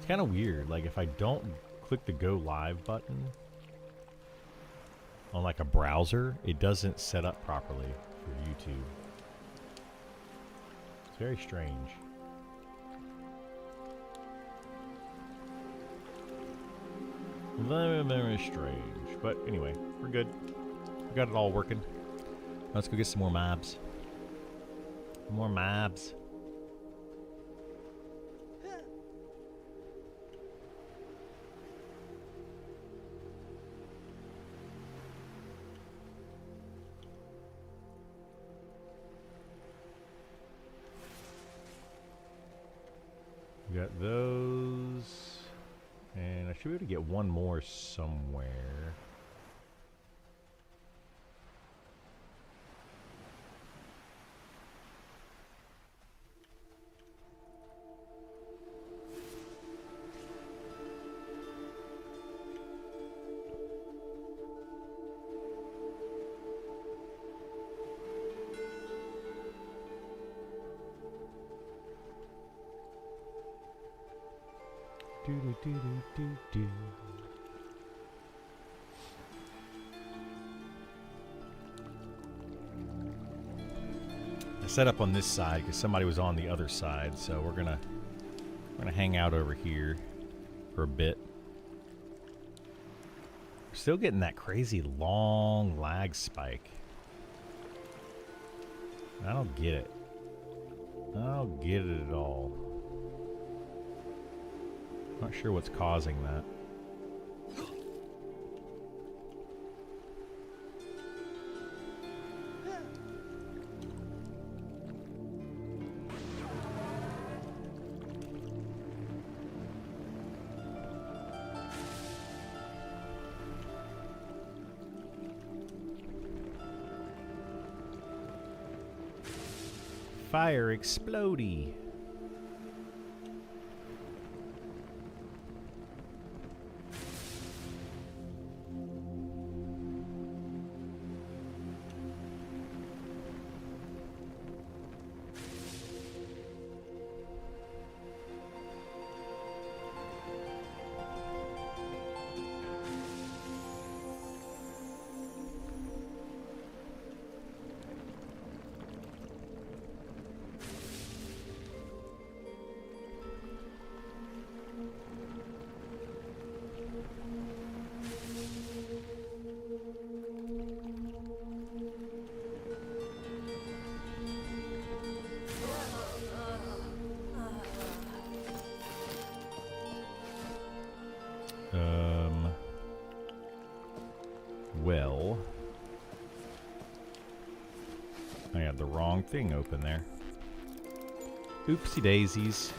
It's kind of weird. Like if I don't click the go live button on like a browser, it doesn't set up properly for YouTube. It's very strange. Very, very strange. But anyway, we're good. We got it all working. Let's go get some more mobs. More mobs. We got those. And I should be able to get one more somewhere. Do do do do do do. I set up on this side because somebody was on the other side, so we're gonna hang out over here for a bit. We're still getting that crazy long lag spike. I don't get it. I don't get it at all. Not sure what's causing that. Fire explodey. Well, I had the wrong thing open there. Oopsie daisies.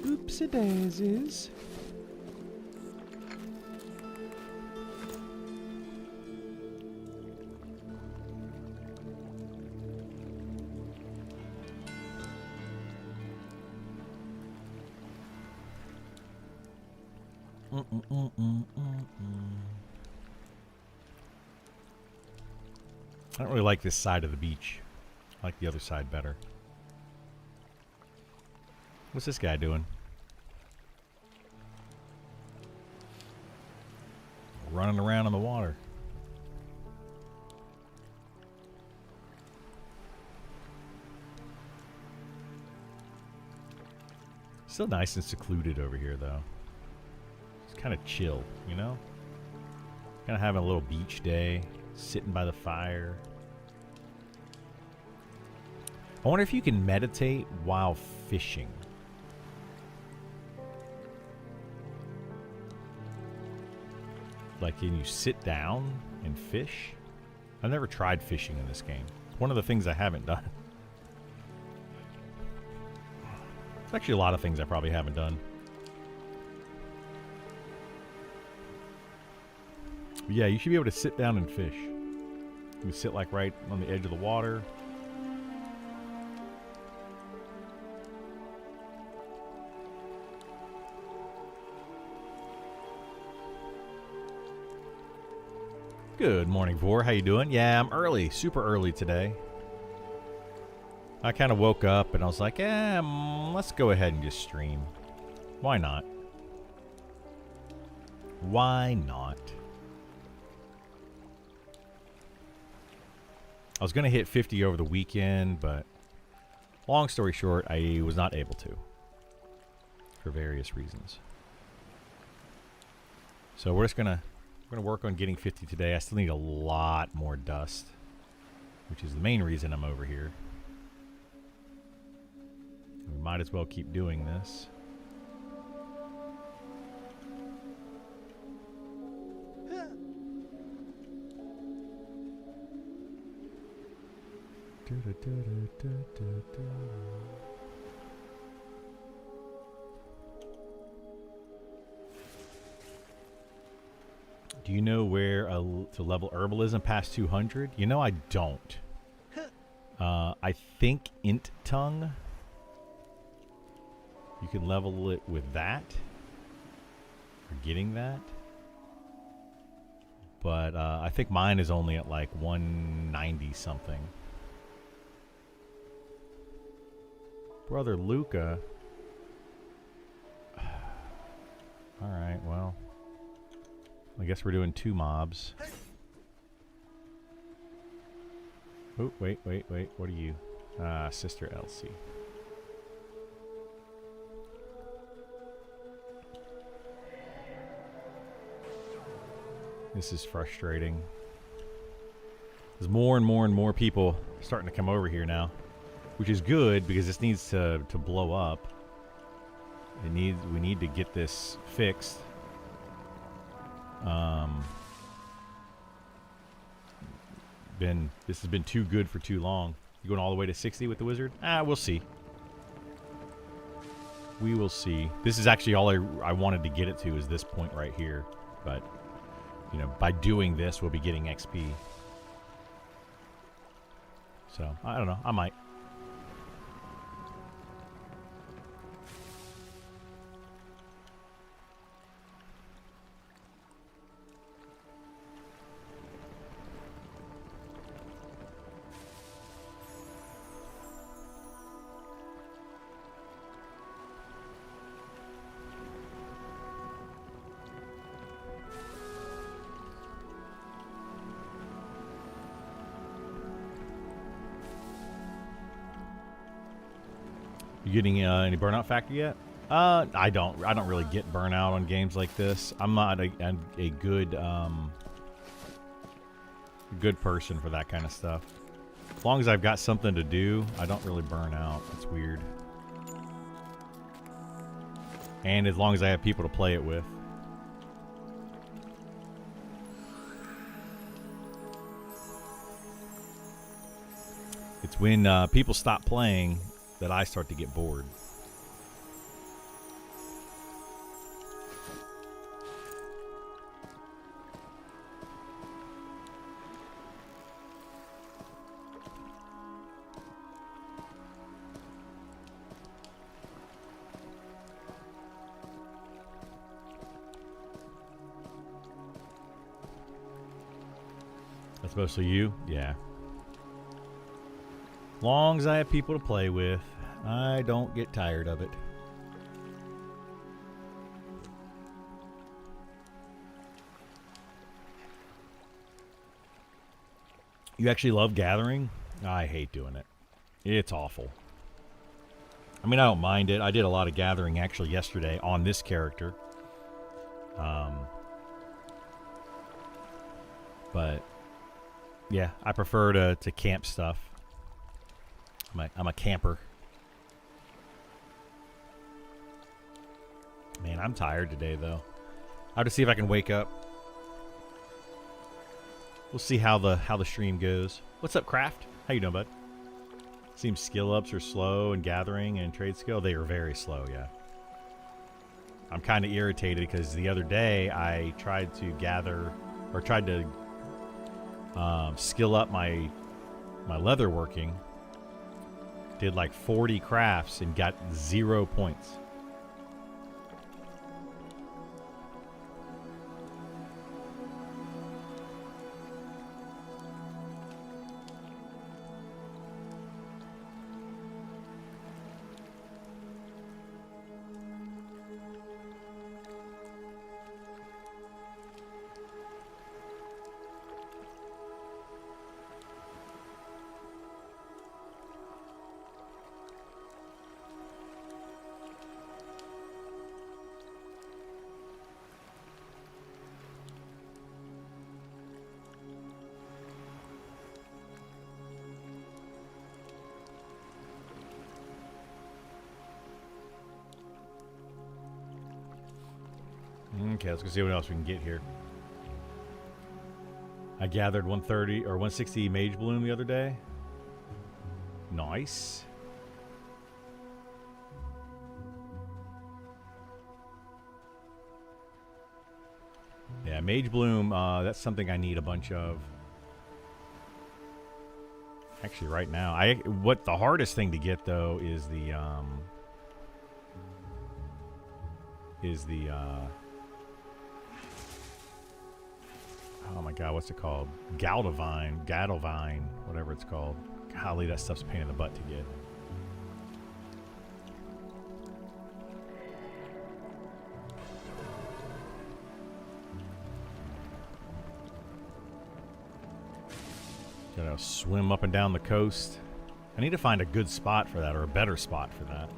Oopsie daisies. I don't really like this side of the beach. I like the other side better. What's this guy doing? Running around in the water. Still nice and secluded over here, though. It's kind of chill, you know? Kind of having a little beach day, sitting by the fire. I wonder if you can meditate while fishing. Like, can you sit down and fish? I've never tried fishing in this game. It's one of the things I haven't done. There's actually a lot of things I probably haven't done. But yeah, you should be able to sit down and fish. You can sit like right on the edge of the water. Good morning, Vor. How you doing? Yeah, I'm early. Super early today. I kind of woke up and I was like, let's go ahead and just stream. Why not? Why not? I was going to hit 50 over the weekend, but long story short, I was not able to for various reasons. So we're just going to work on getting 50 today. I still need a lot more dust, which is the main reason I'm over here. We might as well keep doing this. Do you know where to level Herbalism past 200? You know, I don't. I think Int Tongue. You can level it with that. Or getting that. But I think mine is only at like 190 something. Brother Luca. Alright, well. I guess we're doing 2 mobs. Oh, wait. What are you? Sister Elsie. This is frustrating. There's more and more people starting to come over here now, which is good because this needs to blow up. We need to get this fixed. This has been too good for too long. You going all the way to 60 with the wizard? We'll see. We will see. This is actually all I wanted to get it to, is this point right here. But, you know, by doing this, we'll be getting XP. So, I don't know. I might. You getting any burnout factor yet? I don't really get burnout on games like this. I'm not a good person for that kind of stuff. As long as I've got something to do, I don't really burn out. It's weird. And as long as I have people to play it with. It's when people stop playing that I start to get bored. That's mostly you? Yeah. Long as I have people to play with, I don't get tired of it. You actually love gathering? I hate doing it. It's awful. I mean, I don't mind it. I did a lot of gathering actually yesterday on this character. But yeah, I prefer to camp stuff. I'm a camper. Man, I'm tired today, though. I'll have to see if I can wake up. We'll see how the stream goes. What's up, Craft? How you doing, bud? Seems skill ups are slow in gathering and trade skill. They are very slow, yeah. I'm kind of irritated because the other day I tried to gather, or tried to skill up my leather working. Did like 40 crafts and got 0 points. Okay, let's go see what else we can get here. I gathered 130 or 160 Mage Bloom the other day. Nice. Yeah, Mage Bloom, that's something I need a bunch of. Actually, right now, what the hardest thing to get though is the oh my god, what's it called? Gadovine, whatever it's called. Golly, that stuff's a pain in the butt to get. Gotta swim up and down the coast. I need to find a good spot for that, or a better spot for that.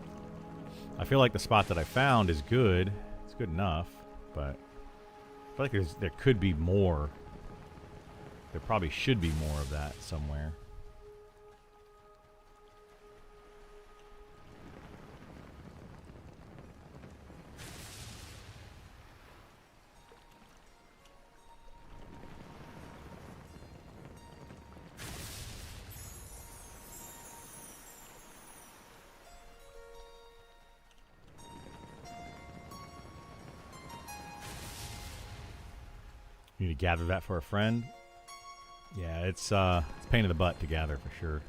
I feel like the spot that I found is good. It's good enough, but I feel like there could be more. There probably should be more of that somewhere. You need to gather that for a friend. Yeah, it's a pain in the butt to gather for sure.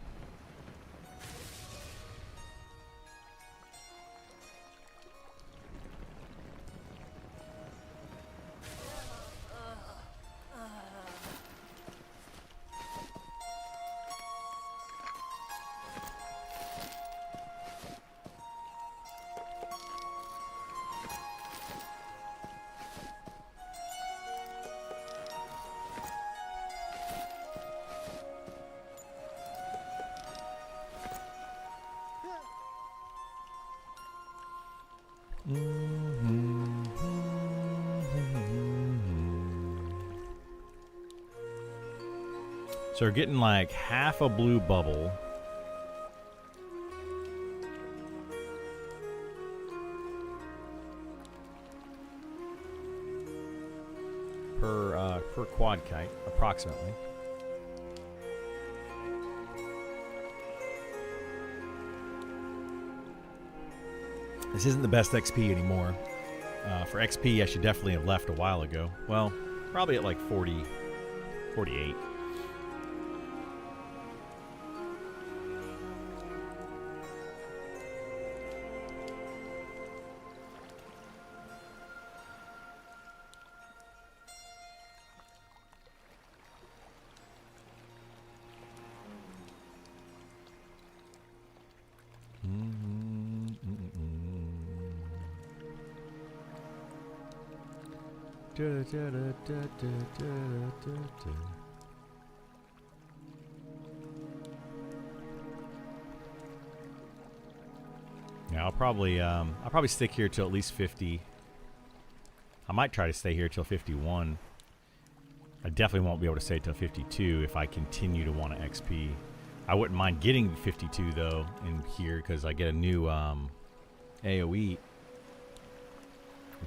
So we're getting like half a blue bubble. Per quad kite, approximately. This isn't the best XP anymore. For XP, I should definitely have left a while ago. Well, probably at like 40, 48. Yeah, I'll probably stick here till at least 50. I might try to stay here till 51. I definitely won't be able to stay till 52 if I continue to want to XP. I wouldn't mind getting 52 though in here because I get a new AoE. We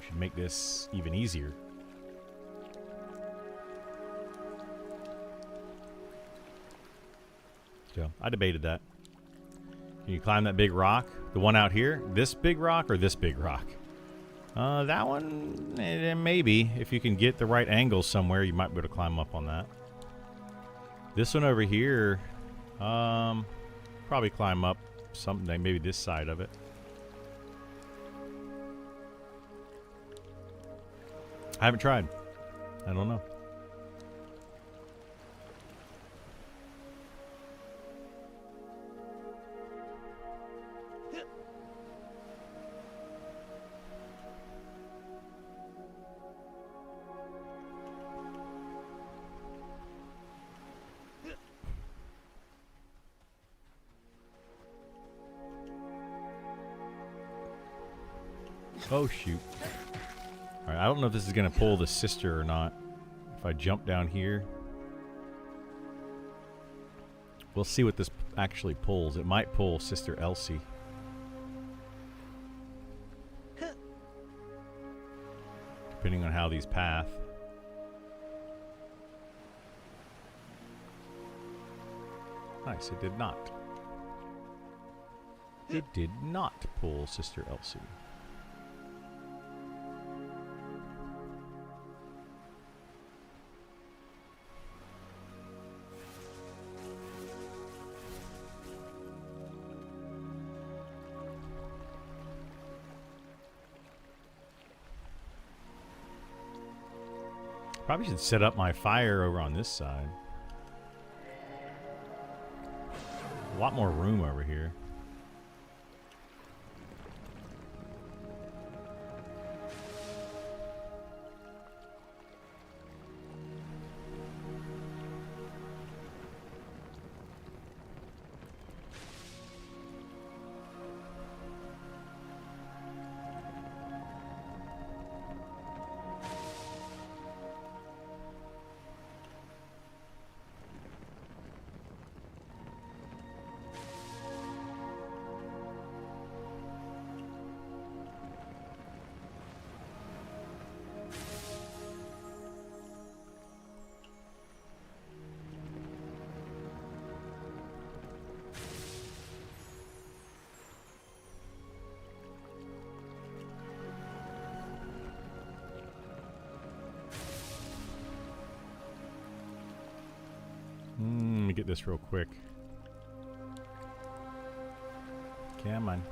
should make this even easier. So I debated that. Can you climb that big rock? The one out here? This big rock or this big rock? That one, maybe. If you can get the right angle somewhere, you might be able to climb up on that. This one over here, probably climb up something, maybe this side of it. I haven't tried. I don't know. Oh, shoot. Alright, I don't know if this is going to pull the sister or not. If I jump down here. We'll see what this actually pulls. It might pull Sister Elsie. depending on how these path. Nice, it did not. It did not pull Sister Elsie. Probably should set up my fire over on this side. A lot more room over here. Let me get this real quick. Come on.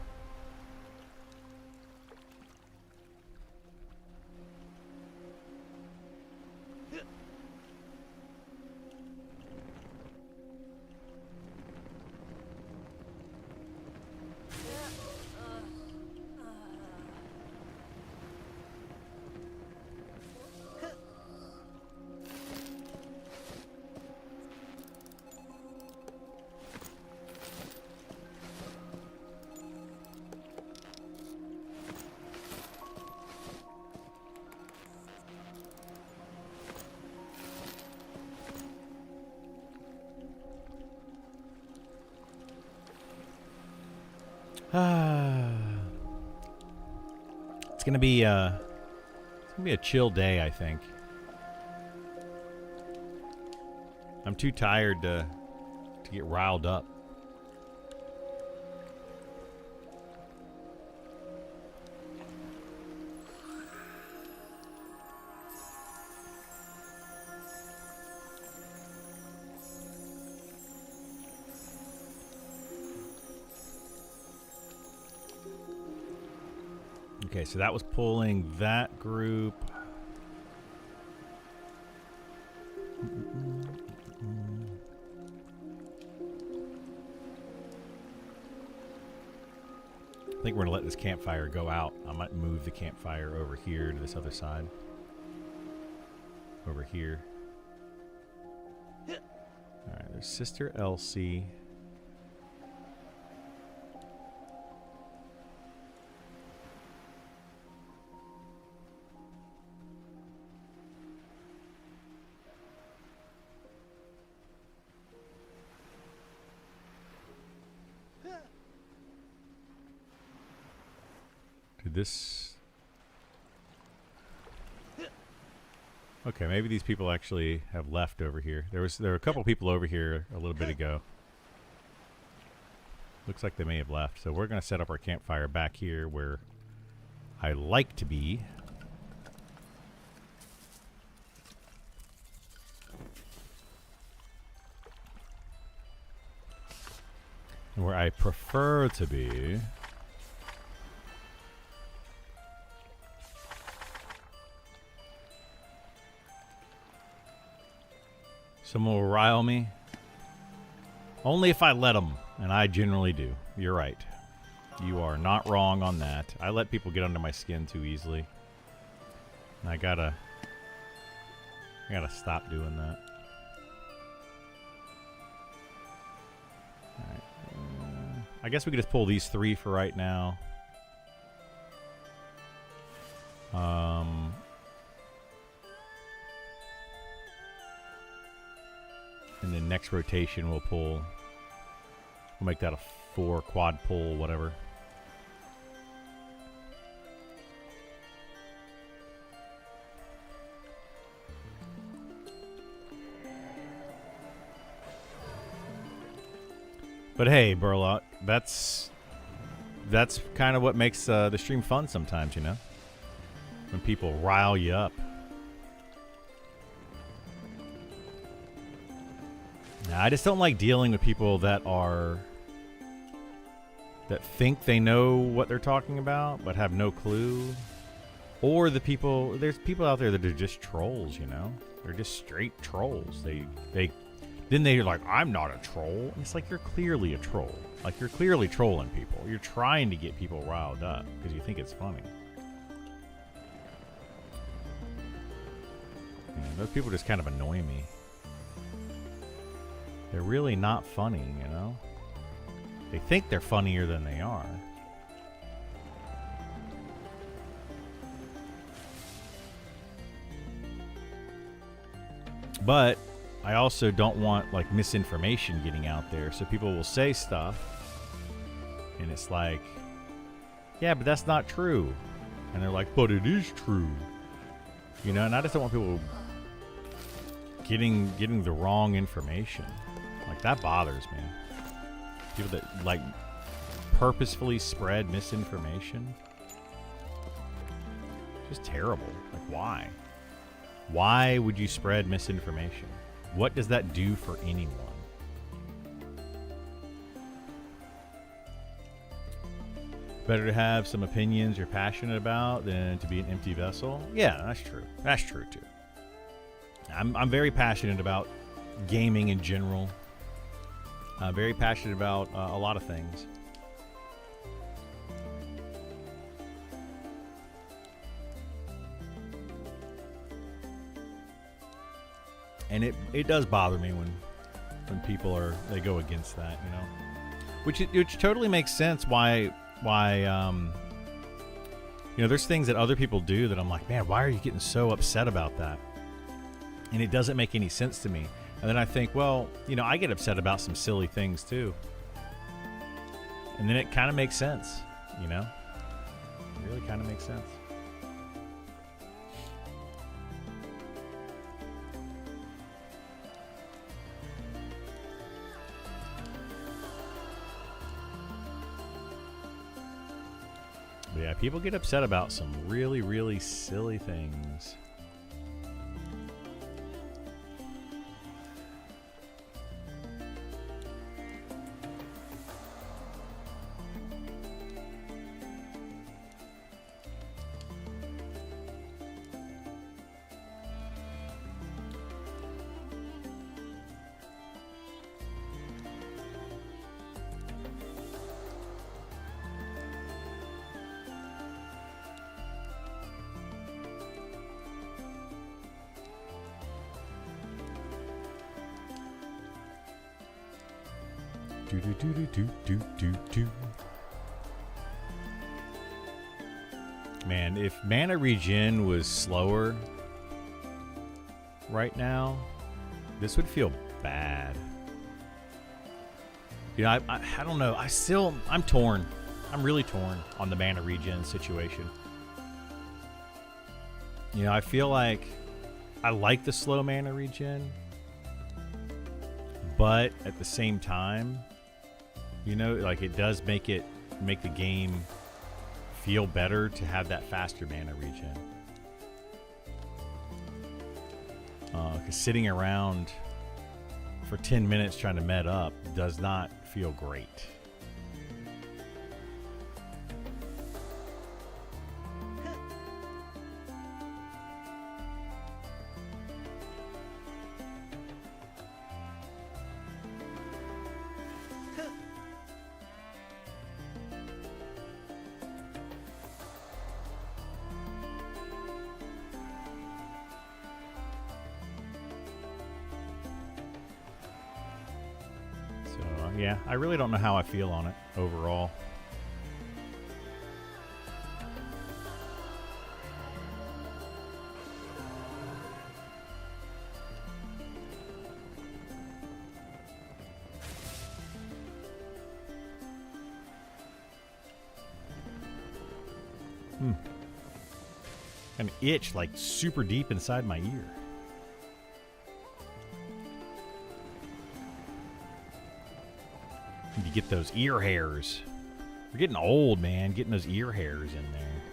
It's gonna be a chill day, I think. I'm too tired to get riled up. Okay, so that was pulling that group. I think we're gonna let this campfire go out. I might move the campfire over here to this other side. Over here. Alright, there's Sister Elsie. This... Okay, maybe these people actually have left over here. There were a couple people over here a little bit ago. Looks like they may have left. So we're going to set up our campfire back here where I like to be. And where I prefer to be. Someone will rile me. Only if I let them, and I generally do. You're right. You are not wrong on that. I let people get under my skin too easily. And I gotta stop doing that. Alright. I guess we could just pull these three for right now. And then next rotation we'll make that a 4 quad pull, whatever. But hey, Burlock, that's kind of what makes the stream fun sometimes, you know? When people rile you up. Now, I just don't like dealing with people that think they know what they're talking about but have no clue. Or there's people out there that are just trolls, you know? They're just straight trolls. Then they're like, I'm not a troll. And it's like, you're clearly a troll. Like, you're clearly trolling people. You're trying to get people riled up because you think it's funny. Yeah, those people just kind of annoy me. They're really not funny, you know? They think they're funnier than they are. But I also don't want, like, misinformation getting out there. So people will say stuff, and it's like, yeah, but that's not true. And they're like, but it is true. You know, and I just don't want people getting the wrong information. Like, that bothers me. People that, like, purposefully spread misinformation. Just terrible. Like, why? Why would you spread misinformation? What does that do for anyone? Better to have some opinions you're passionate about than to be an empty vessel. Yeah, that's true. That's true too. I'm very passionate about gaming in general. I'm very passionate about a lot of things. And it does bother me when people they go against that, you know, which totally makes sense. Why you know, there's things that other people do that I'm like, man, why are you getting so upset about that? And it doesn't make any sense to me. And then I think, well, you know, I get upset about some silly things too. And then it kind of makes sense, you know? It really kind of makes sense. But yeah, people get upset about some really, really silly things. Man, if mana regen was slower right now, this would feel bad. You know, I don't know. I'm torn. I'm really torn on the mana regen situation. You know, I feel like I like the slow mana regen, but at the same time, you know, like, it does make the game feel better to have that faster mana regen. Because sitting around for 10 minutes trying to med up does not feel great. Yeah, I really don't know how I feel on it overall. An itch like super deep inside my ear. You get those ear hairs. We're getting old, man. Getting those ear hairs in there.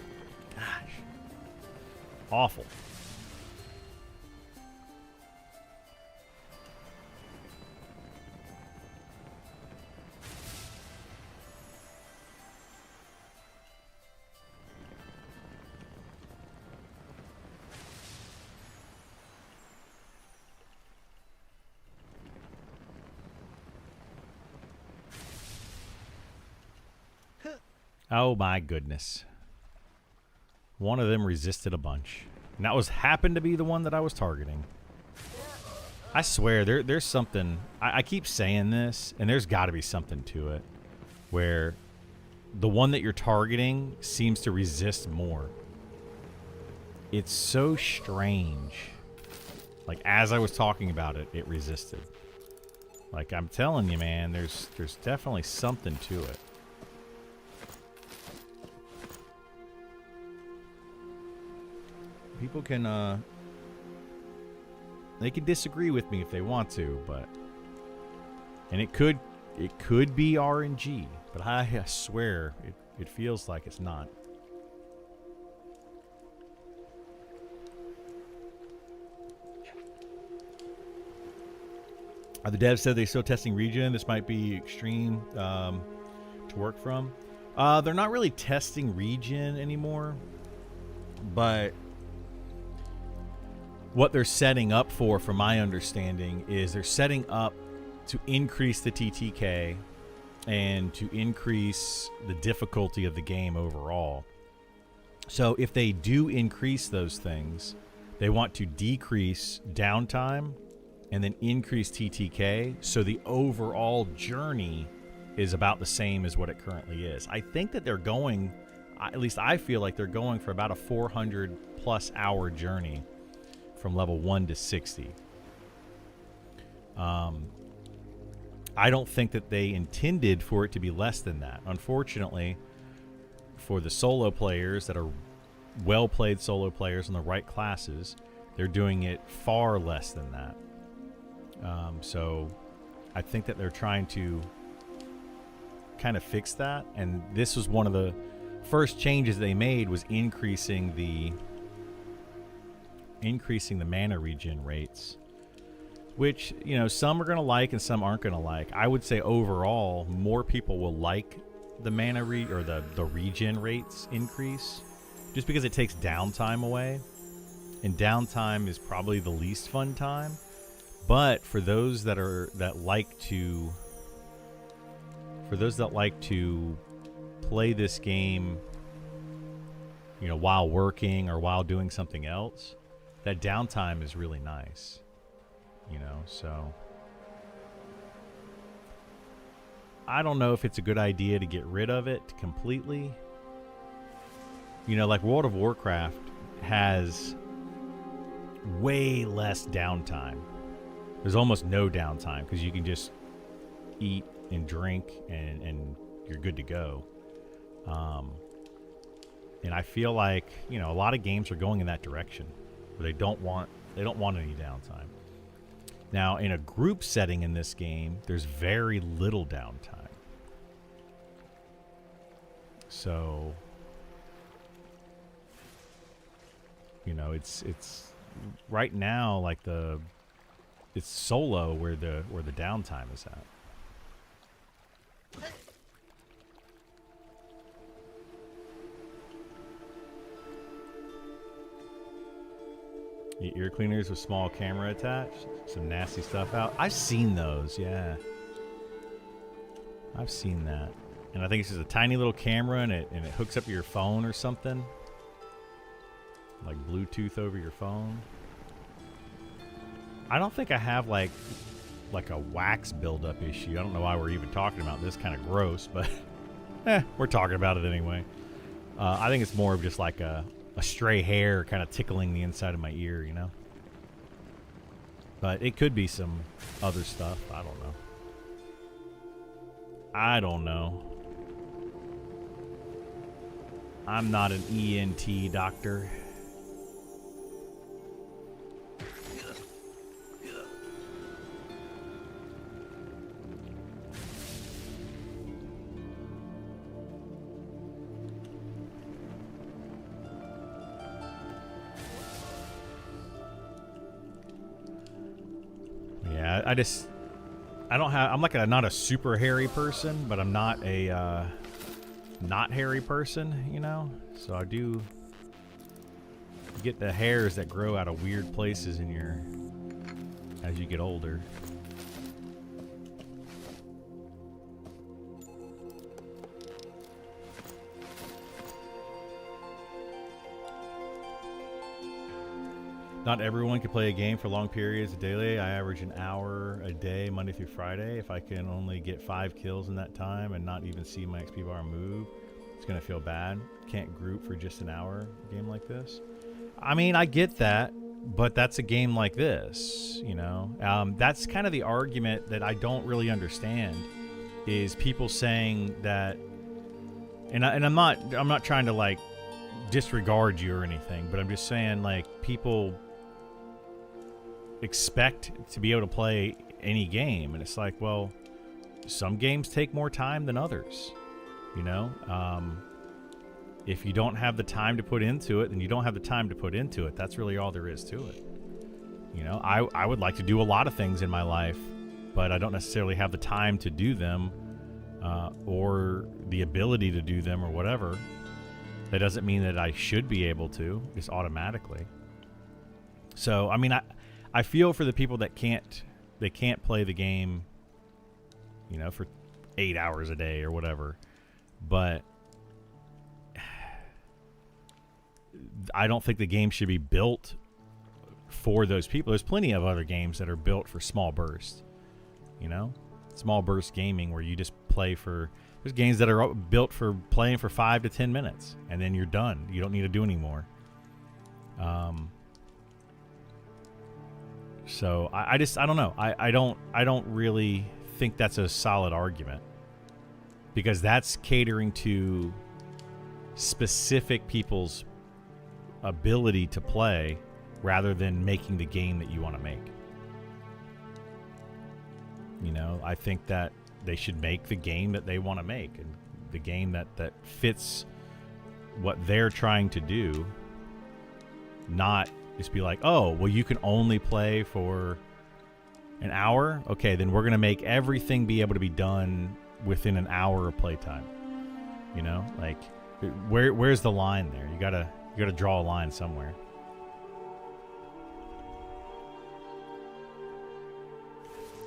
Gosh. Awful. Oh my goodness. One of them resisted a bunch. And that happened to be the one that I was targeting. I swear, there's something. I keep saying this, and there's got to be something to it. Where the one that you're targeting seems to resist more. It's so strange. Like, as I was talking about it, it resisted. Like, I'm telling you, man, there's definitely something to it. People can, they can disagree with me if they want to, but, and it could be RNG, but I swear it feels like it's not. The devs said they're still testing regen. This might be extreme to work from. They're not really testing regen anymore, but what they're setting up for, from my understanding, is they're setting up to increase the TTK and to increase the difficulty of the game overall. So if they do increase those things, they want to decrease downtime and then increase TTK, so the overall journey is about the same as what it currently is. I think that they're going, at least I feel like they're going for about a 400 plus hour journey from level 1 to 60. I don't think that they intended for it to be less than that. Unfortunately, for the solo players that are well-played solo players in the right classes, they're doing it far less than that. So I think that they're trying to kind of fix that, and this was one of the first changes they made, was increasing the mana regen rates, which, you know, some are going to like and some aren't going to like. I would say overall more people will like the mana the regen rates increase, just because it takes downtime away, and downtime is probably the least fun time. But for those that like to play this game, you know, while working or while doing something else, that downtime is really nice, you know. So I don't know if it's a good idea to get rid of it completely. You know, like World of Warcraft has way less downtime. There's almost no downtime because you can just eat and drink and you're good to go. And I feel like, you know, a lot of games are going in that direction where they don't want any downtime. Now, in a group setting in this game, there's very little downtime. So, you know, it's right now like it's solo where the downtime is at. Ear cleaners with small camera attached. Some nasty stuff out. I've seen those, yeah. I've seen that. And I think it's just a tiny little camera and it hooks up to your phone or something. Like Bluetooth over your phone. I don't think I have like a wax buildup issue. I don't know why we're even talking about this, kind of gross, but we're talking about it anyway. I think it's more of just like a stray hair kind of tickling the inside of my ear, you know? But it could be some other stuff. I don't know. I don't know. I'm not an ENT doctor. I'm like not a super hairy person, but I'm not a not hairy person, you know? So I do get the hairs that grow out of weird places in your as you get older. Not everyone can play a game for long periods daily. I average an hour a day, Monday through Friday. If I can only get 5 kills in that time and not even see my XP bar move, it's going to feel bad. Can't group for just an hour a game like this. I mean, I get that, but that's a game like this, you know? That's kind of the argument that I don't really understand, is people saying that, and I'm not trying to like disregard you or anything, but I'm just saying, like, people expect to be able to play any game, and it's like, well, some games take more time than others, you know. If you don't have the time to put into it, then you don't have the time to put into it. That's really all there is to it, you know. I would like to do a lot of things in my life, but I don't necessarily have the time to do them, or the ability to do them, or whatever. That doesn't mean that I should be able to, just automatically. So, I mean, I feel for the people that can't play the game, you know, for 8 hours a day or whatever. But I don't think the game should be built for those people. There's plenty of other games that are built for small bursts, you know? Small burst gaming where you just play for... There's games that are built for playing for 5 to 10 minutes, and then you're done. You don't need to do any more. So I don't know. I don't really think that's a solid argument, because that's catering to specific people's ability to play rather than making the game that you want to make. You know, I think that they should make the game that they want to make, and the game that fits what they're trying to do, not just be like, oh, well, you can only play for an hour? Okay, then we're going to make everything be able to be done within an hour of playtime. You know, like, where's the line there? You gotta draw a line somewhere.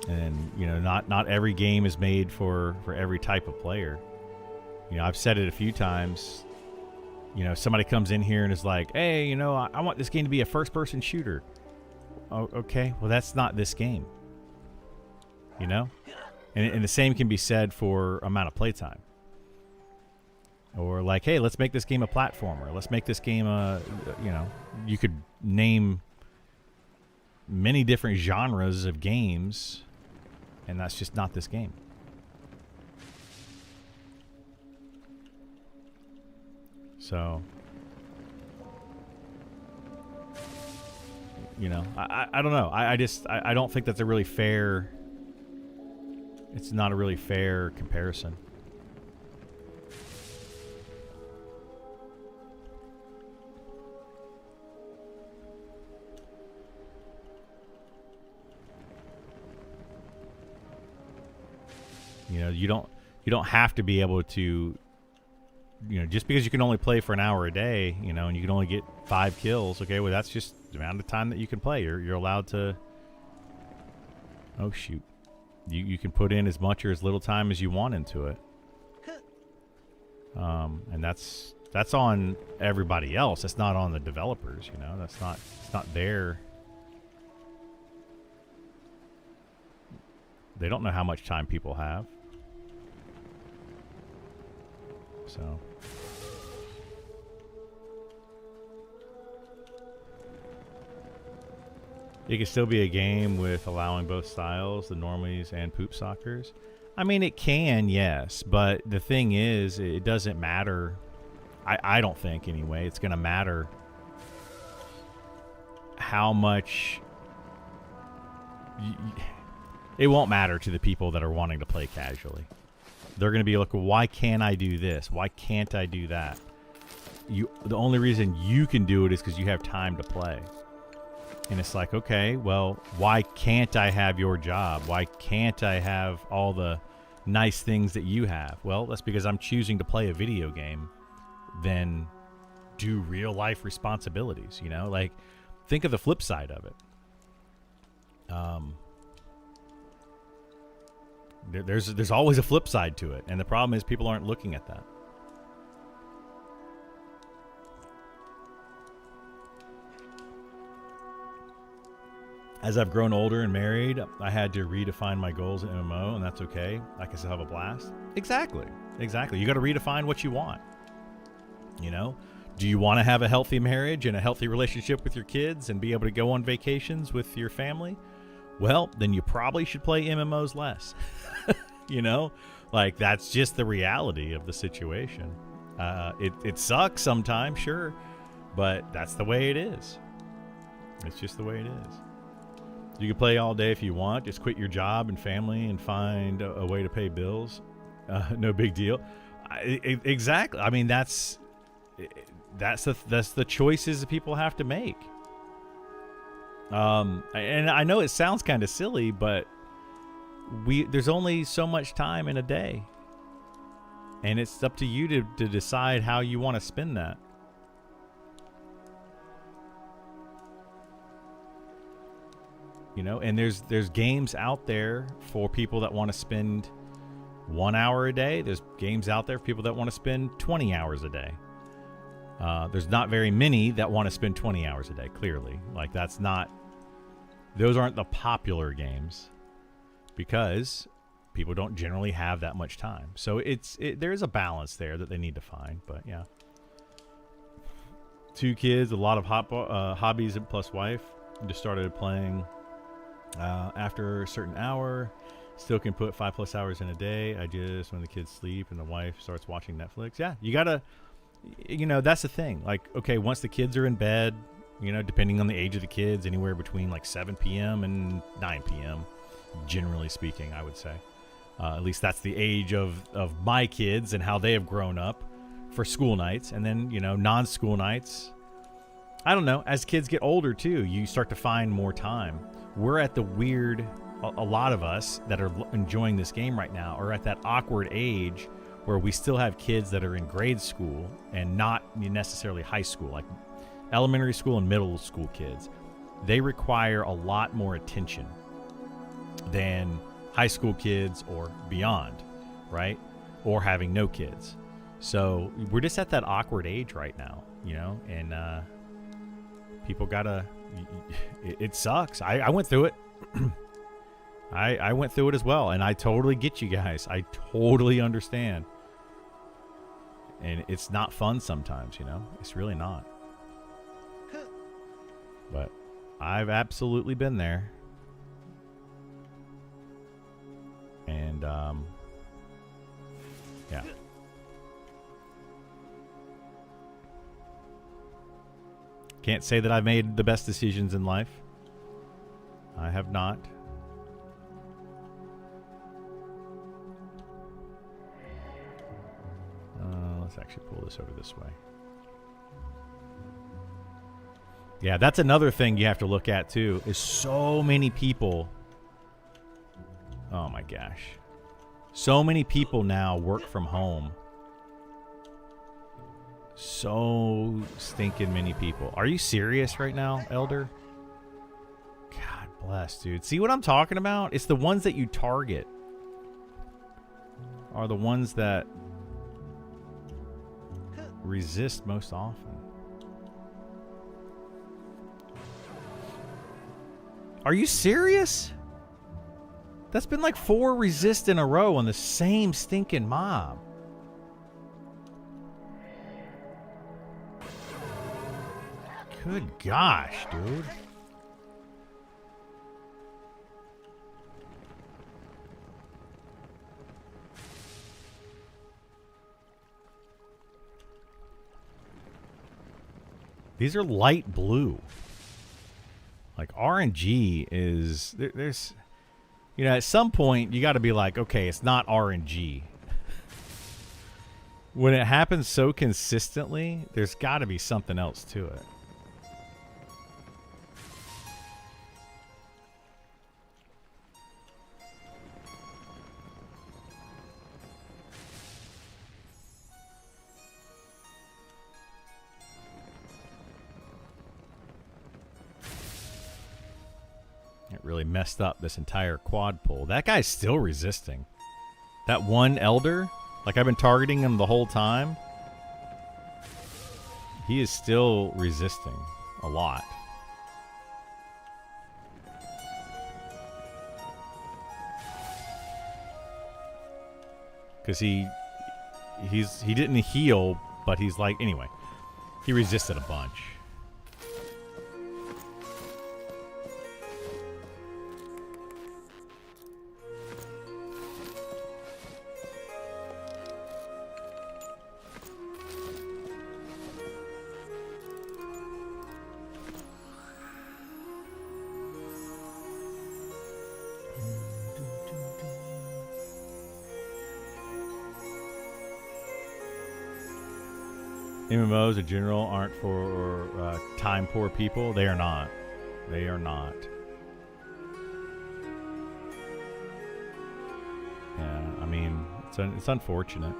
And, you know, not every game is made for every type of player. You know, I've said it a few times. You know, somebody comes in here and is like, hey, you know, I want this game to be a first-person shooter. Oh, okay, well, that's not this game. You know? And the same can be said for amount of playtime. Or like, hey, let's make this game a platformer. Let's make this game a, you know, you could name many different genres of games, and that's just not this game. So, you know, I don't know. I don't think that's a really fair, it's not a really fair comparison. You know, you don't have to be able to, you know, just because you can only play for an hour a day, you know, and you can only get 5 kills, okay, well, that's just the amount of time that you can play. You're allowed to, oh, shoot. You can put in as much or as little time as you want into it. And that's on everybody else. That's not on the developers, you know. It's not their... They don't know how much time people have. So... It can still be a game with allowing both styles, the normies and poop sockers. I mean, it can, yes, but the thing is, it doesn't matter. I don't think, anyway, it's going to matter how much... It won't matter to the people that are wanting to play casually. They're going to be like, well, why can't I do this? Why can't I do that? The only reason you can do it is because you have time to play. And it's like, okay, well, why can't I have your job? Why can't I have all the nice things that you have? Well, that's because I'm choosing to play a video game than do real life responsibilities, you know? Like, think of the flip side of it. There's always a flip side to it, and the problem is people aren't looking at that. As I've grown older and married, I had to redefine my goals in MMO, and that's okay. I can still have a blast. Exactly. You got to redefine what you want. You know, do you want to have a healthy marriage and a healthy relationship with your kids and be able to go on vacations with your family? Well, then you probably should play MMOs less. You know, like, that's just the reality of the situation. It sucks sometimes, sure, but that's the way it is. It's just the way it is. You can play all day if you want. Just quit your job and family and find a way to pay bills. No big deal. Exactly. I mean, that's the choices that people have to make. And I know it sounds kind of silly, but there's only so much time in a day, and it's up to you to decide how you want to spend that. You know, and there's games out there for people that want to spend 1 hour a day. There's games out there for people that want to spend 20 hours a day. There's not very many that want to spend 20 hours a day, clearly. Like, those aren't the popular games because people don't generally have that much time. So there's a balance there that they need to find, but yeah. 2 kids, a lot of hobbies, plus wife. Just started playing after a certain hour. Still can put 5+ hours in a day. I just, when the kids sleep and the wife starts watching Netflix. Yeah, you gotta, you know, that's the thing. Like, okay, once the kids are in bed, you know, depending on the age of the kids, anywhere between like 7 p.m. and 9 p.m., generally speaking, I would say. At least that's the age of my kids and how they have grown up for school nights. And then, you know, non-school nights, I don't know, as kids get older too, you start to find more time. We're at the weird, a lot of us that are enjoying this game right now are at that awkward age where we still have kids that are in grade school and not necessarily high school, like elementary school and middle school kids. They require a lot more attention than high school kids or beyond, right? Or having no kids. So we're just at that awkward age right now, you know, and people gotta, it sucks. I went through it. I went through it as well, and I totally get you guys. I totally understand. And it's not fun sometimes, you know? It's really not. But I've absolutely been there. And, yeah. Can't say that I've made the best decisions in life. I have not. Let's actually pull this over this way. Yeah, that's another thing you have to look at too, is so many people. Oh my gosh. So many people now work from home. So stinking many people. Are you serious right now, Elder? God bless, dude. See what I'm talking about? It's the ones that you target are the ones that resist most often. Are you serious? That's been like 4 resist in a row on the same stinking mob. Good gosh, dude. These are light blue. Like RNG is there's, you know, at some point you got to be like, okay, it's not RNG. When it happens so consistently, there's got to be something else to it. really messed up this entire quad pull. That guy's still resisting. That one elder, like I've been targeting him the whole time. He is still resisting a lot. Because he didn't heal, but he's like, anyway, he resisted a bunch. MMOs in general aren't for time poor people. They are not. They are not. Yeah, I mean, it's unfortunate.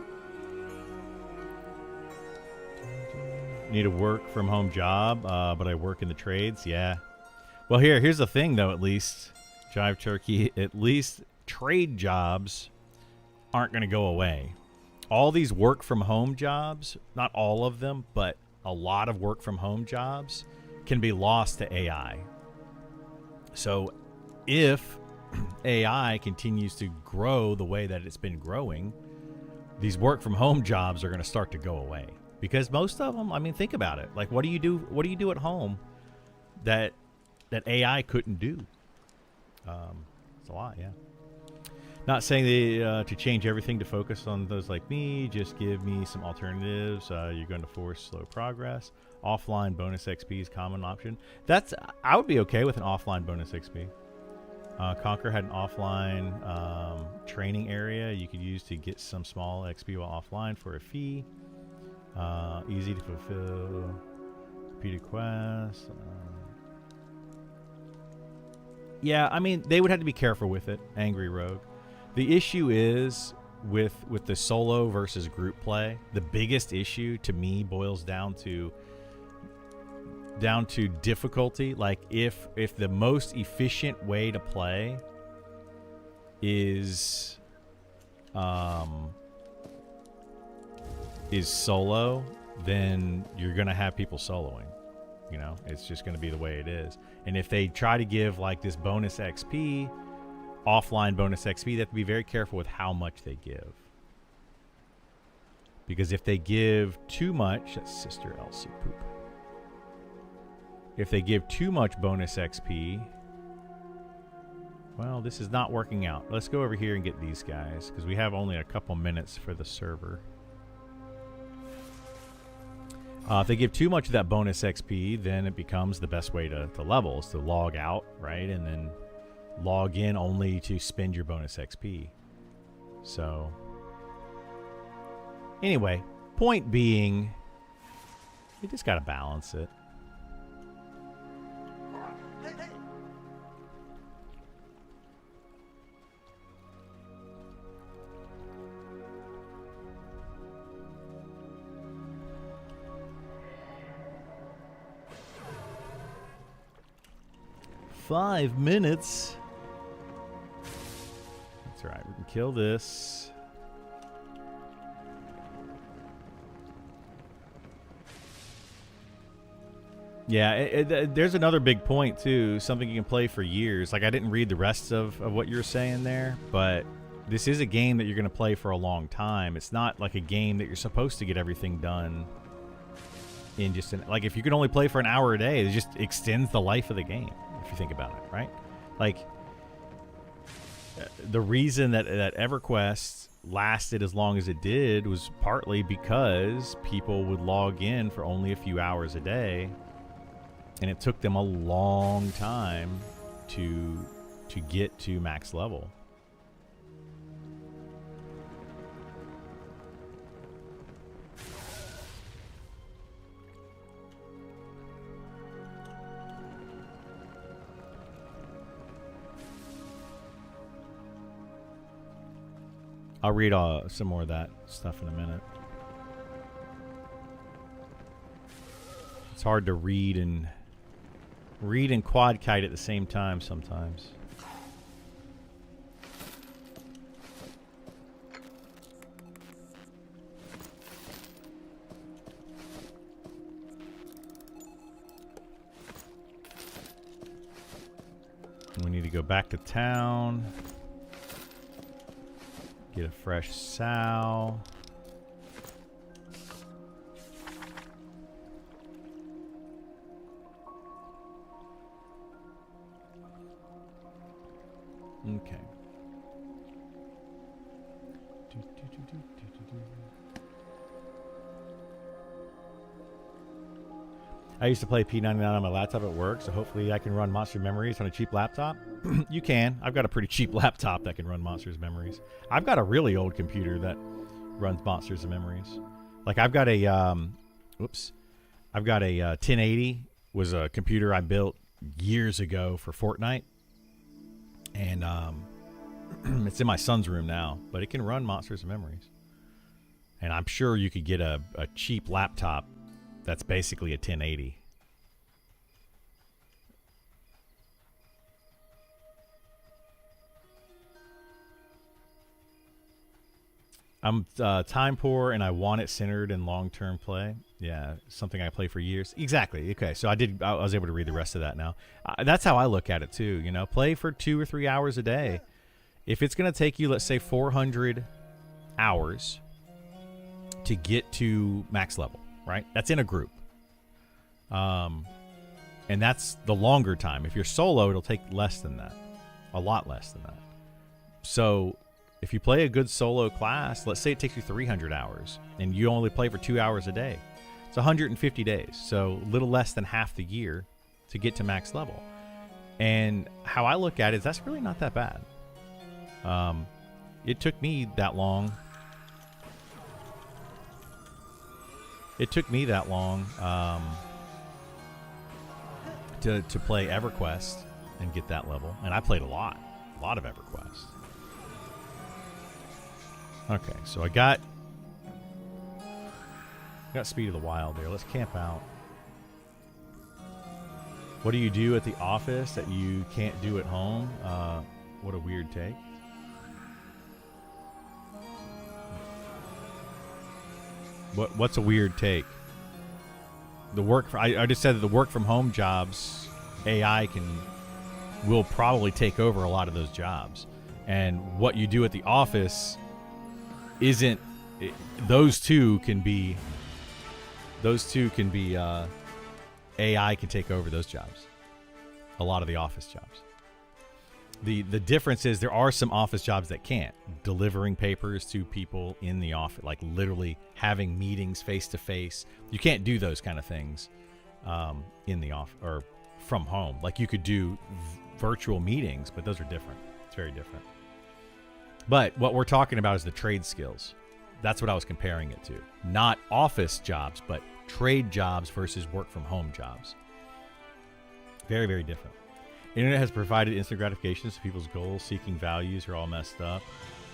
Need a work from home job, but I work in the trades. Yeah. Well, here's the thing, though. At least Jive Turkey. At least trade jobs aren't going to go away. All these work from home jobs, not all of them, but a lot of work from home jobs can be lost to AI. So if AI continues to grow the way that it's been growing, these work from home jobs are going to start to go away. Because most of them, I mean, think about it. Like, what do you do at home that AI couldn't do? It's a lot, yeah. Not saying to change everything to focus on those like me. Just give me some alternatives. You're going to force slow progress. Offline bonus XP is common option. I would be okay with an offline bonus XP. Conquer had an offline training area you could use to get some small XP while offline for a fee. Easy to fulfill. Repeated quests. Yeah, I mean, they would have to be careful with it. Angry Rogue. The issue is with the solo versus group play. The biggest issue to me boils down to difficulty. Like if the most efficient way to play is solo, then you're gonna have people soloing. You know, it's just gonna be the way it is. And if they try to give like this bonus XP, offline bonus XP, they have to be very careful with how much they give. Because if they give too much, that's Sister Elsie poop. If they give too much bonus XP, well, this is not working out. Let's go over here and get these guys, because we have only a couple minutes for the server. If they give too much of that bonus XP, then it becomes the best way to level, is to log out, right? And then log in only to spend your bonus XP. So, anyway, point being, you just got to balance it. $5 minutes. That's right. We can kill this. Yeah, there's another big point too. Something you can play for years. Like, I didn't read the rest of what you're saying there, but this is a game that you're going to play for a long time. It's not like a game that you're supposed to get everything done in just like, if you can only play for an hour a day, it just extends the life of the game. If you think about it, right? Like, the reason that EverQuest lasted as long as it did was partly because people would log in for only a few hours a day, and it took them a long time to get to max level. I'll read some more of that stuff in a minute. It's hard to read and quad kite at the same time sometimes. We need to go back to town. Get a fresh sow. Okay. I used to play P99 on my laptop at work, so hopefully I can run Monster Memories on a cheap laptop. You can. I've got a pretty cheap laptop that can run Monsters Memories. I've got a really old computer that runs Monsters and Memories. Like I've got a, I've got a 1080, was a computer I built years ago for Fortnite. And it's in my son's room now, but it can run Monsters and Memories. And I'm sure you could get a cheap laptop that's basically a 1080. I'm time poor and I want it centered in long-term play. Yeah, something I play for years. Exactly. Okay, so I was able to read the rest of that now. That's how I look at it too. You know, play for 2 or 3 hours a day. If it's going to take you, let's say, 400 hours to get to max level, right? That's in a group. And that's the longer time. If you're solo, it'll take less than that. A lot less than that. So if you play a good solo class, let's say it takes you 300 hours and you only play for 2 hours a day. It's 150 days. So a little less than half the year to get to max level. And how I look at it is that's really not that bad. It took me that long. To play EverQuest and get that level. And I played a lot of EverQuest. Okay, so I got Speed of the Wild there. Let's camp out. What do you do at the office that you can't do at home? What a weird take. What's a weird take? I just said that the work from home jobs, AI will probably take over a lot of those jobs. And what you do at the office isn't, those two can be AI can take over those jobs. A lot of the office jobs. The difference is there are some office jobs that can't. Delivering papers to people in the office, like literally having meetings face to face. You can't do those kind of things in the office or from home. Like you could do virtual meetings, but those are different. It's very different. But what we're talking about is the trade skills. That's what I was comparing it to. Not office jobs, but trade jobs versus work from home jobs. Very, very different. Internet has provided instant gratification, so people's goal-seeking values are all messed up.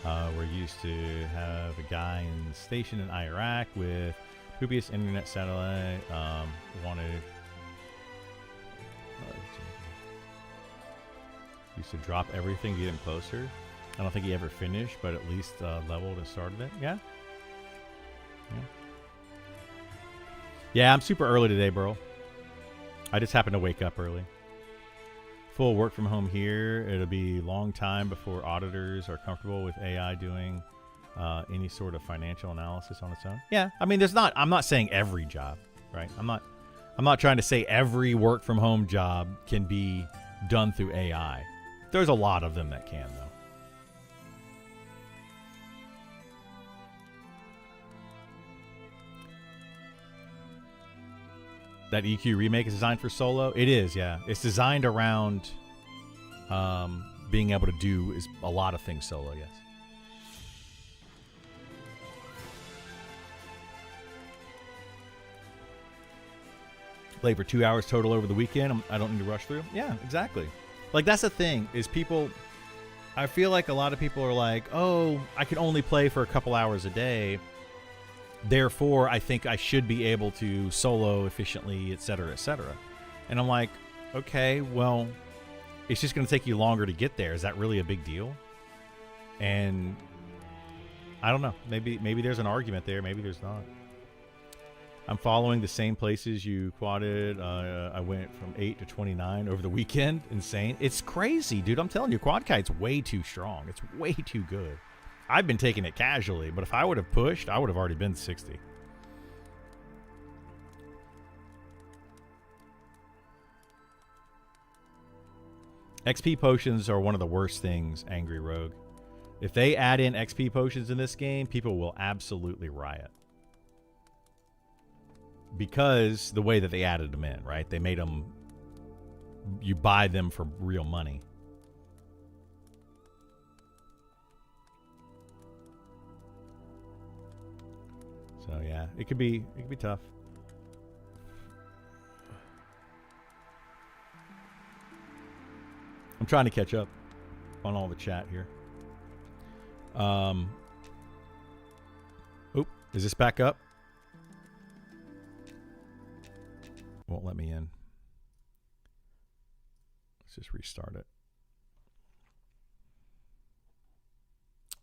We're used to have a guy stationed in Iraq with poopiest internet satellite. Used to drop everything to get him closer. I don't think he ever finished, but at least leveled and started it. Yeah. Yeah, I'm super early today, bro. I just happened to wake up early. Full work from home here. It'll be a long time before auditors are comfortable with AI doing any sort of financial analysis on its own. Yeah, I mean, I'm not saying every job, right? I'm not trying to say every work from home job can be done through AI. There's a lot of them that can, though. That EQ remake is designed for solo? It is, yeah. It's designed around being able to do a lot of things solo, yes. Play for 2 hours total over the weekend. I don't need to rush through. Yeah, exactly. Like, that's the thing, is people... I feel like a lot of people are like, oh, I can only play for a couple hours a day. Therefore, I think I should be able to solo efficiently, et cetera, et cetera. And I'm like, okay, well, it's just going to take you longer to get there. Is that really a big deal? And I don't know. Maybe there's an argument there. Maybe there's not. I'm following the same places you quadded. I went from 8 to 29 over the weekend. Insane. It's crazy, dude. I'm telling you, quad kite's way too strong. It's way too good. I've been taking it casually, but if I would have pushed, I would have already been 60. XP potions are one of the worst things, Angry Rogue. If they add in XP potions in this game, people will absolutely riot. Because the way that they added them in, right? They made them, you buy them for real money. So yeah, it could be tough. I'm trying to catch up on all the chat here. Oop, is this back up? Won't let me in. Let's just restart it.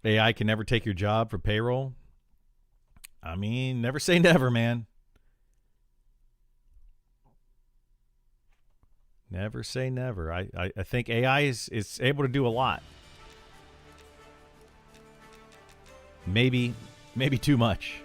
AI can never take your job for payroll. I mean, never say never, man. Never say never. I think AI is able to do a lot. Maybe too much.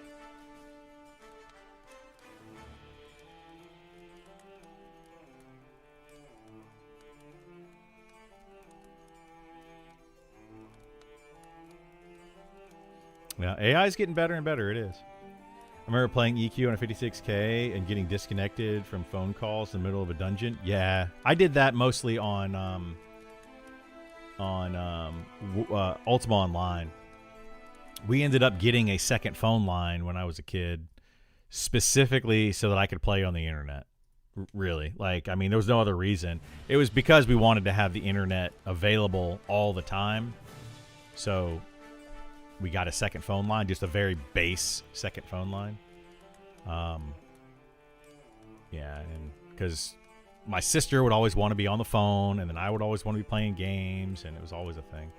Yeah, AI is getting better and better. It is. I remember playing EQ on a 56K and getting disconnected from phone calls in the middle of a dungeon. Yeah, I did that mostly on Ultima Online. We ended up getting a second phone line when I was a kid, specifically so that I could play on the internet. Really, like, I mean, there was no other reason. It was because we wanted to have the internet available all the time. So we got a second phone line, just a very base second phone line. Yeah, and because my sister would always want to be on the phone, and then I would always want to be playing games, and it was always a thing.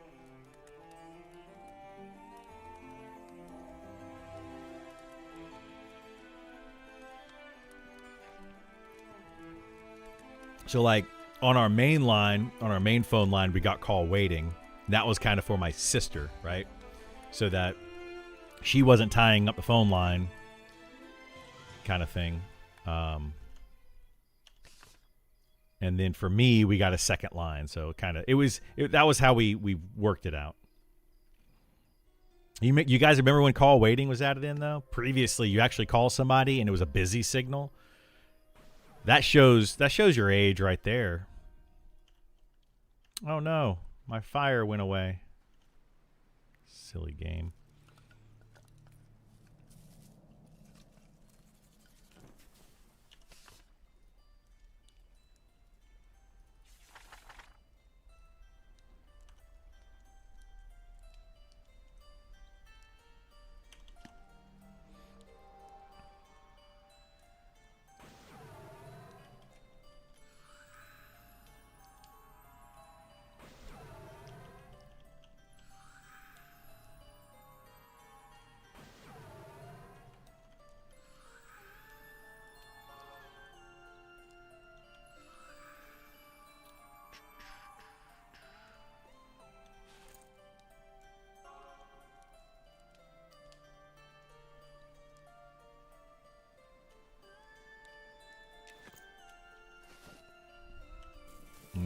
So, like, on our main line, on our main phone line, we got call waiting. That was kind of for my sister, right? So that she wasn't tying up the phone line kind of thing. And then for me, we got a second line. So kind of, that was how we worked it out. You guys remember when call waiting was added in, though? Previously, you actually call somebody and it was a busy signal. That shows your age right there. Oh no, my fire went away. Silly game.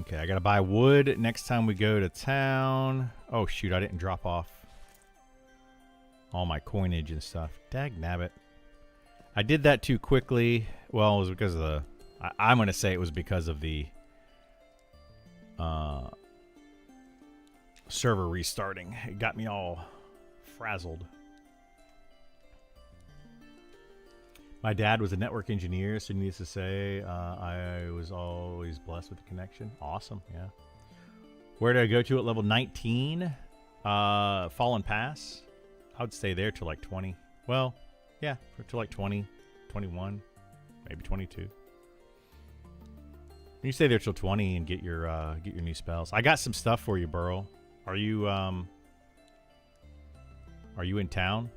Okay, I gotta buy wood next time we go to town. Oh shoot, I didn't drop off all my coinage and stuff. Dagnabbit. I did that too quickly. Well, it was because of the... I'm gonna say it was because of the server restarting. It got me all frazzled. My dad was a network engineer, so needless to say, I was always blessed with the connection. Awesome, yeah. Where did I go to at level 19? Fallen Pass. I would stay there till like 20. Well, yeah, till like 20, 21, maybe 22. You stay there till 20 and get your new spells. I got some stuff for you, Burrow. Are you in town?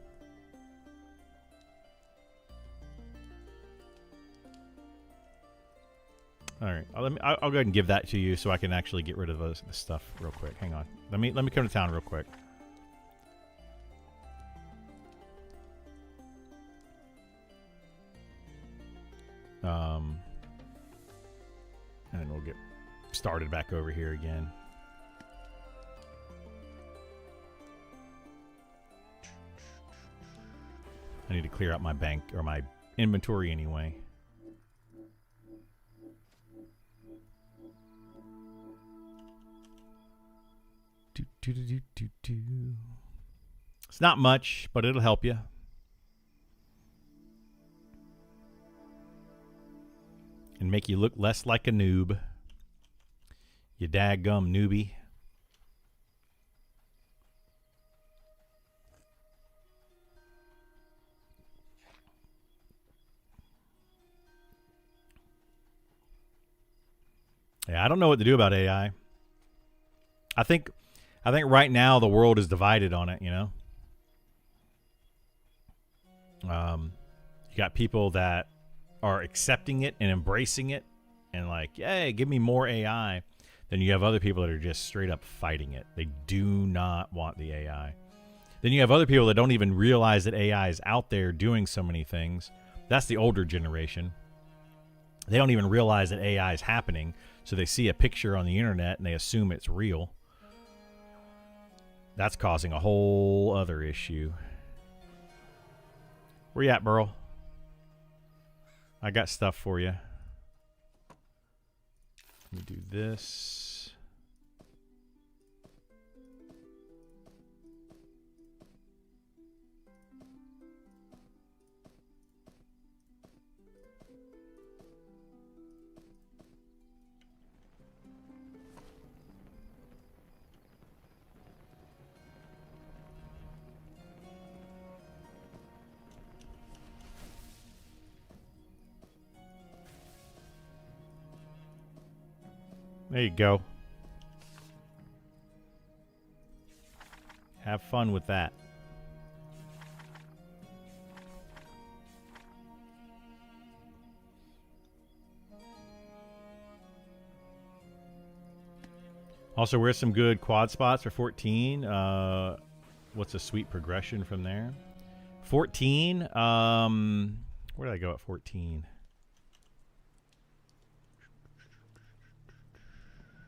All right, I'll go ahead and give that to you so I can actually get rid of this stuff real quick. Hang on. Let me come to town real quick. And then we'll get started back over here again. I need to clear out my bank or my inventory anyway. It's not much, but it'll help you. And make you look less like a noob. You daggum newbie. Yeah, I don't know what to do about AI. I think right now the world is divided on it, you know. You got people that are accepting it and embracing it and like, hey, give me more AI. Then you have other people that are just straight up fighting it. They do not want the AI. Then you have other people that don't even realize that AI is out there doing so many things. That's the older generation. They don't even realize that AI is happening. So they see a picture on the internet and they assume it's real. That's causing a whole other issue. Where you at, Burl? I got stuff for you. Let me do this. There you go. Have fun with that. Also, where's some good quad spots for 14? What's a sweet progression from there? 14. Where did I go at 14?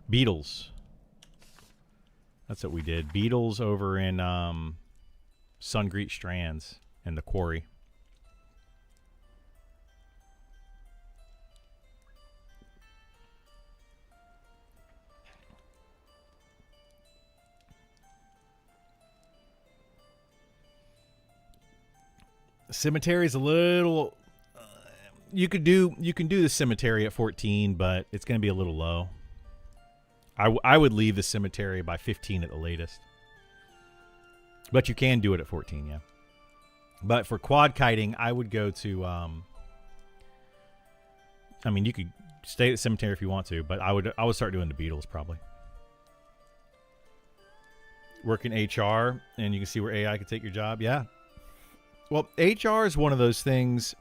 Beetles. That's what we did. Beetles over in Sungreet Strands and the quarry. The cemetery's a little you can do the cemetery at 14, but it's going to be a little low. I would leave the cemetery by 15 at the latest. But you can do it at 14, yeah. But for quad kiting, I would go to I mean, you could stay at the cemetery if you want to, but I would start doing the Beatles probably. Work in HR and you can see where AI could take your job. Yeah. Well, HR is one of those things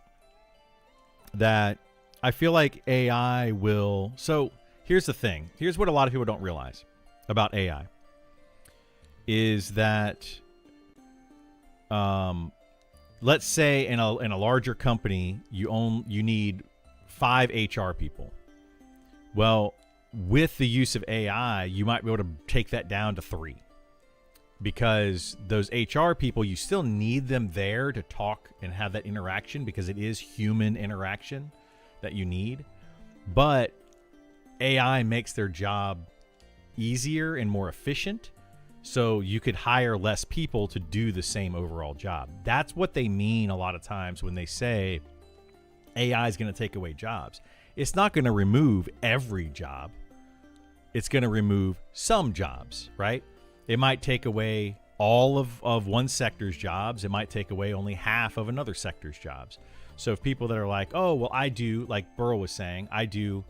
that I feel like AI will. So here's the thing. Here's what a lot of people don't realize about AI is that, let's say in a larger company, you need 5 HR people. Well, with the use of AI, you might be able to take that down to 3. Because those HR people, you still need them there to talk and have that interaction because it is human interaction that you need. But AI makes their job easier and more efficient, so you could hire less people to do the same overall job. That's what they mean a lot of times when they say AI is going to take away jobs. It's not going to remove every job. It's going to remove some jobs, right? It might take away all of one sector's jobs. It might take away only half of another sector's jobs. So if people that are like, oh, well, I do, like Burl was saying, I do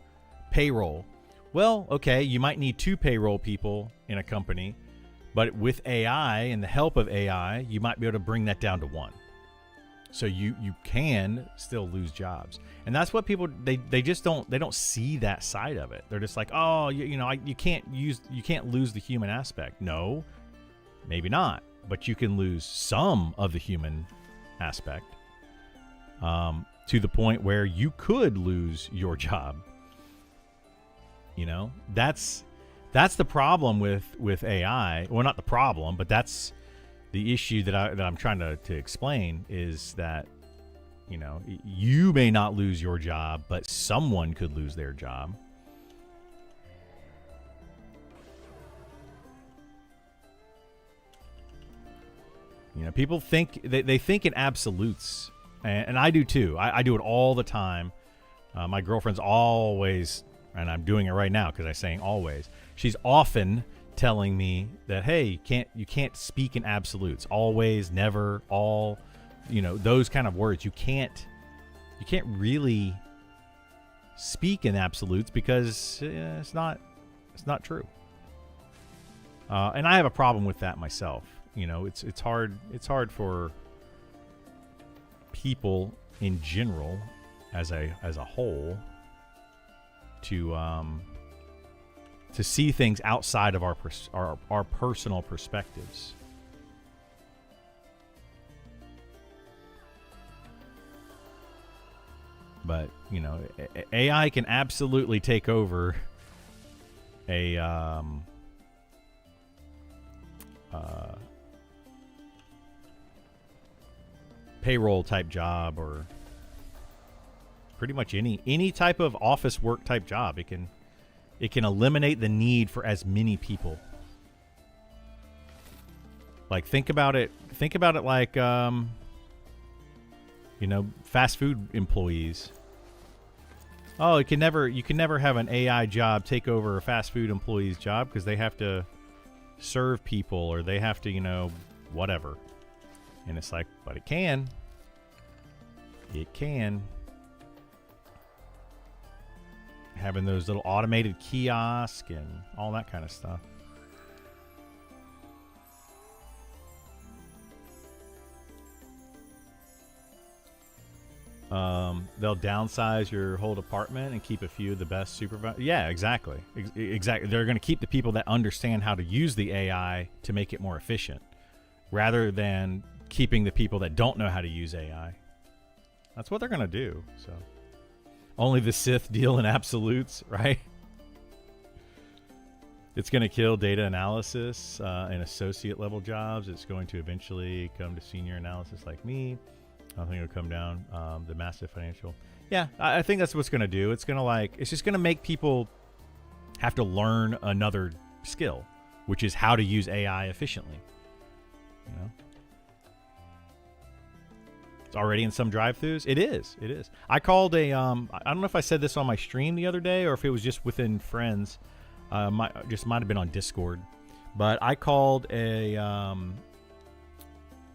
payroll. Well, okay, you might need 2 payroll people in a company, but with AI and the help of AI, you might be able to bring that down to 1. So you can still lose jobs, and that's what people they just don't see that side of it. They're just like, oh, you can't lose the human aspect. No, maybe not, but you can lose some of the human aspect, to the point where you could lose your job. That's the problem with AI. Well, not the problem, but that's the issue that I'm trying to explain, is that, you may not lose your job, but someone could lose their job. People think they think in absolutes, and I do too. I do it all the time. My girlfriend's always, and I'm doing it right now because I'm saying always. She's often telling me that, hey, you can't speak in absolutes. Always, never, all, those kind of words. You can't really speak in absolutes because it's not true. And I have a problem with that myself. It's hard for people in general as a whole to see things outside of our personal perspectives. But AI can absolutely take over a payroll type job, or pretty much any type of office work type job. It can eliminate the need for as many people. Like, think about it like fast food employees. Oh, you can never have an AI job take over a fast food employee's job because they have to serve people, or they have to, whatever. And it's like, but it can. It can. Having those little automated kiosks and all that kind of stuff. They'll downsize your whole department and keep a few of the best supervisors. Yeah, exactly. Exactly. They're going to keep the people that understand how to use the AI to make it more efficient, rather than keeping the people that don't know how to use AI. That's what they're going to do. So only the Sith deal in absolutes, right? It's going to kill data analysis and associate level jobs. It's going to eventually come to senior analysis like me. I think it'll come down the massive financial. Yeah, I think that's what's going to do. It's going to it's just going to make people have to learn another skill, which is how to use AI efficiently. It's already in some drive-thrus. It is. I called I don't know if I said this on my stream the other day or if it was just within friends. Might have been on Discord. But I called a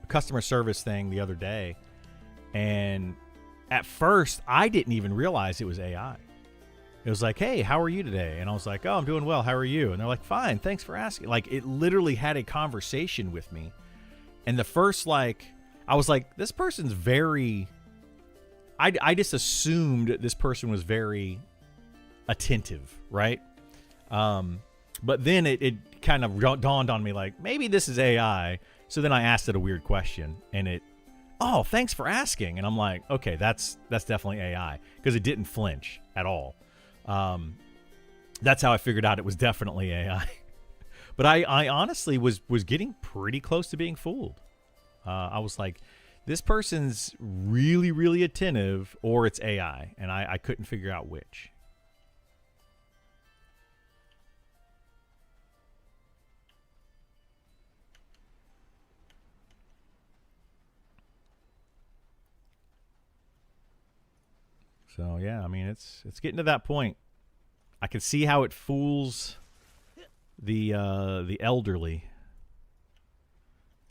customer service thing the other day. And at first, I didn't even realize it was AI. It was like, hey, how are you today? And I was like, oh, I'm doing well. How are you? And they're like, fine. Thanks for asking. Like, it literally had a conversation with me. And the first, I was like, this person's very... I just assumed this person was very attentive, right? But then it kind of dawned on me, like, maybe this is AI. So then I asked it a weird question, and oh, thanks for asking. And I'm like, okay, that's definitely AI, because it didn't flinch at all. That's how I figured out it was definitely AI. But I honestly was getting pretty close to being fooled. I was like, this person's really, really attentive, or it's AI, and I couldn't figure out which. So yeah, I mean, it's getting to that point. I can see how it fools the elderly.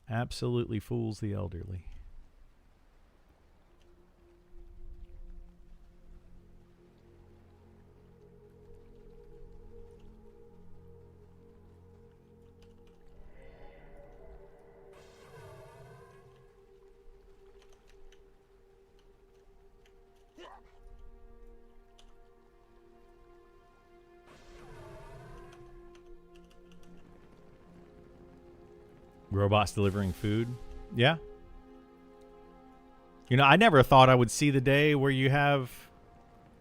Absolutely fools the elderly. Robots delivering food. Yeah. You know, I never thought I would see the day where you have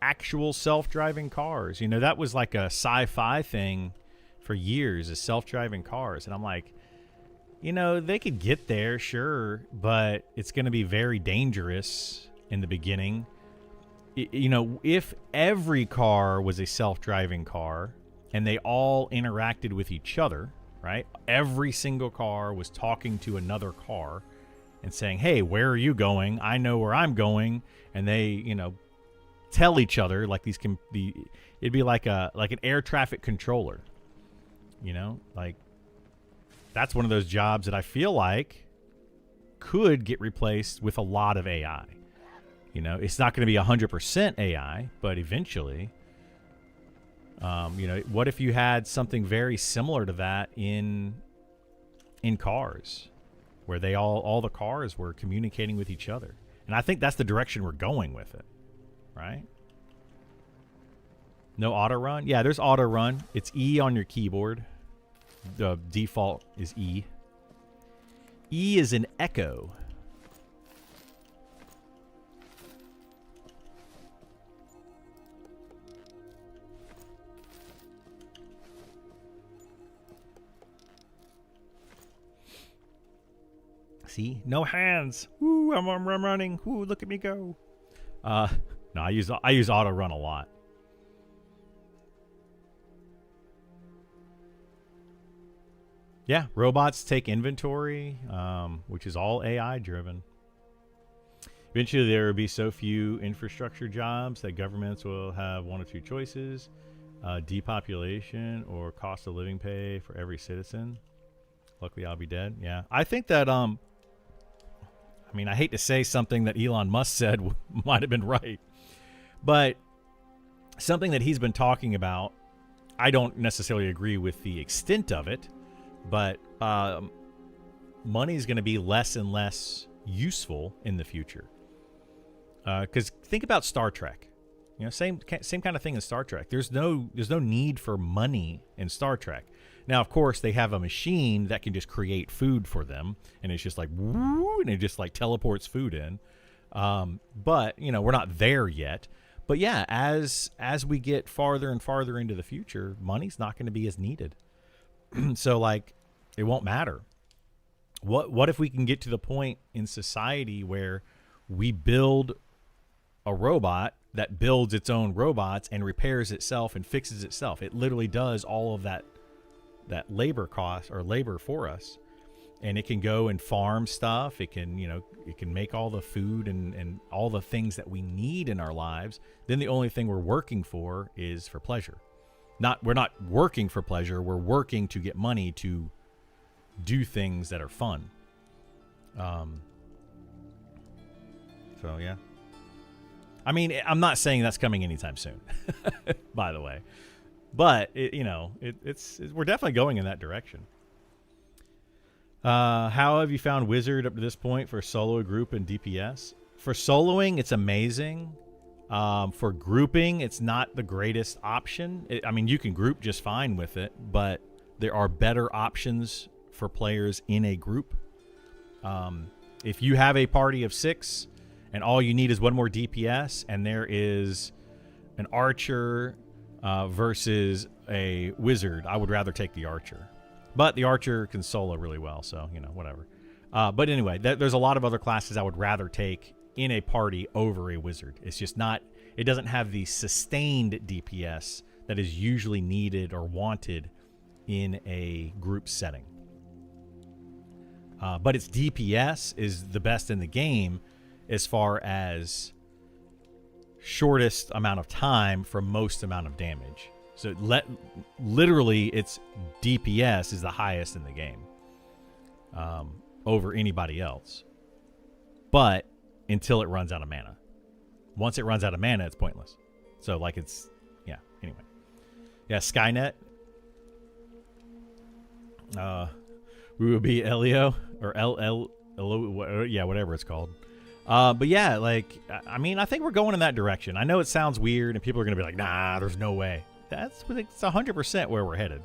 actual self-driving cars. You know, that was like a sci-fi thing for years, is self-driving cars. And I'm like, you know, they could get there, sure, but it's going to be very dangerous in the beginning. You know, if every car was a self-driving car and they all interacted with each other, right? Every single car was talking to another car and saying, hey, where are you going? I know where I'm going. And they, you know, tell each other, like these can be, it'd be like an air traffic controller, you know, like that's one of those jobs that I feel like could get replaced with a lot of AI. You know, it's not going to be 100% AI, but eventually, you know, what if you had something very similar to that in cars, where they all the cars were communicating with each other? And I think that's the direction we're going with it, right? No auto run? Yeah, there's auto run. It's E on your keyboard. The default is E. E is an echo. See, no hands. Woo, I'm running. Woo, look at me go. No, I use auto run a lot. Yeah, robots take inventory, which is all AI driven. Eventually, there will be so few infrastructure jobs that governments will have one or two choices: depopulation or cost of living pay for every citizen. Luckily, I'll be dead. Yeah, I think that I mean, I hate to say something that Elon Musk said might have been right, but something that he's been talking about, I don't necessarily agree with the extent of it, but money is going to be less and less useful in the future. Because think about Star Trek. You know, same kind of thing in Star Trek. There's no need for money in Star Trek. Now, of course, they have a machine that can just create food for them, and it's just like, woo, and it just like teleports food in. But, you know, we're not there yet. But yeah, as we get farther and farther into the future, money's not going to be as needed. So, like, it won't matter. What if we can get to the point in society where we build a robot that builds its own robots and repairs itself and fixes itself? It literally does all of that labor cost or labor for us, and it can go and farm stuff. It can, you know, it can make all the food and all the things that we need in our lives. Then the only thing we're working for is for pleasure. We're not working for pleasure. We're working to get money to do things that are fun. So yeah, I mean, I'm not saying that's coming anytime soon, by the way. But we're definitely going in that direction. How have you found Wizard up to this point for solo, group, and DPS? For soloing, it's amazing. For grouping, it's not the greatest option. I mean, you can group just fine with it, but there are better options for players in a group. If you have a party of 6 and all you need is one more DPS, and there is an archer versus a wizard, I would rather take the archer. But the archer can solo really well, so, you know, whatever. But anyway, there's a lot of other classes I would rather take in a party over a wizard. It's just not, it doesn't have the sustained DPS that is usually needed or wanted in a group setting. But its DPS is the best in the game as far as shortest amount of time for most amount of damage. So literally its DPS is the highest in the game over anybody else. But until it runs out of mana. Once it runs out of mana, it's pointless. So like it's, yeah, anyway. Yeah, Skynet. We would be Elio or yeah, whatever it's called. But yeah, like, I mean, I think we're going in that direction. I know it sounds weird and people are going to be like, nah, there's no way. It's 100% where we're headed.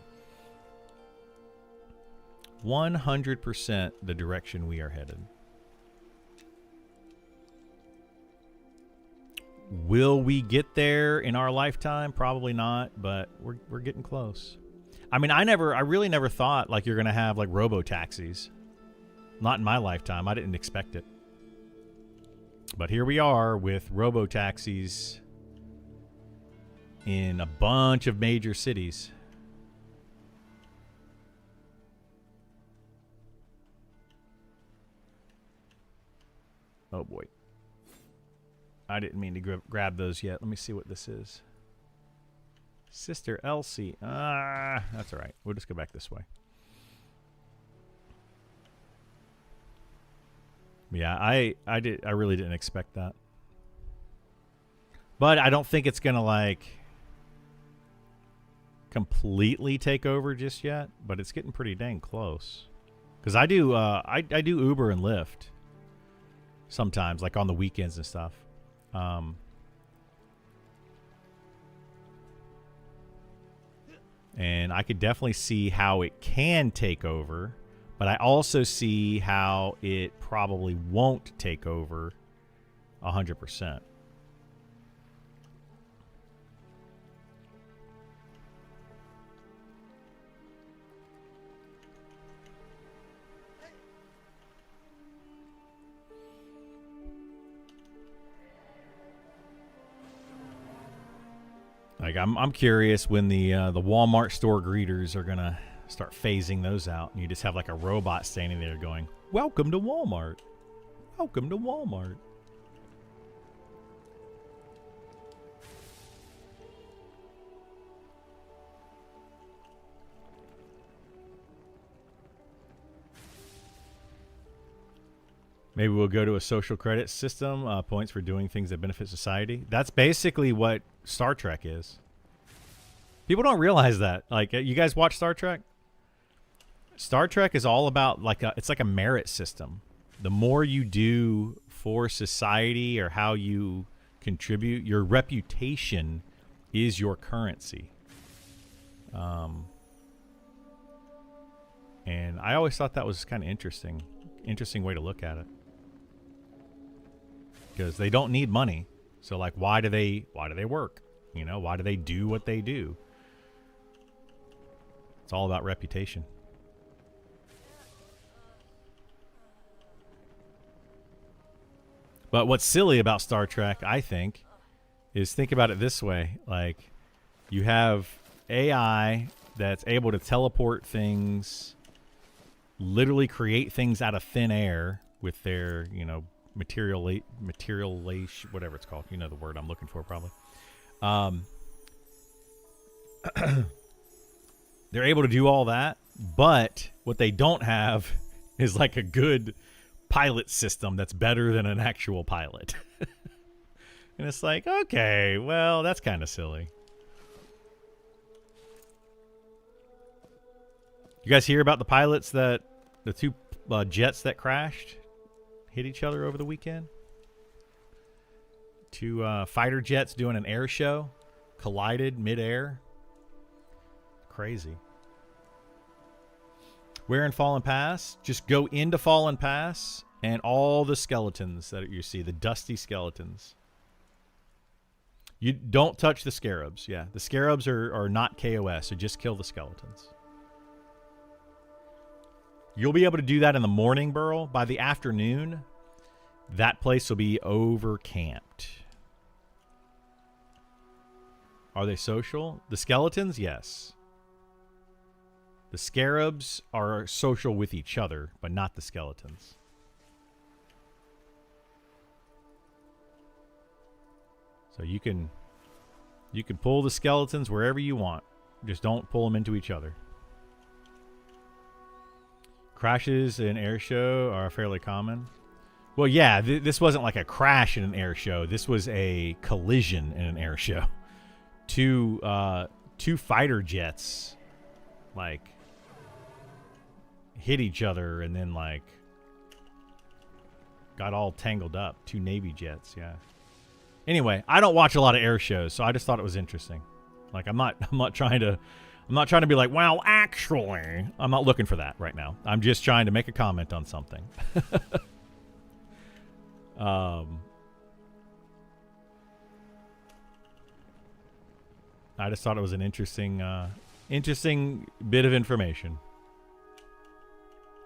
100% the direction we are headed. Will we get there in our lifetime? Probably not, but we're getting close. I mean, I really never thought like you're gonna have like robo taxis. Not in my lifetime. I didn't expect it. But here we are with robo taxis in a bunch of major cities. Oh boy. I didn't mean to grab those yet. Let me see what this is. Sister Elsie. That's all right. We'll just go back this way. Yeah, I really didn't expect that. But I don't think it's going to like completely take over just yet, but it's getting pretty dang close. Cuz I do Uber and Lyft sometimes, like on the weekends and stuff. And I could definitely see how it can take over, but I also see how it probably won't take over 100%. Like I'm curious when the Walmart store greeters are gonna start phasing those out, and you just have like a robot standing there going, "Welcome to Walmart. Welcome to Walmart." Maybe we'll go to a social credit system, points for doing things that benefit society. That's basically what Star Trek is. People don't realize that. Like, you guys watch Star Trek? Star Trek is all about it's like a merit system. The more you do for society or how you contribute, your reputation is your currency. And I always thought that was kind of interesting way to look at it. Because they don't need money. So like why do they work? You know, why do they do what they do? It's all about reputation. But what's silly about Star Trek, I think, is think about it this way. Like, you have AI that's able to teleport things, literally create things out of thin air with their, you know, material, whatever it's called. You know the word I'm looking for, probably. They're able to do all that, but what they don't have is like a good pilot system that's better than an actual pilot. And it's like, okay, well, that's kind of silly. You guys hear about the pilots that the two jets that crashed, hit each other over the weekend? Two fighter jets doing an air show collided midair. Crazy. Where in Fallen Pass? Just go into Fallen Pass and all the skeletons that you see, the dusty skeletons. You don't touch the scarabs. Yeah, the scarabs are not KOS, so just kill the skeletons. You'll be able to do that in the morning, Burl. By the afternoon, that place will be over-camped. Are they social? The skeletons? Yes. The scarabs are social with each other, but not the skeletons. So you can pull the skeletons wherever you want. Just don't pull them into each other. Crashes in air show are fairly common. Well, yeah, this wasn't like a crash in an air show. This was a collision in an air show. Two fighter jets, like, hit each other and then, like, got all tangled up. Two Navy jets, yeah. Anyway, I don't watch a lot of air shows, so I just thought it was interesting. Like, I'm not trying to I'm not trying to be like, well, actually, I'm not looking for that right now. I'm just trying to make a comment on something. I just thought it was an interesting bit of information.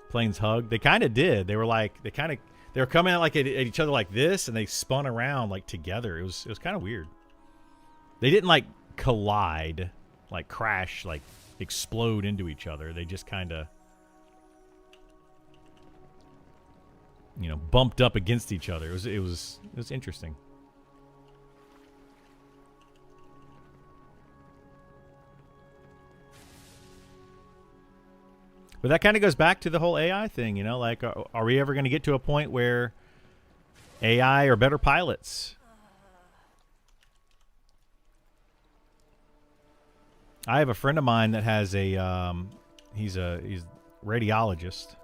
Planes hug. They kind of did. They were like, they were coming at each other like this, and they spun around like together. It was kind of weird. They didn't like collide, like crash, like explode into each other. They just kind of, bumped up against each other. It was interesting. But that kind of goes back to the whole AI thing, like, are we ever going to get to a point where AI are better pilots? I have a friend of mine that has he's a radiologist,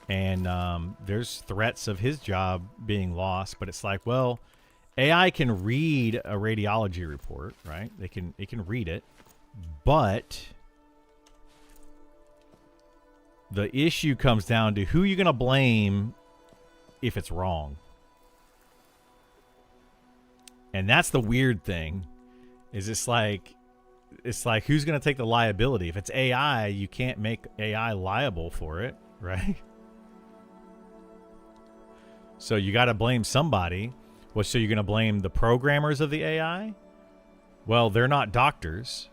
and there's threats of his job being lost, but it's like, well, AI can read a radiology report, right? It can read it, but the issue comes down to who you're going to blame if it's wrong. And that's the weird thing, is it's like who's going to take the liability? If it's AI, you can't make AI liable for it, right? So you got to blame somebody. Well, so you're going to blame the programmers of the AI? Well, they're not doctors,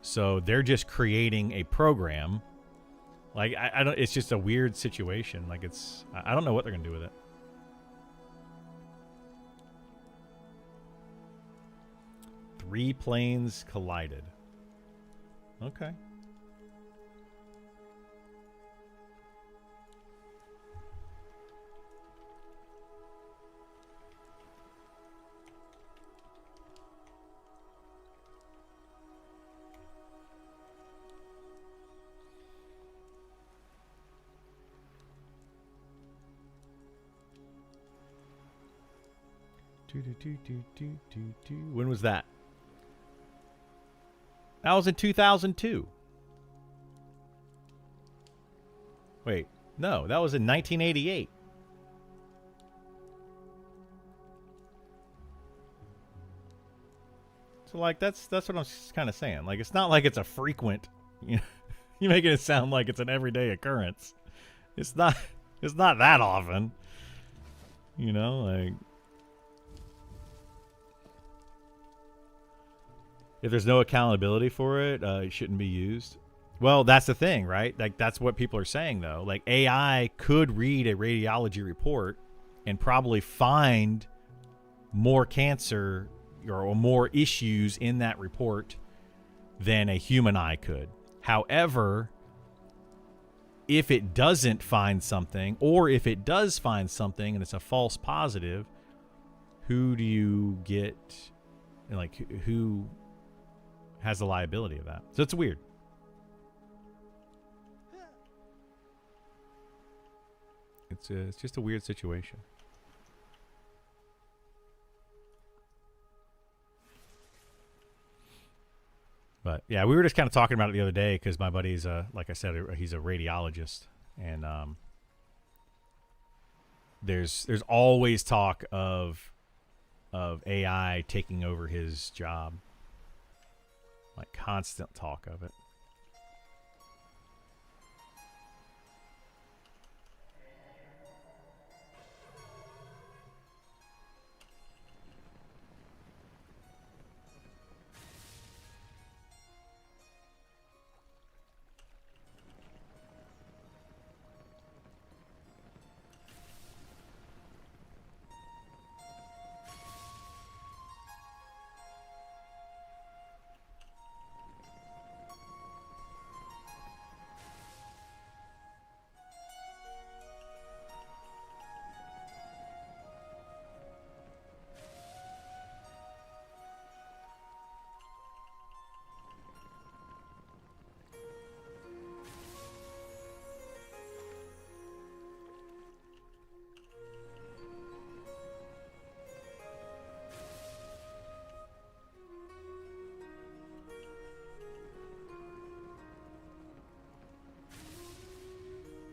so they're just creating a program. Like, I don't. It's just a weird situation. Like, I don't know what they're gonna do with it. Three planes collided. Okay. When was that? That was in 2002. Wait, no, that was in 1988. So, like, that's what I'm kind of saying. Like, it's not like it's a frequent. You're making it sound like it's an everyday occurrence. It's not. It's not that often. Like. If there's no accountability for it, it shouldn't be used. Well, that's the thing, right? Like, that's what people are saying, though. Like, AI could read a radiology report and probably find more cancer or more issues in that report than a human eye could. However, if it doesn't find something, or if it does find something and it's a false positive, who do you get? Like, who has the liability of that? So it's weird. It's just a weird situation. But yeah, we were just kind of talking about it the other day because my buddy's like I said, he's a radiologist, and there's always talk of AI taking over his job. Like, constant talk of it.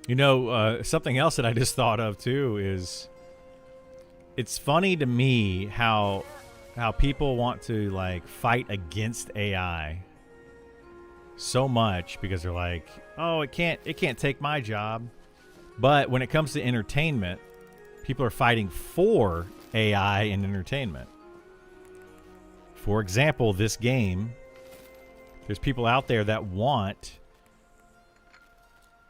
You know, something else that I just thought of too is it's funny to me how people want to like fight against AI so much because they're like, oh, it can't take my job. But when it comes to entertainment, people are fighting for AI in entertainment. For example, this game, there's people out there that want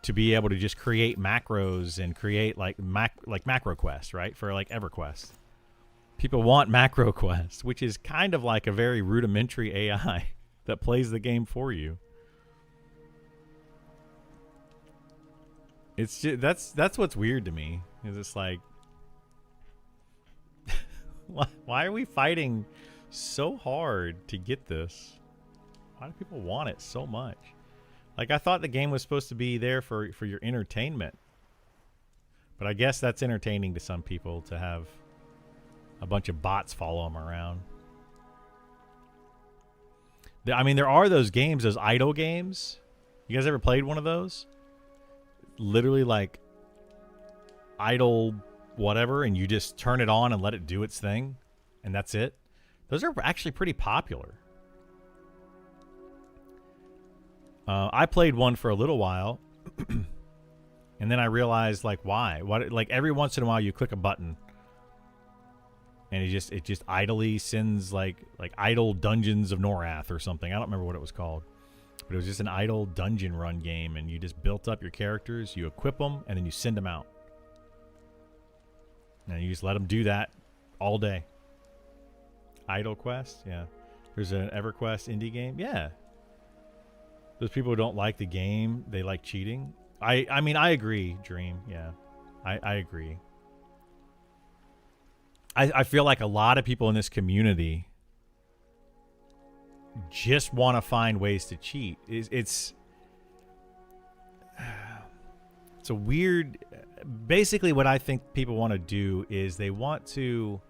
to be able to just create macros and create like MacroQuest, right? For like EverQuest. People want MacroQuest, which is kind of like a very rudimentary AI that plays the game for you. It's just, that's what's weird to me. Is it's like why are we fighting so hard to get this? Why do people want it so much? Like, I thought the game was supposed to be there for your entertainment. But I guess that's entertaining to some people to have a bunch of bots follow them around. I mean, there are those games, those idle games. You guys ever played one of those? Literally like idle whatever, and you just turn it on and let it do its thing, and that's it. Those are actually pretty popular. I played one for a little while, and then I realized like why. Like every once in a while you click a button, and it just idly sends like idle Dungeons of Norath or something. I don't remember what it was called, but it was just an idle dungeon run game, and you just built up your characters, you equip them, and then you send them out, and you just let them do that all day. Idle Quest, yeah. There's an EverQuest indie game, yeah. Those people who don't like the game, they like cheating. I mean, I agree, Dream. Yeah, I agree. I feel like a lot of people in this community just want to find ways to cheat. It's a weird... Basically, what I think people want to do is they want to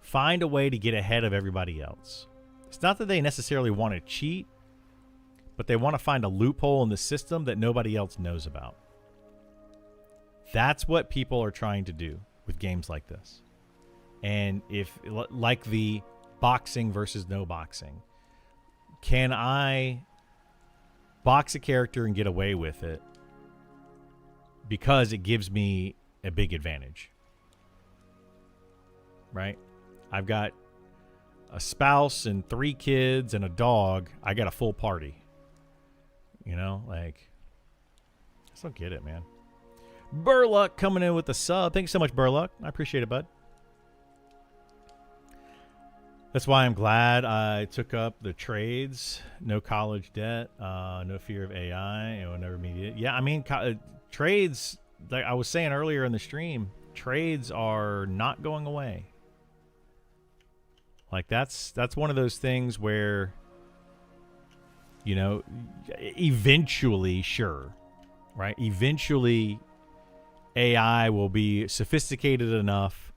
find a way to get ahead of everybody else. It's not that they necessarily want to cheat, but they want to find a loophole in the system that nobody else knows about. That's what people are trying to do with games like this. And if, like the boxing versus no boxing, can I box a character and get away with it because it gives me a big advantage? Right? I've got a spouse and 3 kids and a dog. I got a full party. You know, like, I just don't get it, man. Burluck coming in with the sub. Thanks so much, Burluck. I appreciate it, bud. That's why I'm glad I took up the trades. No college debt. No fear of AI. It will never be it. Yeah, I mean, trades, like I was saying earlier in the stream, trades are not going away. Like, that's one of those things where, you know, eventually, sure, right? Eventually, AI will be sophisticated enough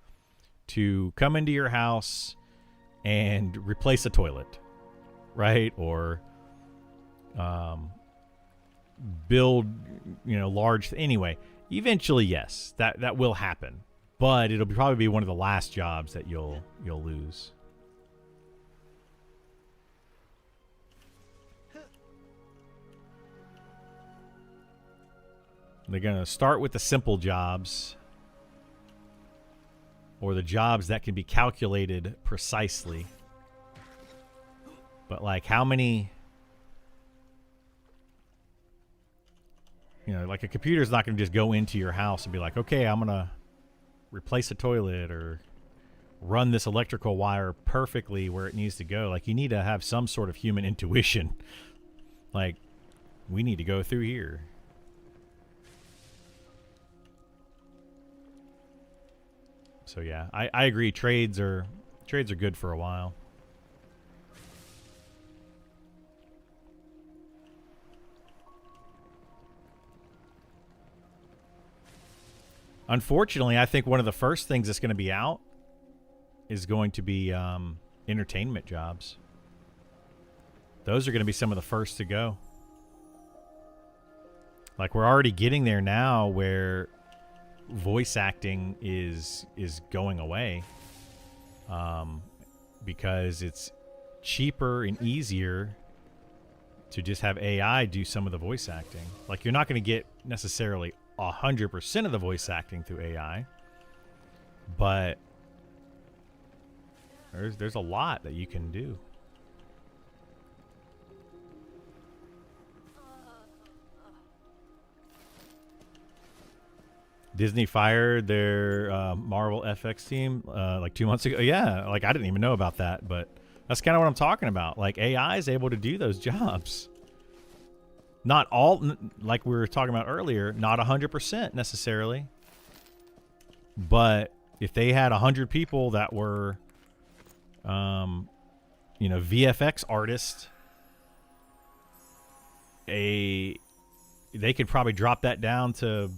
to come into your house and replace a toilet, right? Or build, you know, large... Anyway, eventually, yes, that will happen. But it'll probably be one of the last jobs that you'll lose. They're going to start with the simple jobs, or the jobs that can be calculated precisely. But like, how many... You know, like a computer's not going to just go into your house and be like, okay, I'm going to replace a toilet or run this electrical wire perfectly where it needs to go. Like, you need to have some sort of human intuition. Like, we need to go through here. So yeah, I agree. Trades are good for a while. Unfortunately, I think one of the first things that's going to be out is going to be entertainment jobs. Those are going to be some of the first to go. Like we're already getting there now where voice acting is going away, because it's cheaper and easier to just have AI do some of the voice acting. Like you're not going to get necessarily 100% of the voice acting through AI, but there's a lot that you can do. Disney fired their Marvel FX team like 2 months ago. Yeah, like I didn't even know about that, but that's kind of what I'm talking about. Like AI is able to do those jobs. Not all, like we were talking about earlier, not 100% necessarily. But if they had 100 people that were, VFX artists, they could probably drop that down to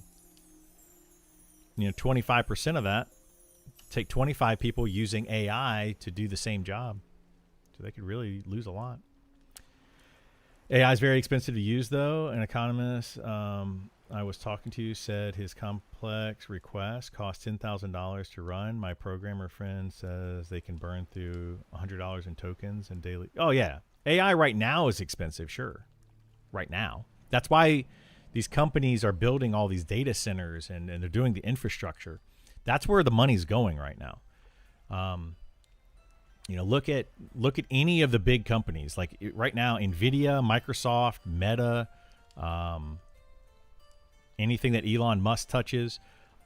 25% of that. Take 25 people using AI to do the same job. So they could really lose a lot. AI is very expensive to use, though. An economist I was talking to said his complex request cost $10,000 to run. My programmer friend says they can burn through $100 in tokens and daily. Oh, yeah. AI right now is expensive, sure. Right now. That's why these companies are building all these data centers and they're doing the infrastructure. That's where the money's going right now. Look at any of the big companies. Like right now, NVIDIA, Microsoft, Meta, anything that Elon Musk touches,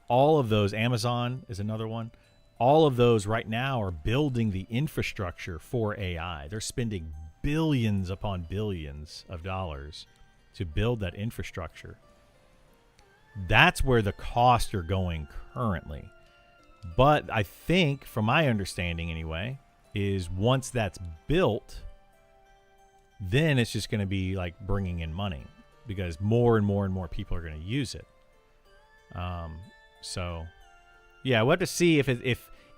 all of those, Amazon is another one. All of those right now are building the infrastructure for AI. They're spending billions upon billions of dollars to build that infrastructure. That's where the costs are going currently. But I think, from my understanding anyway, is once that's built, then it's just going to be like bringing in money because more and more and more people are going to use it. So, yeah, we'll have to see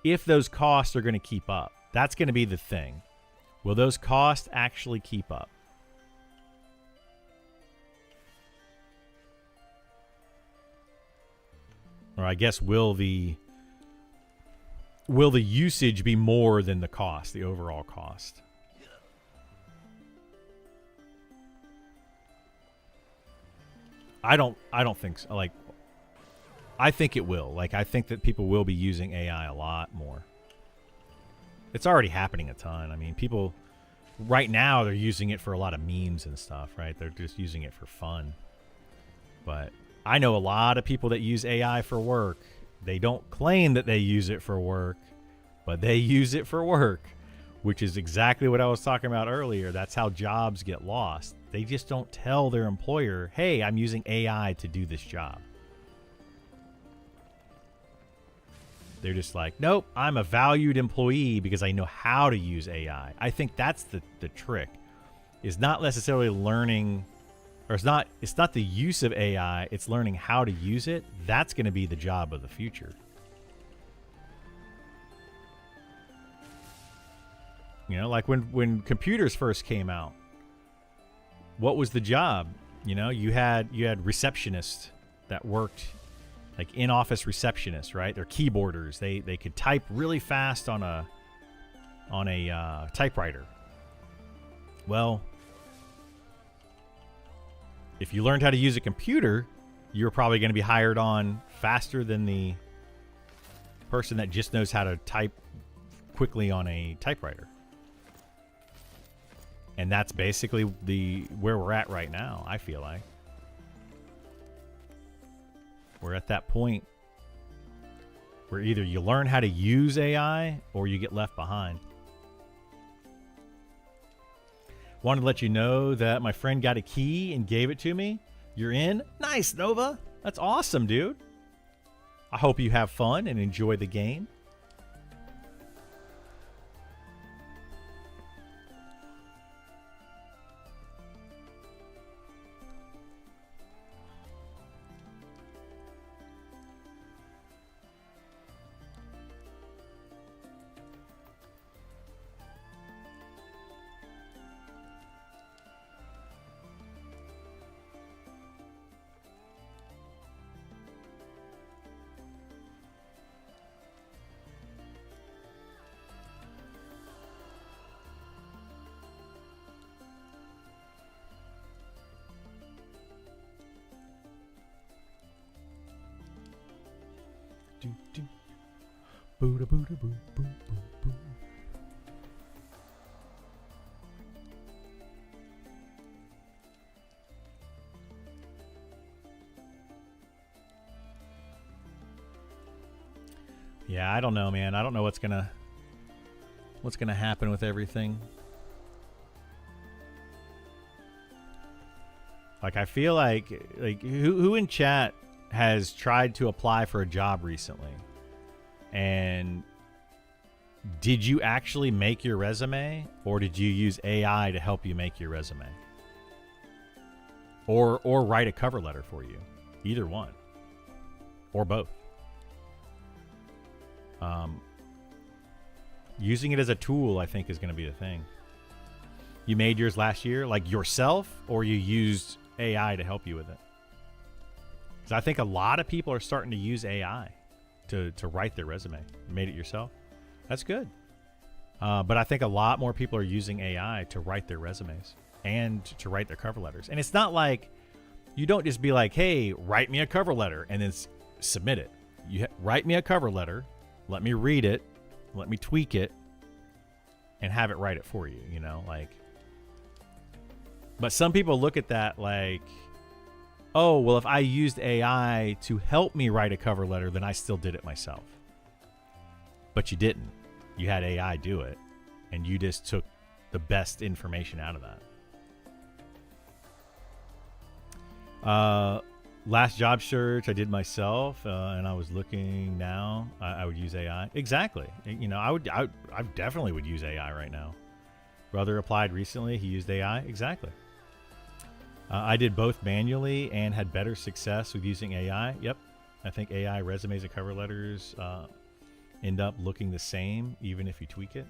if those costs are going to keep up. That's going to be the thing. Will those costs actually keep up? Or I guess will the usage be more than the cost, the overall cost? I don't think so. Like, I think it will. Like, I think that people will be using AI a lot more. It's already happening a ton. I mean, people right now, they're using it for a lot of memes and stuff, right? They're just using it for fun. But I know a lot of people that use AI for work. They don't claim that they use it for work, but they use it for work, which is exactly what I was talking about earlier. That's how jobs get lost. They just don't tell their employer, hey, I'm using AI to do this job. They're just like, nope, I'm a valued employee because I know how to use AI. I think that's the trick, is not necessarily learning, or it's not the use of AI, it's learning how to use it. That's going to be the job of the future. Like when computers first came out, what was the job? You had receptionists that worked like in-office receptionists, right? They're keyboarders. They could type really fast on a typewriter. Well, if you learned how to use a computer, you're probably going to be hired on faster than the person that just knows how to type quickly on a typewriter. And that's basically where we're at right now, I feel like. We're at that point where either you learn how to use AI or you get left behind. Wanted to let you know that my friend got a key and gave it to me. You're in? Nice, Nova. That's awesome, dude. I hope you have fun and enjoy the game. Booda booda boo boo boo boo. Yeah, I don't know, man. I don't know what's gonna happen with everything. Like, I feel like who in chat has tried to apply for a job recently? And did you actually make your resume, or did you use AI to help you make your resume? Or write a cover letter for you? Either one. Or both. Using it as a tool, I think, is going to be the thing. You made yours last year, like yourself, or you used AI to help you with it? Because I think a lot of people are starting to use AI to write their resume. You made it yourself? That's good. But I think a lot more people are using AI to write their resumes and to write their cover letters. And it's not like you don't just be like, hey, write me a cover letter and then submit it. You write me a cover letter, let me read it, let me tweak it, and have it write it for you, you know, like. But some people look at that like, oh, well, if I used AI to help me write a cover letter, then I still did it myself. But you didn't. You had AI do it, and you just took the best information out of that. Last job search I did myself, and I was looking now. I would use AI. Exactly. You know, I definitely would use AI right now. Brother applied recently. He used AI. Exactly. I did both manually and had better success with using AI. Yep. I think AI resumes and cover letters end up looking the same, even if you tweak it.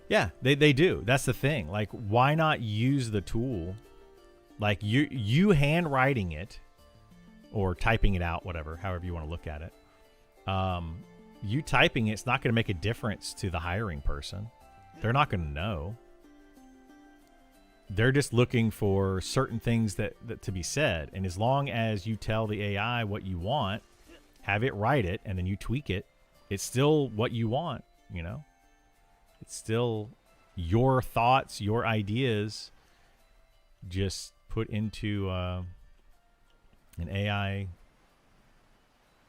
Yeah, they do. That's the thing. Like, why not use the tool? Like, you handwriting it or typing it out, whatever, however you want to look at it. You typing it's not going to make a difference to the hiring person. They're not going to know. They're just looking for certain things that to be said. And as long as you tell the AI what you want, have it write it, and then you tweak it, it's still what you want, you know? It's still your thoughts, your ideas, just put into an AI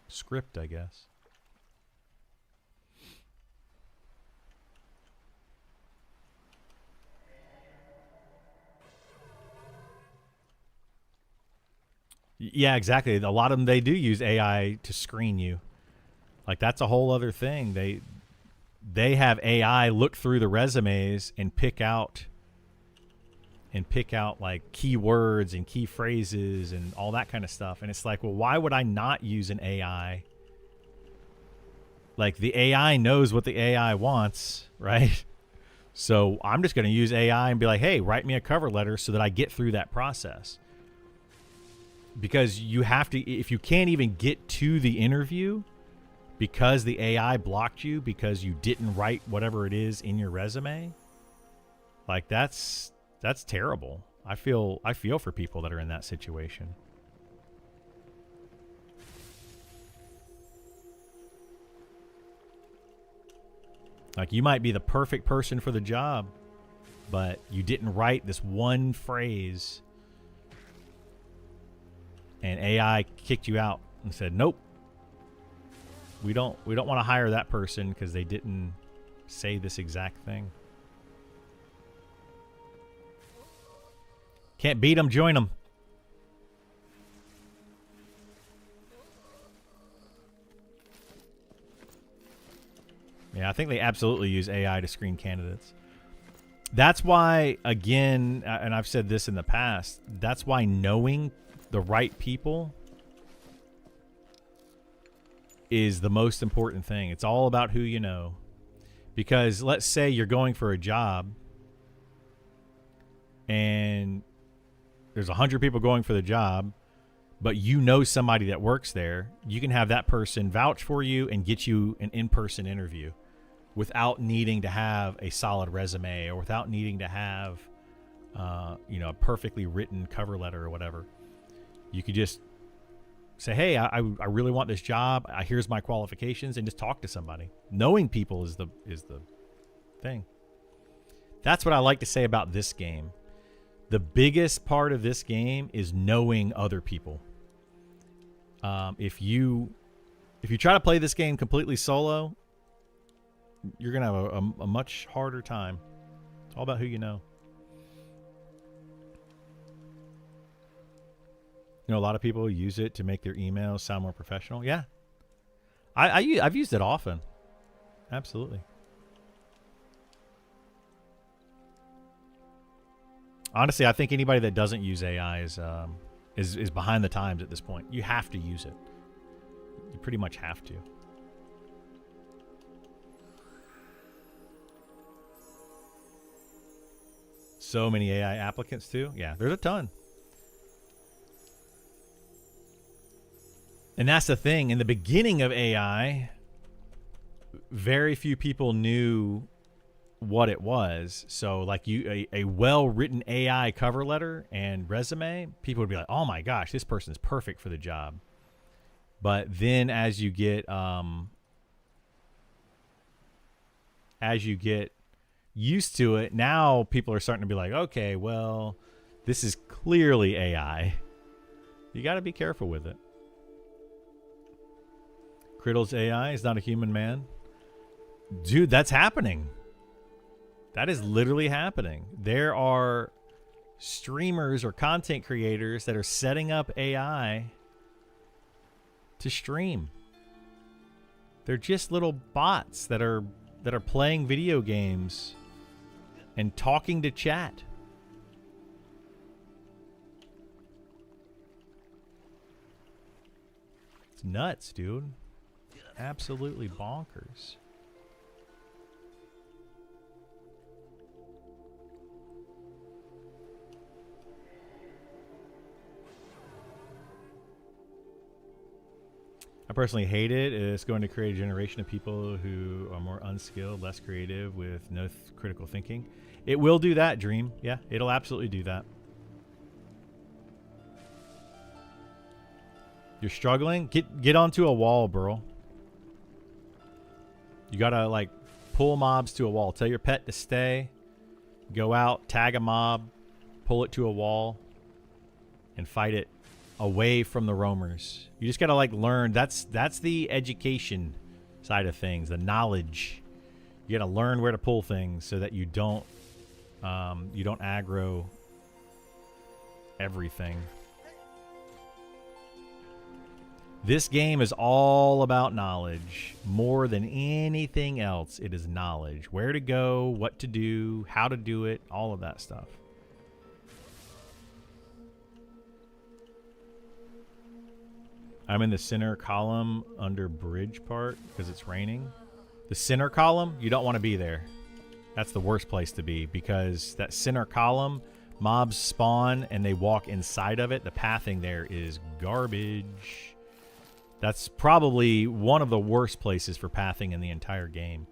script, I guess. Yeah, exactly. A lot of them, they do use AI to screen you. Like, that's a whole other thing. They have AI look through the resumes and pick out like keywords and key phrases and all that kind of stuff. And it's like, well, why would I not use an AI? Like, the AI knows what the AI wants, right? So I'm just going to use AI and be like, hey, write me a cover letter so that I get through that process. Because you have to, if you can't even get to the interview because the AI blocked you because you didn't write whatever it is in your resume, like, that's terrible. I feel for people that are in that situation. Like, you might be the perfect person for the job, but you didn't write this one phrase, and AI kicked you out and said, nope, we don't want to hire that person because they didn't say this exact thing. Can't beat them, join them. Yeah, I think they absolutely use AI to screen candidates. That's why, again, and I've said this in the past, that's why knowing the right people is the most important thing. It's all about who you know. Because let's say you're going for a job and there's 100 people going for the job, but you know somebody that works there. You can have that person vouch for you and get you an in-person interview without needing to have a solid resume or without needing to have a perfectly written cover letter or whatever. You could just say, hey, I really want this job. Here's my qualifications, and just talk to somebody. Knowing people is the thing. That's what I like to say about this game. The biggest part of this game is knowing other people. If you try to play this game completely solo, you're gonna have a much harder time. It's all about who you know. You know, a lot of people use it to make their emails sound more professional. Yeah, I've used it often. Absolutely. Honestly, I think anybody that doesn't use AI is behind the times at this point. You have to use it. You pretty much have to. So many AI applicants too. Yeah, there's a ton. And that's the thing. In the beginning of AI, very few people knew what it was. So like a well-written AI cover letter and resume, people would be like, oh my gosh, this person is perfect for the job. But then as you get used to it, now people are starting to be like, okay, well, this is clearly AI. You got to be careful with it. Criddle's AI is not a human man. Dude, that's happening. That is literally happening. There are streamers or content creators that are setting up AI to stream. They're just little bots that are playing video games and talking to chat. It's nuts, dude. Absolutely bonkers. I personally hate it. It's going to create a generation of people who are more unskilled, less creative, with no critical thinking. It will do that, Dream. Yeah, it'll absolutely do that. You're struggling? Get onto a wall, bro. You gotta like pull mobs to a wall. Tell your pet to stay. Go out, tag a mob, pull it to a wall, and fight it away from the roamers. You just gotta like learn. That's the education side of things, the knowledge. You gotta learn where to pull things so that you don't aggro everything. This game is all about knowledge. More than anything else, it is knowledge. Where to go, what to do, how to do it, all of that stuff. I'm in the center column under bridge part because it's raining. The center column, you don't want to be there. That's the worst place to be because that center column, mobs spawn and they walk inside of it. The pathing there is garbage. That's probably one of the worst places for pathing in the entire game.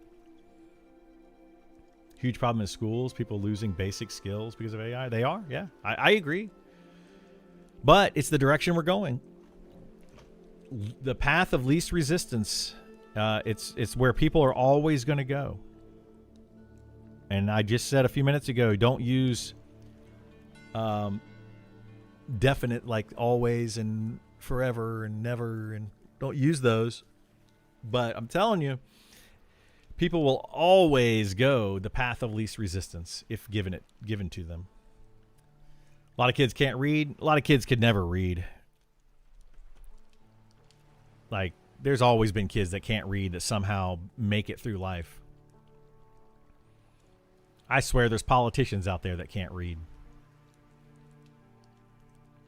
Huge problem in schools, people losing basic skills because of AI. They are, yeah, I agree. But it's the direction we're going. The path of least resistance, it's where people are always going to go. And I just said a few minutes ago, don't use definite like always and forever and never, and don't use those. But I'm telling you, people will always go the path of least resistance if given to them. A lot of kids can't read. A lot of kids could never read. Like, there's always been kids that can't read that somehow make it through life. I swear there's politicians out there that can't read.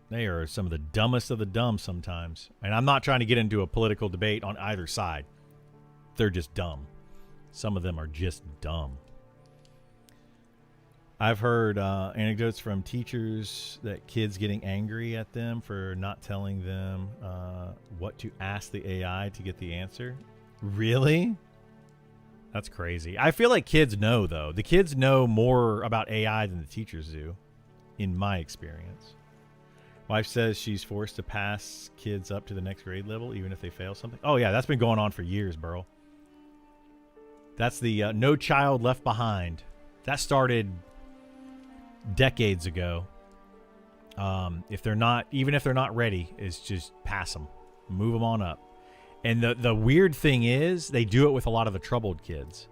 They are some of the dumbest of the dumb sometimes. And I'm not trying to get into a political debate on either side. They're just dumb. Some of them are just dumb. I've heard anecdotes from teachers that kids getting angry at them for not telling them what to ask the AI to get the answer. Really? That's crazy. I feel like kids know, though. The kids know more about AI than the teachers do, in my experience. Wife says she's forced to pass kids up to the next grade level even if they fail something. Oh yeah, that's been going on for years, Burl. That's the No Child Left Behind. That started decades ago. If they're not, even if they're not ready, is just pass them, move them on up. And the weird thing is, they do it with a lot of the troubled kids.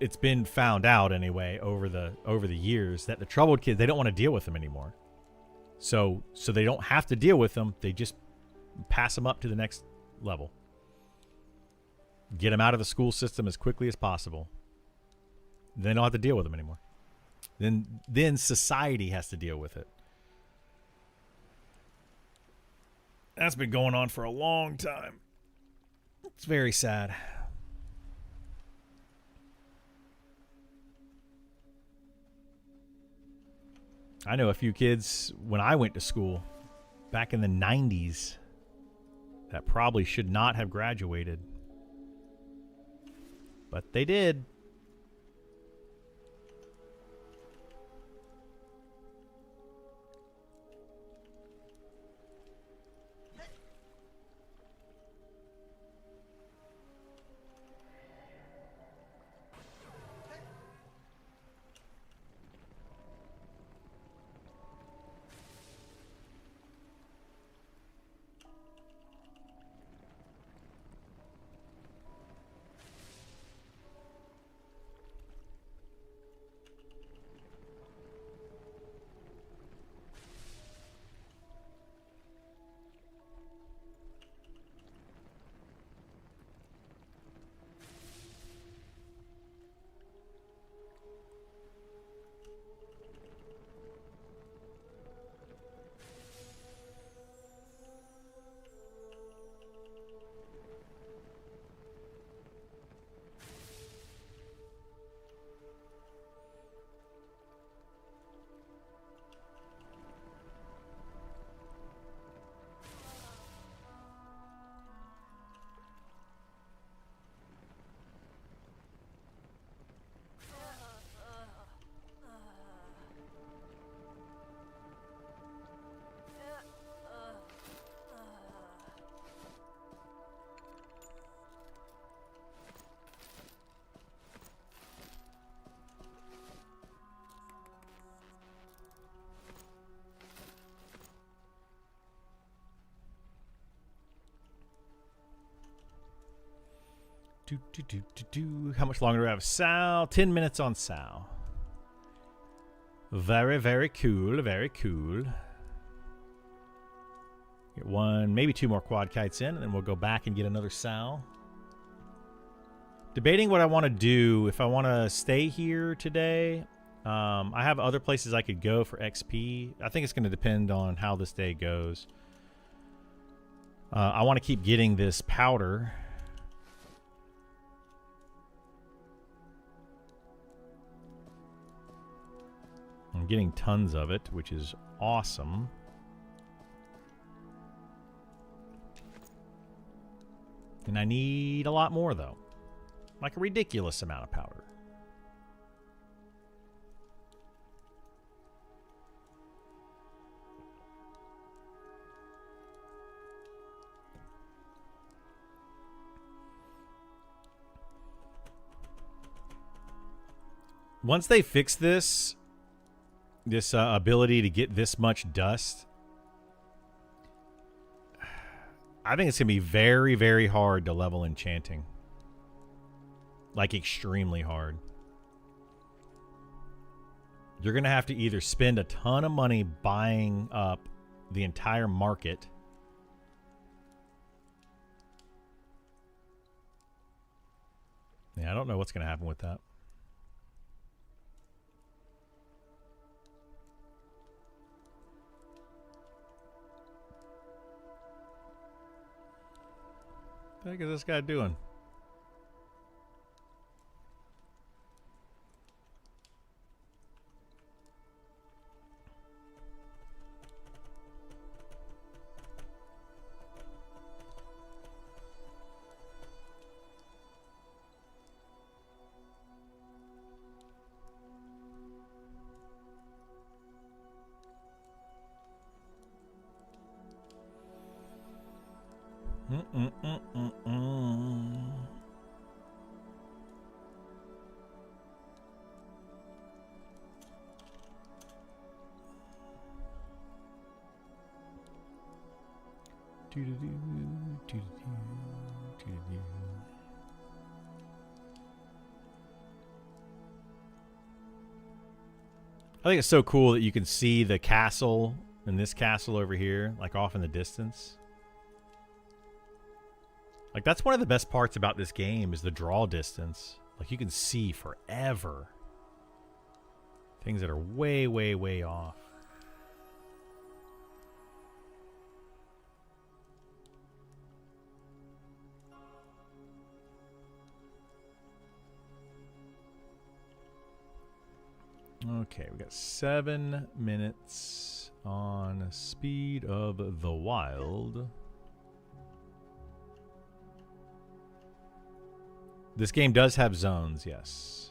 It's been found out anyway over the years that the troubled kids, they don't want to deal with them anymore. So they don't have to deal with them. They just pass them up to the next level. Get them out of the school system as quickly as possible. They don't have to deal with them anymore. Then society has to deal with it. That's been going on for a long time. It's very sad. I know a few kids when I went to school back in the 90s that probably should not have graduated. But they did. How much longer do I have? Sal? 10 minutes on Sal. Very, very cool. Very cool. Get one, maybe two more quad kites in, and then we'll go back and get another Sal. Debating what I want to do. If I want to stay here today. I have other places I could go for XP. I think it's going to depend on how this day goes. I want to keep getting this powder. I'm getting tons of it, which is awesome. And I need a lot more, though. Like a ridiculous amount of powder. Once they fix this ability to get this much dust, I think it's going to be very, very hard to level enchanting. Like, extremely hard. You're going to have to either spend a ton of money buying up the entire market, yeah, I don't know what's going to happen with that. What the heck is this guy doing? I think it's so cool that you can see the castle and this castle over here, like off in the distance. Like, that's one of the best parts about this game is the draw distance. Like, you can see forever. Things that are way, way, way off. Okay, we got 7 minutes on Speed of the Wild. This game does have zones, yes.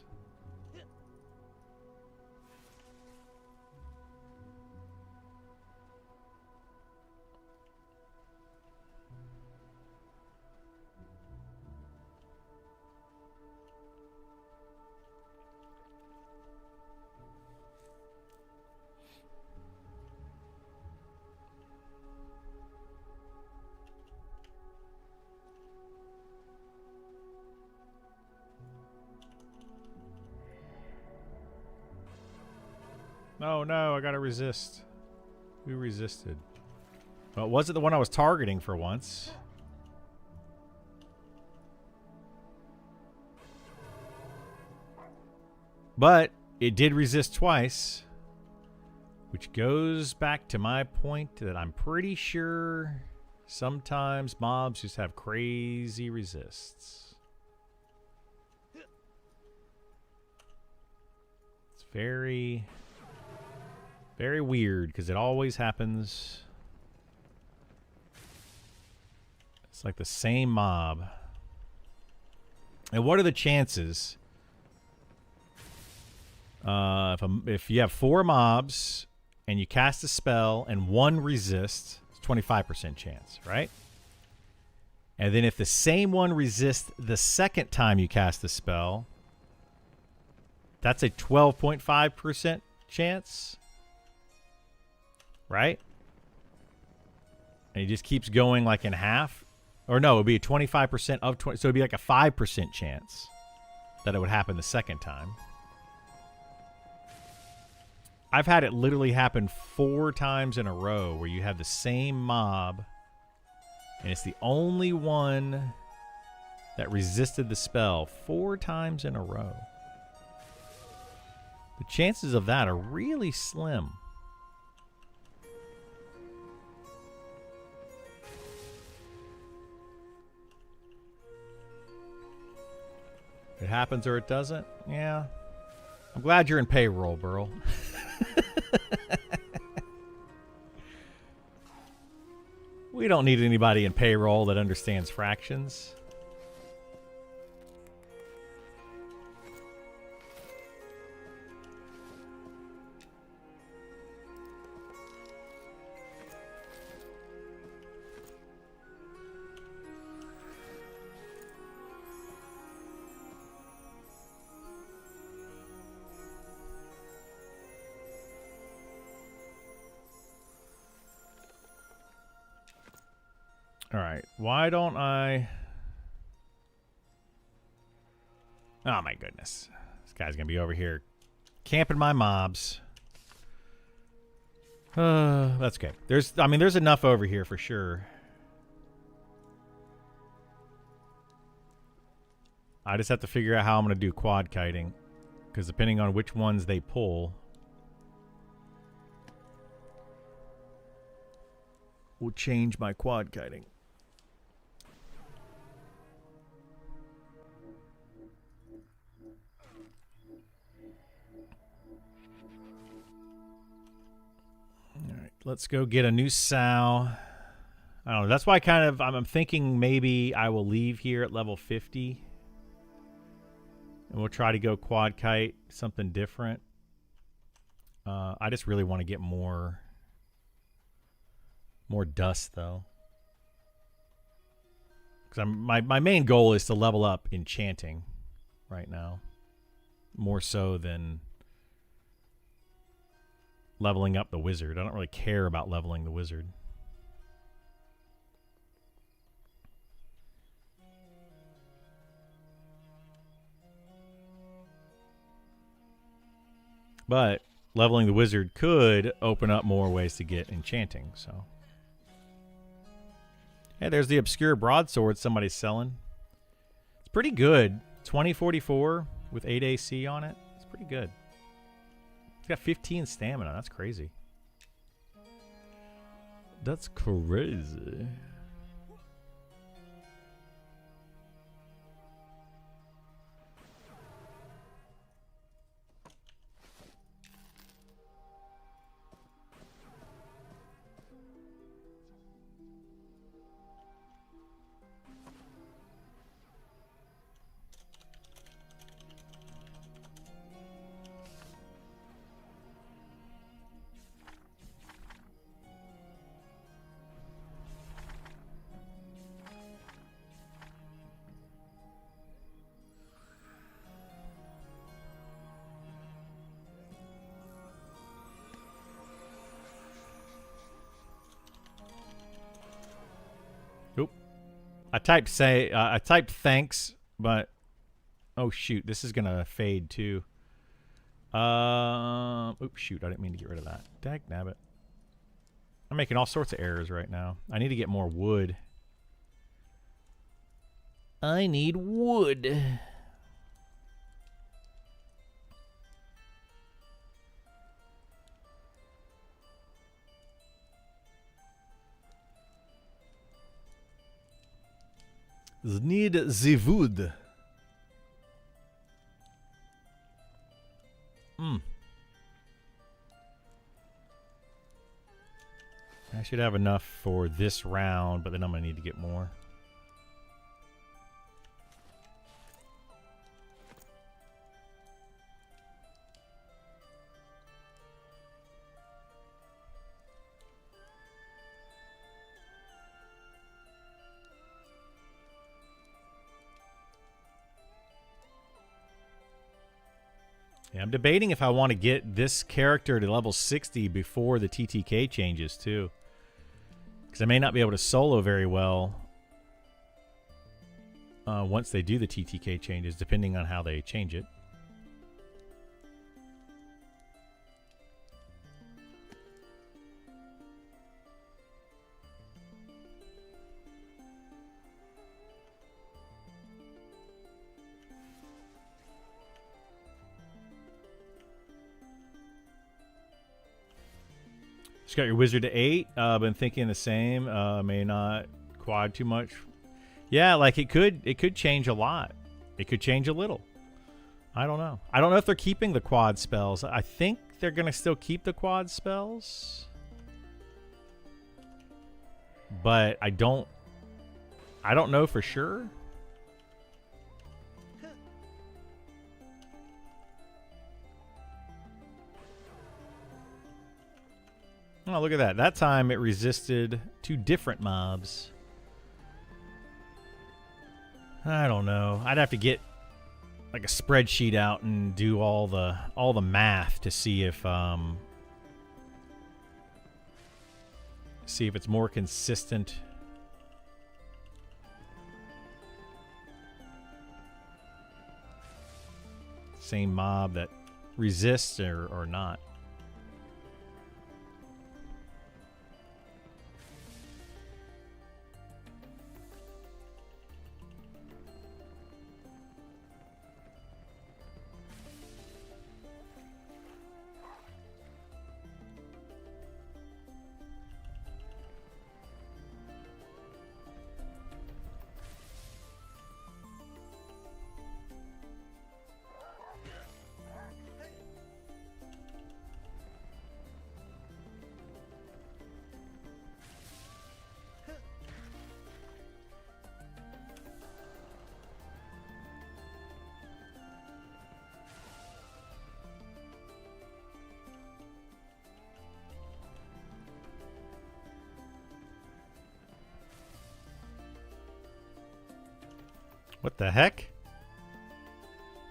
Oh no, I gotta resist. Who resisted? Well, was it the one I was targeting for once? But it did resist twice. Which goes back to my point that I'm pretty sure sometimes mobs just have crazy resists. It's very... very weird, because it always happens. It's like the same mob. And what are the chances? If you have 4 mobs, and you cast a spell, and 1 resists, it's 25% chance, right? And then if the same one resists the second time you cast the spell, that's a 12.5% chance. Right? And it just keeps going like in half. Or no, it would be a 25% of 20. So it would be like a 5% chance that it would happen the second time. I've had it literally happen 4 times in a row where you have the same mob and it's the only one that resisted the spell 4 times in a row. The chances of that are really slim. It happens or it doesn't. Yeah. I'm glad you're in payroll, Burl. We don't need anybody in payroll that understands fractions. All right, why don't I... Oh my goodness. This guy's gonna be over here camping my mobs. That's okay. There's enough over here for sure. I just have to figure out how I'm gonna do quad kiting, because depending on which ones they pull will change my quad kiting. Let's go get a new sow. I don't know. That's why I'm thinking maybe I will leave here at level 50. And we'll try to go quad kite, something different. I just really want to get more dust, though. Because my main goal is to level up enchanting right now, more so than leveling up the wizard. I don't really care about leveling the wizard. But leveling the wizard could open up more ways to get enchanting, so. Hey, there's the obscure broadsword somebody's selling. It's pretty good. 2044 with 8 AC on it. It's pretty good. It's got 15 stamina. That's crazy. That's crazy. I typed thanks, but oh shoot, this is gonna fade too. Oops, shoot, I didn't mean to get rid of that. Dag nabbit. I'm making all sorts of errors right now. I need to get more wood. I need wood. Need the wood. I should have enough for this round, but then I'm gonna need to get more. Yeah, I'm debating if I want to get this character to level 60 before the TTK changes, too. Because I may not be able to solo very well once they do the TTK changes, depending on how they change it. Just got your wizard to 8. Been thinking the same. May not quad too much. Yeah, like it could change a lot. It could change a little. I don't know. I don't know if they're keeping the quad spells. I think they're gonna still keep the quad spells, but I don't know for sure. Oh, look at that. That time it resisted 2 different mobs. I don't know. I'd have to get like a spreadsheet out and do all the math to see if it's more consistent. Same mob that resists or not. What the heck?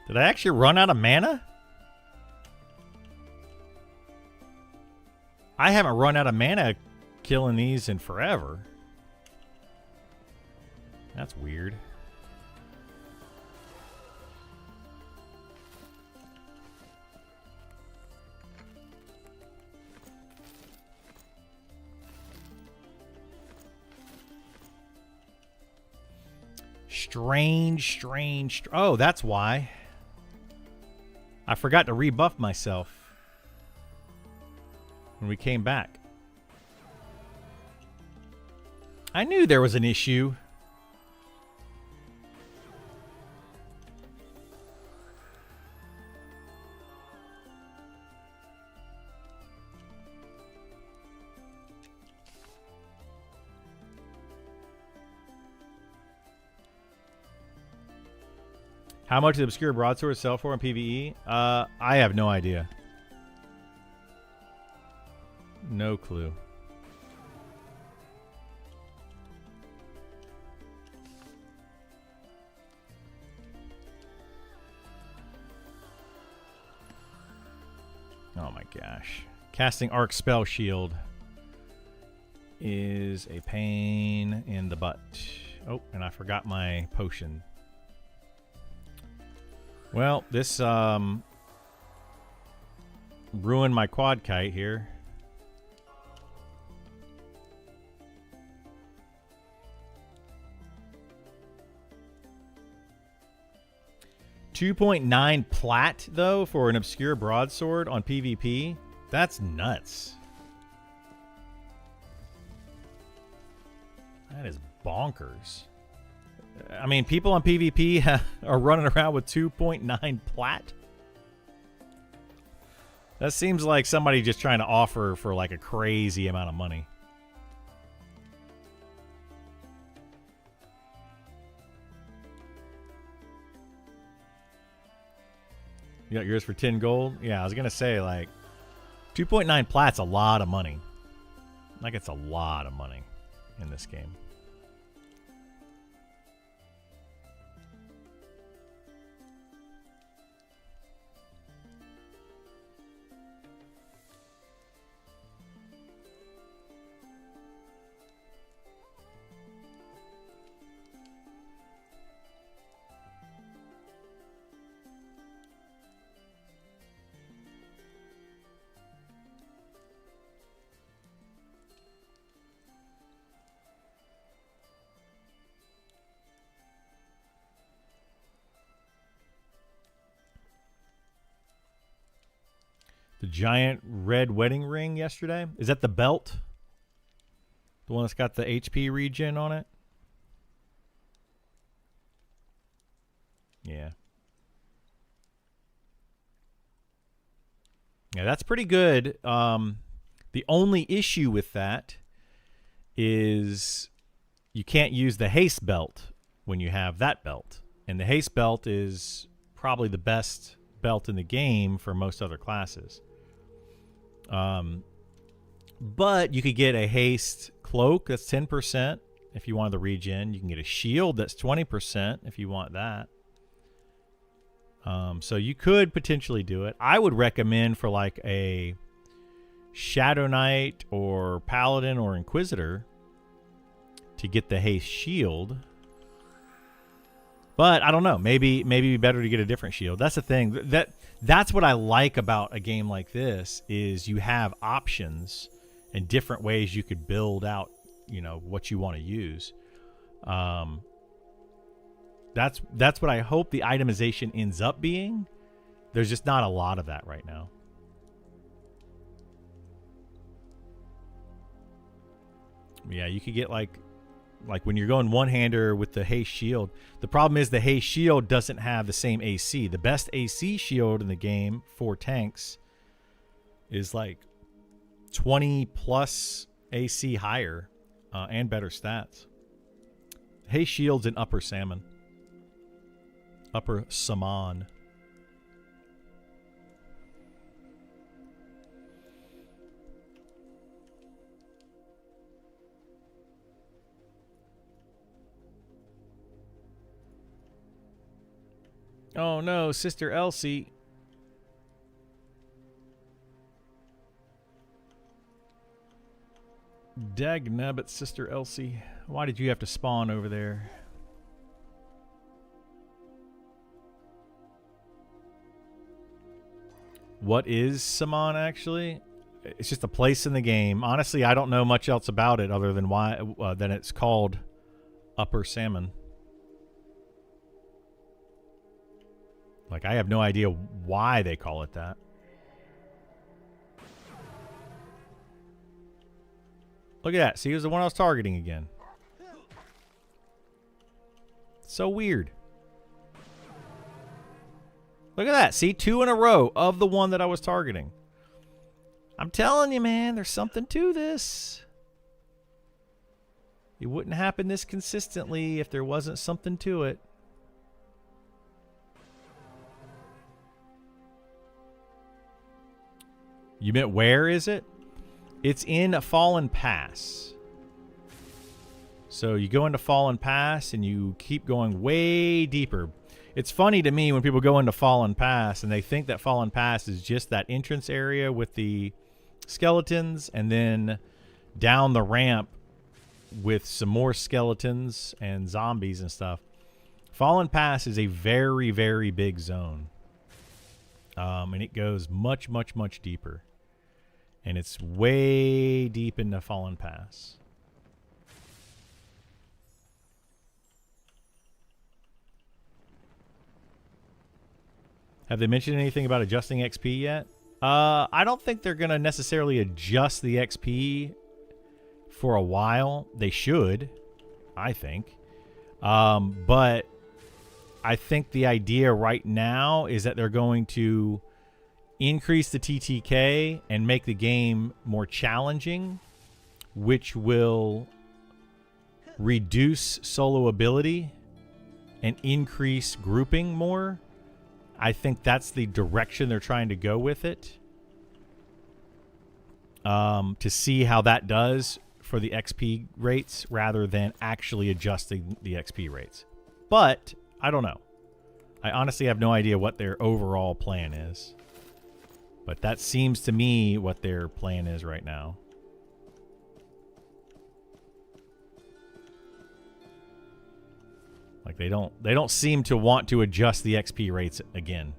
Did I actually run out of mana? I haven't run out of mana killing these in forever. That's weird. Strange. Oh, that's why. I forgot to rebuff myself when we came back. I knew there was an issue. How much does Obscure Broadsword sell for in PvE? I have no idea. No clue. Oh my gosh. Casting Arc Spell Shield is a pain in the butt. Oh, and I forgot my potion. Well, this ruined my quad kite here. $2.9 plat though for an obscure broadsword on PvP. That's nuts. That is bonkers. I mean, people on PvP are running around with 2.9 plat. That seems like somebody just trying to offer for like a crazy amount of money. You got yours for 10 gold? Yeah, I was going to say, like, 2.9 plat's a lot of money. Like, it's a lot of money in this game. The giant red wedding ring yesterday. Is that the belt? The one that's got the HP regen on it? Yeah. Yeah, that's pretty good. The only issue with that is you can't use the haste belt when you have that belt. And the haste belt is probably the best belt in the game for most other classes. But you could get a haste cloak that's 10% if you wanted the regen. You can get a shield that's 20% if you want that. So you could potentially do it. I would recommend for like a Shadow Knight or Paladin or Inquisitor to get the haste shield. But I don't know. Maybe it'd be better to get a different shield. That's the thing. That's what I like about a game like this is you have options and different ways you could build out, you know, what you want to use. That's what I hope the itemization ends up being. There's just not a lot of that right now. Yeah, you could get like when you're going one-hander with the haste shield. The problem is the haste shield doesn't have the same AC. The best AC shield in the game for tanks is like 20 plus AC higher and better stats. Haste shield's in upper salmon. Upper salmon. Oh no, Sister Elsie. Dagnabbit, Sister Elsie. Why did you have to spawn over there? What is Saman actually? It's just a place in the game. Honestly, I don't know much else about it other than why than it's called Upper Salmon. Like, I have no idea why they call it that. Look at that. See, he was the one I was targeting again. So weird. Look at that. See, 2 in a row of the one that I was targeting. I'm telling you, man, there's something to this. It wouldn't happen this consistently if there wasn't something to it. You meant where is it? It's in a Fallen Pass. So you go into Fallen Pass and you keep going way deeper. It's funny to me when people go into Fallen Pass and they think that Fallen Pass is just that entrance area with the skeletons and then down the ramp with some more skeletons and zombies and stuff. Fallen Pass is a very, very big zone. And it goes much, much, much deeper. And it's way deep into Fallen Pass. Have they mentioned anything about adjusting XP yet? I don't think they're going to necessarily adjust the XP for a while. They should, I think. But I think the idea right now is that they're going to increase the TTK and make the game more challenging, which will reduce solo ability and increase grouping more. I think that's the direction they're trying to go with it. To see how that does for the XP rates rather than actually adjusting the XP rates. But I don't know. I honestly have no idea what their overall plan is. But that seems to me what their plan is right now. Like they don't seem to want to adjust the XP rates again.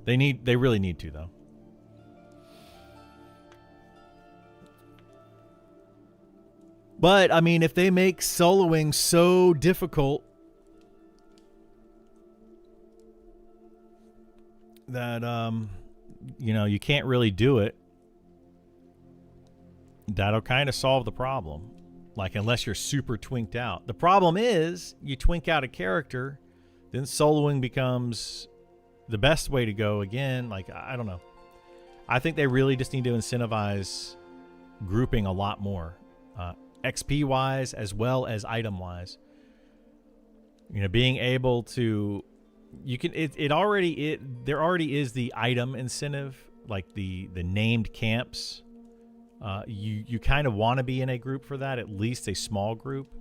They really need to though. But I mean, if they make soloing so difficult that you know, you can't really do it, that'll kind of solve the problem. Like, unless you're super twinked out. The problem is, you twink out a character, then soloing becomes the best way to go again. Like, I don't know. I think they really just need to incentivize grouping a lot more. XP-wise as well as item-wise. You know, being able to... You can there already is the item incentive, like the named camps. You kind of want to be in a group for that, at least a small group.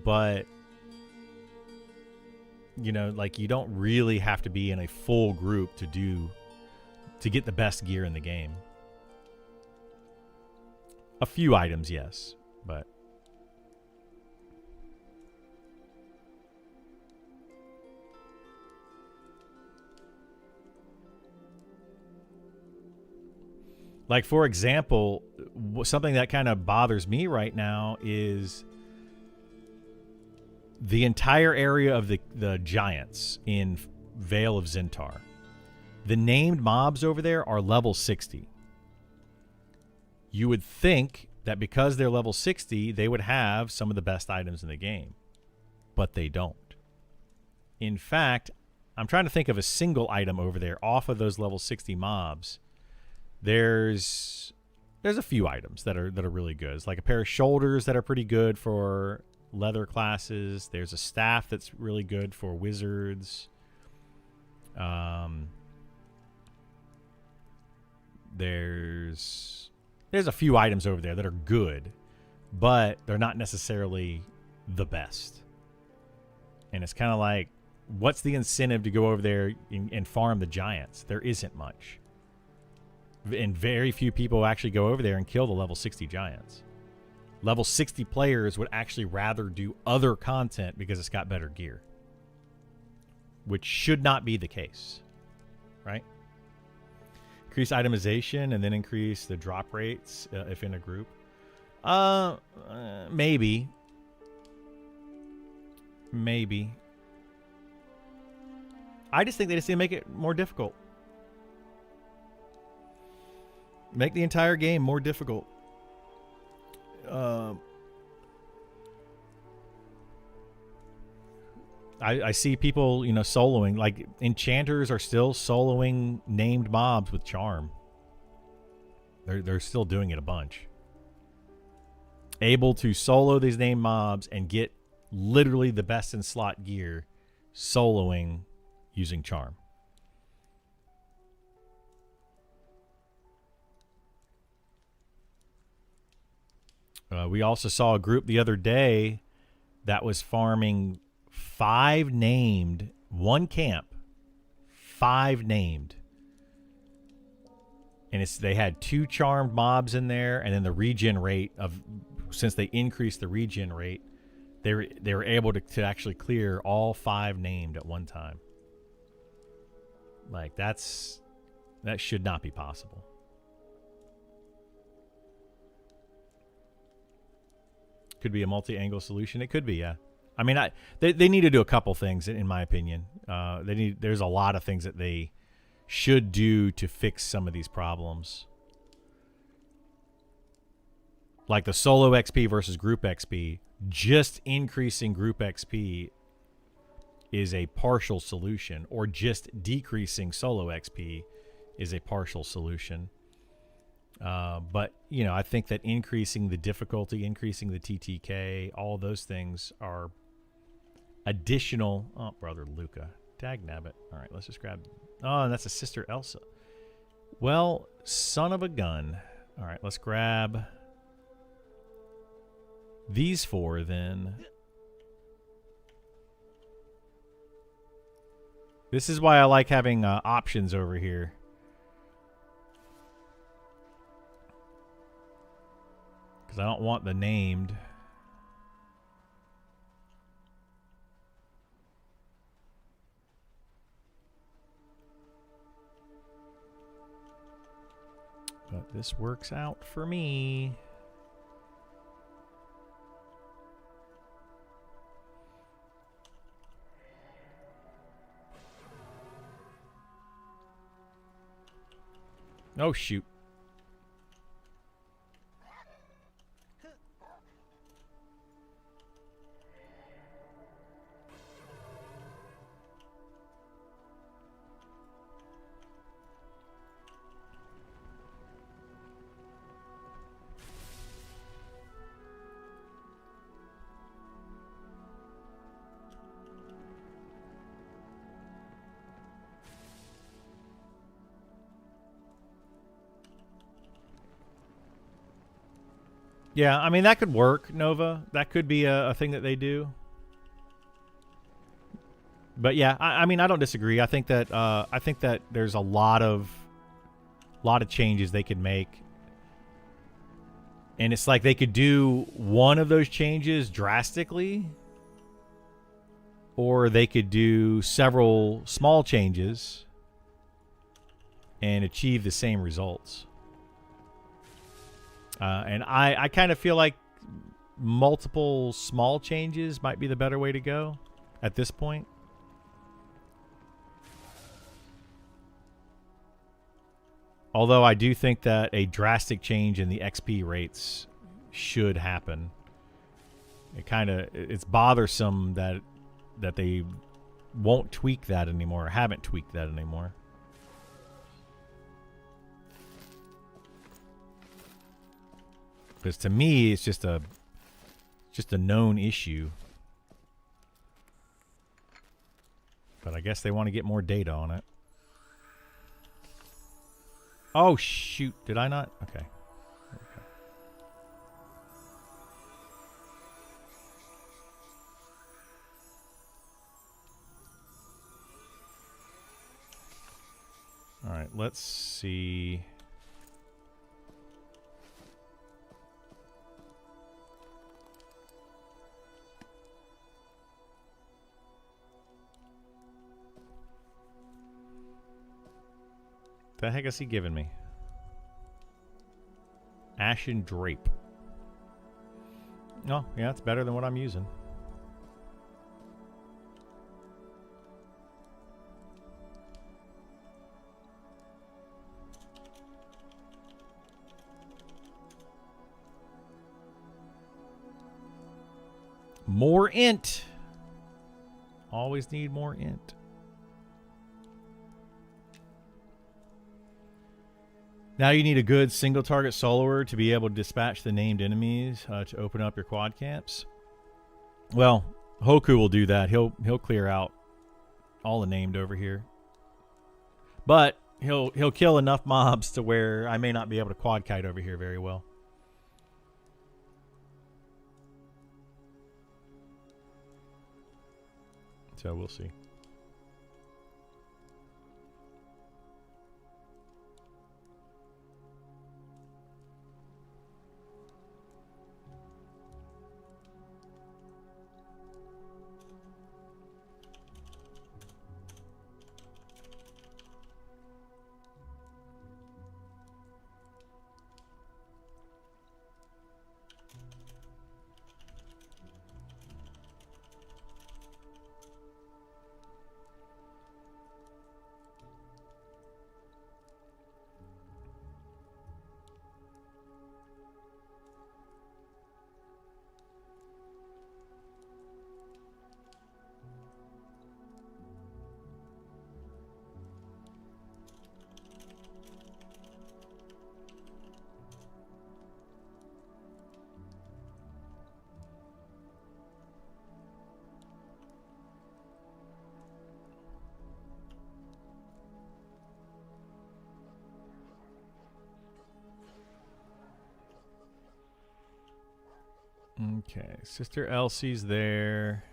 But you know, like, you don't really have to be in a full group to get the best gear in the game. A few items, yes, but like, for example, something that kind of bothers me right now is the entire area of the giants in Vale of Zentar. The named mobs over there are level 60. You would think that because they're level 60, they would have some of the best items in the game. But they don't. In fact, I'm trying to think of a single item over there off of those level 60 mobs. There's a few items that are really good. It's like a pair of shoulders that are pretty good for leather classes. There's a staff that's really good for wizards. There's a few items over there that are good, but they're not necessarily the best. And it's kind of like, What's the incentive to go over there and farm the giants? There isn't much. And very few people actually go over there and kill the level 60 giants. Level 60 players would actually rather do other content because it's got better gear. Which should not be the case. Right? Increase itemization and then increase the drop rates if in a group. Maybe. Maybe. I just think they just need to make it more difficult. Make the entire game more difficult. I see people, soloing. Like, enchanters are still soloing named mobs with charm. They're still doing it a bunch. Able to solo these named mobs and get literally the best in slot gear soloing using charm. We also saw a group the other day that was farming 5 named, 1 camp, 5 named. And they had 2 charmed mobs in there, and then the regen rate since they increased the regen rate, they were able to actually clear all 5 named at one time. Like, that should not be possible. Could be a multi-angle solution. It could be, yeah. I mean, they need to do a couple things, in my opinion. There's a lot of things that they should do to fix some of these problems. Like the solo XP versus group XP. Just increasing group XP is a partial solution, or just decreasing solo XP is a partial solution. But, I think that increasing the difficulty, increasing the TTK, all those things are additional. Oh, brother Luca. Dagnabbit. All right, let's just grab. Oh, and that's a sister Elsa. Well, son of a gun. All right, let's grab these 4 then. This is why I like having options over here. Because I don't want the named. But this works out for me. Oh, shoot. Yeah, I mean, that could work, Nova. That could be a thing that they do. But yeah, I mean, I don't disagree. I think that there's a lot of changes they could make. And it's like they could do one of those changes drastically, or they could do several small changes and achieve the same results. And I kind of feel like multiple small changes might be the better way to go at this point. Although I do think that a drastic change in the XP rates should happen. It's bothersome that they won't tweak that anymore, or haven't tweaked that anymore. Because to me, it's just a known issue. But I guess they want to get more data on it. Oh, shoot. Did I not? Okay. right, let's see. The heck is he giving me? Ashen Drape. Oh, yeah, it's better than what I'm using. More int. Always need more int. Now you need a good single target soloer to be able to dispatch the named enemies to open up your quad camps. Well, Hoku will do that. He'll clear out all the named over here. But he'll kill enough mobs to where I may not be able to quad kite over here very well. So we'll see. Okay, Sister Elsie's there.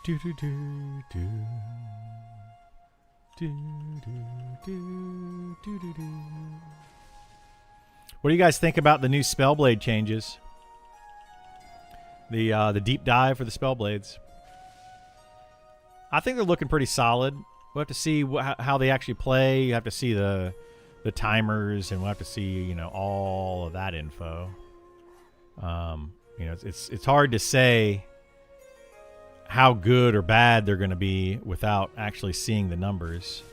Do do do do do do do do do do. What do you guys think about the new Spellblade changes? The deep dive for the Spellblades. I think they're looking pretty solid. We'll have to see how they actually play. You have to see the timers, and we'll have to see all of that info. It's hard to say how good or bad they're going to be without actually seeing the numbers.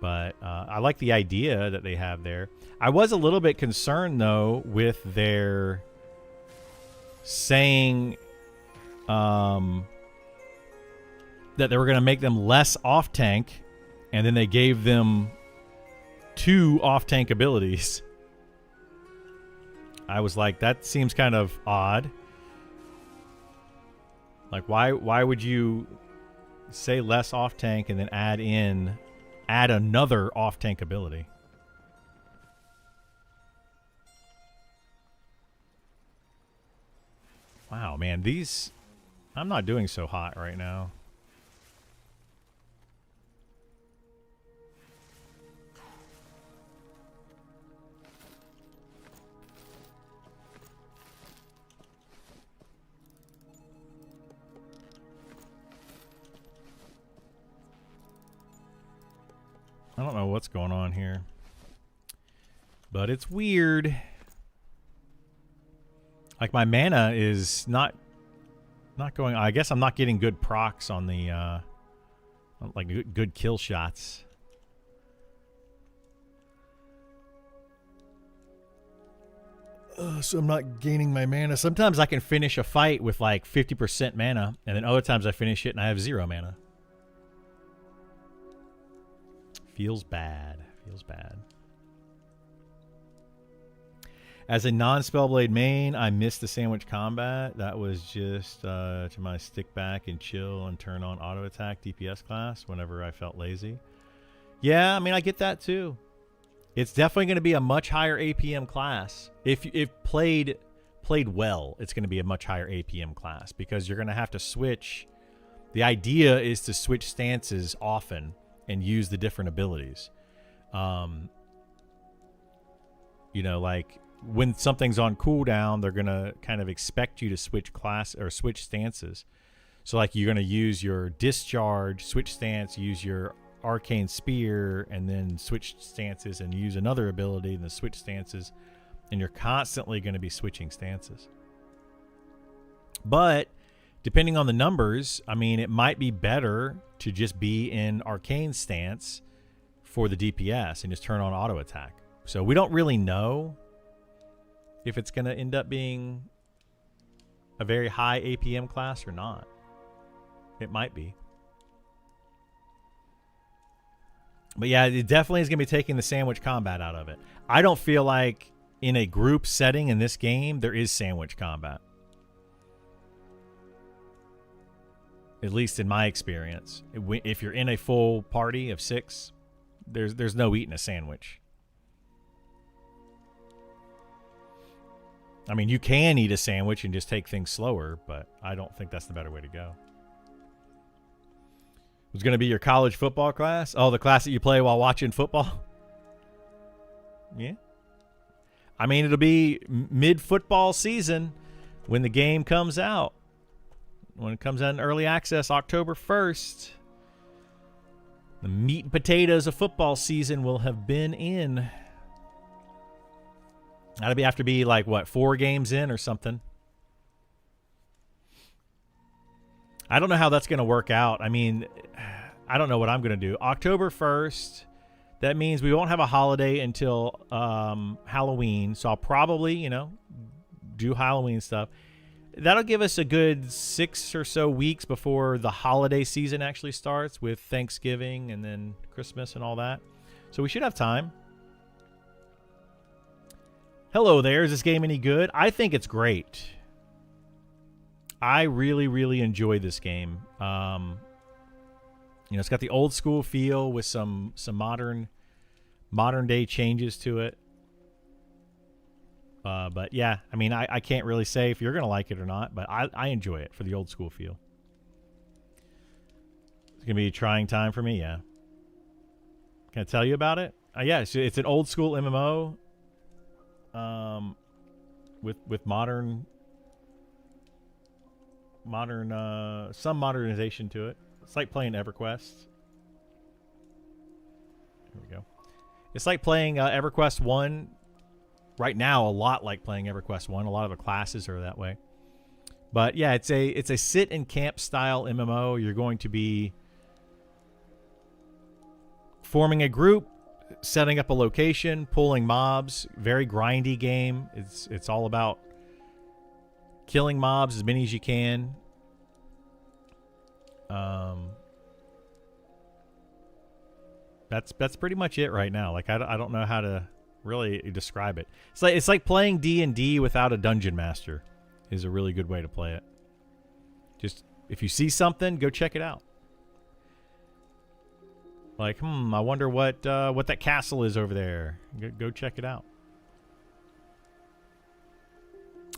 But I like the idea that they have there. I was a little bit concerned, though, with their saying that they were going to make them less off-tank, and then they gave them 2 off-tank abilities. I was like, that seems kind of odd. Like, why would you say less off-tank and then add another off-tank ability? Wow, man, I'm not doing so hot right now. I don't know what's going on here, but it's weird. Like, my mana is not going. I guess I'm not getting good procs on the Like good kill shots. So I'm not gaining my mana. Sometimes I can finish a fight with like 50% mana, and then other times I finish it and I have 0 mana. Feels bad. Feels bad. As a non-Spellblade main, I missed the sandwich combat. That was just to my stick back and chill and turn on auto attack DPS class whenever I felt lazy. Yeah, I mean, I get that too. It's definitely going to be a much higher APM class. If played well, it's going to be a much higher APM class because you're going to have to switch. The idea is to switch stances often and use the different abilities. You know, like when something's on cooldown, they're going to kind of expect you to switch class or switch stances. So like you're going to use your discharge, switch stance, use your arcane spear, and then switch stances and use another ability and then switch stances, and you're constantly going to be switching stances. But depending on the numbers, I mean, it might be better to just be in arcane stance for the DPS and just turn on auto attack. So we don't really know if it's going to end up being a very high APM class or not. It might be. But yeah, it definitely is going to be taking the sandwich combat out of it. I don't feel like in a group setting in this game, there is sandwich combat. At least in my experience. If you're in a full party of 6, there's no eating a sandwich. I mean, you can eat a sandwich and just take things slower, but I don't think that's the better way to go. It's going to be your college football class? Oh, the class that you play while watching football? Yeah. I mean, it'll be mid-football season when the game comes out. When it comes out in early access, October 1st. The meat and potatoes of football season will have been in. That'll have to be like, what, 4 games in or something? I don't know how that's going to work out. I mean, I don't know what I'm going to do. October 1st, that means we won't have a holiday until Halloween. So I'll probably, you know, do Halloween stuff. That'll give us a good 6 or so weeks before the holiday season actually starts with Thanksgiving and then Christmas and all that. So we should have time. Hello there. Is this game any good? I think it's great. I really, really enjoy this game. You know, it's got the old school feel with some modern day changes to it. But yeah, I mean, I can't really say if you're going to like it or not, but I enjoy it for the old school feel. It's going to be a trying time for me, yeah. Can I tell you about it? Yeah, it's an old school MMO with modern some modernization to it. It's like playing EverQuest. Here we go. It's like playing EverQuest 1 right now, a lot like playing EverQuest 1. A lot of the classes are that way. But yeah, it's a sit and camp style MMO. You're going to be forming a group, setting up a location, pulling mobs. Very grindy game. It's all about killing mobs as many as you can. That's pretty much it right now. Like I don't know how to really describe it. It's like playing D&D without a dungeon master is a really good way to play it. Just if you see something, go check it out. Like, I wonder what that castle is over there. Go check it out.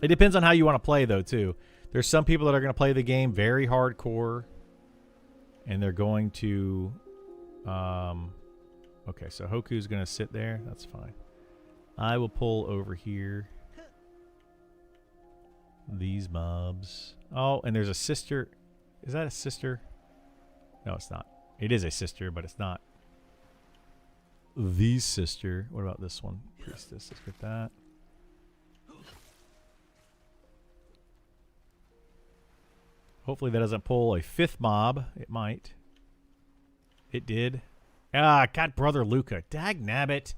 It depends on how you want to play, though, too. There's some people that are going to play the game very hardcore, and they're going to... okay, so Hoku's going to sit there. That's fine. I will pull over here. These mobs. Oh, and there's a sister. Is that a sister? No, it's not. It is a sister, but it's not the sister. What about this one? Priestess. Let's get that. Hopefully that doesn't pull a 5th mob. It might. It did. Ah, got Brother Luca. Dag nabbit.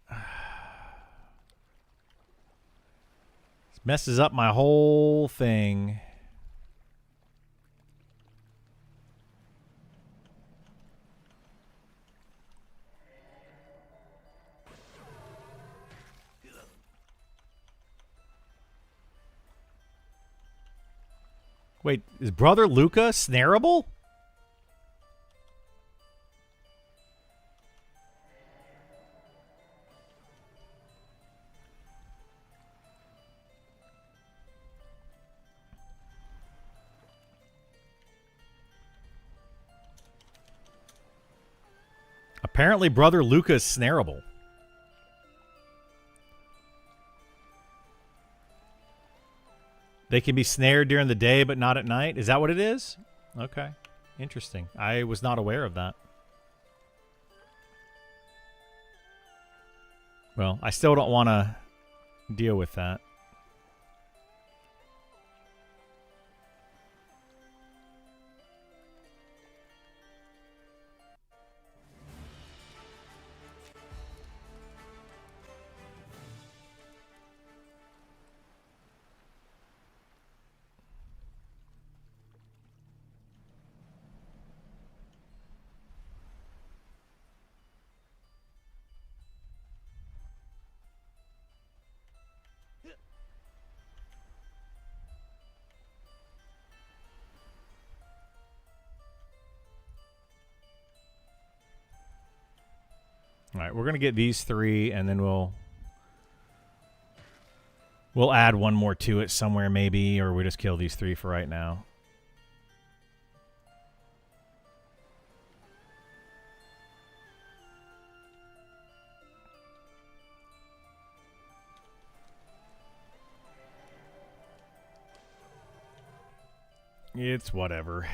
This messes up my whole thing. Wait, is Brother Luca snareable? Apparently, Brother Luca is snareable. They can be snared during the day, but not at night. Is that what it is? Okay. Interesting. I was not aware of that. Well, I still don't want to deal with that. All right, we're going to get these 3, and then we'll add one more to it somewhere maybe, or we just kill these 3 for right now. It's whatever.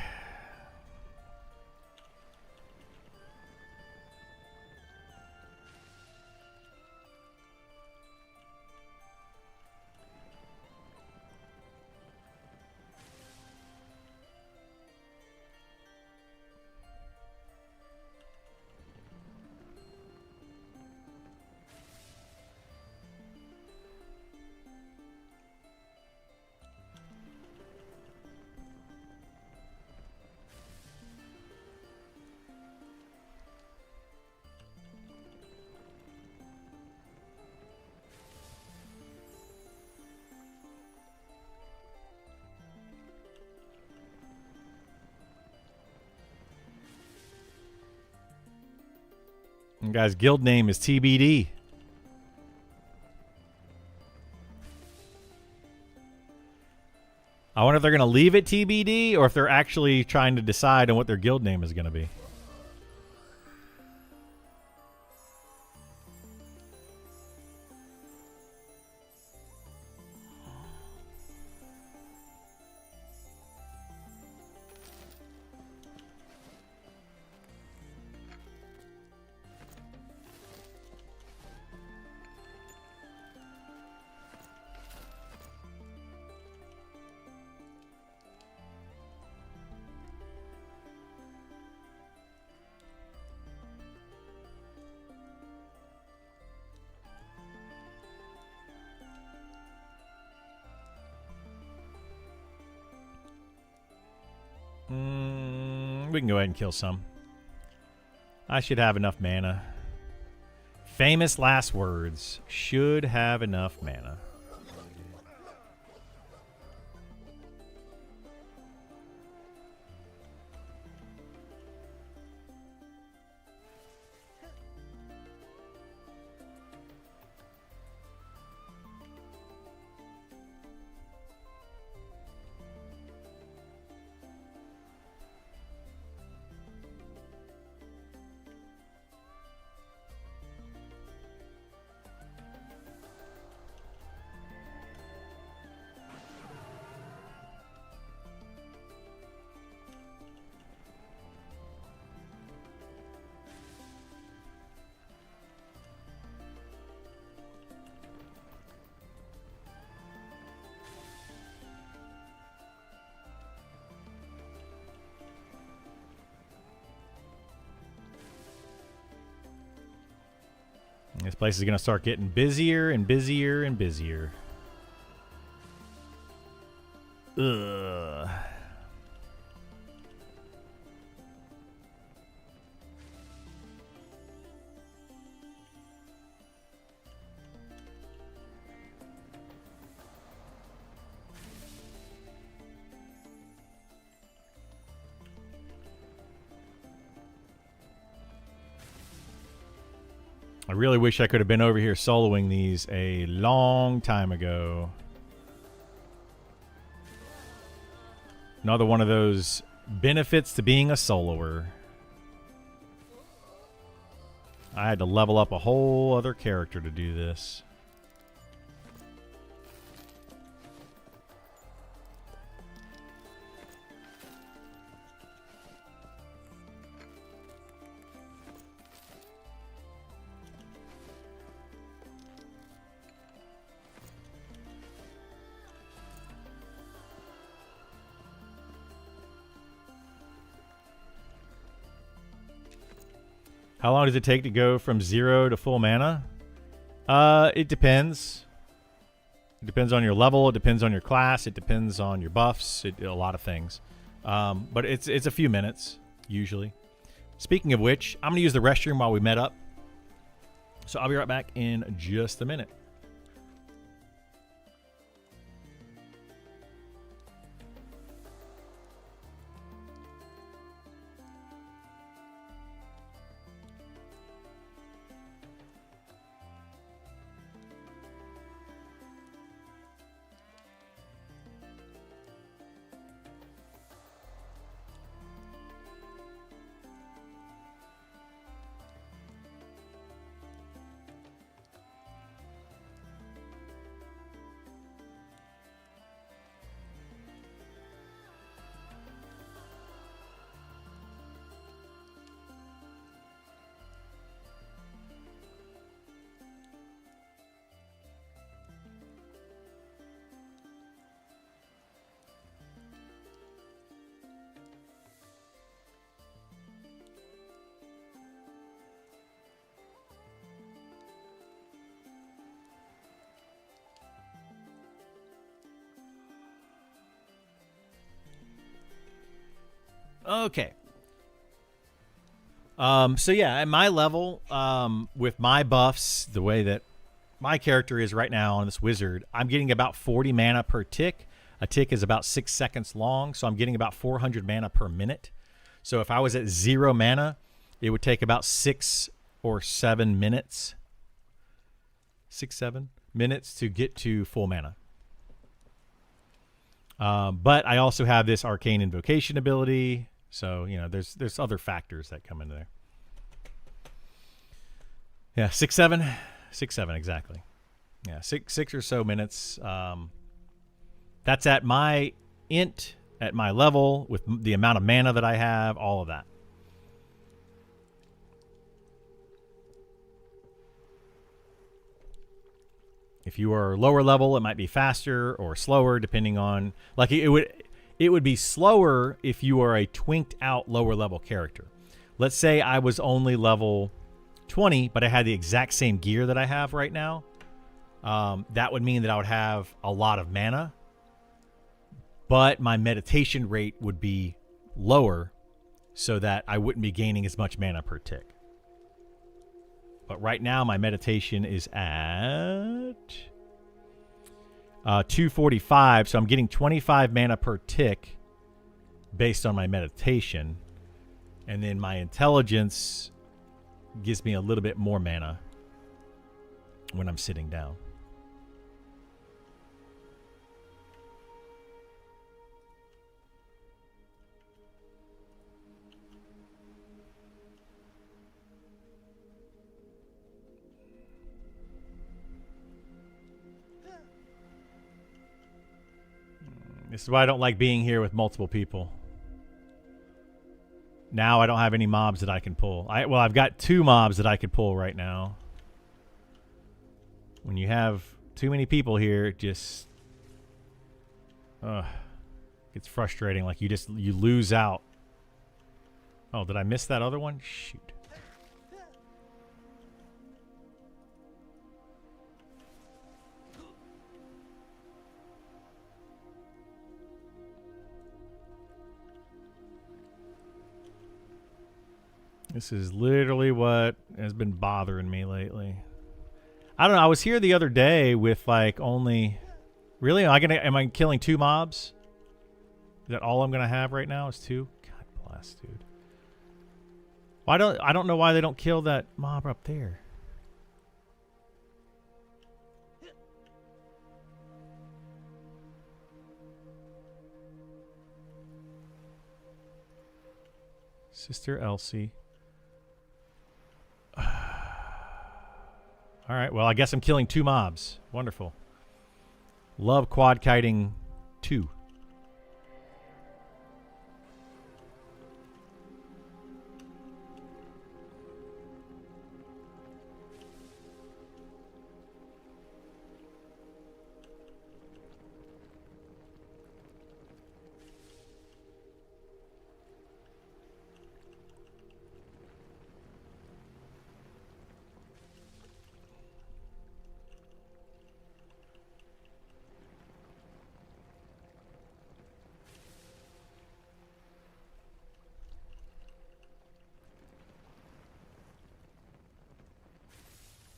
And guys, guild name is TBD. I wonder if they're going to leave it TBD or if they're actually trying to decide on what their guild name is going to be. We can go ahead and kill some. I should have enough mana. Famous last words. Should have enough mana. This place is going to start getting busier and busier and busier. Ugh. I really wish I could have been over here soloing these a long time ago. Another one of those benefits to being a soloer. I had to level up a whole other character to do this. How long does it take to go from 0 to full mana? It depends. It depends on your level. It depends on your class. It depends on your buffs. A lot of things. But it's a few minutes, usually. Speaking of which, I'm going to use the restroom while we met up. So I'll be right back in just a minute. Okay. So yeah, at my level, with my buffs, the way that my character is right now on this wizard, I'm getting about 40 mana per tick. A tick is about 6 seconds long, so I'm getting about 400 mana per minute. So if I was at 0 mana, it would take about 6 or 7 minutes. 6-7 minutes to get to full mana. But I also have this arcane invocation ability. So, you know, there's other factors that come into there. Yeah, 6-7. 6-7, exactly. Yeah, six or so minutes. That's at my int, at my level, with the amount of mana that I have, all of that. If you are lower level, it might be faster or slower, depending on, like, it would be slower if you are a twinked out lower level character. Let's say I was only level 20, but I had the exact same gear that I have right now. That would mean that I would have a lot of mana, but my meditation rate would be lower so that I wouldn't be gaining as much mana per tick. But right now my meditation is at 245, so I'm getting 25 mana per tick based on my meditation. And then my intelligence gives me a little bit more mana when I'm sitting down. This is why I don't like being here with multiple people. Now I don't have any mobs that I can pull. Well, I've got 2 mobs that I could pull right now. When you have too many people here, it just it's frustrating. Like you lose out. Oh, did I miss that other one? Shoot. This is literally what has been bothering me lately. I don't know. I was here the other day with like only... Really? Am I killing 2 mobs? Is that all I'm going to have right now is 2? God bless, dude. I don't know why they don't kill that mob up there. Sister Elsie. All right, well, I guess I'm killing 2 mobs. Wonderful. Love quad kiting 2.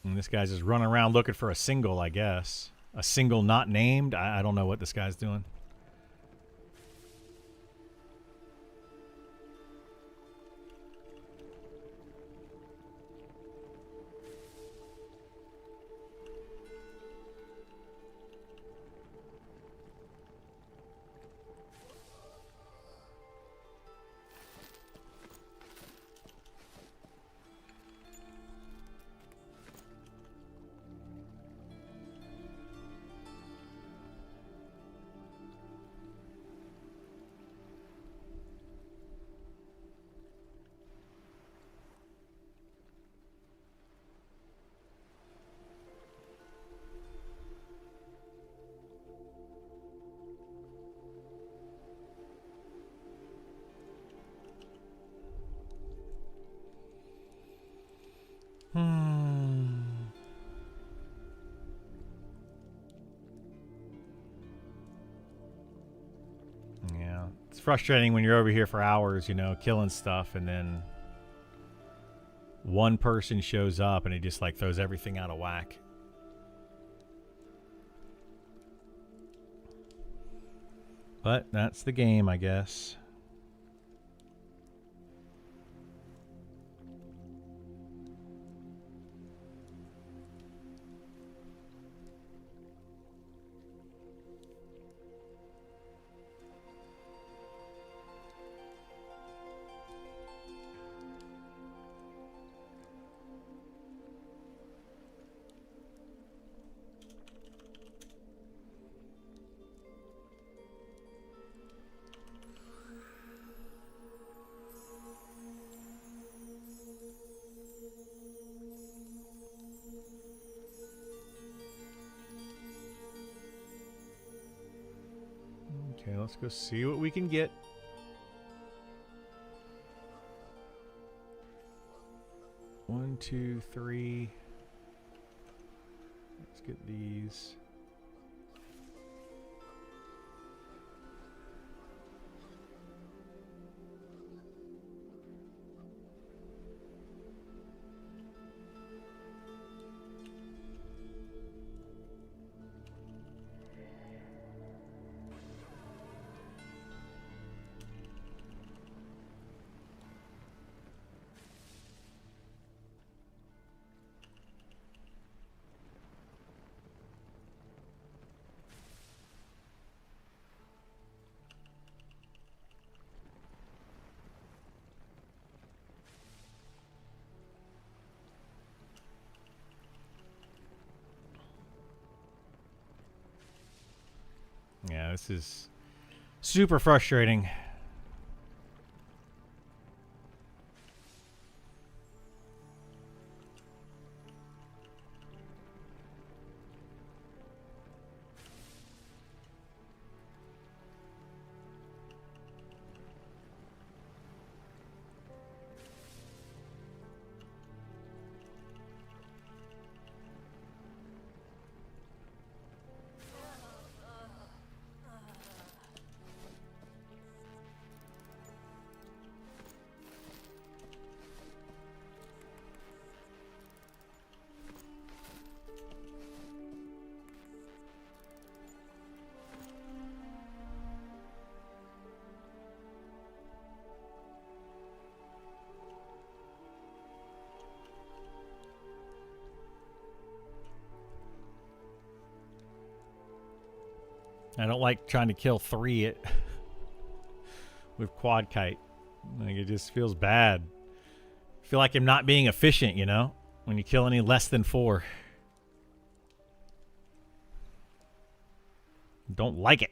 And this guy's just running around looking for a single, I guess. A single not named? I don't know what this guy's doing. Yeah, it's frustrating when you're over here for hours, you know, killing stuff, and then one person shows up and it just like throws everything out of whack. But that's the game, I guess. Okay, let's go see what we can get. One, two, three. Let's get these. Yeah, this is super frustrating. I don't like trying to kill 3 with quad kite. Like, it just feels bad. I feel like I'm not being efficient, you know, when you kill any less than 4. Don't like it.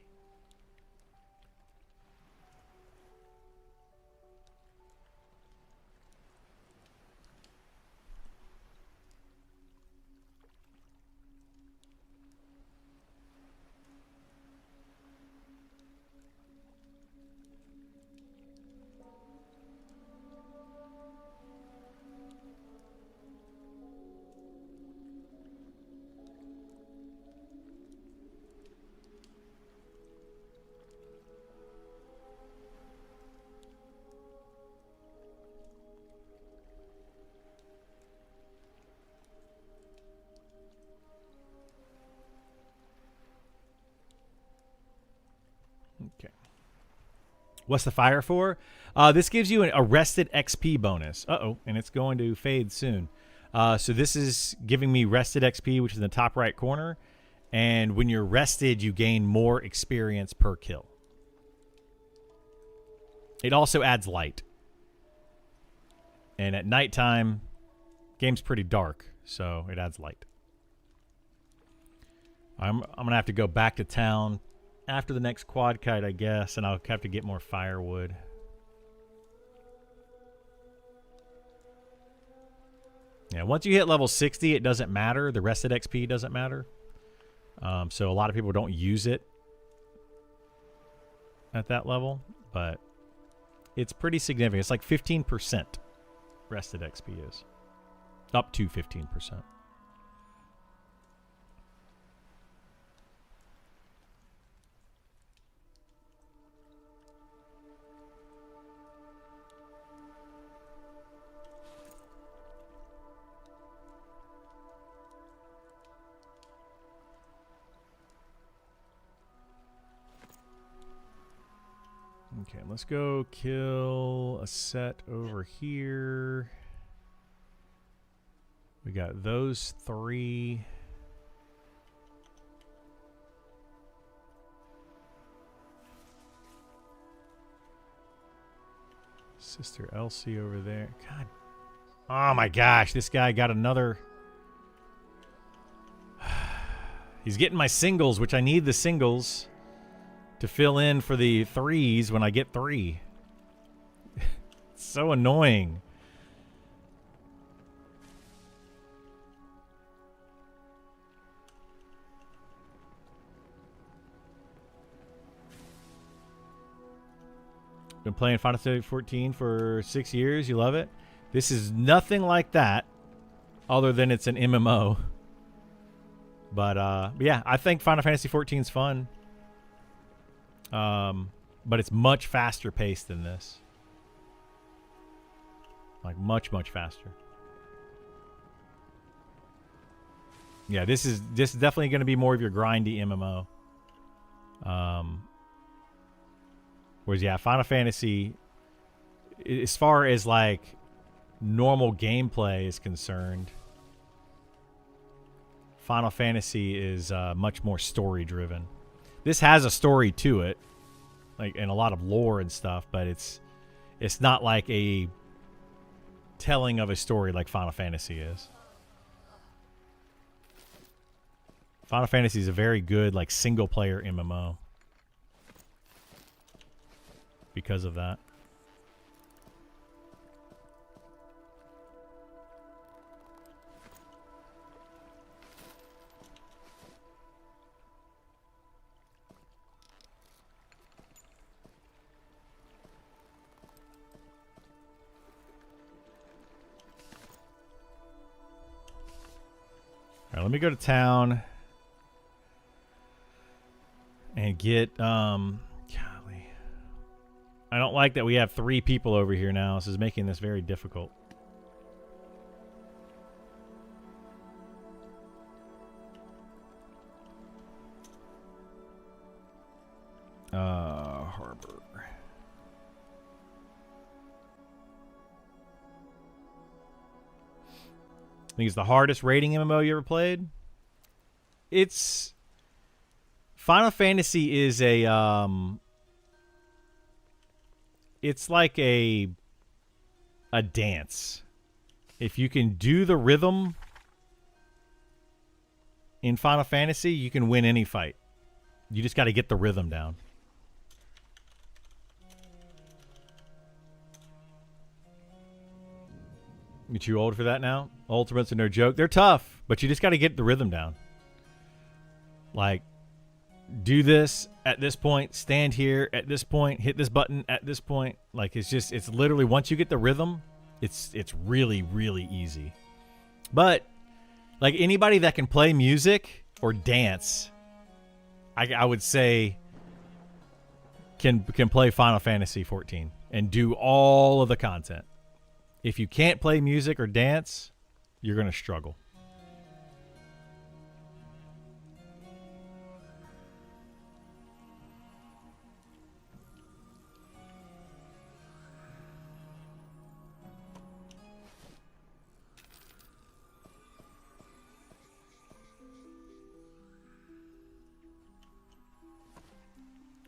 Okay. What's the fire for? This gives you an arrested XP bonus. Uh-oh, and it's going to fade soon. So this is giving me rested XP, which is in the top right corner. And when you're rested, you gain more experience per kill. It also adds light. And at nighttime, game's pretty dark, so it adds light. I'm going to have to go back to town after the next quad kite, I guess, and I'll have to get more firewood. Yeah, once you hit level 60, it doesn't matter. The rested XP doesn't matter. So a lot of people don't use it at that level, but it's pretty significant. It's like 15% rested XP is. Up to 15%. Okay, let's go kill a set over here. We got those 3. Sister Elsie over there. God. Oh my gosh, this guy got another. He's getting my singles, which I need the singles to fill in for the 3s when I get 3. It's so annoying. Been playing Final Fantasy 14 for 6 years. You love it? This is nothing like that, other than it's an MMO. But yeah, I think Final Fantasy 14 is fun. But it's much faster paced than this. Like much faster. Yeah, this is definitely going to be more of your grindy MMO. Whereas yeah, Final Fantasy, as far as like normal gameplay is concerned, Final Fantasy is much more story driven. This has a story to it, like, and a lot of lore and stuff, but it's not like a telling of a story like Final Fantasy is. Final Fantasy is a very good like single player MMO because of that. All right, let me go to town and get golly. I don't like that we have 3 people over here now. This is making this very difficult. Harbor. I think it's the hardest rating MMO you ever played. It's Final Fantasy is a it's like a dance. If you can do the rhythm in Final Fantasy, you can win any fight. You just got to get the rhythm down. You too old for that now? Ultimates are no joke. They're tough, but you just got to get the rhythm down. Like, do this at this point, stand here at this point, hit this button at this point. Like, it's literally, once you get the rhythm, it's really, really easy. But, like, anybody that can play music or dance, I would say can play Final Fantasy 14 and do all of the content. If you can't play music or dance, you're going to struggle.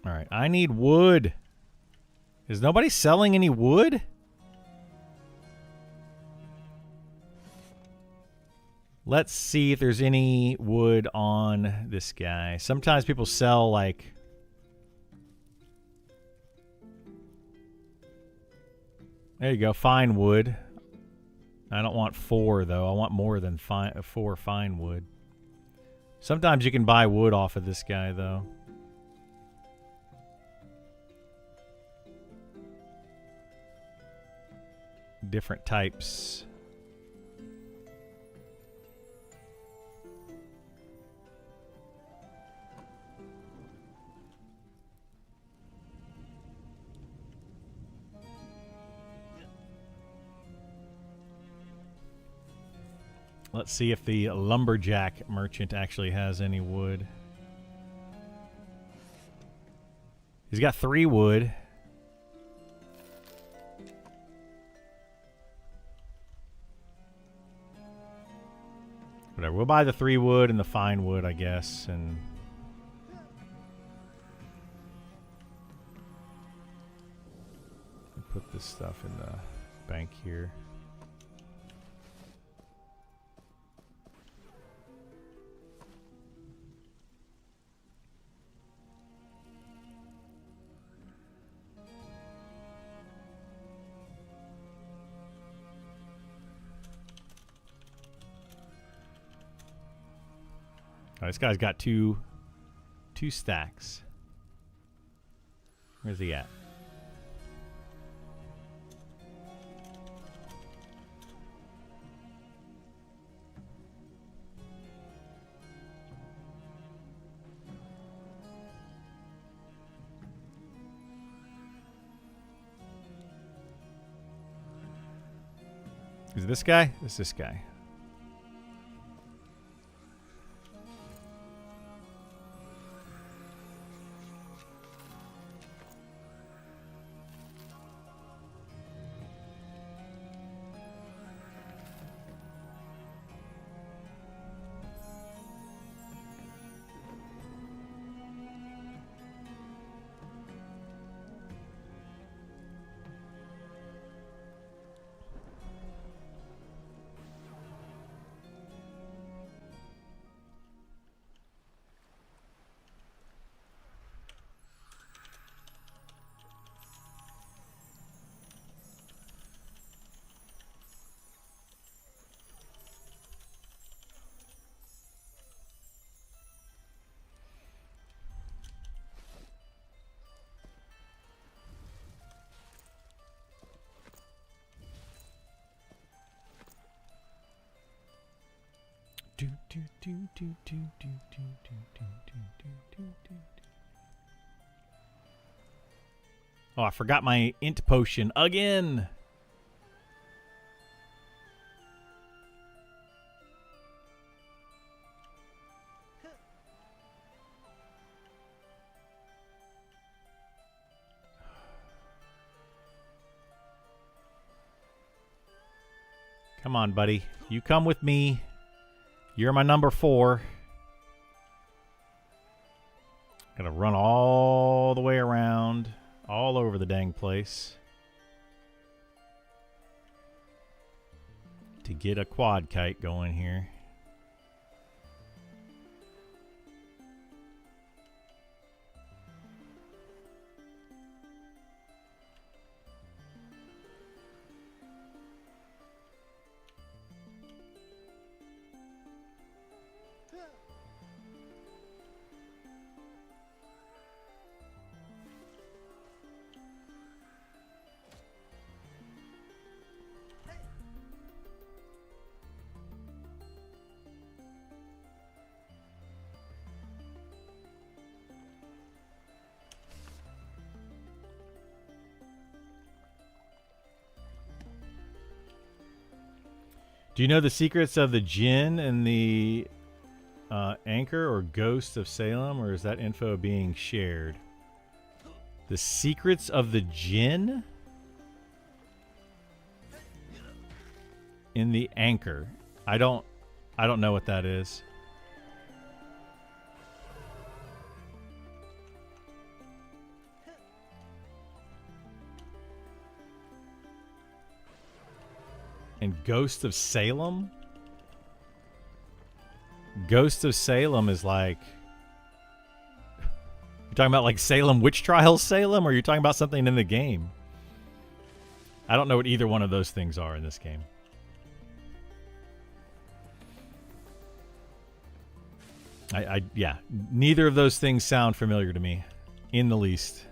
All right, I need wood. Is nobody selling any wood? Let's see if there's any wood on this guy. Sometimes people sell, like... There you go, fine wood. I don't want 4, though. I want more than 4 fine wood. Sometimes you can buy wood off of this guy, though. Different types. Let's see if the lumberjack merchant actually has any wood. He's got 3 wood. Whatever. We'll buy the 3 wood and the fine wood, I guess, and put this stuff in the bank here. Oh, this guy's got two stacks. Where's he at? Is it this guy? It's this guy. Oh, I forgot my int potion again. Come on, buddy. You come with me. You're my number 4. Gotta run all the way around, all over the dang place to get a quad kite going here. Do you know the secrets of the Jinn and the Anchor or Ghost of Salem, or is that info being shared? The secrets of the Jinn in the Anchor. I don't know what that is. And Ghost of Salem? Ghost of Salem is like... You're talking about like Salem Witch Trials Salem, or you're talking about something in the game? I don't know what either one of those things are in this game. Yeah, neither of those things sound familiar to me in the least.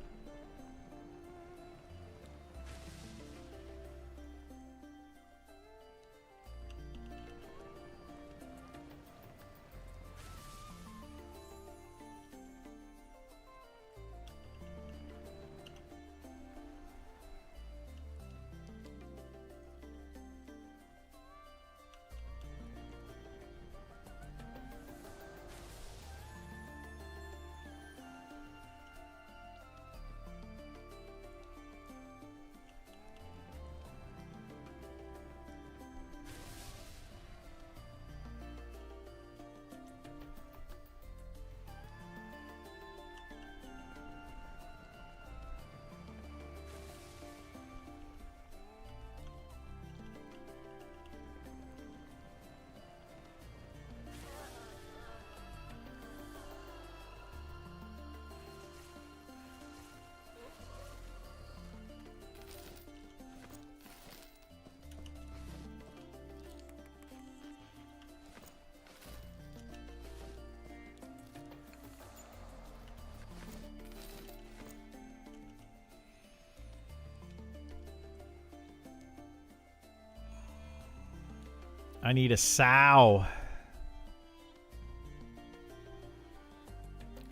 I need a sow.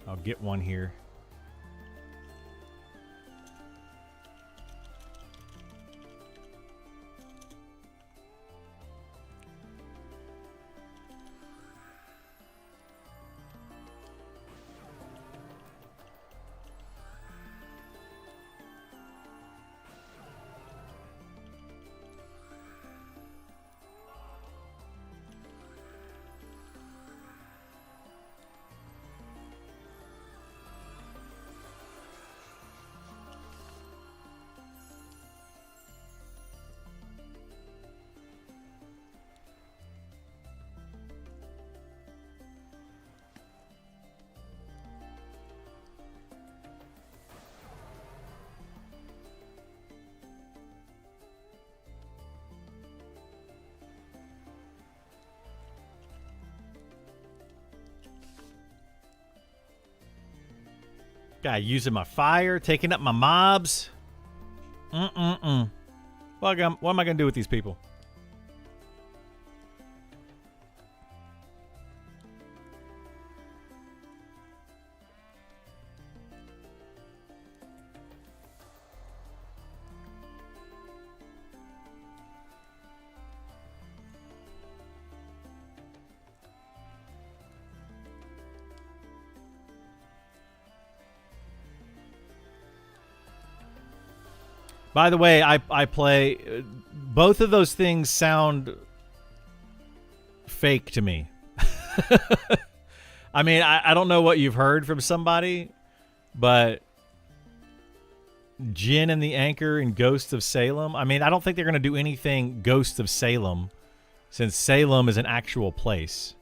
I'll get one here. Guy using my fire, taking up my mobs. What am I gonna do with these people? By the way, I play... both of those things sound fake to me. I mean, I don't know what you've heard from somebody, But Jinn and the Anchor and Ghosts of Salem. I mean, I don't think they're going to do anything Ghosts of Salem, since Salem is an actual place.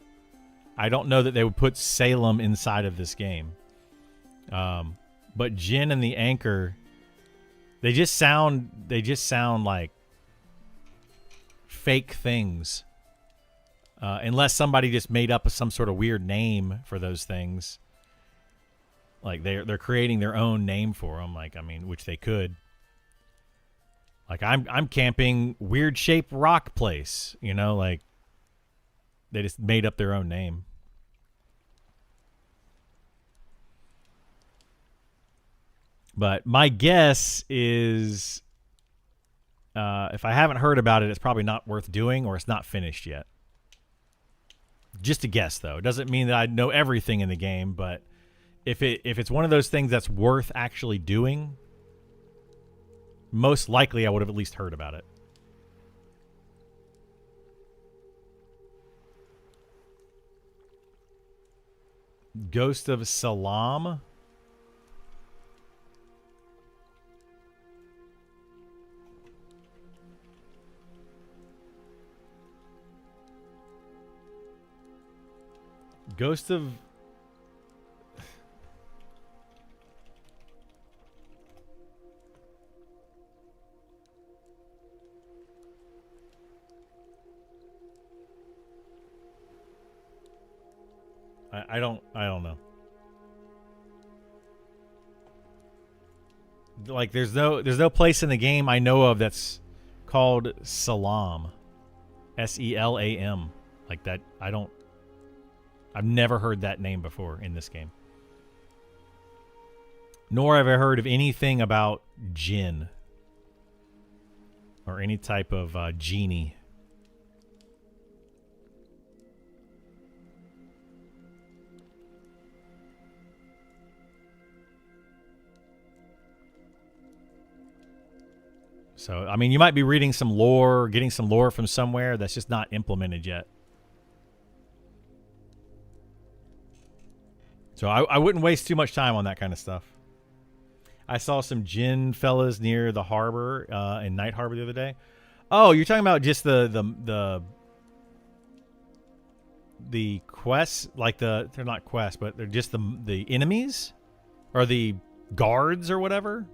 I don't know that they would put Salem inside of this game. But Jinn and the Anchor, they just sound like fake things. Unless somebody just made up some sort of weird name for those things. Like they're creating their own name for them. Like, I mean, which they could. Like I'm camping weird shaped rock place, you know, like they just made up their own name. But my guess is, if I haven't heard about it, it's probably not worth doing, or it's not finished yet. Just a guess, though. It doesn't mean that I know everything in the game, but if it's one of those things that's worth actually doing, most likely I would have at least heard about it. Ghost of Salam. Ghost of... I don't know. Like there's no place in the game I know of that's called Salam. S-E-L-A-M. Like that. I've never heard that name before in this game. Nor have I heard of anything about Jinn. Or any type of genie. So, I mean, you might be reading some lore, getting some lore from somewhere that's just not implemented yet. So I wouldn't waste too much time on that kind of stuff. I saw some Jinn fellas near the harbor in Night Harbor the other day. Oh, you're talking about just the quests, like they're not quests, but they're just the enemies or the guards or whatever.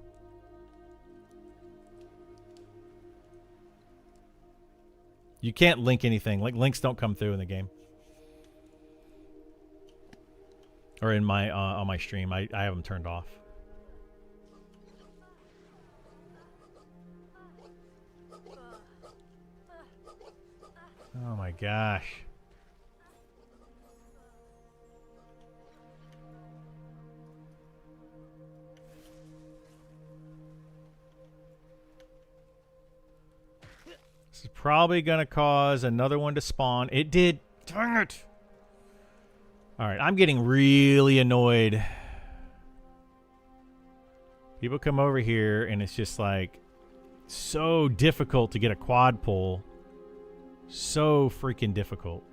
You can't link anything. Like links don't come through in the game. Or in my on my stream, I have them turned off. Oh my gosh. This is probably going to cause another one to spawn. It did. Dang it. All right, I'm getting really annoyed. People come over here and it's just like so difficult to get a quad pull. So freaking difficult.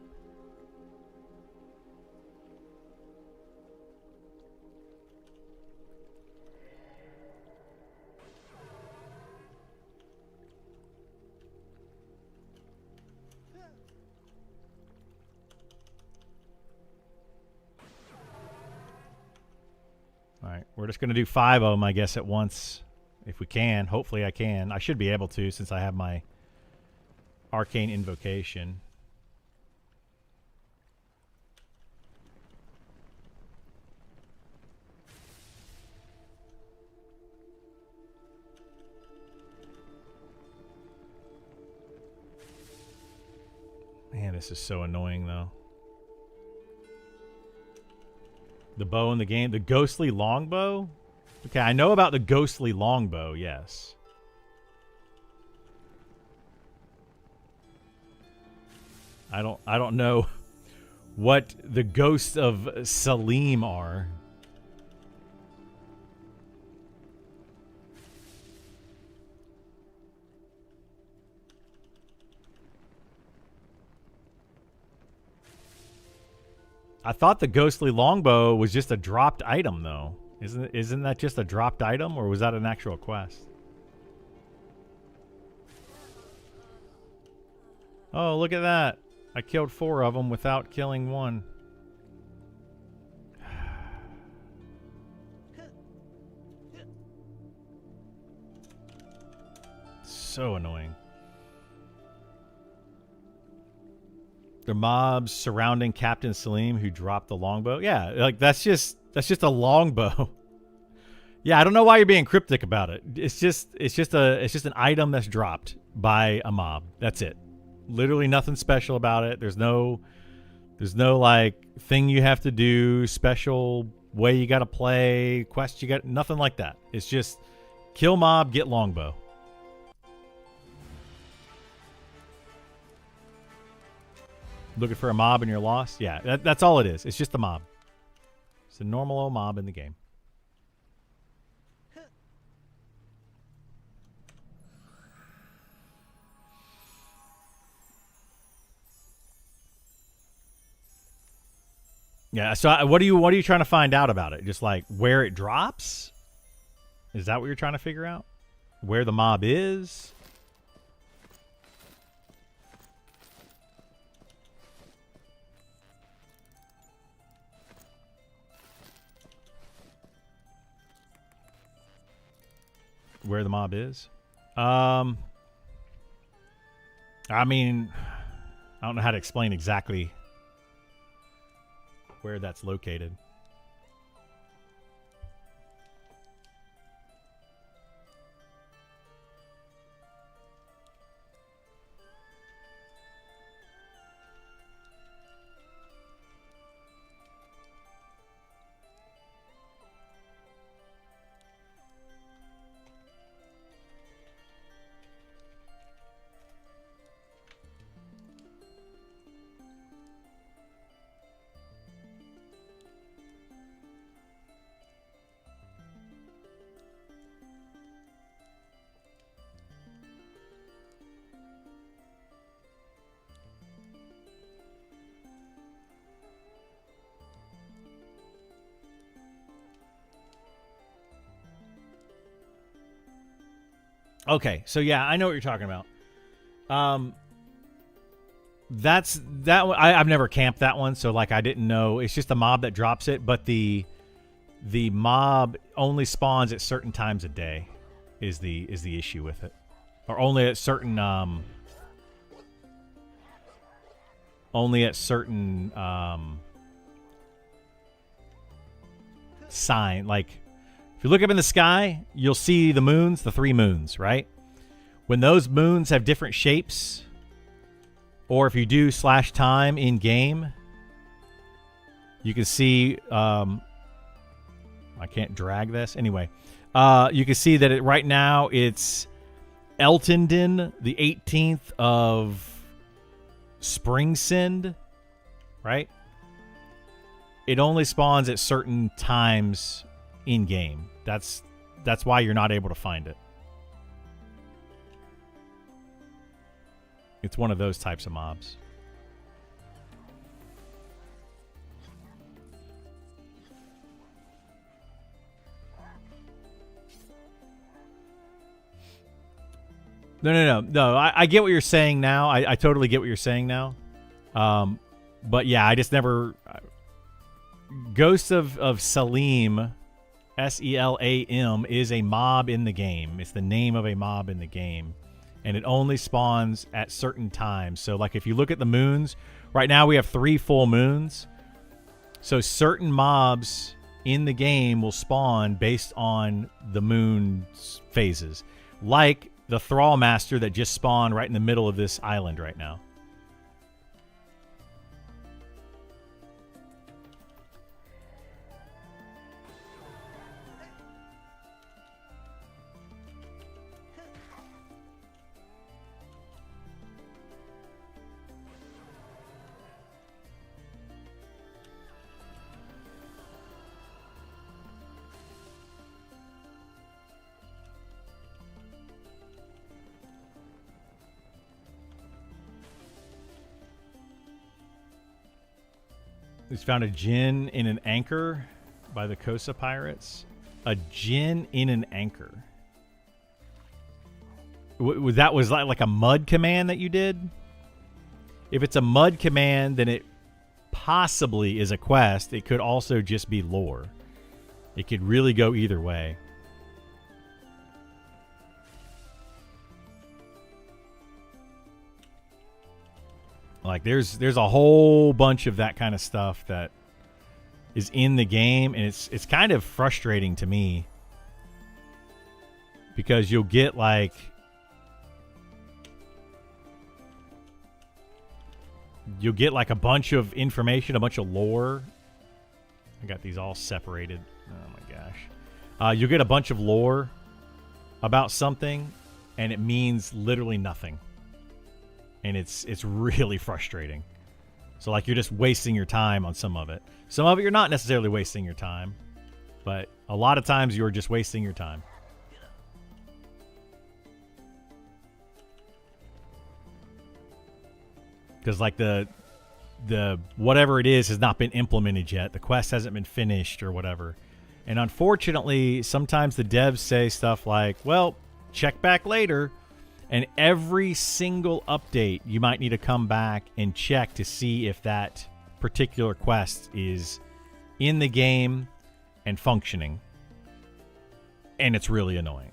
All right, we're just going to do 5 of them, I guess, at once. If we can. Hopefully I can. I should be able to since I have my Arcane Invocation. Man, this is so annoying, though. The bow in the game. The ghostly longbow? Okay, I know about the ghostly longbow, yes. I don't know what the ghosts of Salim are. I thought the ghostly longbow was just a dropped item, though. Isn't that just a dropped item, or was that an actual quest? Oh, look at that. I killed 4 of them without killing 1. So annoying. The mobs surrounding Captain Salim who dropped the longbow. Yeah, like that's just a longbow. Yeah, I don't know why you're being cryptic about it. It's just an item that's dropped by a mob. That's it. Literally nothing special about it. There's no like thing you have to do, special way you got to play, quest you got, nothing like that. It's just kill mob, get longbow. Looking for a mob and you're lost? Yeah, that's all it is. It's just a mob. It's a normal old mob in the game. Yeah, so what are you trying to find out about it? Just like where it drops? Is that what you're trying to figure out? Where the mob is? Where the mob is? I mean, I don't know how to explain exactly where that's located. Okay, so yeah, I know what you're talking about. That's that one. I've never camped that one, so like I didn't know. It's just a mob that drops it, but the mob only spawns at certain times a day. Is the issue with it, or only at certain sign like. If you look up in the sky, you'll see the moons, the 3 moons, right? When those moons have different shapes, or if you do /time in game, you can see, I can't drag this. Anyway, you can see that right now it's Eltondon, the 18th of Springsend, right? It only spawns at certain times in game. That's why you're not able to find it. It's one of those types of mobs. No. I get what you're saying now. I totally get what you're saying now. But yeah, I just never. Ghost of Salim, Selam, is a mob in the game. It's the name of a mob in the game. And it only spawns at certain times. So, like, if you look at the moons, right now we have 3 full moons. So, certain mobs in the game will spawn based on the moon's phases. Like the Thrall Master that just spawned right in the middle of this island right now. He's found a gin in an anchor by the Kosa pirates. A gin in an anchor. That was like a mud command that you did? If it's a mud command, then it possibly is a quest. It could also just be lore. It could really go either way. Like there's a whole bunch of that kind of stuff that is in the game, and it's kind of frustrating to me because you'll get like a bunch of information, a bunch of lore. I got these all separated. Oh my gosh. You'll get a bunch of lore about something, and it means literally nothing. And it's really frustrating. So like you're just wasting your time on some of it. Some of it you're not necessarily wasting your time, but a lot of times you're just wasting your time. Because like the whatever it is has not been implemented yet. The quest hasn't been finished or whatever. And unfortunately, sometimes the devs say stuff like, well, check back later. And every single update, you might need to come back and check to see if that particular quest is in the game and functioning. And it's really annoying.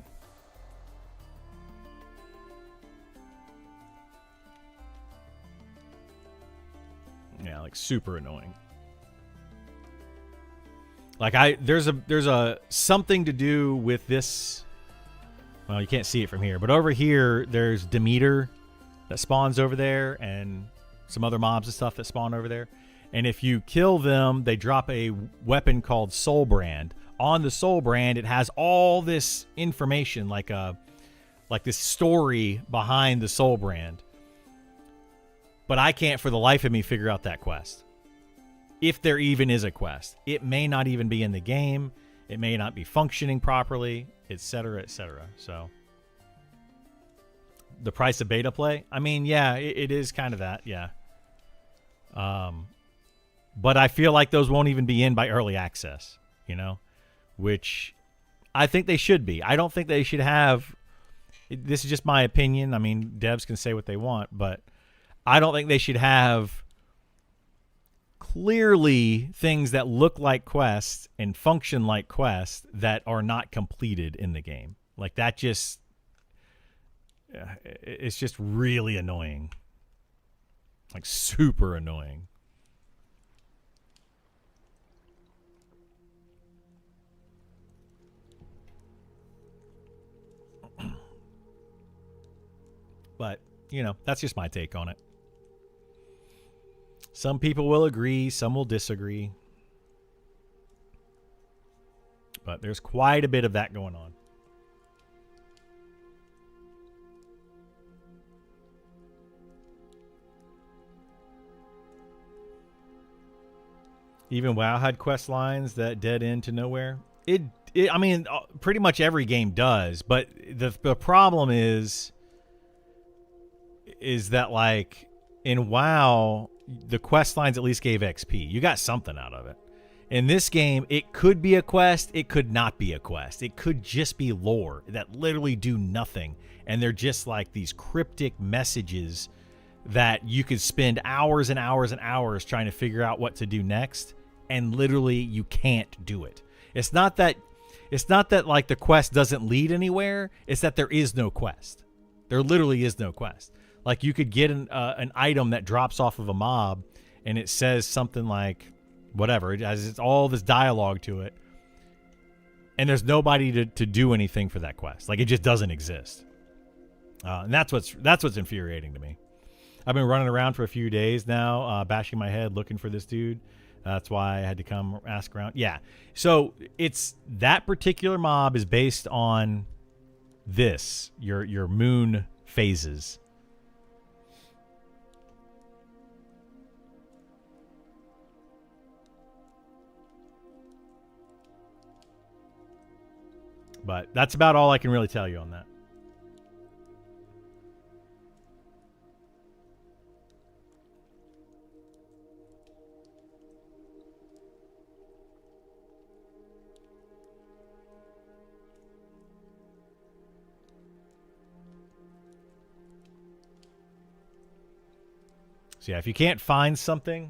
Yeah, like super annoying. Like there's a something to do with this. Well, you can't see it from here, but over here there's Demeter that spawns over there, and some other mobs and stuff that spawn over there. And if you kill them, they drop a weapon called Soul Brand. On the Soul Brand, it has all this information, like this story behind the Soul Brand. But I can't for the life of me figure out that quest. If there even is a quest. It may not even be in the game. It may not be functioning properly, etc., etc. So, the price of beta play? I mean, yeah, it is kind of that, yeah. But I feel like those won't even be in by early access, you know? Which I think they should be. I don't think they should have... This is just my opinion. I mean, devs can say what they want, but I don't think they should have clearly things that look like quests and function like quests that are not completed in the game. Like that just... It's just really annoying. Like super annoying. But, you know, that's just my take on it. Some people will agree, some will disagree. But there's quite a bit of that going on. Even WoW had quest lines that dead end to nowhere. I mean, pretty much every game does. But the problem is that, like, in WoW, the quest lines at least gave XP. You got something out of it. In this game, it could be a quest. It could not be a quest. It could just be lore that literally do nothing. And they're just like these cryptic messages that you could spend hours and hours and hours trying to figure out what to do next. And literally you can't do it. It's not that like the quest doesn't lead anywhere. It's that there is no quest. There literally is no quest. Like you could get an item that drops off of a mob and it says something like whatever. It has all this dialogue to it. And there's nobody to do anything for that quest. Like it just doesn't exist. And that's what's infuriating to me. I've been running around for a few days now, bashing my head looking for this dude. That's why I had to come ask around. Yeah. So it's that particular mob is based on this, your moon phases. But that's about all I can really tell you on that. So yeah, if you can't find something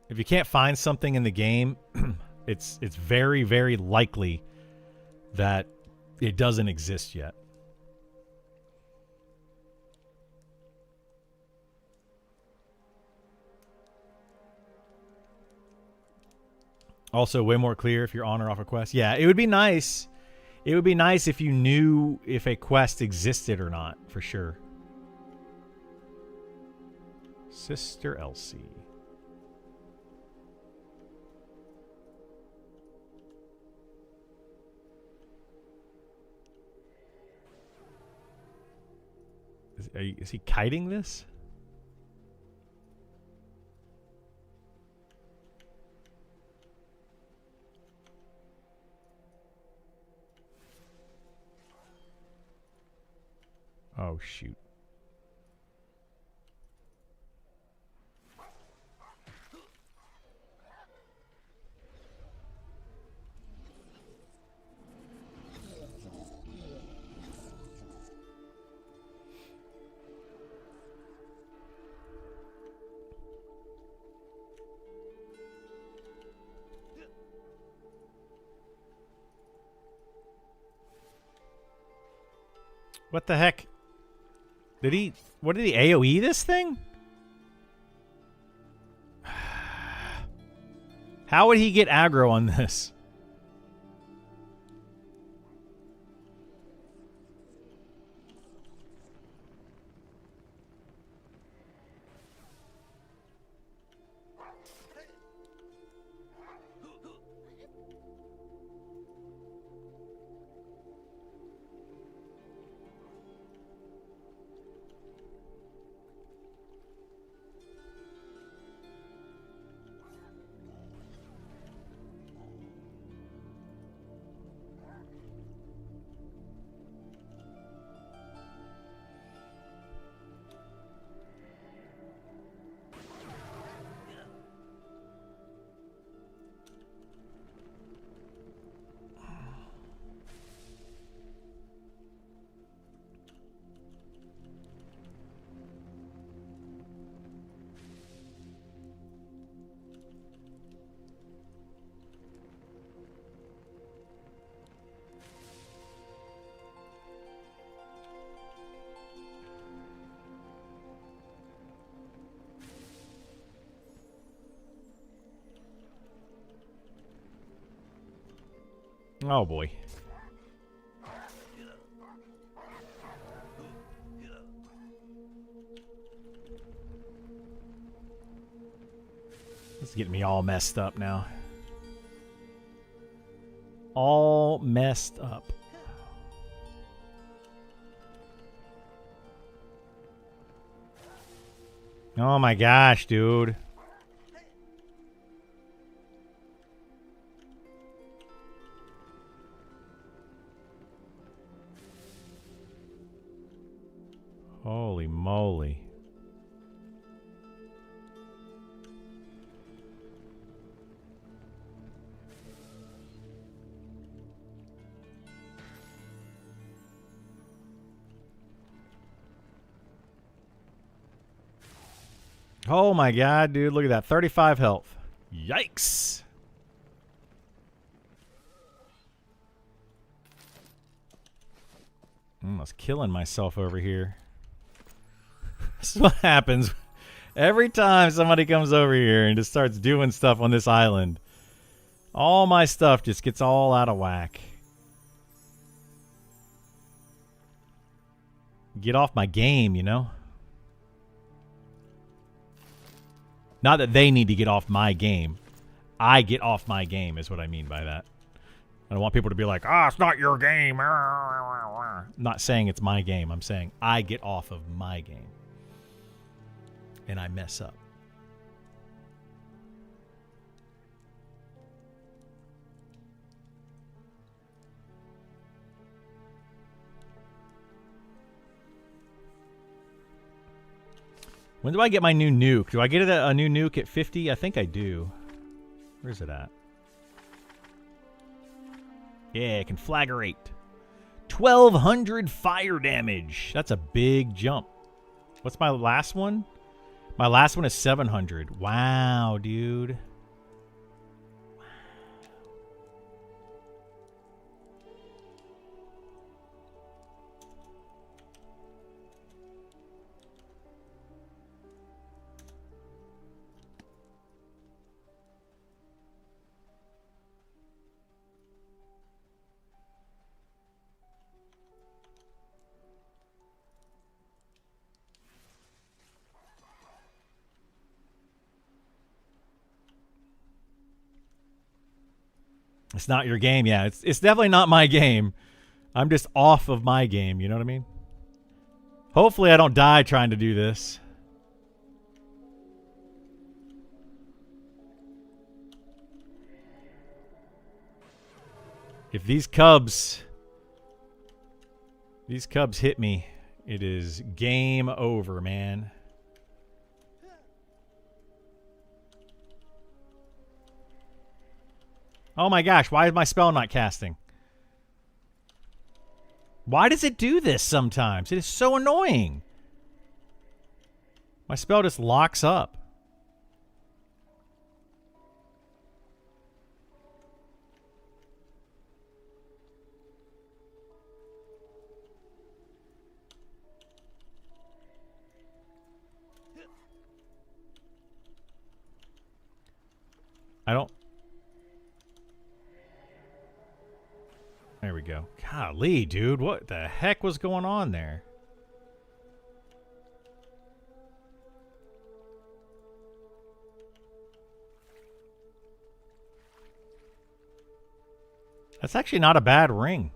in the game, it's very, very likely that it doesn't exist yet. Also, way more clear if you're on or off a quest. Yeah, it would be nice. It would be nice if you knew if a quest existed or not, for sure. Sister Elsie. Is he kiting this? Oh, shoot. What the heck? What did he AoE this thing? How would he get aggro on this? Oh boy. This is getting me all messed up now. All messed up. Oh my gosh, dude. Holy moly. Oh my god, dude. Look at that. 35 health. Yikes. I was killing myself over here. This is what happens every time somebody comes over here and just starts doing stuff on this island. All my stuff just gets all out of whack. Get off my game, you know? Not that they need to get off my game. I get off my game is what I mean by that. I don't want people to be like, it's not your game. I'm not saying it's my game. I'm saying I get off of my game. And I mess up. When do I get my new nuke? Do I get a new nuke at 50? I think I do. Where's it at? Yeah, it can flaggerate. 1,200 fire damage. That's a big jump. What's my last one? My last one is 700. Wow, dude. It's not your game. Yeah, it's definitely not my game. I'm just off of my game. You know what I mean? Hopefully I don't die trying to do this. If these cubs hit me, it is game over, man. Oh my gosh, why is my spell not casting? Why does it do this sometimes? It is so annoying. My spell just locks up. I don't... There we go. Golly, dude. What the heck was going on there? That's actually not a bad ring.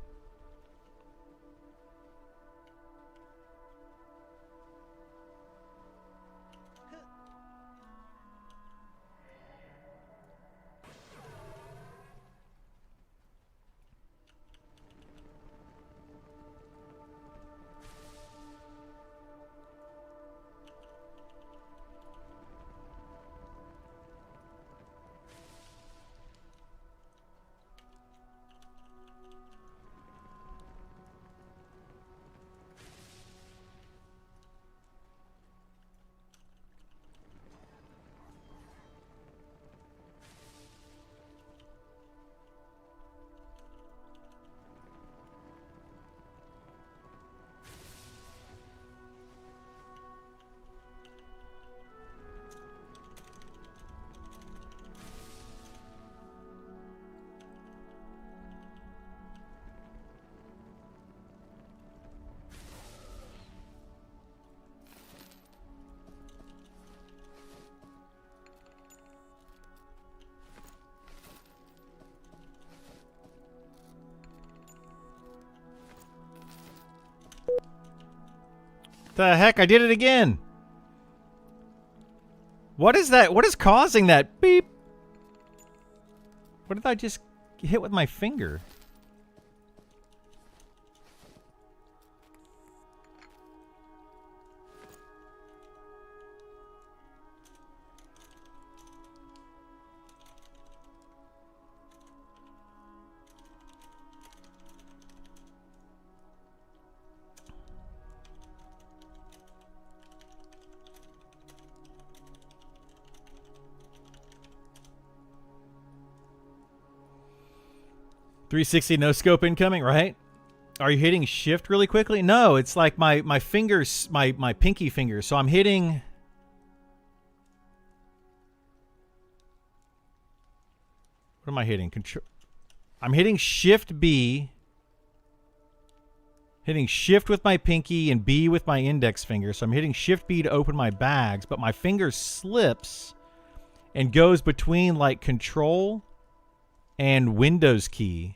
The heck? I did it again. What is that? What is causing that beep? What did I just hit with my finger? .360 no scope incoming, right? Are you hitting shift really quickly? No, it's like my fingers, my pinky finger. So I'm hitting... What am I hitting? Control. I'm hitting shift B. Hitting shift with my pinky and B with my index finger. So I'm hitting shift B to open my bags, but my finger slips and goes between like control and Windows key.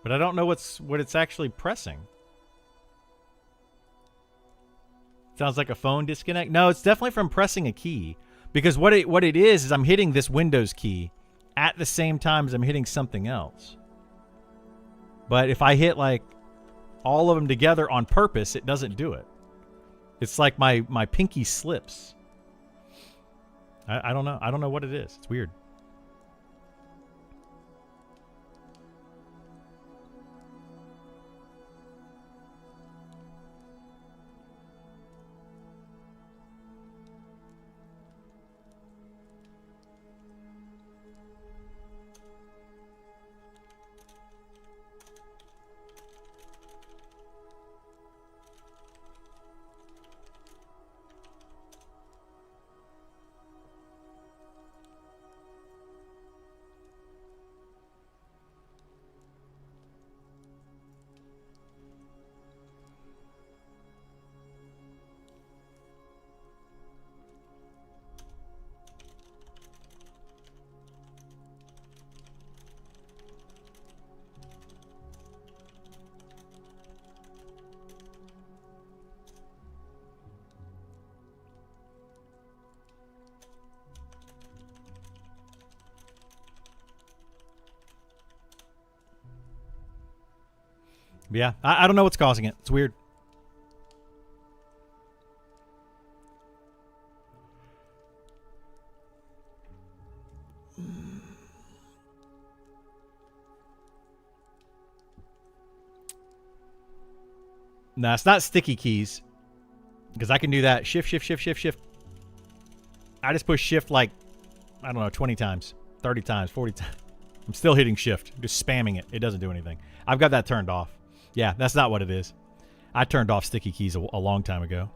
But I don't know what it's actually pressing. Sounds like a phone disconnect. No, it's definitely from pressing a key. Because what it is I'm hitting this Windows key at the same time as I'm hitting something else. But if I hit like all of them together on purpose, it doesn't do it. It's like my pinky slips. I don't know. I don't know what it is. It's weird. But yeah, I don't know what's causing it. It's weird. No, it's not sticky keys. Because I can do that. Shift, shift, shift, shift, shift. I just push shift like, I don't know, 20 times, 30 times, 40 times. I'm still hitting shift. I'm just spamming it. It doesn't do anything. I've got that turned off. Yeah, that's not what it is. I turned off sticky keys a long time ago.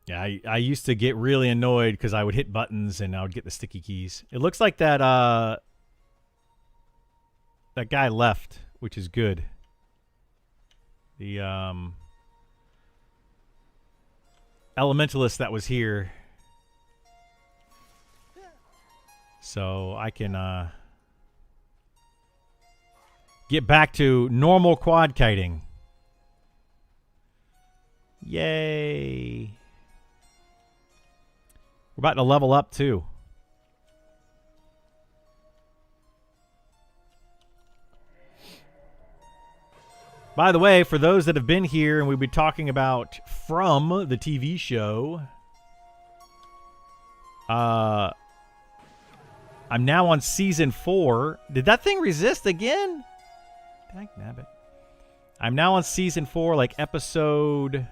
Yeah, I used to get really annoyed because I would hit buttons and I would get the sticky keys. It looks like that that guy left, which is good. The elementalist that was here. So I can get back to normal quad kiting. Yay. We're about to level up, too. By the way, for those that have been here and we've been talking about From, the TV show, I'm now on season 4. Did that thing resist again? Dang nabbit. I'm now on season 4, like episode...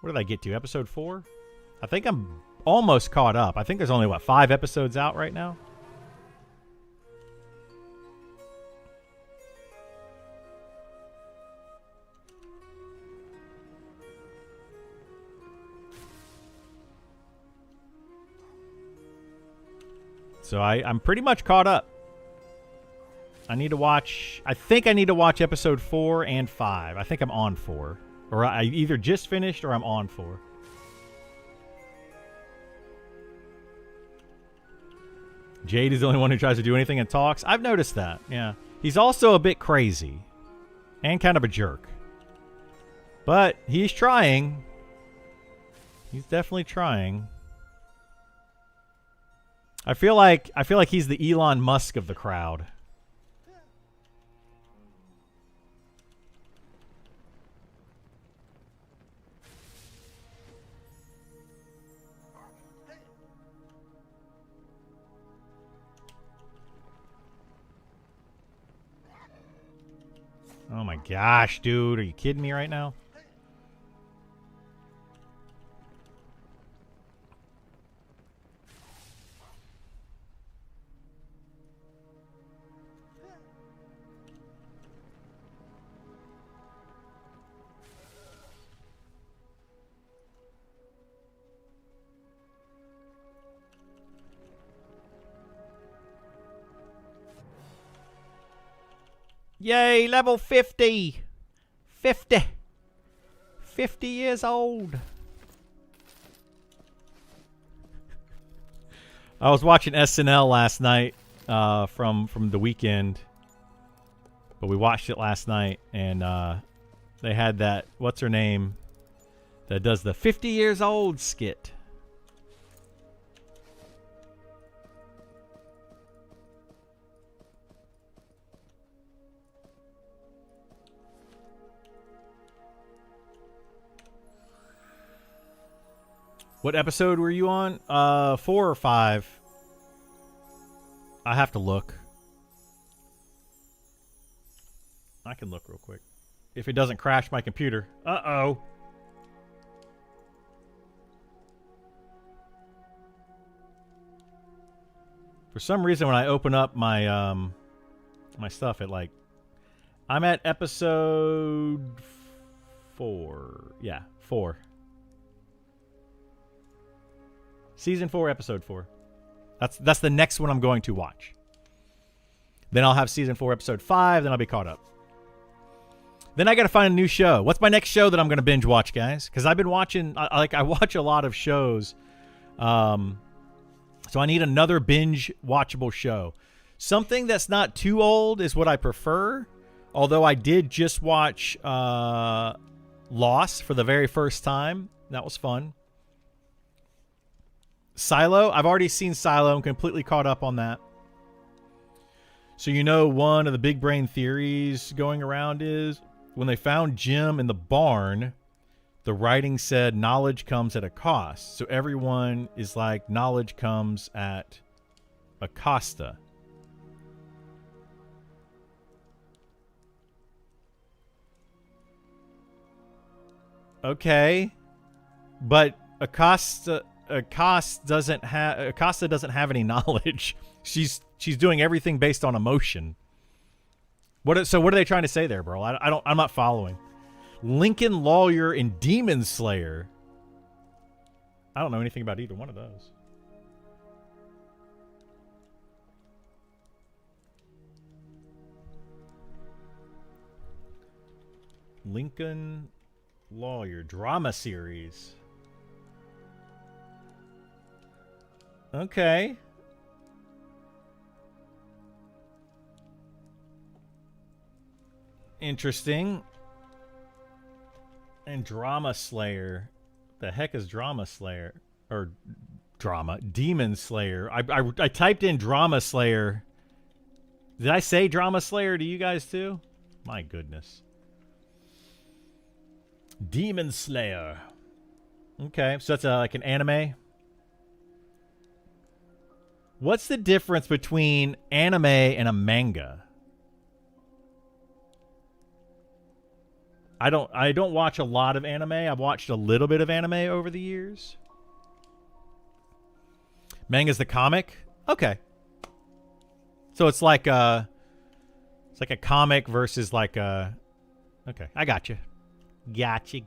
What did I get to? Episode 4? I think I'm almost caught up. I think there's only, what, 5 episodes out right now? So I'm pretty much caught up. I need to watch... I think I need to watch episode 4 and 5. I think I'm on 4. Or I either just finished or I'm on 4. Jade is the only one who tries to do anything and talks. I've noticed that, yeah. He's also a bit crazy. And kind of a jerk. But he's trying. He's definitely trying. I feel like he's the Elon Musk of the crowd. Oh my gosh, dude. Are you kidding me right now? Yay, level 50. 50. 50 years old. I was watching SNL last night from the weekend. But we watched it last night and they had that, what's her name, that does the 50 years old skit. What episode were you on? 4 or 5? I have to look. I can look real quick. If it doesn't crash my computer. Uh-oh. For some reason, when I open up my my stuff, it like... I'm at episode 4. Yeah, 4. Season 4, episode 4. That's the next one I'm going to watch. Then I'll have season 4, episode 5. Then I'll be caught up. Then I got to find a new show. What's my next show that I'm going to binge watch, guys? Because I've been watching... I watch a lot of shows. So I need another binge watchable show. Something that's not too old is what I prefer. Although I did just watch Lost for the very first time. That was fun. Silo. I've already seen Silo. I'm completely caught up on that. So you know one of the big brain theories going around is when they found Jim in the barn, the writing said knowledge comes at a cost. So everyone is like, knowledge comes at a costa. Okay. But Acosta doesn't have any knowledge. She's doing everything based on emotion. What are they trying to say there, bro? I'm not following. Lincoln Lawyer and Demon Slayer. I don't know anything about either one of those. Lincoln Lawyer drama series. Okay. Interesting. And Drama Slayer. The heck is Drama Slayer? Or drama. Demon Slayer. I typed in Drama Slayer. Did I say Drama Slayer to you guys too? My goodness. Demon Slayer. Okay, so that's like an anime. What's the difference between anime and a manga? I don't watch a lot of anime. I've watched a little bit of anime over the years. Manga's the comic? Okay. So it's like a comic versus like a... Okay, I got you. Gotcha.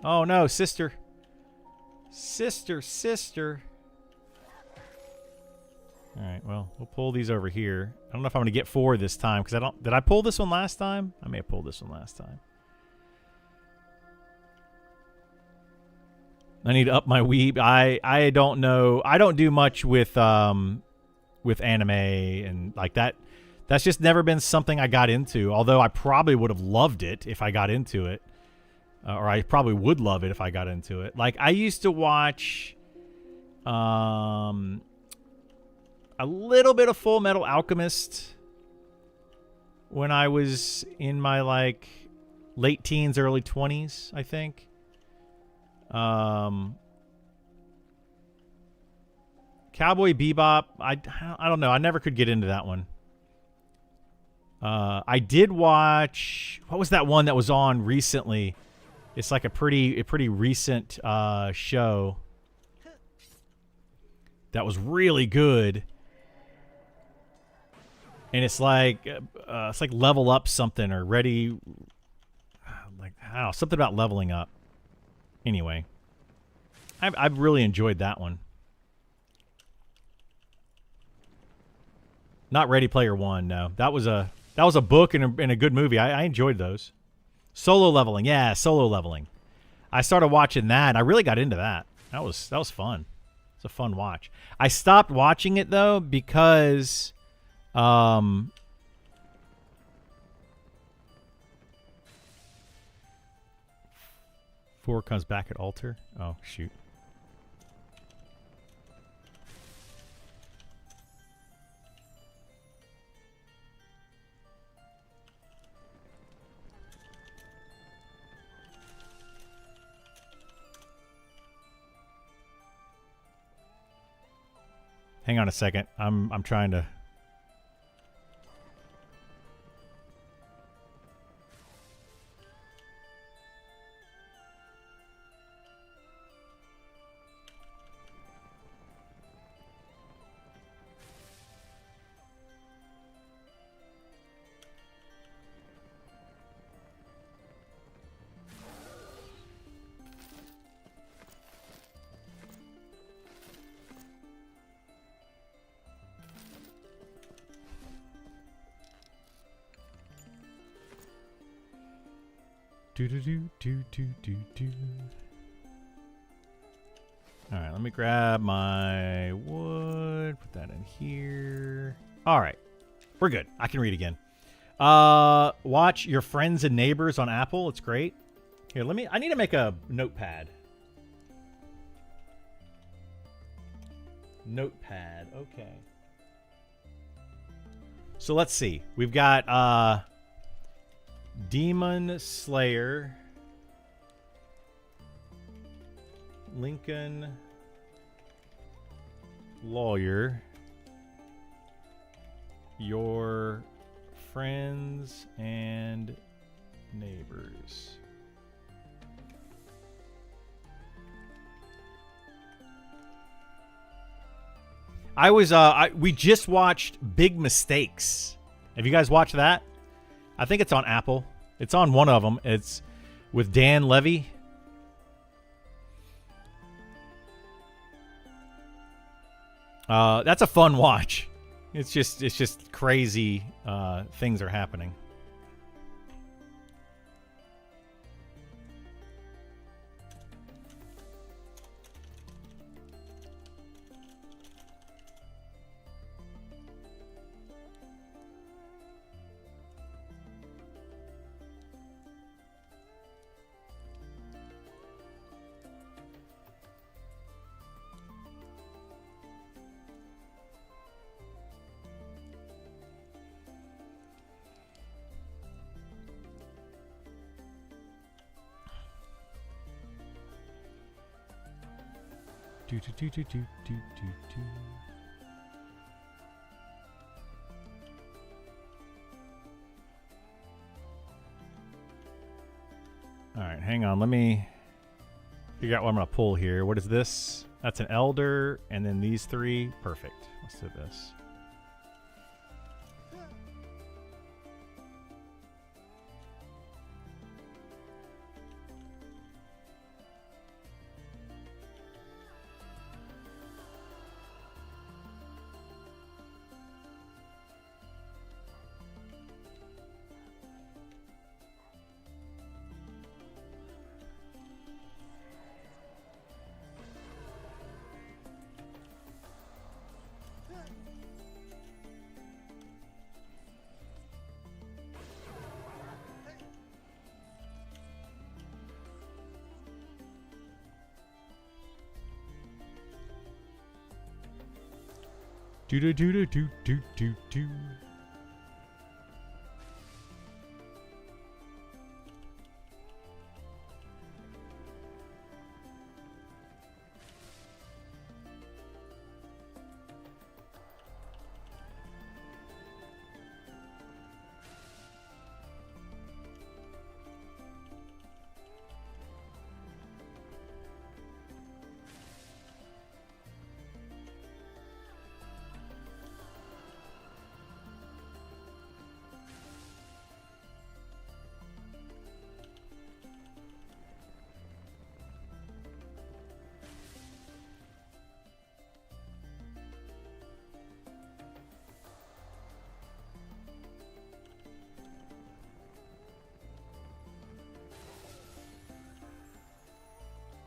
Oh no, sister. Sister. All right, well, we'll pull these over here. I don't know if I'm going to get 4 this time because did I pull this one last time? I may have pulled this one last time. I need to up my weeb. I don't know. I don't do much with anime and like that. That's just never been something I got into, although I probably would have loved it if I got into it. Or I probably would love it if I got into it. Like I used to watch a little bit of Full Metal Alchemist when I was in my like late teens, early 20s, I think. Cowboy Bebop, I don't know. I never could get into that one. I did watch, what was that one that was on recently? It's like a pretty recent show that was really good. And it's like level up something or ready, like I don't know, something about leveling up. Anyway, I've really enjoyed that one. Not Ready Player One, no. That was a book and a good movie. I enjoyed those. Solo leveling, yeah, solo leveling. I started watching that, and I really got into that. That was fun. It's a fun watch. I stopped watching it though because, 4 comes back at altar. Oh shoot. Hang on a second. I'm trying to. Do do do do do do do. All right, let me grab my wood. Put that in here. All right, we're good. I can read again. Watch Your Friends and Neighbors on Apple. It's great. Here, I need to make a notepad. Notepad. Okay. So let's see. We've got Demon Slayer, Lincoln Lawyer, Your Friends and Neighbors. We just watched Big Mistakes. Have you guys watched that? I think it's on Apple. It's on one of them. It's with Dan Levy. That's a fun watch. It's just crazy things are happening. All right, hang on. Let me figure out what I'm going to pull here. What is this? That's an elder, and then these three. Perfect. Let's do this. Do do do do do do do do.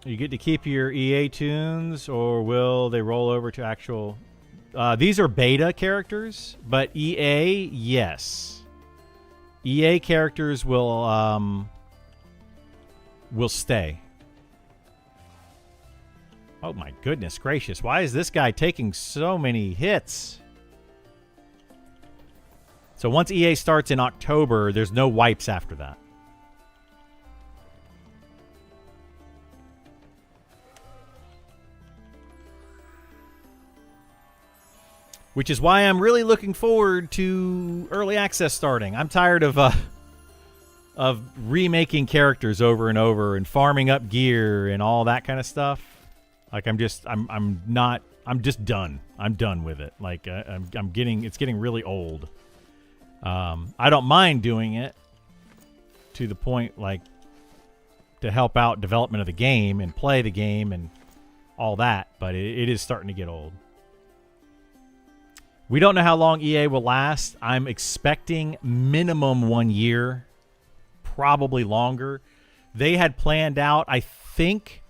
You get to keep your EA tunes, or will they roll over to actual... these are beta characters, but EA, yes. EA characters will stay. Oh my goodness gracious. Why is this guy taking so many hits? So once EA starts in October, there's no wipes after that. Which is why I'm really looking forward to early access starting. I'm tired of remaking characters over and over and farming up gear and all that kind of stuff. Like I'm just done. I'm done with it. Like it's getting really old. I don't mind doing it to the point like to help out development of the game and play the game and all that, but it is starting to get old. We don't know how long EA will last. I'm expecting minimum 1 year, probably longer. They had planned out, I think,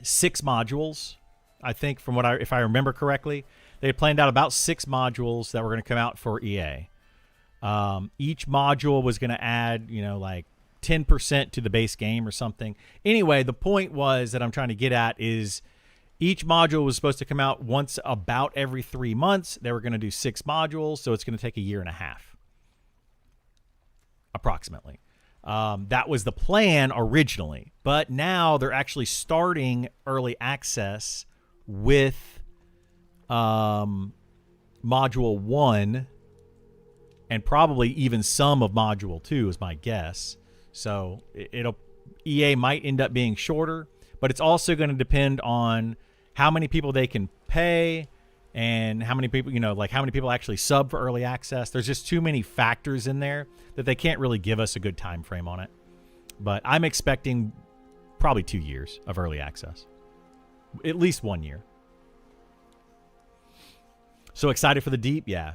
6 modules. I think from if I remember correctly, they had planned out about 6 modules that were going to come out for EA. Each module was going to add, like 10% to the base game or something. Anyway, the point was that I'm trying to get at is each module was supposed to come out once about every 3 months. They were going to do 6 modules, so it's going to take a year and a half, approximately. That was the plan originally, but now they're actually starting early access with module 1 and probably even some of module 2 is my guess. So EA might end up being shorter, but it's also going to depend on how many people they can pay and how many people, like how many people actually sub for early access. There's just too many factors in there that they can't really give us a good time frame on it. But I'm expecting probably 2 years of early access. At least 1 year. So excited for the deep? Yeah.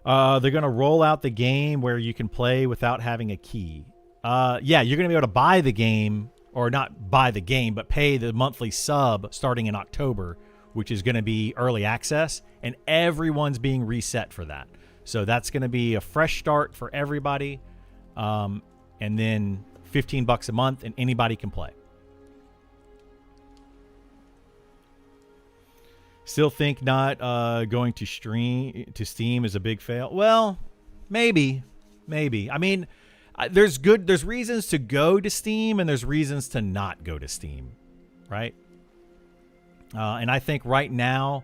They're going to roll out the game where you can play without having a key. Yeah, you're going to be able to buy the game, or not buy the game, but pay the monthly sub starting in October, which is going to be early access, and everyone's being reset for that. So that's going to be a fresh start for everybody, and then $15 a month, and anybody can play. Still think not going to Steam is a big fail. Well, maybe. I mean, there's reasons to go to Steam and there's reasons to not go to Steam, right? And I think right now,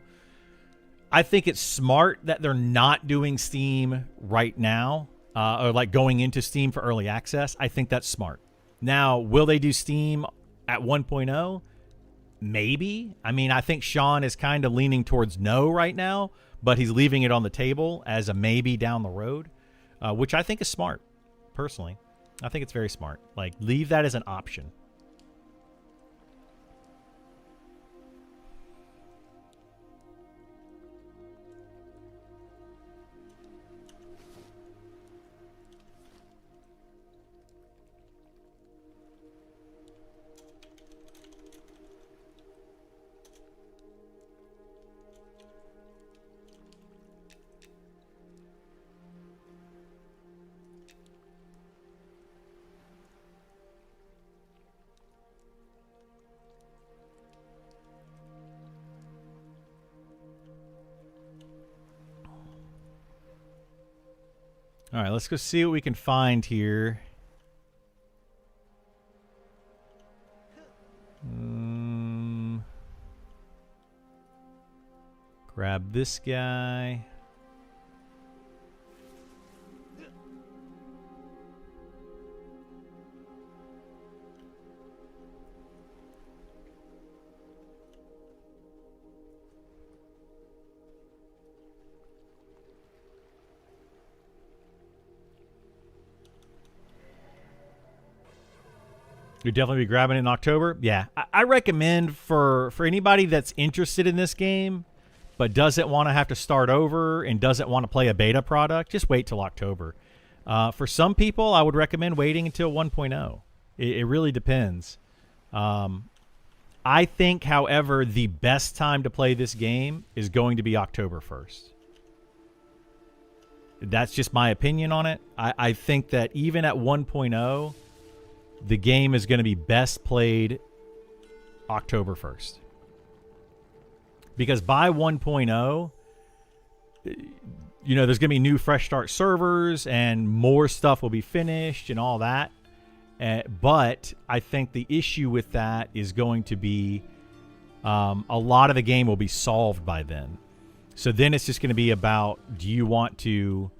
I think it's smart that they're not doing Steam right now, or like going into Steam for early access. I think that's smart. Now, will they do Steam at 1.0? Maybe. I mean, I think Sean is kind of leaning towards no right now, but he's leaving it on the table as a maybe down the road, which I think is smart, personally. I think it's very smart. Like, leave that as an option. All right, let's go see what we can find here. Grab this guy. You'd definitely be grabbing it in October. Yeah, I recommend for anybody that's interested in this game but doesn't want to have to start over and doesn't want to play a beta product, just wait till October. For some people, I would recommend waiting until 1.0. It really depends. I think, however, the best time to play this game is going to be October 1st. That's just my opinion on it. I think that even at 1.0, the game is going to be best played October 1st. Because by 1.0, there's going to be new fresh start servers and more stuff will be finished and all that. But I think the issue with that is going to be a lot of the game will be solved by then. So then it's just going to be about, do you want to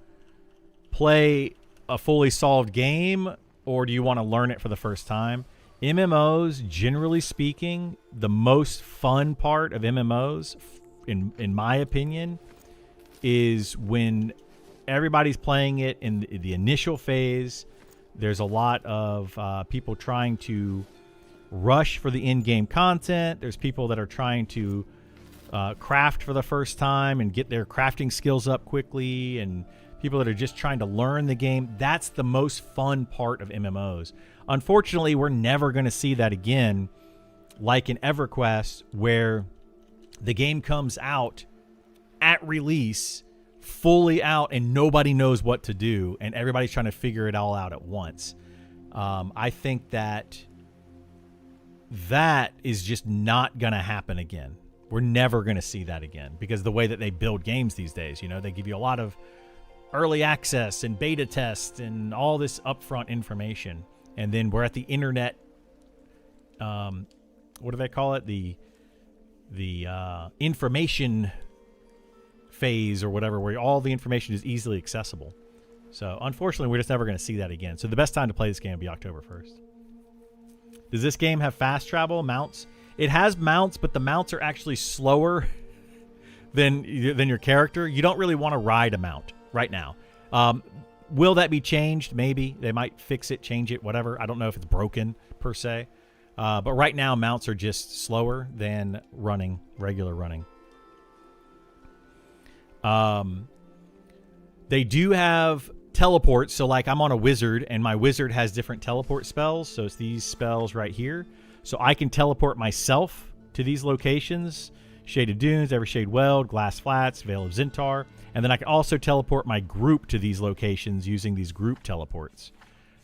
play a fully solved game or do you want to learn it for the first time? MMOs, generally speaking, the most fun part of MMOs, in my opinion, is when everybody's playing it in the initial phase. There's a lot of people trying to rush for the in-game content. There's people that are trying to craft for the first time and get their crafting skills up quickly, and people that are just trying to learn the game. That's the most fun part of MMOs. Unfortunately, we're never going to see that again, like in EverQuest, where the game comes out at release, fully out, and nobody knows what to do, and everybody's trying to figure it all out at once. I think that is just not going to happen again. We're never going to see that again because the way that they build games these days, they give you a lot of early access and beta tests and all this upfront information. And then we're at the internet. What do they call it? The information phase or whatever, where all the information is easily accessible. So unfortunately, we're just never going to see that again. So the best time to play this game will be October 1st. Does this game have fast travel, mounts? It has mounts, but the mounts are actually slower than your character. You don't really want to ride a mount right now. Will that be changed? Maybe. They might fix it, change it, whatever. I don't know if it's broken per se. But right now, mounts are just slower than regular running. They do have teleports. So like I'm on a wizard and my wizard has different teleport spells. So it's these spells right here. So I can teleport myself to these locations. Shaded Dunes, Evershade Weld, Glass Flats, Vale of Zintar. And then I can also teleport my group to these locations using these group teleports.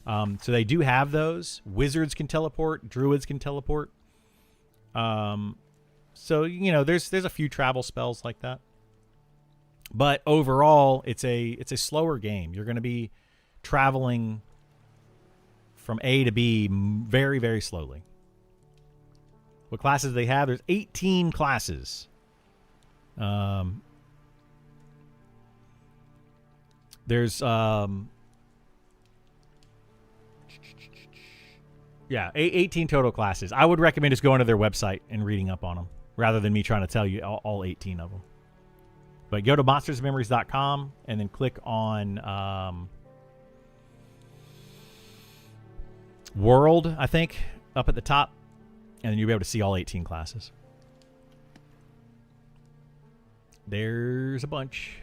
So they do have those. Wizards can teleport. Druids can teleport. So, there's a few travel spells like that. But overall, it's a slower game. You're going to be traveling from A to B very, very slowly. What classes do they have? There's 18 classes. There's 18 total classes. I would recommend just going to their website and reading up on them rather than me trying to tell you all 18 of them. But go to monstersmemories.com and then click on World, I think, up at the top. And then you'll be able to see all 18 classes. There's a bunch.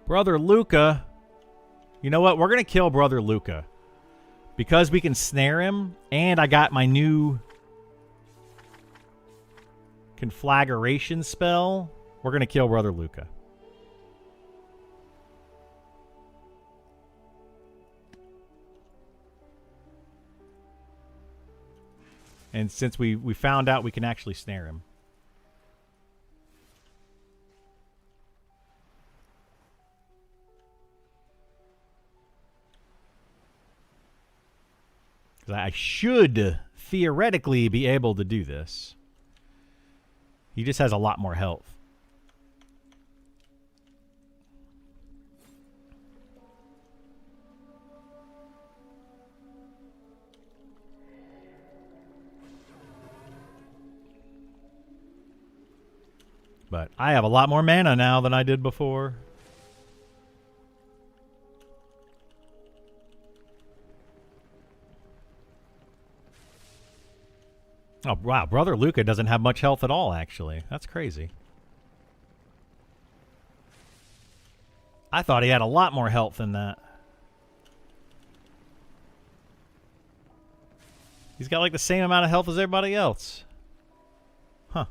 Brother Luca. You know what? We're going to kill Brother Luca. Because we can snare him. And I got my new conflagration spell. We're going to kill Brother Luca. And since we found out we can actually snare him. Because I should theoretically be able to do this. He just has a lot more health. But I have a lot more mana now than I did before. Oh, wow. Brother Luca doesn't have much health at all, actually. That's crazy. I thought he had a lot more health than that. He's got like the same amount of health as everybody else. Huh.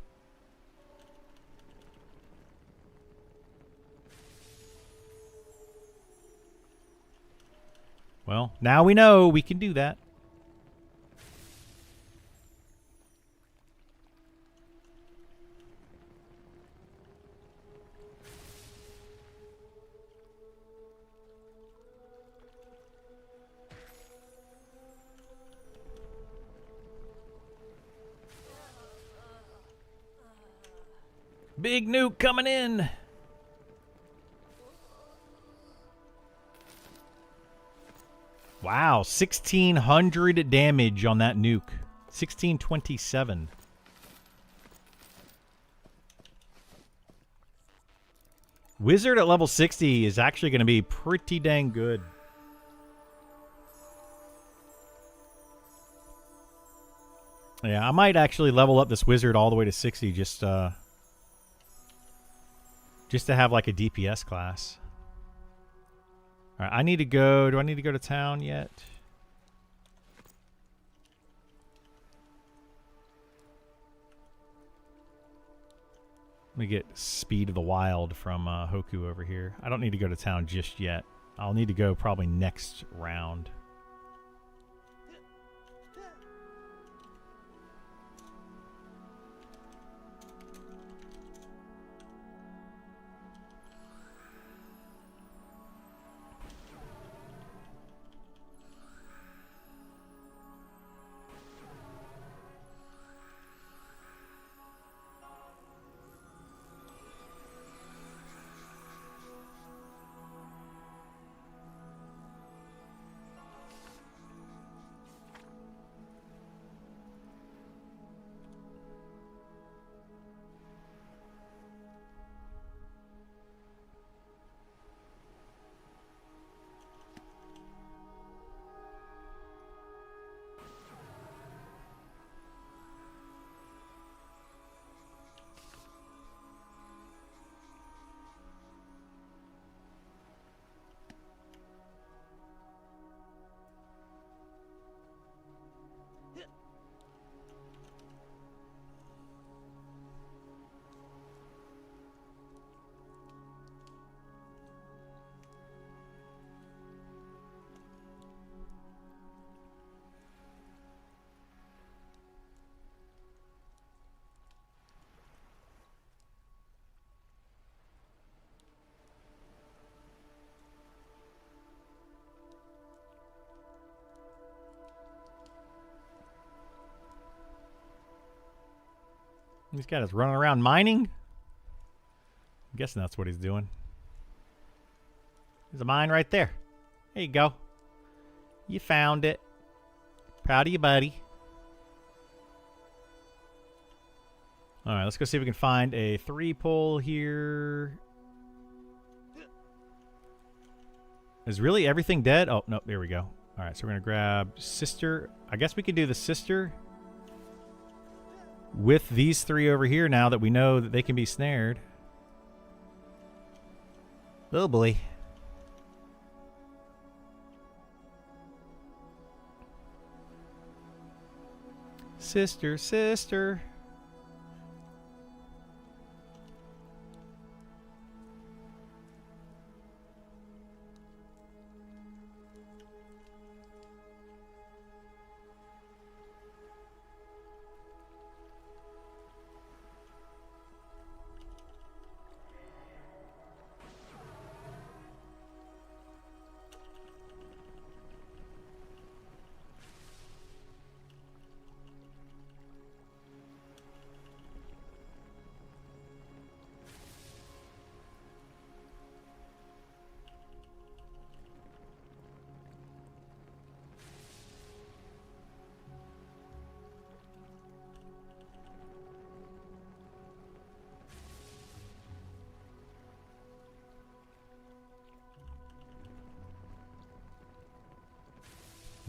Well, now we know we can do that. Big nuke coming in. Wow, 1,600 damage on that nuke. 1,627. Wizard at level 60 is actually going to be pretty dang good. Yeah, I might actually level up this wizard all the way to 60 just to have like a DPS class. All right, I need to go. Do I need to go to town yet? Let me get Speed of the Wild from Hoku over here. I don't need to go to town just yet. I'll need to go probably next round. This guy is running around mining? I'm guessing that's what he's doing. There's a mine right there. There you go. You found it. Proud of you, buddy. Alright, let's go see if we can find a 3-pole here. Is really everything dead? Oh, no, there we go. Alright, so we're going to grab sister. I guess we could do the sister with these 3 over here now that we know that they can be snared. Oh boy. Sister, sister.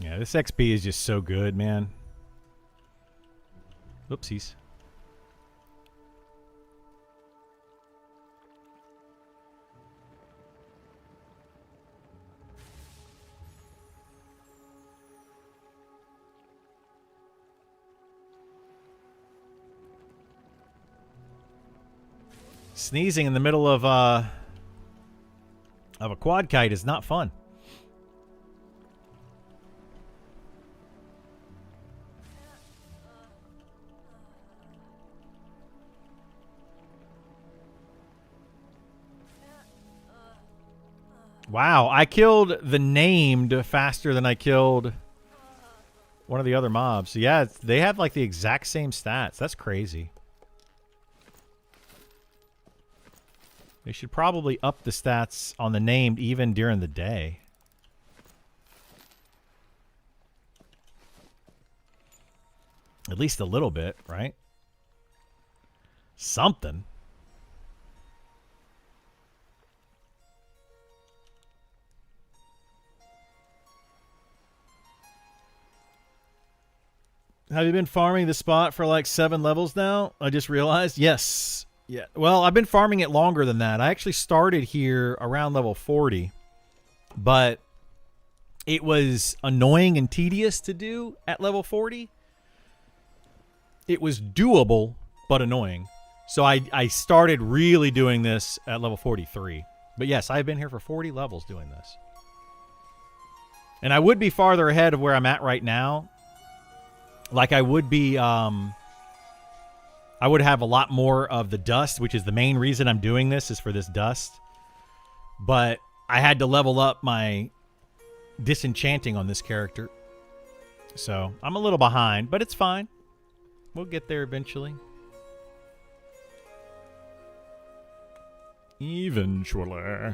Yeah, this XP is just so good, man. Oopsies. Sneezing in the middle of a quad kite is not fun. Wow, I killed the named faster than I killed one of the other mobs. So yeah, they have like the exact same stats. That's crazy. They should probably up the stats on the named even during the day. At least a little bit, right? Something. Have you been farming the spot for like 7 levels now? I just realized. Yes. Yeah. Well, I've been farming it longer than that. I actually started here around level 40, but it was annoying and tedious to do at level 40. It was doable, but annoying. So I started really doing this at level 43. But yes, I've been here for 40 levels doing this. And I would be farther ahead of where I'm at right now. Like I would be, I would have a lot more of the dust, which is the main reason I'm doing this, is for this dust. But I had to level up my disenchanting on this character. So I'm a little behind, but it's fine. We'll get there eventually. Eventually.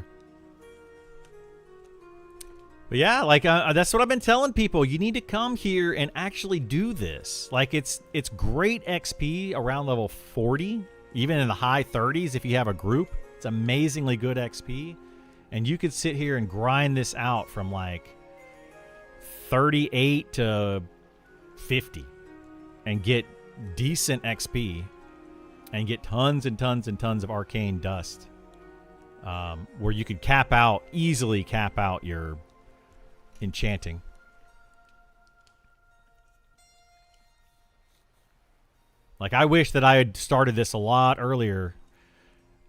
But yeah, like that's what I've been telling people. You need to come here and actually do this. Like it's great XP around level 40, even in the high 30s if you have a group. It's amazingly good XP. And you could sit here and grind this out from like 38 to 50 and get decent XP and get tons and tons and tons of arcane dust, where you could easily cap out your enchanting. Like I wish that I had started this a lot earlier.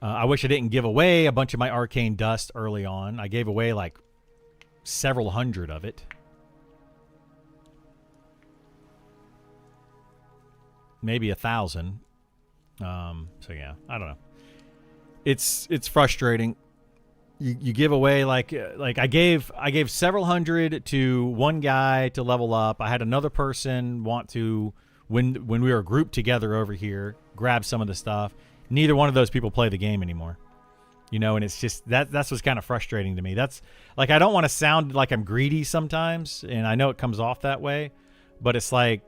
I wish I didn't give away a bunch of my arcane dust early on. I gave away like several hundred of it. Maybe 1,000. So yeah, I don't know. It's frustrating. You give away like I gave several hundred to one guy to level up. I had another person want to, when we were grouped together over here, grab some of the stuff. Neither one of those people play the game anymore. You know, and it's just that's what's kind of frustrating to me. That's like, I don't want to sound like I'm greedy sometimes, and I know it comes off that way, but it's like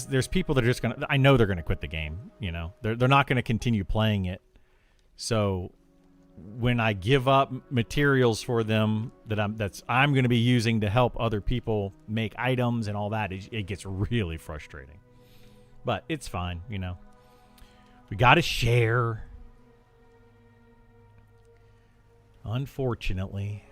there's people that are just gonna, I know they're gonna quit the game. You know, they're not gonna continue playing it. So when I give up materials for them that I'm going to be using to help other people make items and all that, it gets really frustrating. But it's fine, you know. We got to share. Unfortunately.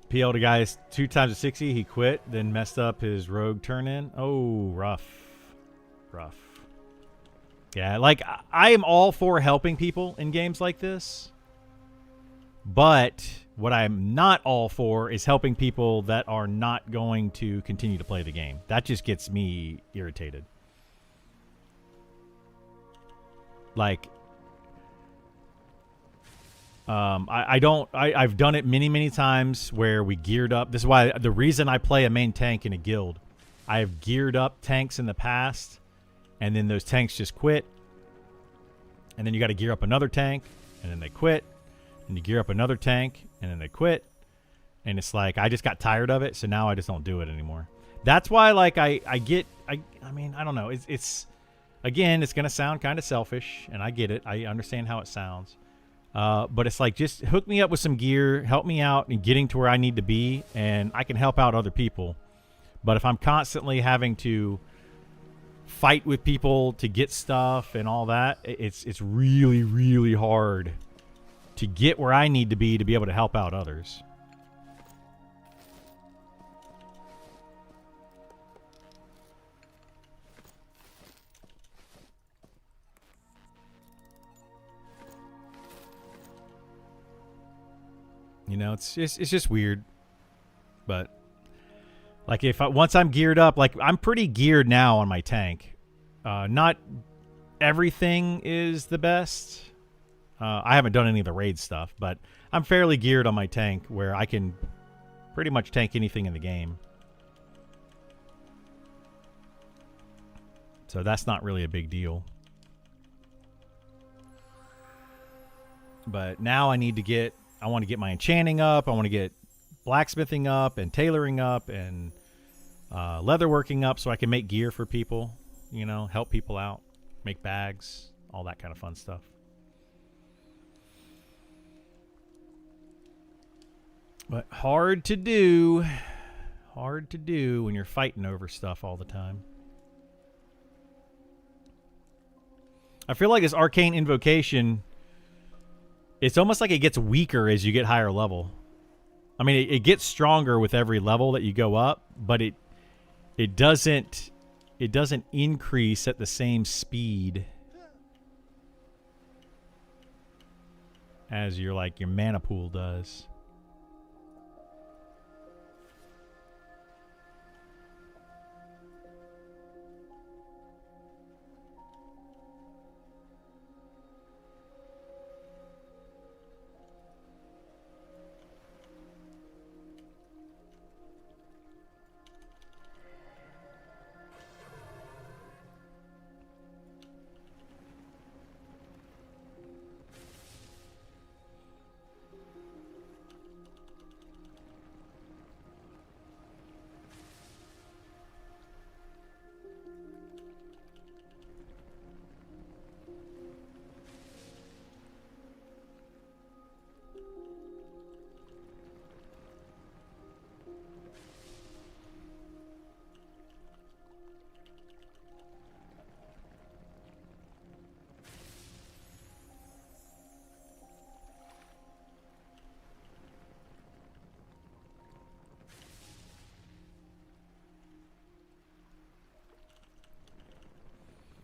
PL'd a guy 2 times a 60. He quit, then messed up his rogue turn in. Oh, rough. Rough. Yeah, like, I am all for helping people in games like this. But what I'm not all for is helping people that are not going to continue to play the game. That just gets me irritated. Like, I've done it many times where we geared up. This is why the reason I play a main tank in a guild. I've geared up tanks in the past, and then those tanks just quit. And then you got to gear up another tank, and then they quit. And you gear up another tank, and then they quit. And it's like, I just got tired of it, so now I just don't do it anymore. That's why, like, I mean, I don't know. It's again, it's going to sound kind of selfish, and I get it. I understand how it sounds. But it's like, just hook me up with some gear, help me out in getting to where I need to be, and I can help out other people. But if I'm constantly having to fight with people to get stuff and all that, it's really, really hard to get where I need to be able to help out others. You know, it's just weird. But like, once I'm geared up, like, I'm pretty geared now on my tank. Not everything is the best. I haven't done any of the raid stuff, but I'm fairly geared on my tank where I can pretty much tank anything in the game. So that's not really a big deal. But now I want to get my enchanting up. I want to get blacksmithing up and tailoring up and leatherworking up so I can make gear for people, you know, help people out, make bags, all that kind of fun stuff. But hard to do when you're fighting over stuff all the time. I feel like this arcane invocation, it's almost like it gets weaker as you get higher level. I mean, it gets stronger with every level that you go up, but it doesn't increase at the same speed as your mana pool does.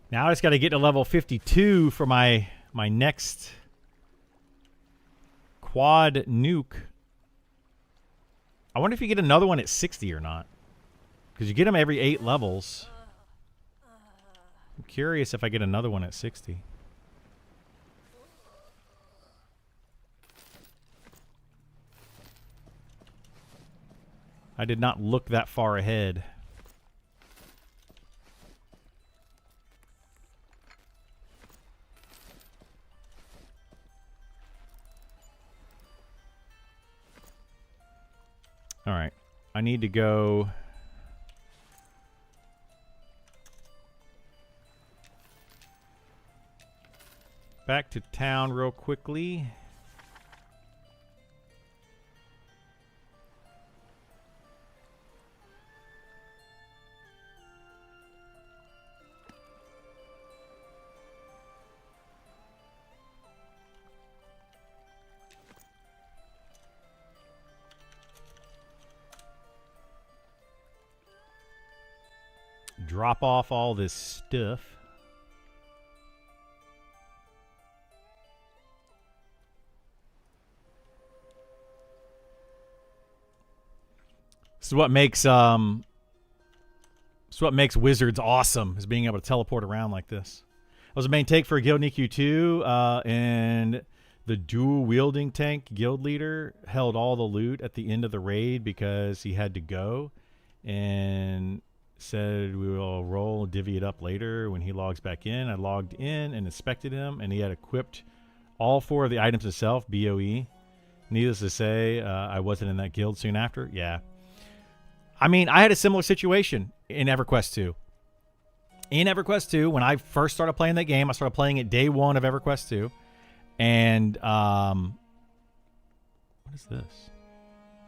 Now I just got to get to level 52 for my next quad nuke. I wonder if you get another one at 60 or not. Because you get them every 8 levels. I'm curious if I get another one at 60. I did not look that far ahead. All right, I need to go back to town real quickly. Drop off all this stuff. This is what makes wizards awesome, is being able to teleport around like this. I was a main tank for a guild in EQ2, and the dual wielding tank guild leader held all the loot at the end of the raid because he had to go, and said we will roll divvy it up later when he logs back in. I logged in and inspected him, and he had equipped all 4 of the items himself, BOE. Needless to say, I wasn't in that guild soon after. Yeah. I mean, I had a similar situation in EverQuest 2. In EverQuest 2, when I first started playing that game, I started playing it day 1 of EverQuest 2. And, what is this?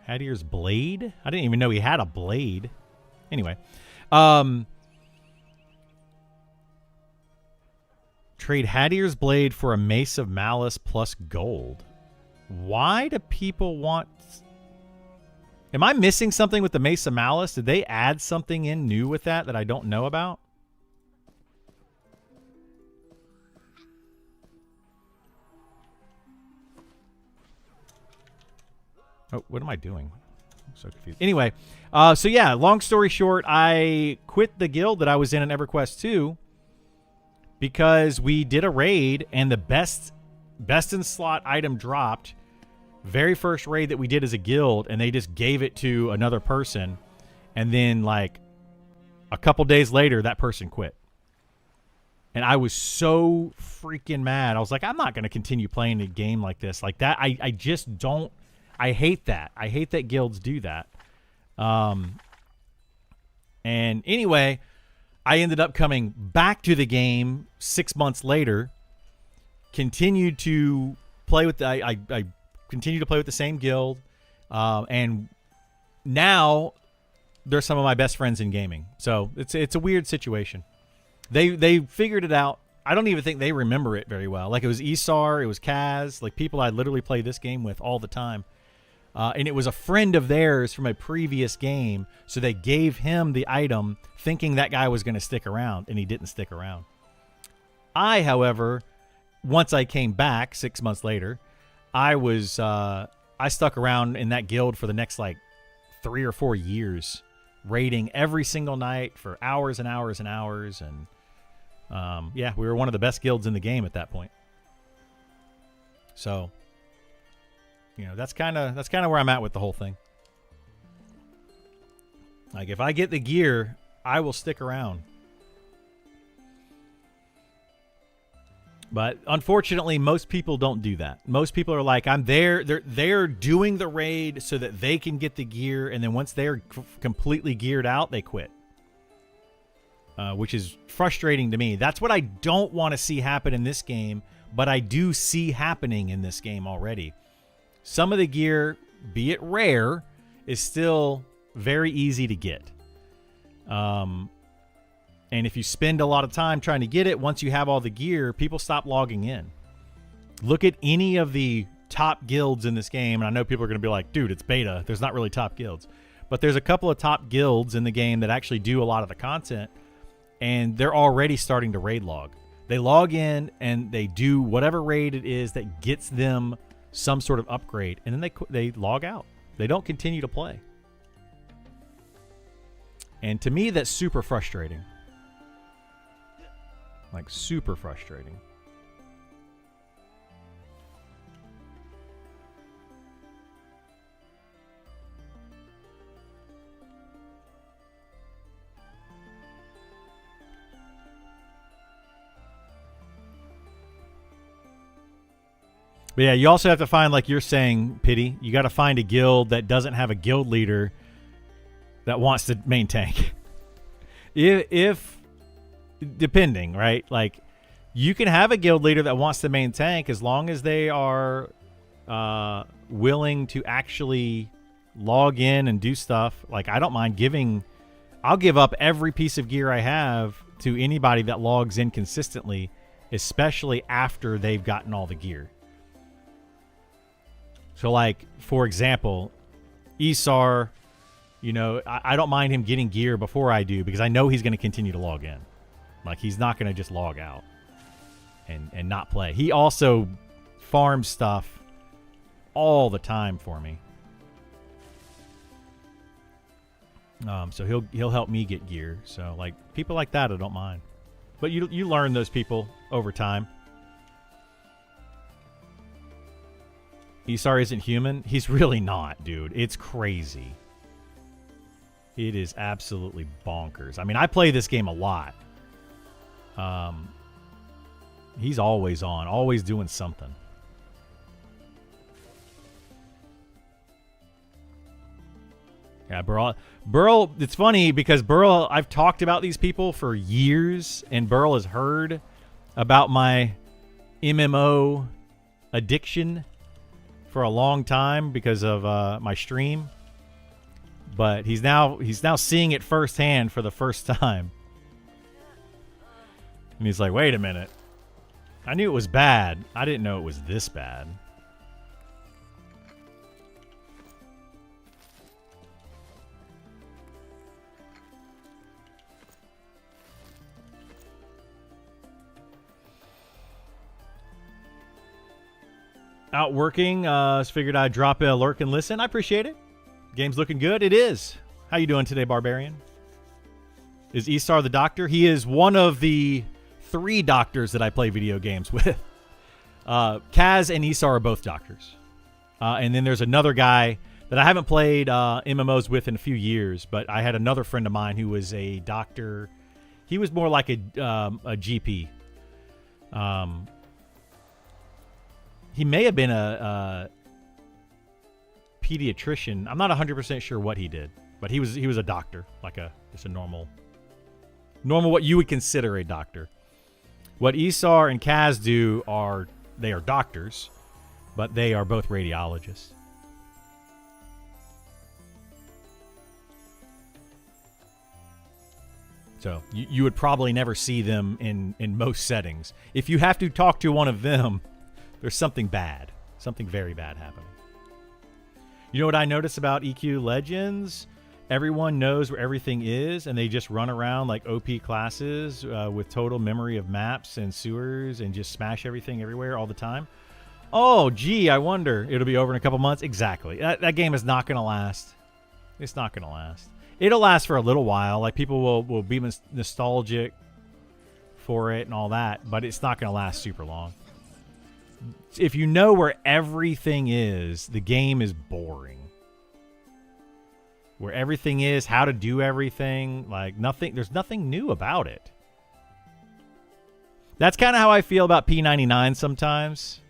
Hadier's Blade? I didn't even know he had a blade. Anyway. Trade Hadier's Blade for a Mace of Malice plus gold. Why do people want... Am I missing something with the Mace of Malice? Did they add something in new with that I don't know about? Oh, what am I doing? I'm so confused. Anyway, so yeah, long story short, I quit the guild that I was in EverQuest 2 because we did a raid and the best in slot item dropped. Very first raid that we did as a guild, and they just gave it to another person, and then like a couple days later that person quit. And I was so freaking mad. I was like, I'm not going to continue playing a game like this. Like that, I just don't. I hate that. I hate that guilds do that. And anyway, I ended up coming back to the game 6 months later. Continued to play with I continued to play with the same guild, and now they're some of my best friends in gaming. So it's a weird situation. They figured it out. I don't even think they remember it very well. Like, it was Esar, it was Kaz, like people I literally play this game with all the time. And it was a friend of theirs from a previous game, so they gave him the item thinking that guy was going to stick around, and he didn't stick around. I, however, once I came back 6 months later, I stuck around in that guild for the next like 3 or 4 years, raiding every single night for hours and hours and hours. And yeah, we were one of the best guilds in the game at that point. So, you know, that's kind of where I'm at with the whole thing. Like, if I get the gear, I will stick around. But unfortunately, most people don't do that. Most people are like, I'm there. They're doing the raid so that they can get the gear, and then once they're completely geared out, they quit. Which is frustrating to me. That's what I don't want to see happen in this game, but I do see happening in this game already. Some of the gear, be it rare, is still very easy to get. And if you spend a lot of time trying to get it, once you have all the gear, people stop logging in. Look at any of the top guilds in this game, and I know people are going to be like, dude, it's beta. There's not really top guilds. But there's a couple of top guilds in the game that actually do a lot of the content, and they're already starting to raid log. They log in, and they do whatever raid it is that gets them some sort of upgrade, and then they log out. They don't continue to play. And to me, that's super frustrating. Like, super frustrating. But yeah, you also have to find, like you're saying, Pity, you got to find a guild that doesn't have a guild leader that wants to main tank. if depending, right? Like, you can have a guild leader that wants to main tank as long as they are willing to actually log in and do stuff. Like, I don't mind I'll give up every piece of gear I have to anybody that logs in consistently, especially after they've gotten all the gear. So, like, for example, Esar, you know, I don't mind him getting gear before I do, because I know he's going to continue to log in. Like, he's not going to just log out and not play. He also farms stuff all the time for me. So he'll help me get gear. So, like, people like that, I don't mind. But you learn those people over time. Esar isn't human. He's really not, dude. It's crazy. It is absolutely bonkers. I mean, I play this game a lot. He's always on, always doing something. Yeah, Burl, it's funny because Burl, I've talked about these people for years, and Burl has heard about my MMO addiction for a long time because of my stream. But he's now seeing it firsthand for the first time. And he's like, wait a minute. I knew it was bad. I didn't know it was this bad. Out working. Figured I'd drop a lurk and listen. I appreciate it. Game's looking good. It is. How you doing today, Barbarian? Is Esar the doctor? He is one of the 3 doctors that I play video games with. Kaz and Esar are both doctors. And then there's another guy that I haven't played MMOs with in a few years, but I had another friend of mine who was a doctor. He was more like a GP. He may have been a pediatrician. I'm not 100% sure what he did, but he was a doctor, like just a normal what you would consider a doctor. What Isar and Kaz do they are doctors, but they are both radiologists. So you would probably never see them in most settings. If you have to talk to one of them, there's something bad. Something very bad happening. You know what I notice about EQ Legends? Everyone knows where everything is, and they just run around like OP classes with total memory of maps and sewers and just smash everything everywhere all the time. Oh, gee, I wonder. It'll be over in a couple months? Exactly. That game is not going to last. It's not going to last. It'll last for a little while. Like, people will be nostalgic for it and all that, but it's not going to last super long. If you know where everything is, the game is boring. Where everything is, how to do everything, like there's nothing new about it. That's kind of how I feel about P99 sometimes.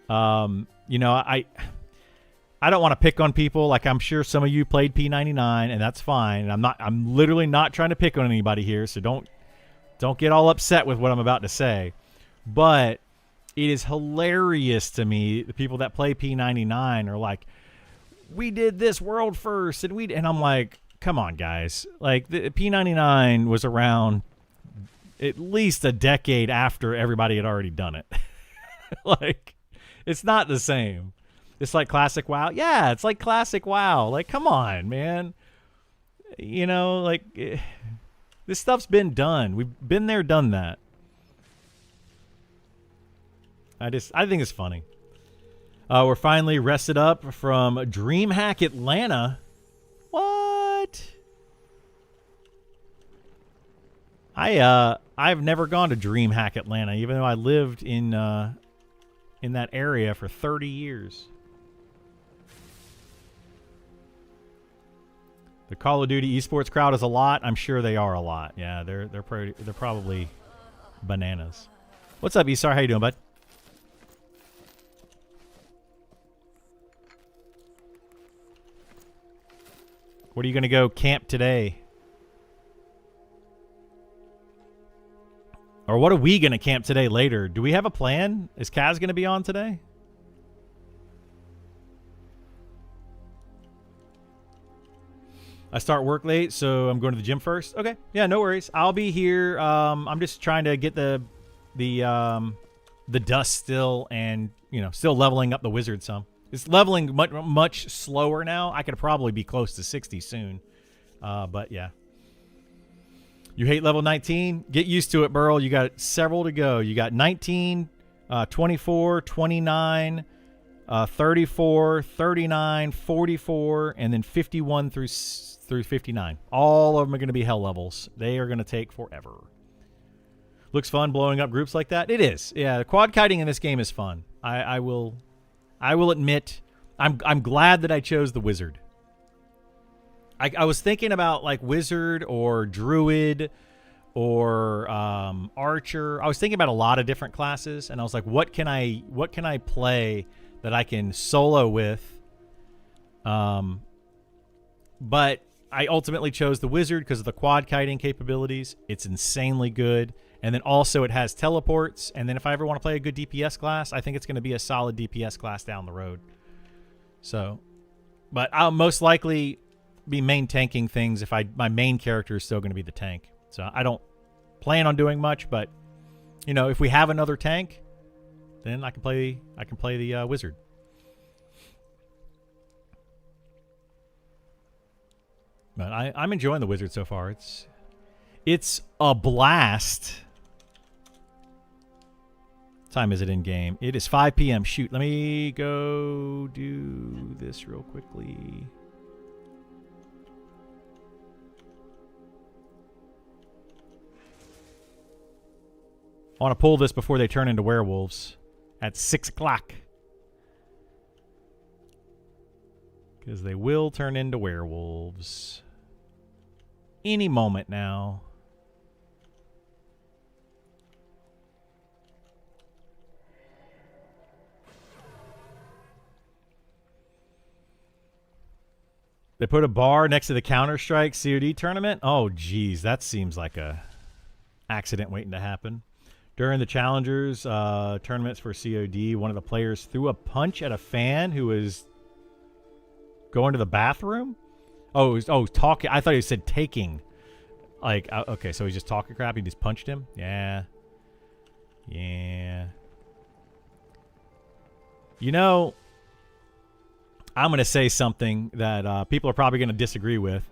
You know, I don't want to pick on people. Like, I'm sure some of you played P99, and that's fine. And I'm literally not trying to pick on anybody here, so don't get all upset with what I'm about to say. But it is hilarious to me, the people that play P99 are like, we did this world first, and I'm like, come on, guys. Like, the P99 was around at least a decade after everybody had already done it. Like, it's not the same. It's like Classic WoW. Yeah, it's like Classic WoW. Like, come on, man. You know, like, this stuff's been done. We've been there, done that. I think it's funny. We're finally rested up from DreamHack Atlanta. What? I've never gone to DreamHack Atlanta, even though I lived in that area for 30 years. The Call of Duty esports crowd is a lot. I'm sure they are a lot. Yeah, they're probably bananas. What's up, Isar? How you doing, bud? What are you going to go camp today? Or what are we going to camp today later? Do we have a plan? Is Kaz going to be on today? I start work late, so I'm going to the gym first. Okay. Yeah, no worries. I'll be here. I'm just trying to get the dust still, and, you know, still leveling up the wizard some. It's leveling much slower now. I could probably be close to 60 soon. But yeah. You hate level 19? Get used to it, Burl. You got several to go. You got 19, 24, 29, 34, 39, 44, and then 51 through 59. All of them are going to be hell levels. They are going to take forever. Looks fun blowing up groups like that. It is. Yeah, the quad kiting in this game is fun. I will admit, I'm glad that I chose the wizard. I was thinking about like wizard or druid or archer. I was thinking about a lot of different classes, and I was like, what can I play that I can solo with? But I ultimately chose the wizard because of the quad kiting capabilities. It's insanely good. And then also it has teleports. And then if I ever want to play a good DPS class, I think it's going to be a solid DPS class down the road. So, but I'll most likely be main tanking things if my main character is still going to be the tank. So I don't plan on doing much, but, you know, if we have another tank, then I can play the wizard. But I'm enjoying the wizard so far. It's a blast. What time is it in game? It is 5 p.m. Shoot, let me go do this real quickly. I want to pull this before they turn into werewolves at 6 o'clock. Because they will turn into werewolves any moment now. They put a bar next to the Counter-Strike COD tournament? Oh, geez. That seems like a accident waiting to happen. During the Challengers tournaments for COD, one of the players threw a punch at a fan who was going to the bathroom? Talking. I thought he said taking. Like, okay, so he's just talking crap. He just punched him? Yeah. You know, I'm going to say something that people are probably going to disagree with.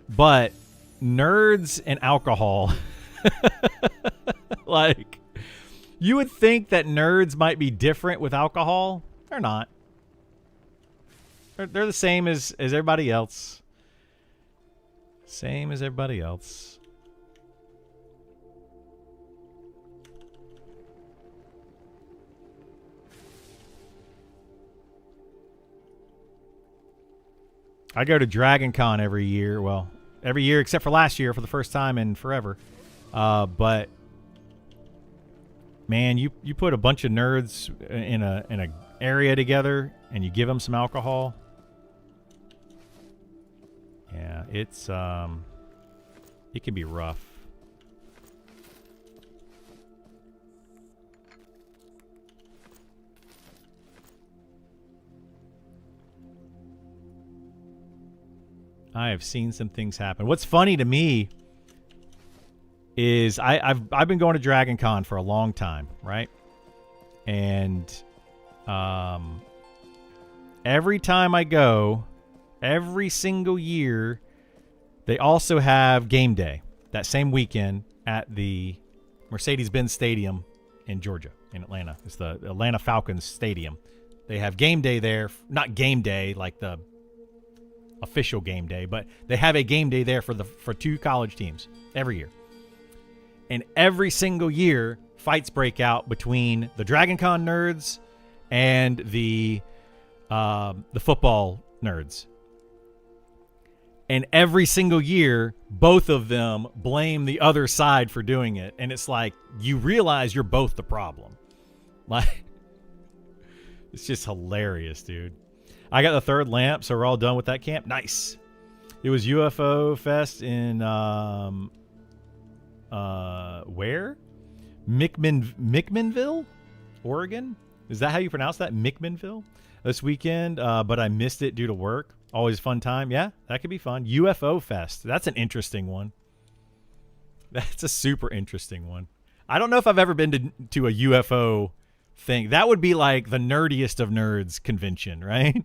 But nerds and alcohol, like, you would think that nerds might be different with alcohol. They're not. They're the same as everybody else. Same as everybody else. I go to Dragon Con every year. Well, every year except for last year for the first time in forever. But man, you put a bunch of nerds in a area together and you give them some alcohol. Yeah, it's it can be rough. I have seen some things happen. What's funny to me is I've been going to Dragon Con for a long time, right? And every time I go, every single year, they also have game day that same weekend at the Mercedes-Benz Stadium in Georgia, in Atlanta. It's the Atlanta Falcons Stadium. They have game day there. Not game day like the official game day, but they have a game day there for two college teams every year. And every single year, fights break out between the Dragon Con nerds and the football nerds. And every single year, both of them blame the other side for doing it. And it's like, you realize you're both the problem. Like, it's just hilarious, dude. I got the third lamp, so we're all done with that camp. Nice. It was UFO Fest in where? Mickmanville, Oregon. Is that how you pronounce that? Mickmanville? This weekend, but I missed it due to work. Always a fun time. Yeah, that could be fun. UFO Fest. That's an interesting one. That's a super interesting one. I don't know if I've ever been to a UFO thing. That would be like the nerdiest of nerds convention, right?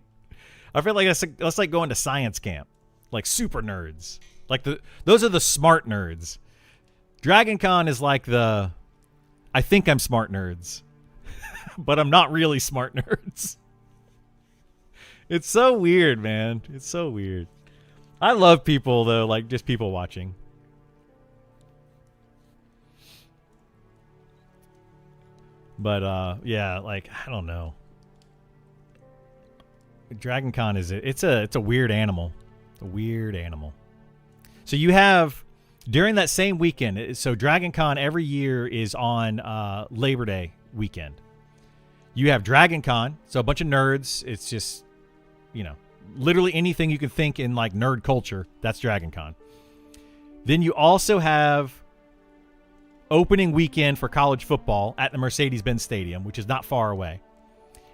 I feel like that's like going to science camp. Like super nerds. Like those are the smart nerds. Dragon Con is like the I think I'm smart nerds. But I'm not really smart nerds. It's so weird, man. It's so weird. I love people though, like just people watching. But yeah, like I don't know. Dragon Con it's a weird animal. A weird animal. So you have during that same weekend, so Dragon Con every year is on Labor Day weekend. You have Dragon Con, so a bunch of nerds. It's just, you know, literally anything you can think in like nerd culture, that's Dragon Con. Then you also have opening weekend for college football at the Mercedes-Benz Stadium, which is not far away.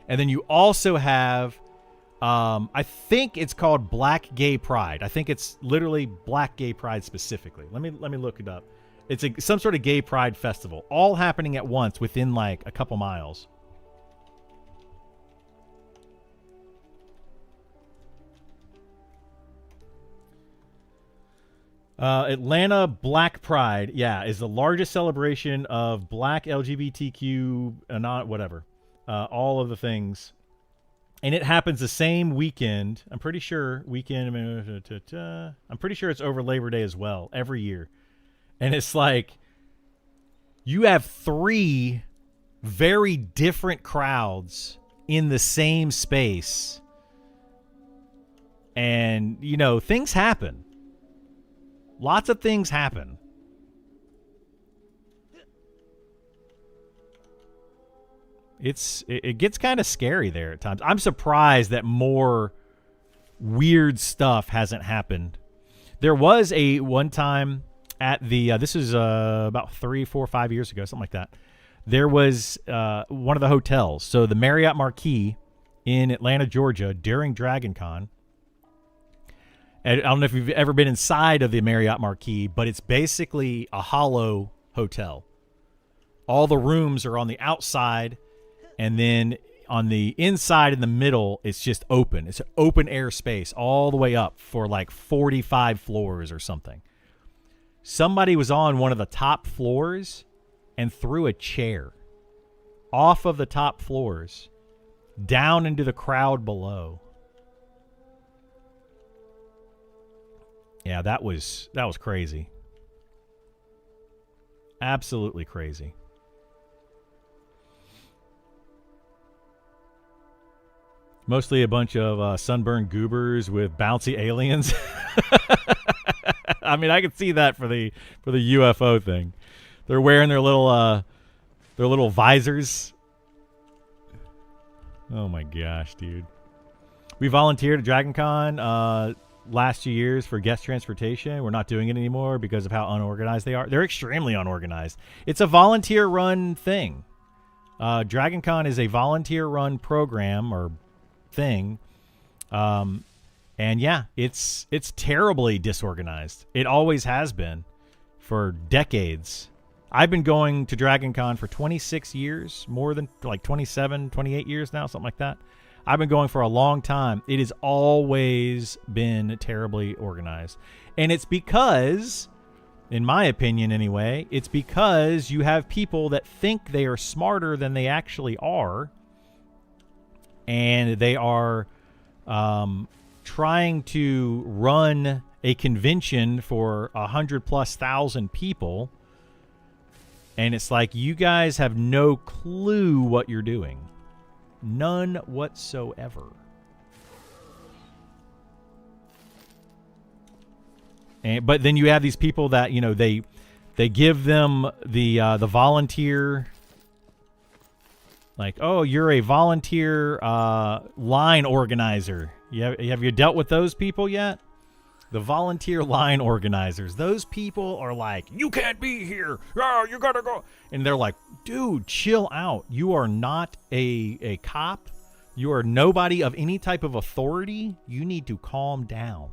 And then you also have, I think it's called Black Gay Pride. I think it's literally Black Gay Pride specifically. Let me look it up. It's some sort of gay pride festival, all happening at once within like a couple miles. Atlanta Black Pride, yeah, is the largest celebration of Black LGBTQ, not whatever, all of the things, and it happens the same weekend. I'm pretty sure I'm pretty sure it's over Labor Day as well every year, and it's like you have three very different crowds in the same space, and you know things happen. Lots of things happen. It gets kind of scary there at times. I'm surprised that more weird stuff hasn't happened. There was a one time at the this is about 3, 4, 5 years ago, something like that. There was one of the hotels, so the Marriott Marquis in Atlanta, Georgia, during Dragon Con. And I don't know if you've ever been inside of the Marriott Marquis, but it's basically a hollow hotel. All the rooms are on the outside, and then on the inside in the middle, it's just open. It's an open air space all the way up for like 45 floors or something. Somebody was on one of the top floors and threw a chair off of the top floors down into the crowd below. Yeah, that was crazy. Absolutely crazy. Mostly a bunch of sunburned goobers with bouncy aliens. I mean, I could see that for the UFO thing. They're wearing their little visors. Oh my gosh, dude. We volunteered at Dragon Con last 2 years for guest transportation. We're not doing it anymore because of how unorganized they are. They're extremely unorganized. It's a volunteer-run thing. Dragon Con is a volunteer-run program or thing. And yeah, it's terribly disorganized. It always has been for decades. I've been going to Dragon Con for 26 years, more than like 27, 28 years now, something like that. I've been going for a long time. It has always been terribly organized. And it's because, in my opinion anyway, it's because you have people that think they are smarter than they actually are. And they are trying to run a convention for 100,000+ people. And it's like, you guys have no clue what you're doing. None whatsoever. But then you have these people that, you know, they give them the volunteer, like, oh, you're a volunteer line organizer. Have you dealt with those people yet? The volunteer line organizers. Those people are like, you can't be here. Oh, you gotta go. And they're like, dude, chill out. You are not a cop. You are nobody of any type of authority. You need to calm down.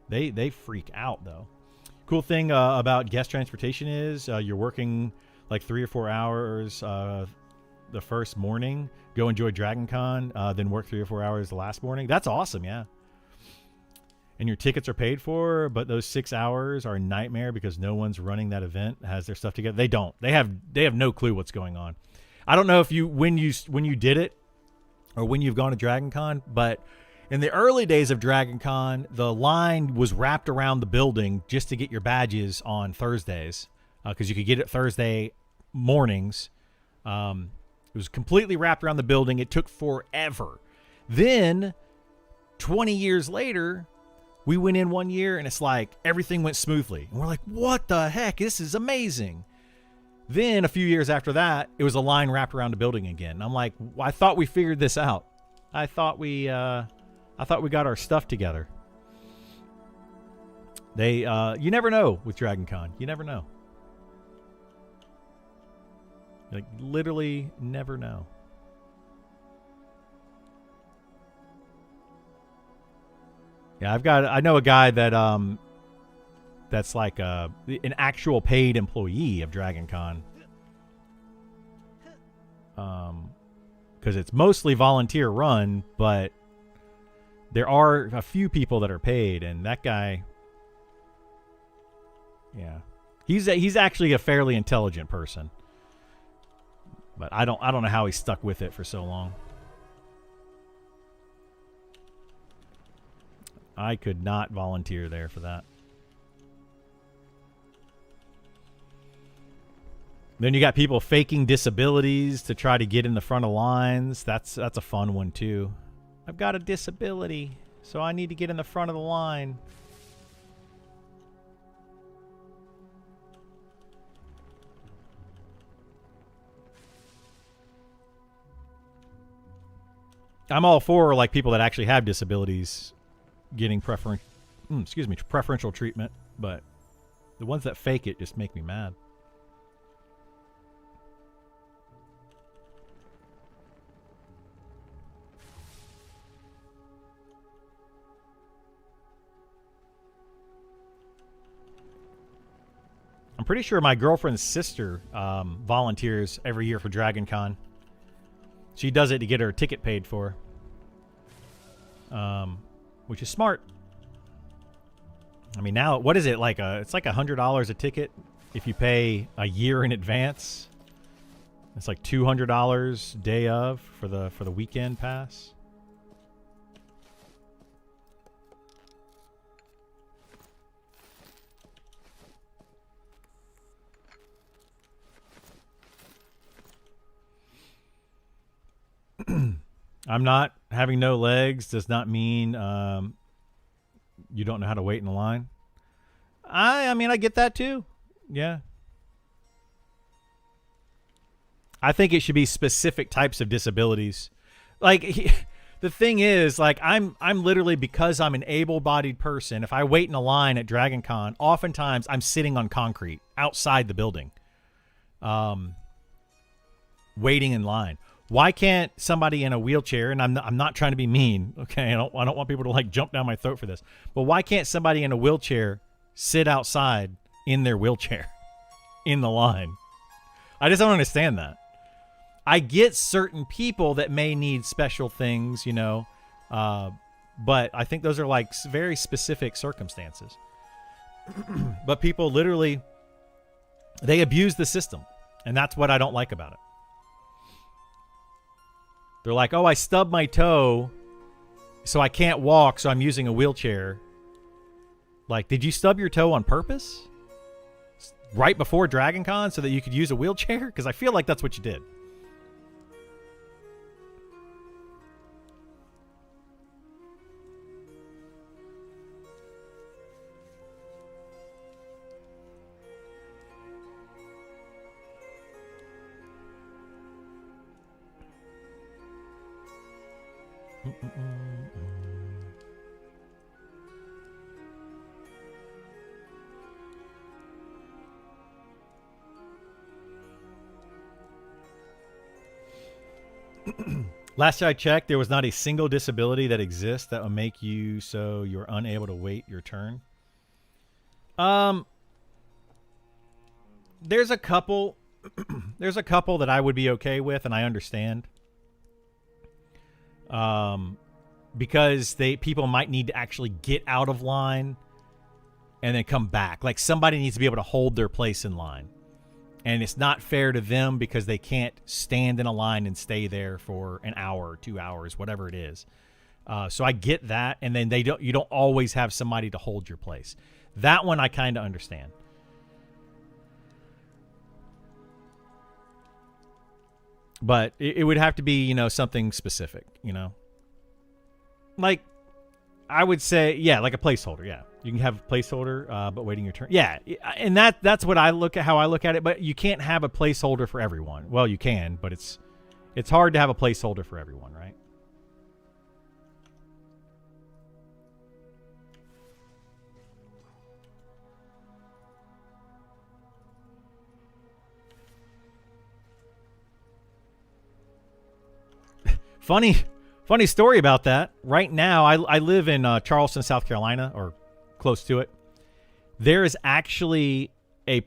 They freak out, though. Cool thing about guest transportation is you're working like 3 or 4 hours the first morning. Go enjoy Dragon Con, then work 3 or 4 hours the last morning. That's awesome, yeah. And your tickets are paid for, but those 6 hours are a nightmare because no one's running that event, has their stuff together. They don't. They have no clue what's going on. I don't know if when you did it or when you've gone to Dragon Con, but in the early days of Dragon Con, the line was wrapped around the building just to get your badges on Thursdays because you could get it Thursday mornings. It was completely wrapped around the building. It took forever. Then 20 years later, we went in one year and it's like everything went smoothly. And we're like, what the heck? This is amazing. Then a few years after that, it was a line wrapped around the building again. And I'm like, well, I thought we figured this out. I thought we got our stuff together. You never know with Dragon Con. You never know. Like, literally never know. Yeah, I know a guy that that's like an actual paid employee of Dragon Con. Because it's mostly volunteer run, but there are a few people that are paid, and that guy, yeah, he's actually a fairly intelligent person. But I don't know how he stuck with it for so long. I could not volunteer there for that. Then you got people faking disabilities to try to get in the front of lines. That's a fun one too. I've got a disability, so I need to get in the front of the line. I'm all for like people that actually have disabilities getting preferential treatment, but the ones that fake it just make me mad. I'm pretty sure my girlfriend's sister volunteers every year for Dragon Con. She does it to get her ticket paid for, which is smart. I mean, now what is it like? It's like $100 a ticket if you pay a year in advance. It's like $200 day of for the weekend pass. I'm not having no legs does not mean you don't know how to wait in the line. I mean, I get that too. Yeah. I think it should be specific types of disabilities. Like the thing is, like I'm literally, because I'm an able-bodied person, if I wait in a line at Dragon Con, oftentimes I'm sitting on concrete outside the building, waiting in line. Why can't somebody in a wheelchair, and I'm not trying to be mean, okay? I don't want people to like jump down my throat for this, but why can't somebody in a wheelchair sit outside in their wheelchair in the line? I just don't understand that. I get certain people that may need special things, you know, but I think those are like very specific circumstances. But people literally, they abuse the system, and that's what I don't like about it. They're like, oh, I stubbed my toe, so I can't walk, so I'm using a wheelchair. Like, did you stub your toe on purpose? Right before Dragon Con so that you could use a wheelchair? Because I feel like that's what you did. Last I checked, there was not a single disability that exists that will make you so you're unable to wait your turn. There's a couple there's a couple that I would be okay with, and I understand. Because people might need to actually get out of line and then come back. Like somebody needs to be able to hold their place in line. And it's not fair to them because they can't stand in a line and stay there for an hour, 2 hours, whatever it is. So I get that. And then you don't always have somebody to hold your place. That one I kind of understand. But it would have to be, you know, something specific, you know. Like, I would say, yeah, like a placeholder, yeah. You can have a placeholder, but waiting your turn. Yeah, and that's what how I look at it, but you can't have a placeholder for everyone. Well, you can, but it's hard to have a placeholder for everyone, right? Funny story about that. Right now, I live in Charleston, South Carolina, or close to it. There is actually a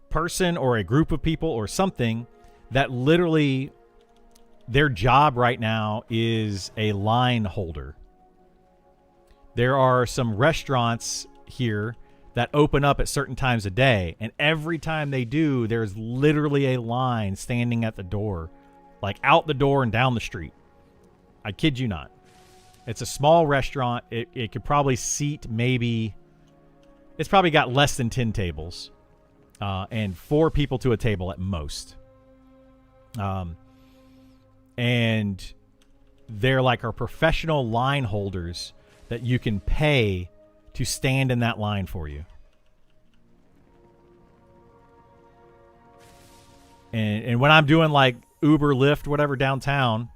person or a group of people or something that literally their job right now is a line holder. There are some restaurants here that open up at certain times of day, and every time they do, there's literally a line standing at the door, like out the door and down the street. I kid you not. It's a small restaurant. It could probably seat maybe... It's probably got less than 10 tables. And 4 people to a table at most. And they're like our professional line holders that you can pay to stand in that line for you. And when I'm doing like Uber, Lyft, whatever downtown...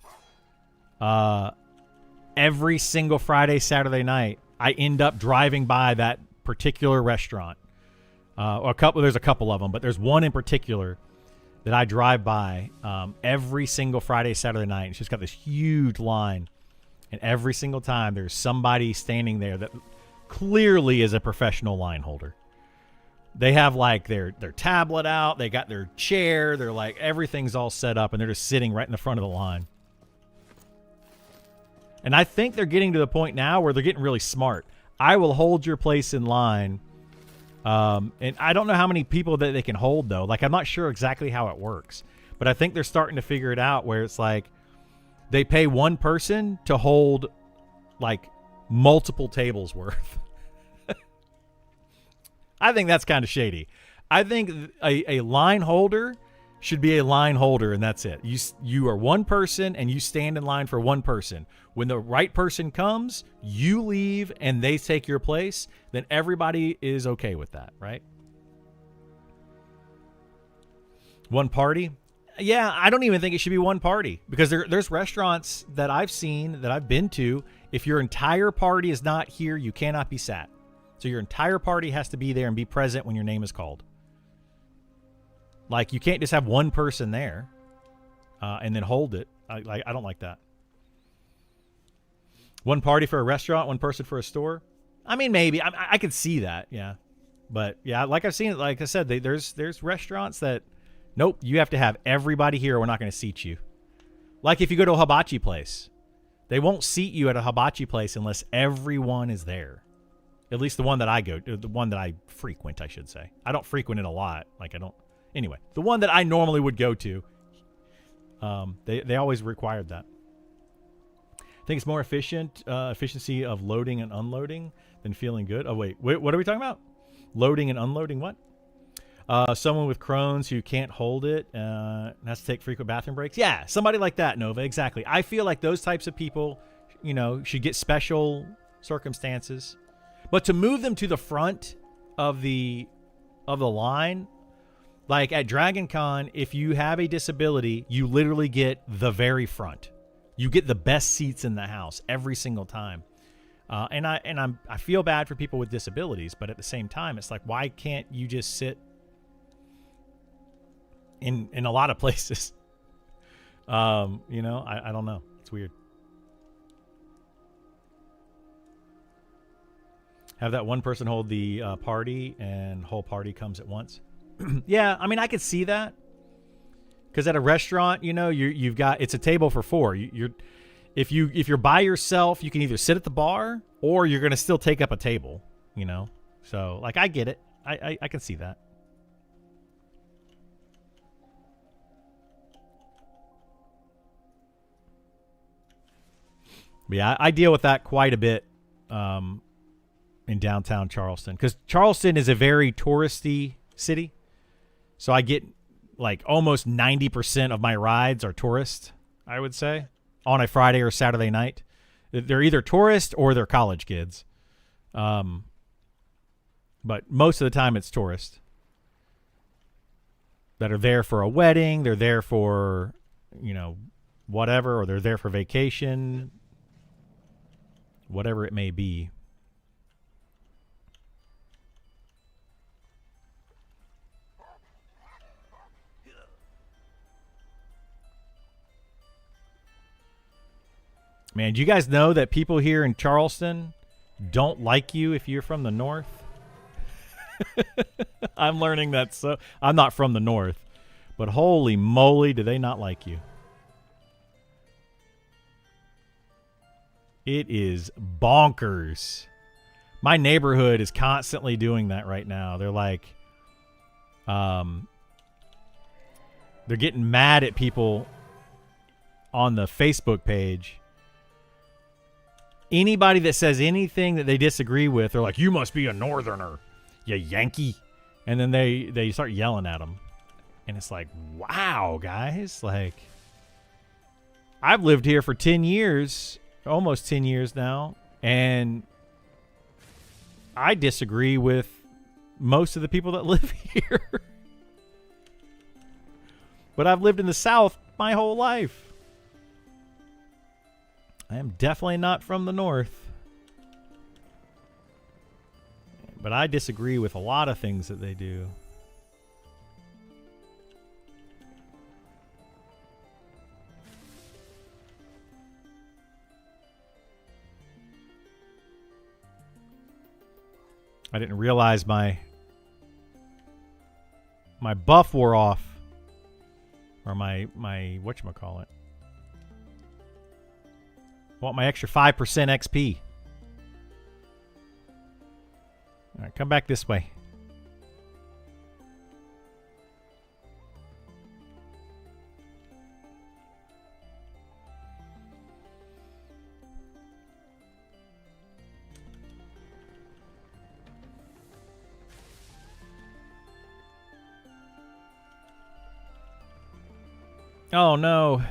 every single Friday, Saturday night, I end up driving by that particular restaurant. There's a couple of them, but there's one in particular that I drive by every single Friday, Saturday night. It's just got this huge line. And every single time there's somebody standing there that clearly is a professional line holder. They have like their tablet out. They got their chair. They're like, everything's all set up, and they're just sitting right in the front of the line. And I think they're getting to the point now where they're getting really smart. I will hold your place in line. And I don't know how many people that they can hold, though. Like, I'm not sure exactly how it works. But I think they're starting to figure it out where it's like they pay one person to hold, like, multiple tables worth. I think that's kind of shady. I think a line holder should be a line holder, and that's it. You are one person, and you stand in line for one person. When the right person comes, you leave, and they take your place, then everybody is okay with that, right? One party? Yeah, I don't even think it should be one party, because there's restaurants that I've seen, that I've been to. If your entire party is not here, you cannot be sat. So your entire party has to be there and be present when your name is called. Like, you can't just have one person there and then hold it. I don't like that. One party for a restaurant, one person for a store. I mean, maybe I could see that, yeah. But yeah, like I've seen it. Like I said, there's restaurants that, nope, you have to have everybody here, or we're not going to seat you. Like if you go to a hibachi place, they won't seat you at a hibachi place unless everyone is there. At least the one that I go to, the one that I frequent, I should say. I don't frequent it a lot. Like I don't. Anyway, the one that I normally would go to, they always required that. I think it's more efficiency of loading and unloading than feeling good. Oh, wait, what are we talking about? Loading and unloading what? Someone with Crohn's who can't hold it has to take frequent bathroom breaks. Yeah, somebody like that, Nova, exactly. I feel like those types of people, should get special circumstances. But to move them to the front of the line, like at Dragon Con, if you have a disability, you literally get the very front. You get the best seats in the house every single time. And I feel bad for people with disabilities, but at the same time, it's like, why can't you just sit in a lot of places? I don't know. It's weird. Have that one person hold the party, and whole party comes at once. Yeah, I mean, I could see that. Because at a restaurant, you've got, it's a table for four. If you're by yourself, you can either sit at the bar or you're going to still take up a table. So like I get it. I can see that. But yeah, I deal with that quite a bit in downtown Charleston, because Charleston is a very touristy city. So I get like almost 90% of my rides are tourist, I would say, on a Friday or Saturday night. They're either tourist or they're college kids. But most of the time it's tourists that are there for a wedding. They're there for, whatever, or they're there for vacation, whatever it may be. Man, do you guys know that people here in Charleston don't like you if you're from the north? I'm learning that. So I'm not from the north, but holy moly, do they not like you? It is bonkers. My neighborhood is constantly doing that right now. They're like, they're getting mad at people on the Facebook page. Anybody that says anything that they disagree with, they're like, you must be a northerner, you Yankee. And then they start yelling at them. And it's like, wow, guys. Like, I've lived here for 10 years, almost 10 years now. And I disagree with most of the people that live here. But I've lived in the South my whole life. I am definitely not from the north. But I disagree with a lot of things that they do. I didn't realize my buff wore off. Or my whatchamacallit. I want my extra 5% XP. Alright, come back this way. Oh no.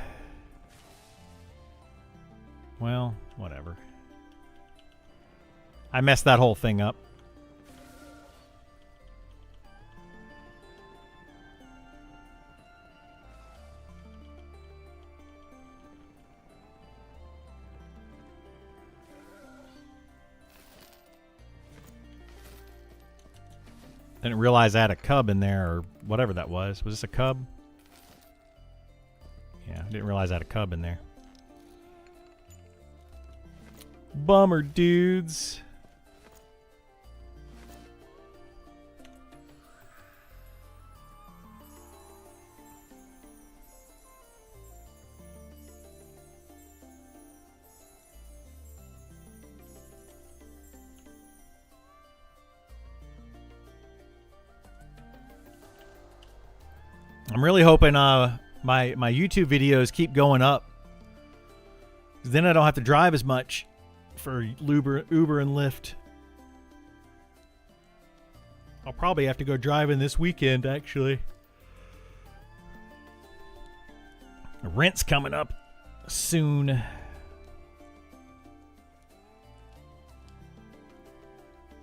Well, whatever. I messed that whole thing up. I didn't realize I had a cub in there or whatever that was. Was this a cub? Yeah, I didn't realize I had a cub in there. Bummer, dudes. I'm really hoping my YouTube videos keep going up. Then I don't have to drive as much for Uber and Lyft. I'll probably have to go driving this weekend, actually. Rent's coming up soon.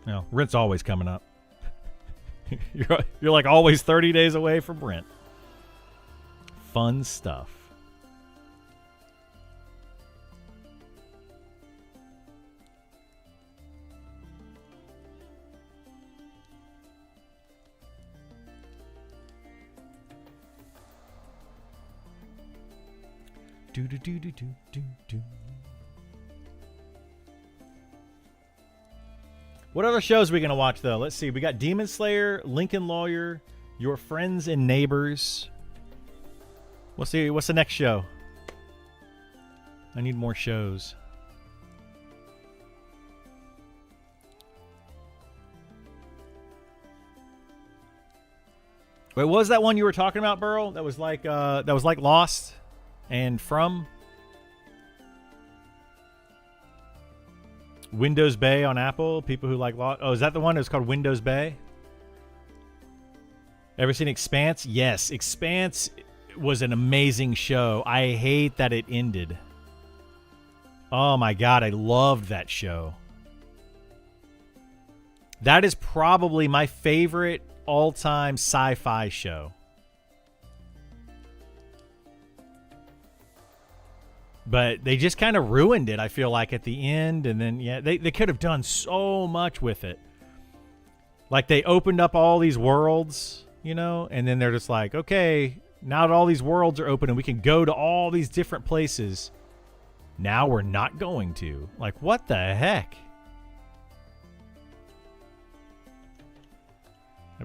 No, rent's always coming up. You're like always 30 days away from rent. Fun stuff. Do do do do do do do. What other shows are we gonna watch though? Let's see. We got Demon Slayer, Lincoln Lawyer, Your Friends and Neighbors. We'll see. What's the next show? I need more shows. Wait, what was that one you were talking about, Burl? That was like Lost and From Windows Bay on Apple. People who like Lost. Oh, is that the one? It was called Windows Bay. Ever seen Expanse? Yes, Expanse was an amazing show. I hate that it ended. Oh my god, I loved that show. That is probably my favorite all-time sci-fi show. But they just kind of ruined it, I feel like, at the end. And then, yeah, they could have done so much with it. Like, they opened up all these worlds, you know? And then they're just like, okay, now that all these worlds are open and we can go to all these different places, now we're not going to. Like, what the heck?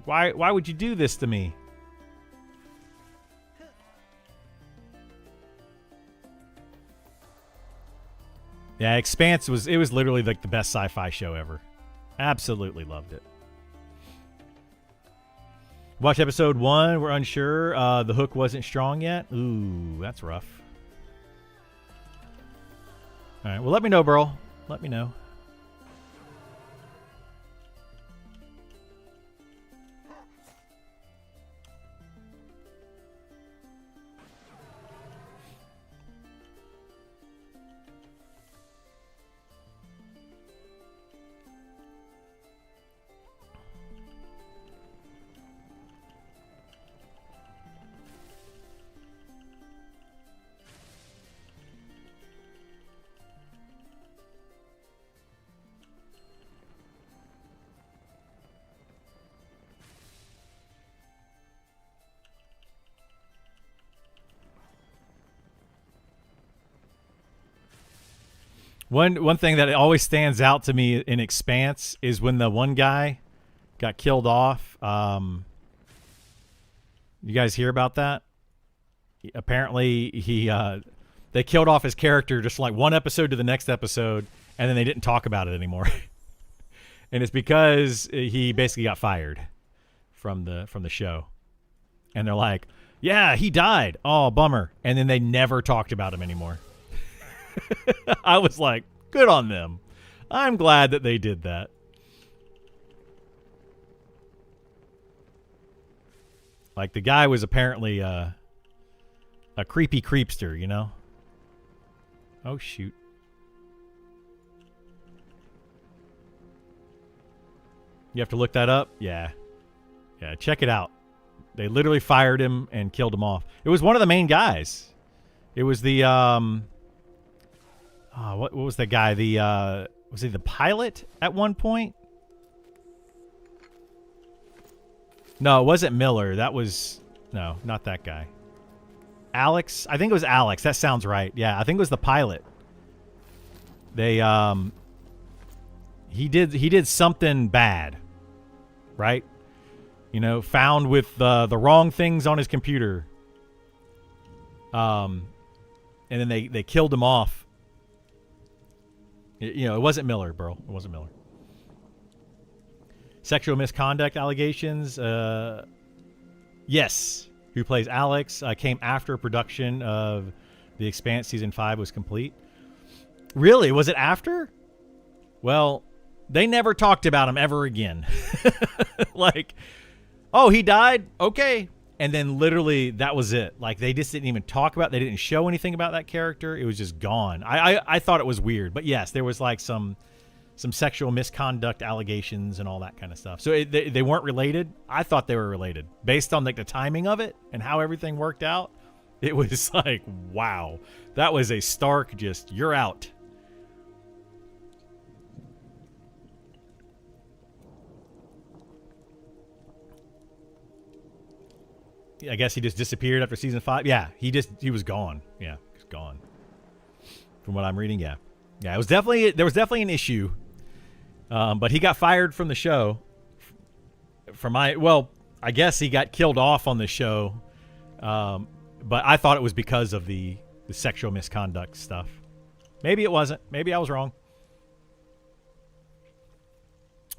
Like, why would you do this to me? Yeah, Expanse was literally like the best sci-fi show ever. Absolutely loved it. Watch episode 1. We're unsure. The hook wasn't strong yet. Ooh, that's rough. All right. Well, let me know, Burl. Let me know. One thing that always stands out to me in Expanse is when the one guy got killed off. You guys hear about that? Apparently, they killed off his character just like one episode to the next episode, and then they didn't talk about it anymore. And it's because he basically got fired from the show. And they're like, yeah, he died. Oh, bummer. And then they never talked about him anymore. I was like, good on them. I'm glad that they did that. Like, the guy was apparently a creepy creepster, you know? Oh, shoot. You have to look that up? Yeah. Yeah, check it out. They literally fired him and killed him off. It was one of the main guys. It was the, what was the guy? Was he the pilot at one point? No, it wasn't Miller. That was, no, not that guy. Alex? I think it was Alex. That sounds right. Yeah, I think it was the pilot. They, he did something bad, right? You know, found with the wrong things on his computer. And then they killed him off. You know, it wasn't Miller, bro. It wasn't Miller. Sexual misconduct allegations. Yes. Who plays Alex came after production of The Expanse Season 5 was complete. Really? Was it after? Well, they never talked about him ever again. Like, oh, he died? Okay. And then literally that was it. Like, they just didn't even talk about it. They didn't show anything about that character. It was just gone. I thought it was weird. But yes, there was like some sexual misconduct allegations and all that kind of stuff. So they weren't related. I thought they were related. Based on like the timing of it and how everything worked out, it was like, wow. That was a stark just, you're out. I guess he just disappeared after season 5. Yeah, he was gone. Yeah, he's gone. From what I'm reading, yeah. Yeah, there was definitely an issue. But he got fired from the show. I guess he got killed off on the show. But I thought it was because of the sexual misconduct stuff. Maybe it wasn't. Maybe I was wrong.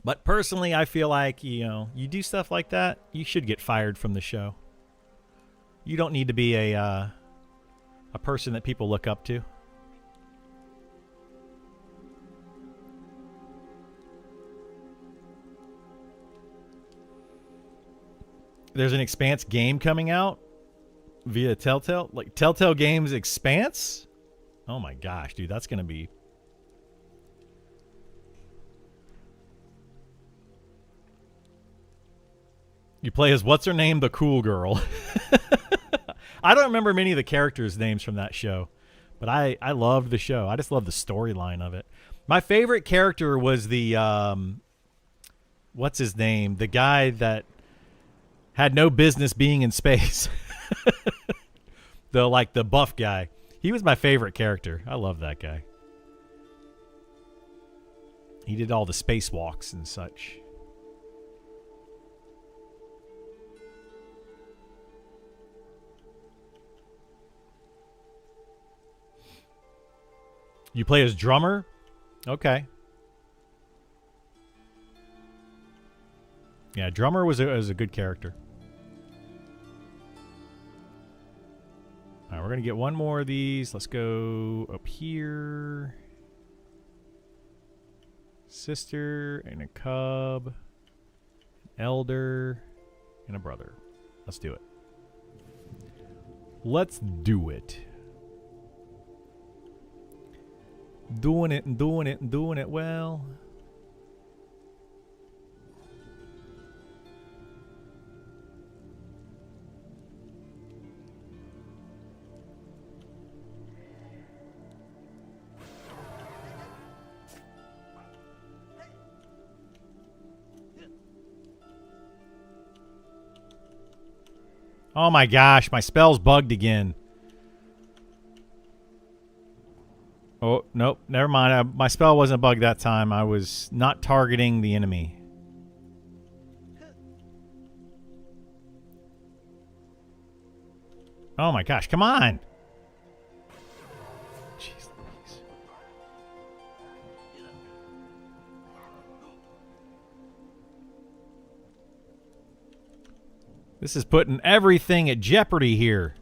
But personally, I feel like, you know, you do stuff like that, you should get fired from the show. You don't need to be a person that people look up to. There's an Expanse game coming out via Telltale. Like, Telltale Games Expanse? Oh my gosh, dude, that's going to be... You play as, what's her name? The cool girl. I don't remember many of the characters' names from that show, but I loved the show. I just love the storyline of it. My favorite character was the, what's his name? The guy that had no business being in space. The buff guy. He was my favorite character. I love that guy. He did all the spacewalks and such. You play as drummer? Okay. Yeah, drummer was a good character. All right, we're going to get one more of these. Let's go up here. Sister and a cub. An elder and a brother. Let's do it. Let's do it. Doing it and doing it and doing it well. Oh my gosh, my spell's bugged again. Oh, nope. Never mind. My spell wasn't bugged that time. I was not targeting the enemy. Oh my gosh, come on! Jeez Louise. This is putting everything at jeopardy here.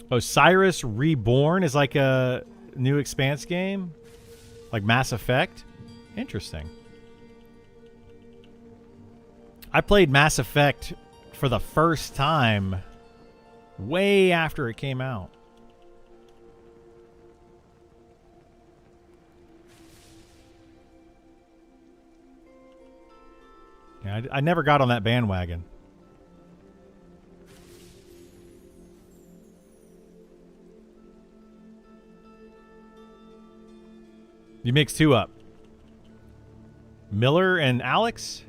Osiris Reborn is like a new Expanse game? Like Mass Effect? Interesting. I played Mass Effect for the first time way after it came out. Yeah, I never got on that bandwagon. You mix two up. Miller and Alex?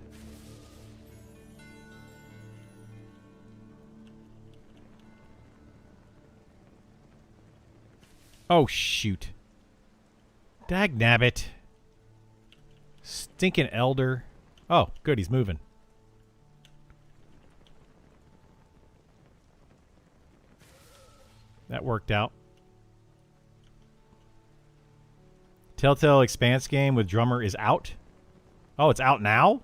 Oh, shoot. Dagnabbit. Stinking elder. Oh, good, he's moving. That worked out. Telltale Expanse game with drummer is out. Oh, it's out now?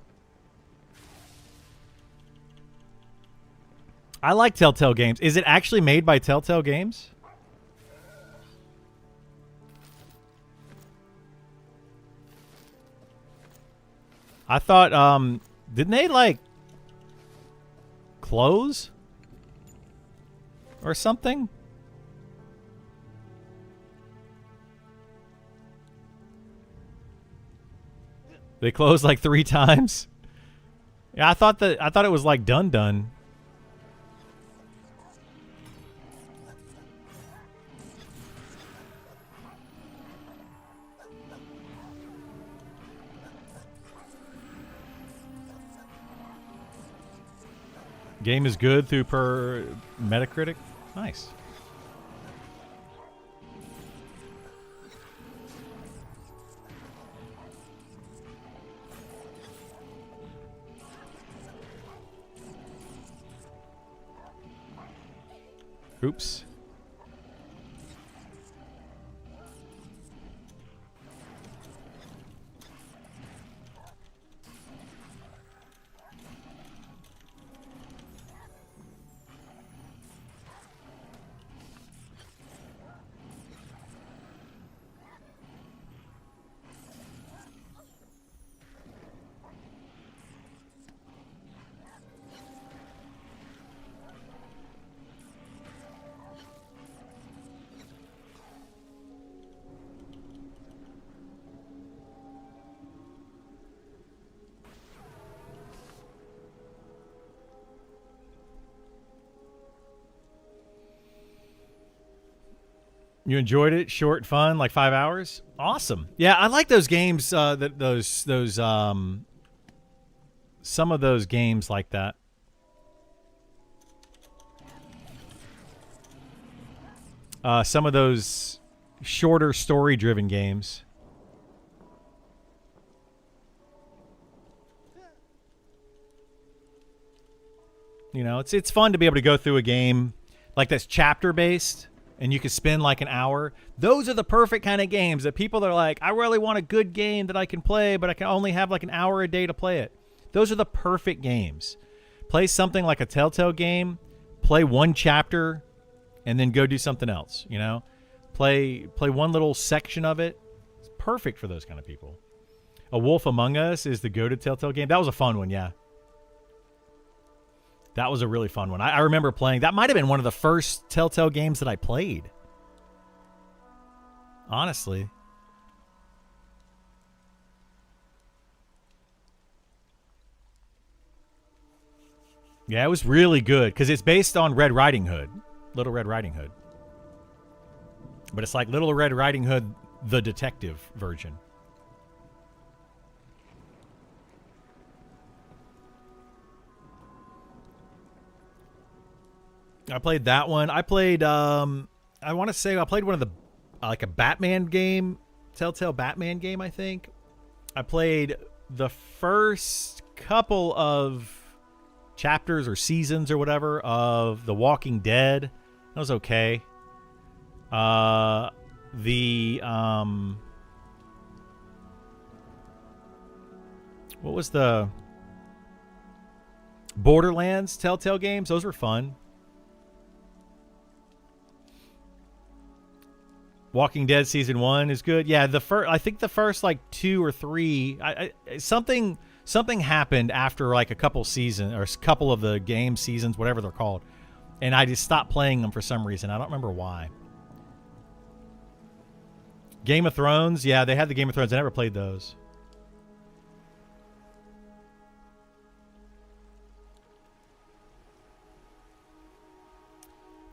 I like Telltale games. Is it actually made by Telltale Games? I thought, didn't they, like, close? Or something? They closed like 3 times? Yeah, I thought it was like done. Game is good through per Metacritic. Nice. Oops. You enjoyed it? Short, fun, like 5 hours? Awesome. Yeah, I like those games. Some of those games like that. Some of those shorter, story-driven games. You know, it's fun to be able to go through a game like that's chapter-based. And you can spend like an hour. Those are the perfect kind of games that people are like, I really want a good game that I can play, but I can only have like an hour a day to play it. Those are the perfect games. Play something like a Telltale game, play one chapter, and then go do something else, you know? Play one little section of it. It's perfect for those kind of people. A Wolf Among Us is the go-to Telltale game. That was a fun one, yeah. That was a really fun one. I remember playing. That might have been one of the first Telltale games that I played. Honestly. Yeah, it was really good because it's based on Red Riding Hood. Little Red Riding Hood. But it's like Little Red Riding Hood, the detective version. I played that one. I played I want to say I played one of the like a Batman game, Telltale Batman game, I think. I played the first couple of chapters or seasons or whatever of The Walking Dead. That was okay. What was the Borderlands Telltale games? Those were fun. Walking Dead season 1 is good. Yeah, I think the first like 2 or 3 something happened after like a couple seasons or a couple of the game seasons, whatever they're called. And I just stopped playing them for some reason. I don't remember why. Game of Thrones. Yeah, they had the Game of Thrones. I never played those.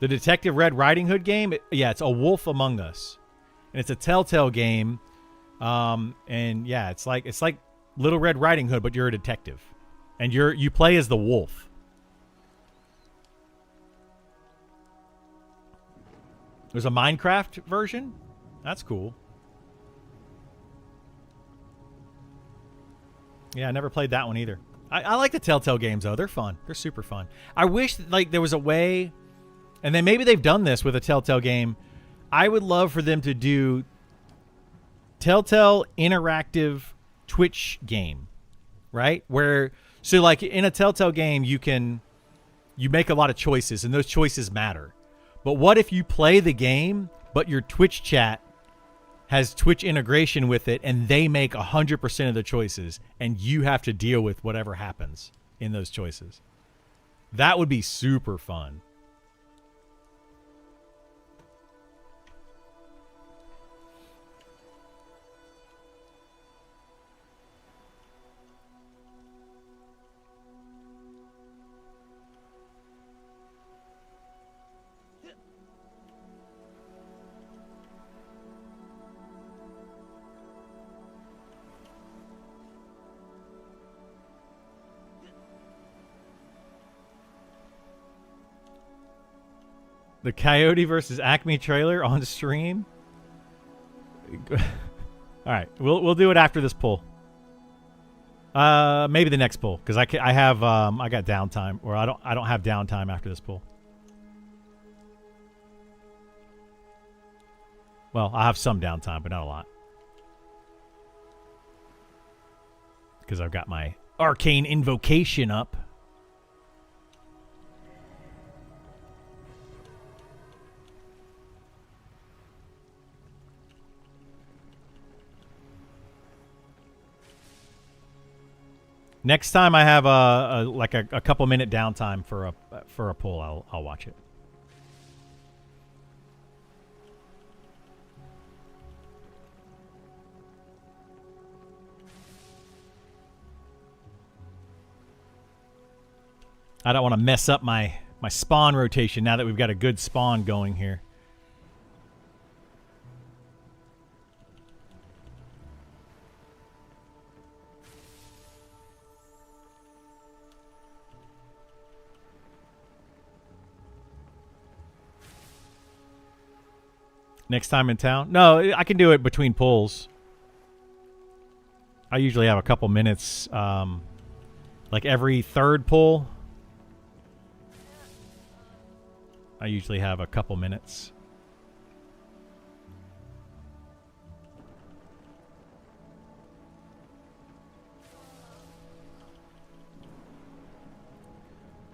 The Detective Red Riding Hood game, yeah, it's A Wolf Among Us, and it's a Telltale game, and yeah, it's like Little Red Riding Hood, but you're a detective, and you play as the wolf. There's a Minecraft version. That's cool. Yeah, I never played that one either. I like the Telltale games though; they're fun. They're super fun. I wish like there was a way. And then maybe they've done this with a Telltale game. I would love for them to do Telltale interactive Twitch game, right? So like in a Telltale game, you make a lot of choices and those choices matter. But what if you play the game, but your Twitch chat has Twitch integration with it and they make 100% of the choices and you have to deal with whatever happens in those choices? That would be super fun. The Coyote versus Acme trailer on stream. All right, we'll do it after this pull. Maybe the next pull because I got downtime, or I don't have downtime after this pull. Well, I have some downtime, but not a lot because I've got my arcane invocation up. Next time I have a couple minute downtime for a pull, I'll watch it. I don't want to mess up my spawn rotation now that we've got a good spawn going here. Next time in town? No, I can do it between pulls. I usually have a couple minutes, like every third pull. I usually have a couple minutes.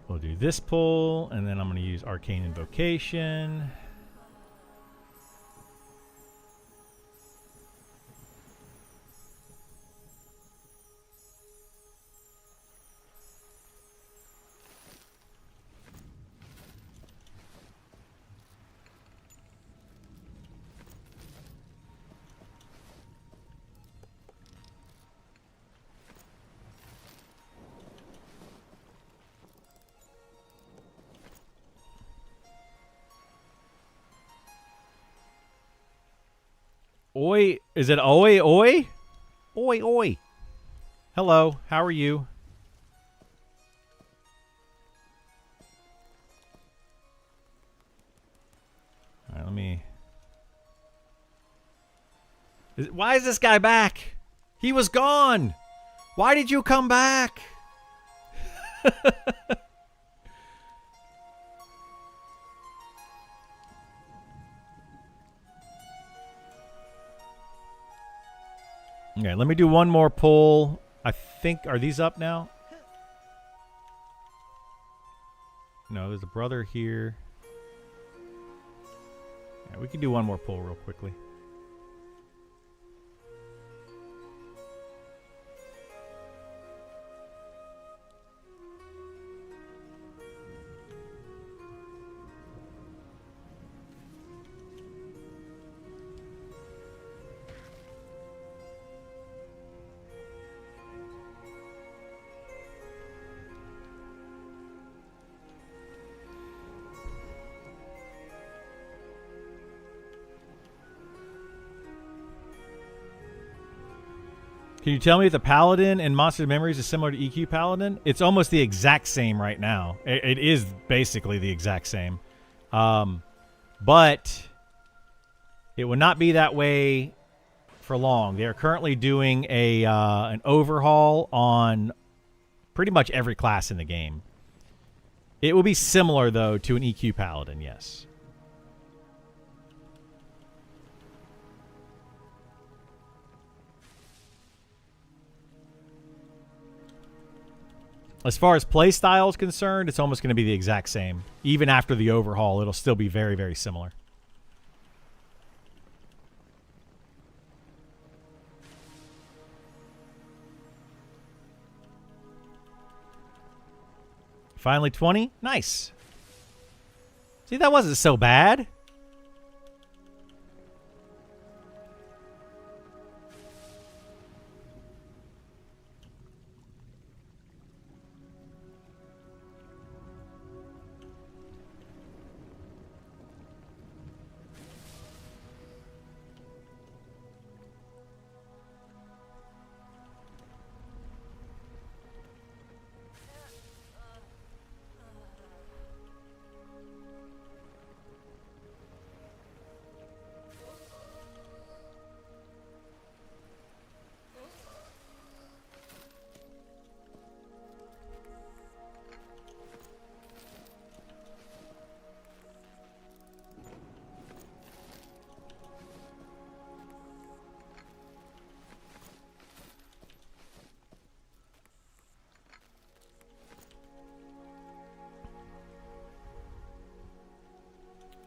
We'll do this pull, and then I'm going to use Arcane Invocation. Oi, is it oi, oi? Oi, oi. Hello, how are you? right, let me... Why is this guy back? He was gone. Why did you come back? Okay, let me do one more pull. I think, are these up now? No, there's a brother here. Yeah, we can do one more pull real quickly. Can you tell me if the Paladin in Monster Memories is similar to EQ Paladin? It's almost the exact same right now. It is basically the exact same. But it will not be that way for long. They are currently doing an overhaul on pretty much every class in the game. It will be similar, though, to an EQ Paladin, yes. As far as play style is concerned, it's almost going to be the exact same. Even after the overhaul, it'll still be very, very similar. Finally 20? Nice. See, that wasn't so bad.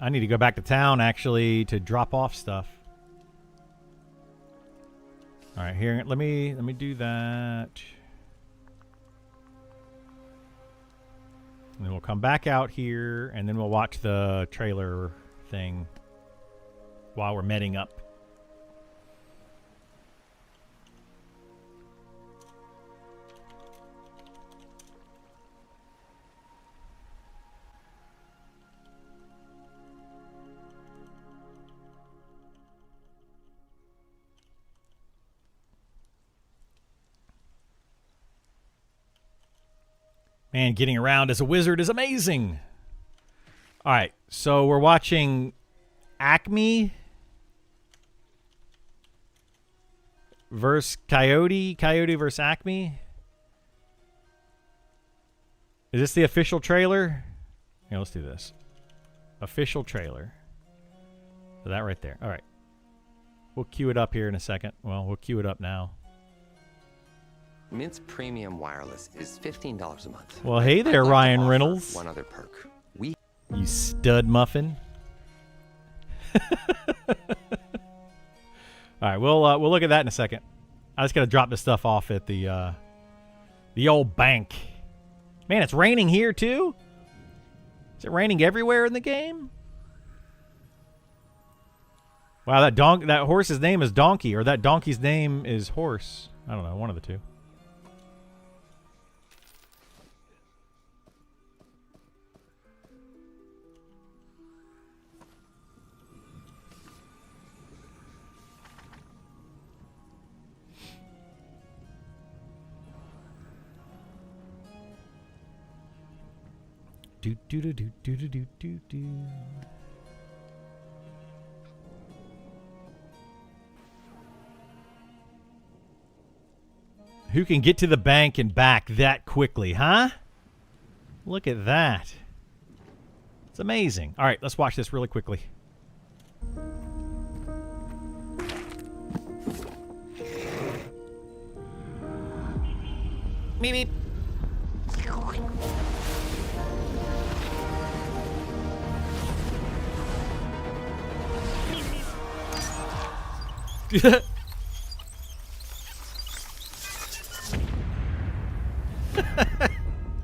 I need to go back to town, actually, to drop off stuff. All right, here, let me do that. And then we'll come back out here, and then we'll watch the trailer thing while we're meting up. Man, getting around as a wizard is amazing. All right, so we're watching Acme versus Coyote. Coyote versus Acme. Is this the official trailer? Yeah, let's do this. Official trailer. So that right there. All right. We'll queue it up here in a second. Well, we'll queue it up now. Mint's premium wireless is $15 a month. Well, hey there, I'd like Ryan to offer Reynolds. One other perk. You stud muffin. All right, we'll look at that in a second. I just got to drop this stuff off at the old bank. Man, it's raining here too. Is it raining everywhere in the game? Wow, that horse's name is Donkey, or that donkey's name is Horse. I don't know, one of the two. Do do do do do do do do. Who can get to the bank and back that quickly, huh? Look at that. It's amazing. All right, let's watch this really quickly. Beep, beep.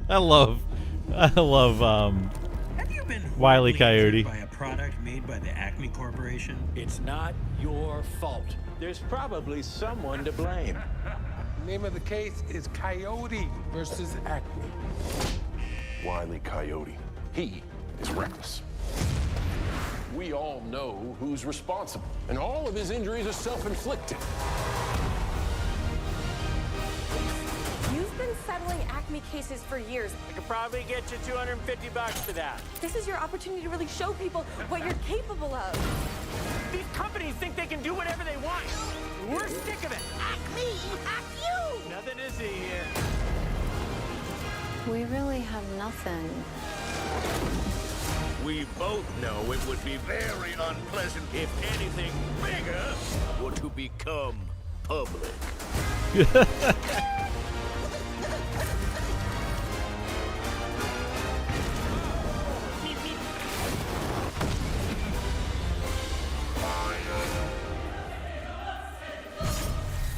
I love Have you been Wile E. horribly Coyote. injured by a product made by the Acme Corporation? It's not your fault. There's probably someone to blame. Name of the case is Coyote versus Acme. Wile E. Coyote. He is reckless. We all know who's responsible, and all of his injuries are self-inflicted. You've been settling Acme cases for years. I could probably get you $250 for that. This is your opportunity to really show people what you're capable of. These companies think they can do whatever they want. We're sick of it. Acme, hack you! Nothing is here. We really have nothing. We both know it would be very unpleasant if anything bigger were to become public.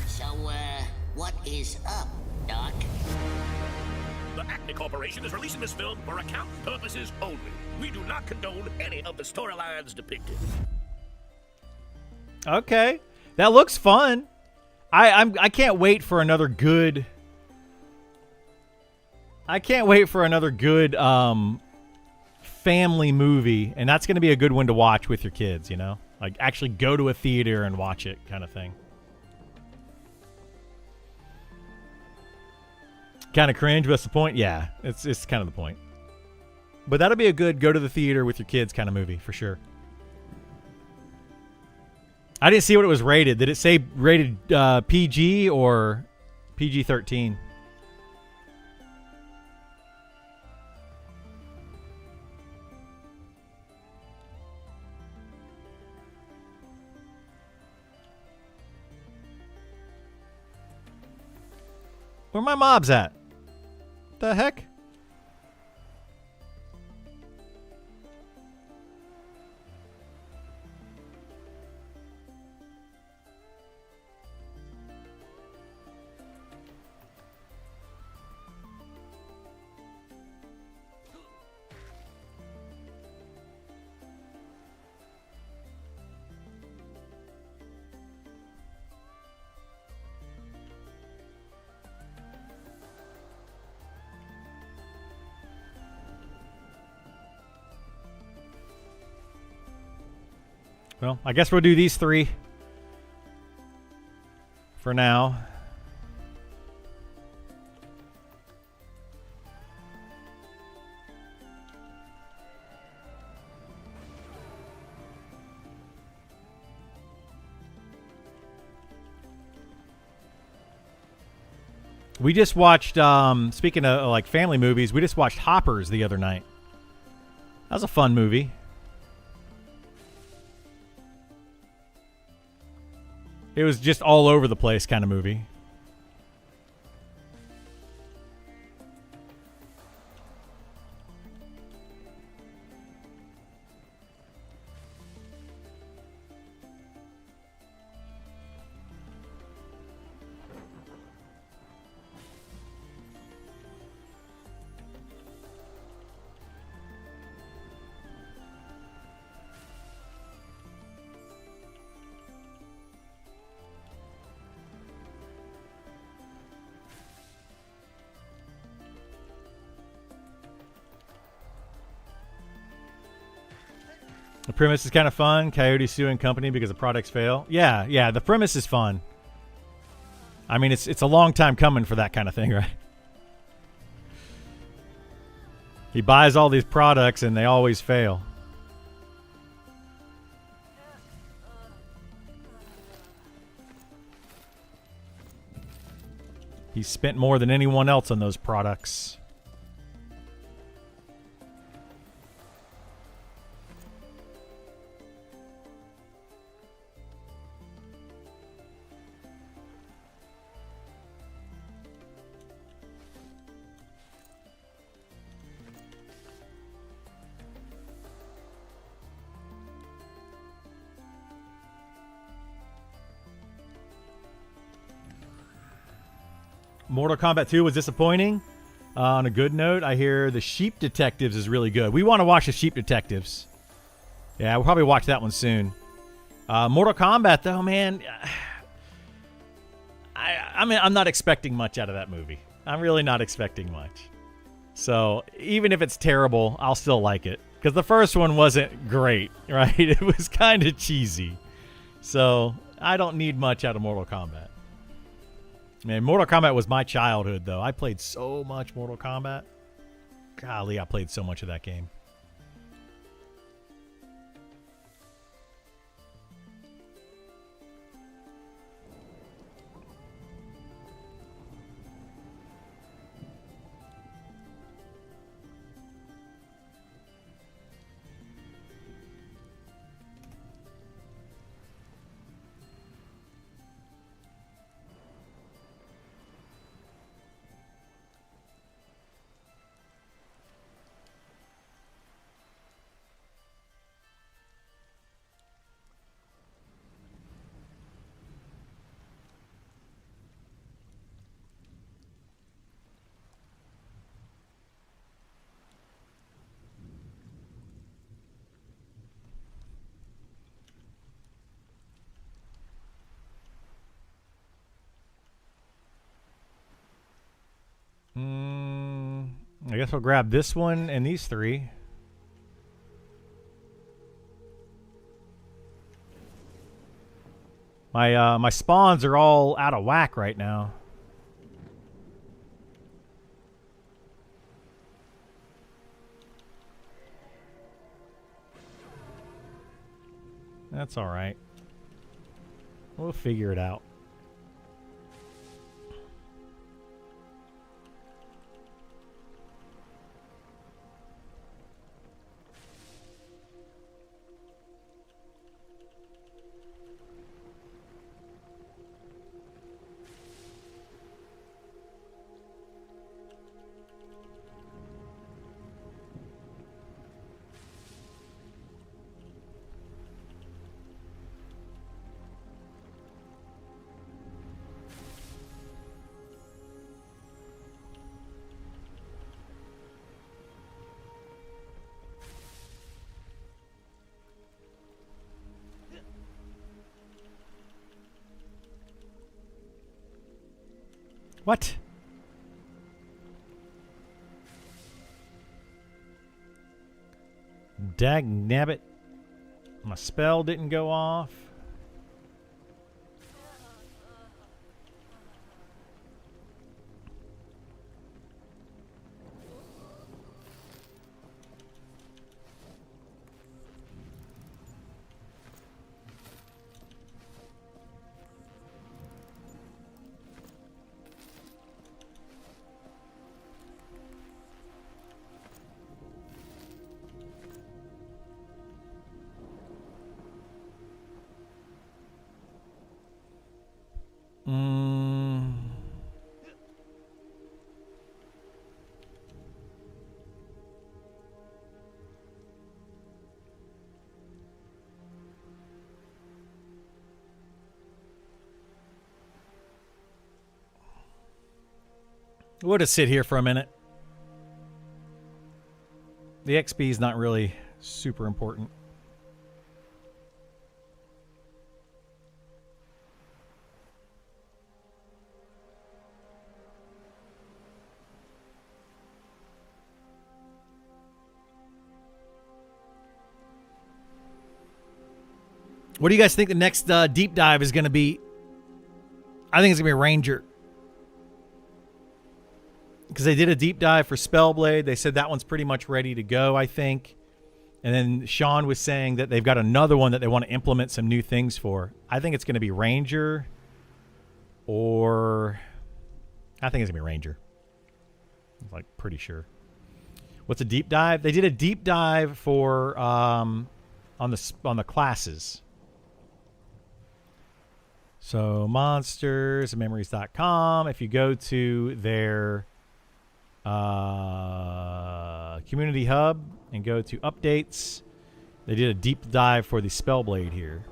So, what is up, Doc? The Acme Corporation is releasing this film for account purposes only. We do not condone any of the storylines depicted. Okay, that looks fun. I can't wait for another good. I can't wait for another good family movie, and that's going to be a good one to watch with your kids. You know, like actually go to a theater and watch it, kind of thing. Kind of cringe, but that's the point. Yeah, it's kind of the point. But that'll be a good go to the theater with your kids kind of movie for sure. I didn't see what it was rated. Did it say rated PG or PG-13? Where my mobs at? The heck? Well, I guess we'll do these three for now. We just watched, speaking of like family movies, we just watched Hoppers the other night. That was a fun movie. It was just all over the place kind of movie. The premise is kind of fun. Coyote suing company because the products fail. Yeah, the premise is fun. I mean, it's a long time coming for that kind of thing, right? He buys all these products and they always fail. He spent more than anyone else on those products. Mortal Kombat 2 was disappointing. On a good note, I hear the Sheep Detectives is really good. We want to watch the Sheep Detectives. Yeah, we'll probably watch that one soon. Mortal Kombat, though, man, I mean, I'm not expecting much out of that movie. I'm really not expecting much. So even if it's terrible, I'll still like it. Because the first one wasn't great, right? It was kind of cheesy. So I don't need much out of Mortal Kombat. Man, Mortal Kombat was my childhood, though. I played so much Mortal Kombat. Golly, I played so much of that game. I guess we'll grab this one and these three. My spawns are all out of whack right now. That's all right. We'll figure it out. What? Dag nabbit. My spell didn't go off. We'll just sit here for a minute. The XP is not really super important. What do you guys think the next deep dive is going to be? I think it's going to be a Ranger. Because they did a deep dive for Spellblade. They said that one's pretty much ready to go, I think. And then Sean was saying that they've got another one that they want to implement some new things for. I think it's going to be Ranger or I think it's gonna be Ranger. I'm like pretty sure. What's a deep dive? They did a deep dive for on the classes. So monsters and memories.com. If you go to their community hub and go to updates, they did a deep dive for the Spellblade here.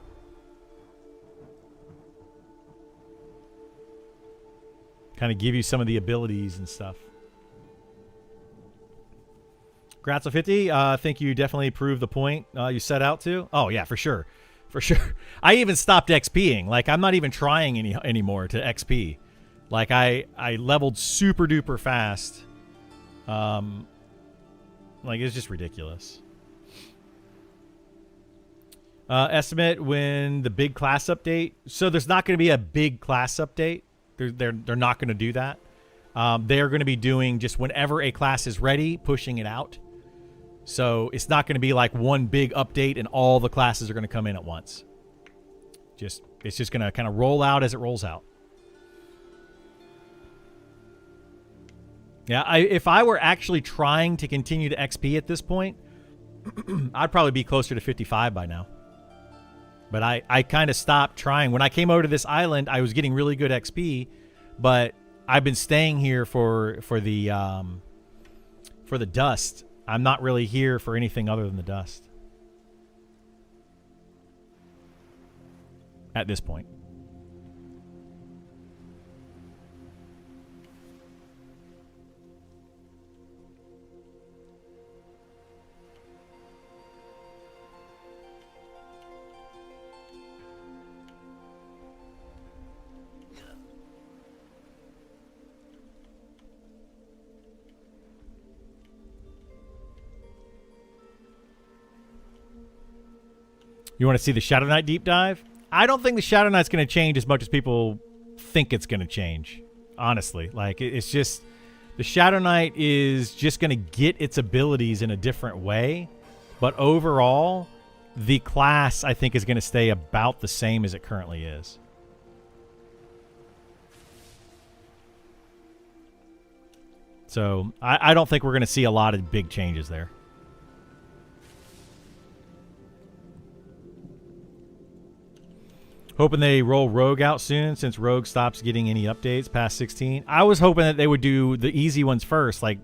Kind of give you some of the abilities and stuff. Gratzel 50, I think you definitely proved the point you set out to. Oh, yeah, for sure. For sure. I even stopped XPing. Like, I'm not even trying anymore to XP. Like, I leveled super duper fast. Like, it's just ridiculous. Estimate when the big class update. So there's not going to be a big class update. They're not going to do that. They're going to be doing just whenever a class is ready, pushing it out. So it's not going to be like one big update and all the classes are going to come in at once. It's just going to kind of roll out as it rolls out. Yeah, if I were actually trying to continue to XP at this point, I'd probably be closer to 55 by now. But I kind of stopped trying. When I came over to this island, I was getting really good XP, but I've been staying here for the dust. I'm not really here for anything other than the dust at this point. You want to see the Shadow Knight deep dive? I don't think the Shadow Knight's going to change as much as people think it's going to change. Honestly, like it's just the Shadow Knight is just going to get its abilities in a different way, but overall, the class I think is going to stay about the same as it currently is. So I don't think we're going to see a lot of big changes there. Hoping they roll Rogue out soon since Rogue stops getting any updates past 16. I was hoping that they would do the easy ones first, like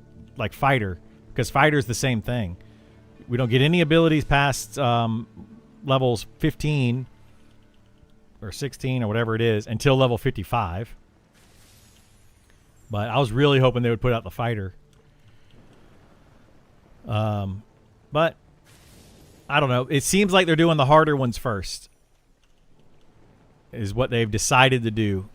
Fighter, because Fighter's the same thing. We don't get any abilities past levels 15 or 16 or whatever it is until level 55. But I was really hoping they would put out the Fighter. But I don't know. It seems like they're doing the harder ones first. Is what they've decided to do.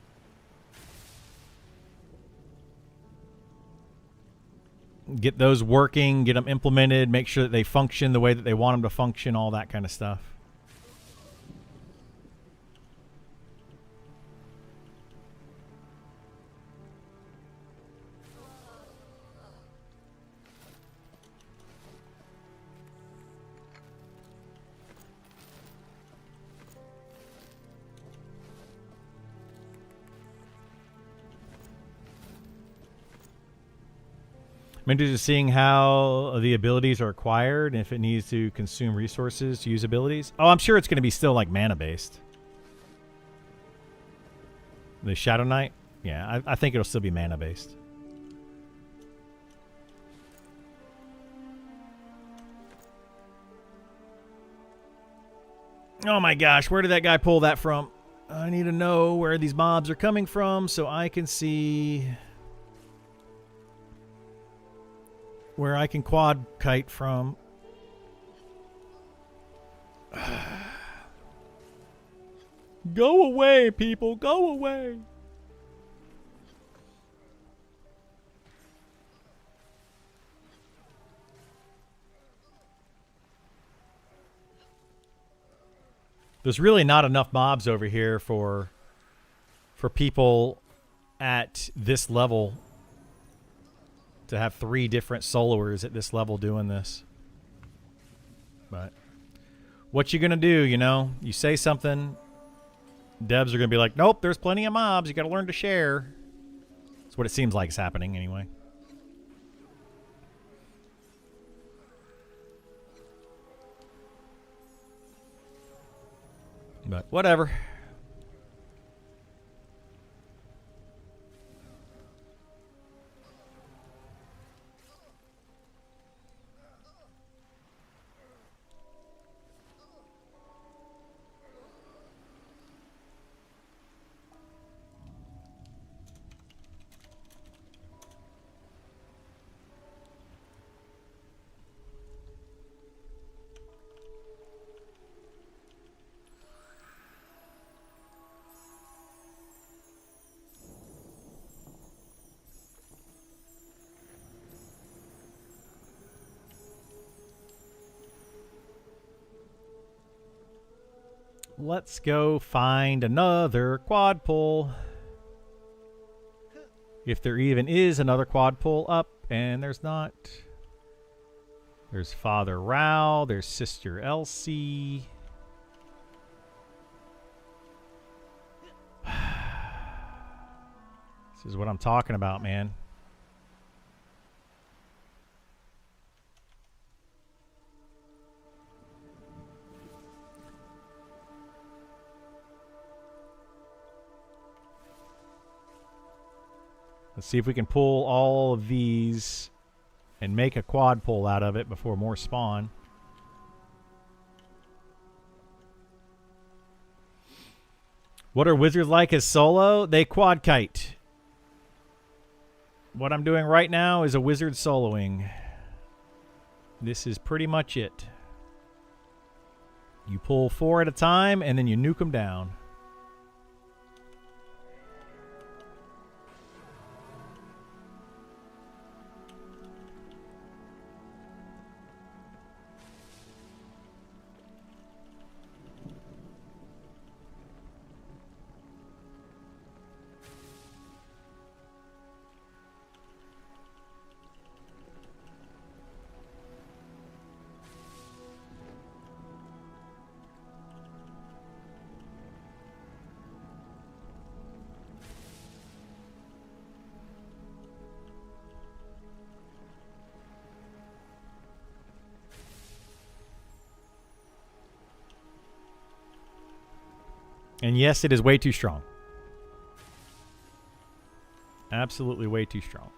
Get those working, get them implemented, make sure that they function the way that they want them to function, all that kind of stuff. I'm interested in seeing how the abilities are acquired and if it needs to consume resources to use abilities. Oh, I'm sure it's going to be still like mana based. The Shadow Knight? Yeah, I think it'll still be mana based. Oh my gosh, where did that guy pull that from? I need to know where these mobs are coming from so I can see where I can quad kite from. Go away, people. Go away. There's really not enough mobs over here for people at this level to have 3 different soloers at this level doing this. But what you gonna do, you know? You say something, devs are gonna be like, nope, there's plenty of mobs. You gotta learn to share. That's what it seems like is happening anyway. But whatever. Let's go find another quad pole. If there even is another quad pole up, and there's not. There's Father Rao, there's Sister Elsie. This is what I'm talking about, man. Let's see if we can pull all of these and make a quad pole out of it before more spawn. What are wizards like as solo? They quad kite. What I'm doing right now is a wizard soloing. This is pretty much it. You pull 4 at a time and then you nuke them down. And yes, it is way too strong. Absolutely way too strong.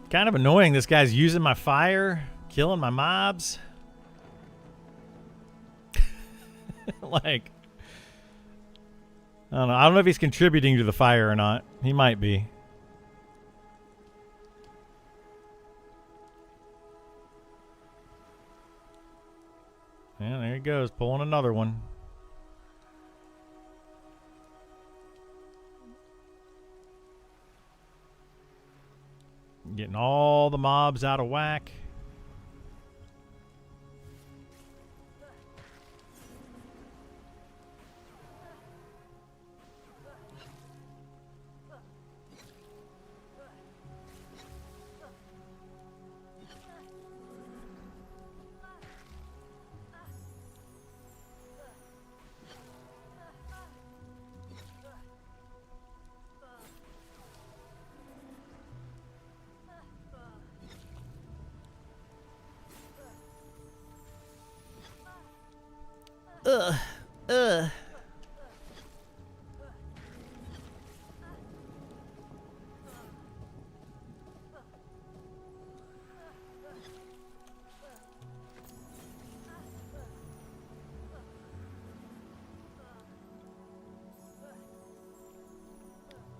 Kind of annoying. This guy's using my fire, killing my mobs. Like, I don't know. I don't know if he's contributing to the fire or not. He might be. Yeah, there he goes, pulling another one. Getting all the mobs out of whack.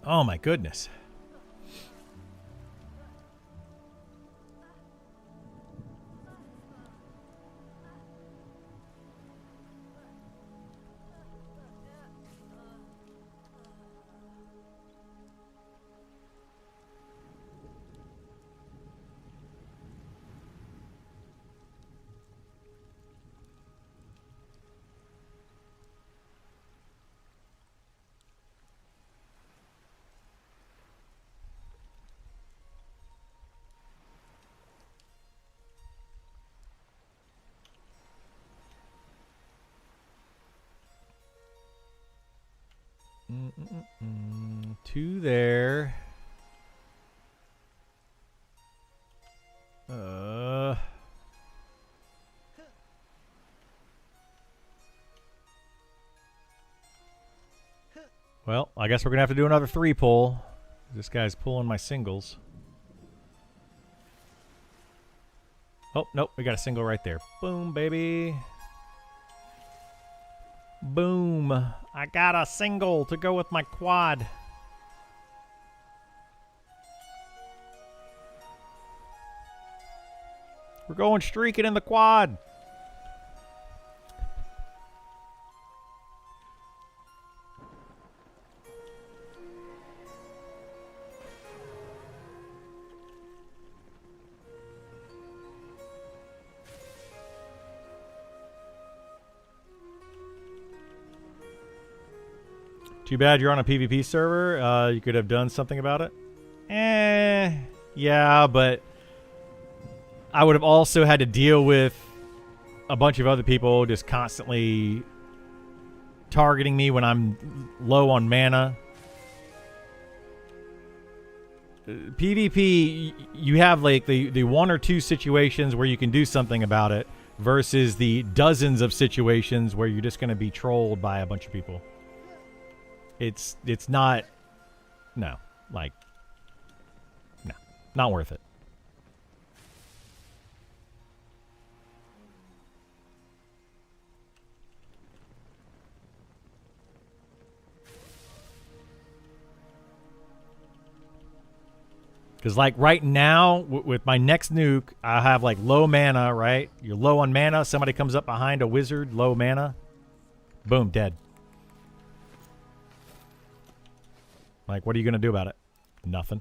Oh my goodness. Two there. Well, I guess we're gonna have to do another 3 pull. This guy's pulling my singles. Oh, nope, we got a single right there. Boom, baby. Boom. I got a single to go with my quad. We're going streaking in the quad. Too bad you're on a PvP server. You could have done something about it. Yeah, but I would have also had to deal with a bunch of other people just constantly targeting me when I'm low on mana. PvP, you have like the 1 or 2 situations where you can do something about it versus the dozens of situations where you're just going to be trolled by a bunch of people. It's not, no, like, no, not worth it. Because like right now, with my next nuke, I have like low mana, right? You're low on mana. Somebody comes up behind a wizard, low mana. Boom, dead. Like, what are you going to do about it? Nothing.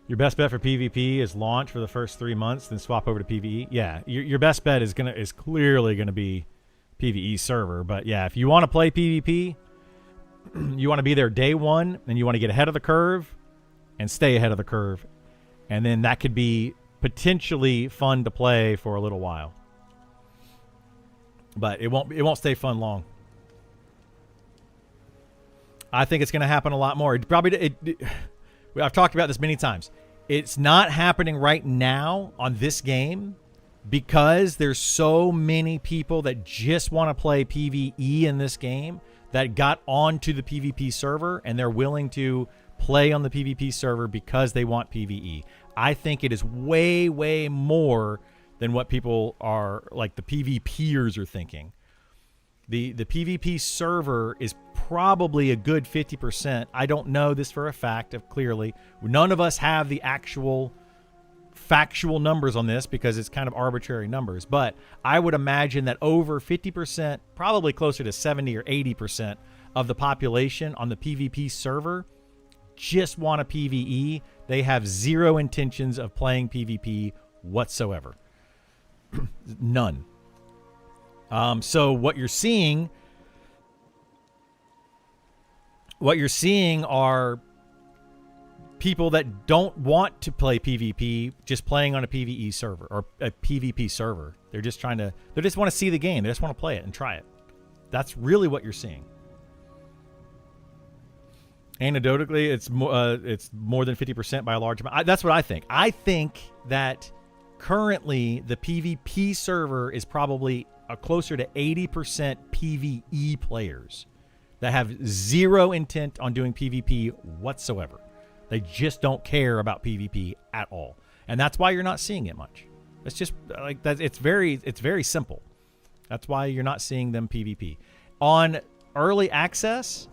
Your best bet for PvP is launch for the first 3 months, then swap over to PvE. Yeah, your best bet is clearly gonna be PvE server. But yeah, if you want to play PvP, you want to be there day one, and you want to get ahead of the curve and stay ahead of the curve, and then that could be potentially fun to play for a little while. But it won't stay fun long. I think it's going to happen a lot more. I've talked about this many times. It's not happening right now on this game because there's so many people that just want to play PvE in this game that got onto the PvP server, and they're willing to play on the PvP server because they want PvE. I think it is way, way more than what people are, like the PvPers are thinking. The PvP server is probably a good 50%. I don't know this for a fact, clearly. None of us have the actual factual numbers on this because it's kind of arbitrary numbers. But I would imagine that over 50%, probably closer to 70 or 80% of the population on the PvP server just want a PvE. They have zero intentions of playing PvP whatsoever. None. So what you're seeing are people that don't want to play PvP just playing on a PvE server or a PvP server. They just want to see the game. They just want to play it and try it. That's really what you're seeing. Anecdotally, it's more than 50% by a large amount. That's what I think. I think that currently the PvP server is probably closer to 80% PvE players that have zero intent on doing PvP whatsoever. They just don't care about PvP at all. And that's why you're not seeing it much. It's just like that. It's very simple. That's why you're not seeing them PvP. On early access,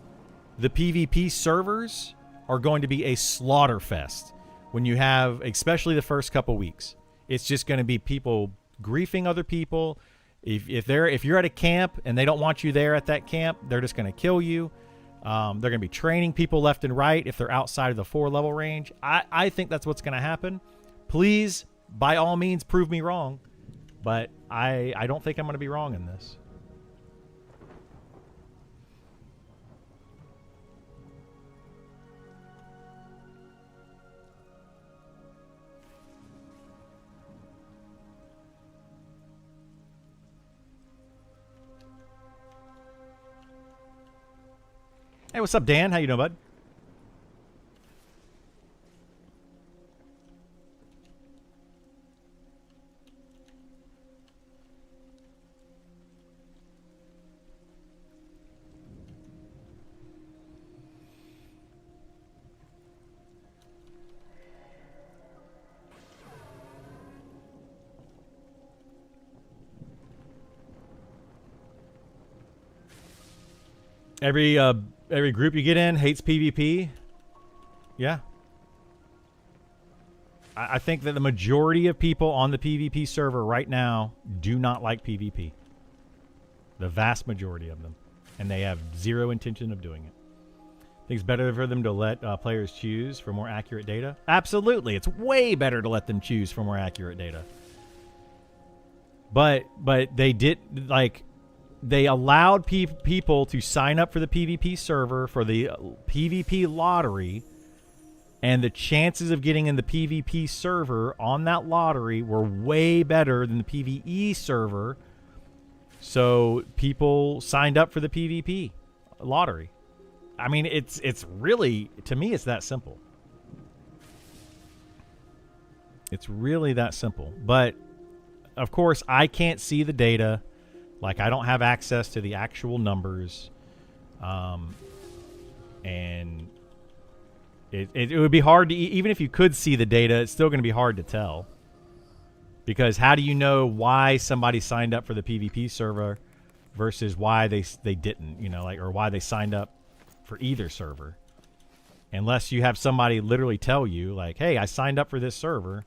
the PvP servers are going to be a slaughter fest when you have, especially the first couple weeks. It's just going to be people griefing other people. If you're at a camp and they don't want you there at that camp, they're just going to kill you. They're going to be training people left and right if they're outside of the 4-level range. I think that's what's going to happen. Please, by all means, prove me wrong. But I don't think I'm going to be wrong in this. Hey, what's up, Dan? How you doing, bud? Every group you get in hates PvP. Yeah. I think that the majority of people on the PvP server right now do not like PvP. The vast majority of them. And they have zero intention of doing it. Think it's better for them to let players choose for more accurate data? Absolutely. It's way better to let them choose for more accurate data. But they did, like... They allowed people to sign up for the PvP server for the PvP lottery, and the chances of getting in the PvP server on that lottery were way better than the PvE server. So people signed up for the PvP lottery. I mean, it's really, to me, it's that simple. It's really that simple. But of course, I can't see the data. Like, I don't have access to the actual numbers. And it would be hard to, even if you could see the data, it's still going to be hard to tell. Because how do you know why somebody signed up for the PvP server versus why they didn't, you know, like, or why they signed up for either server? Unless you have somebody literally tell you, like, hey, I signed up for this server.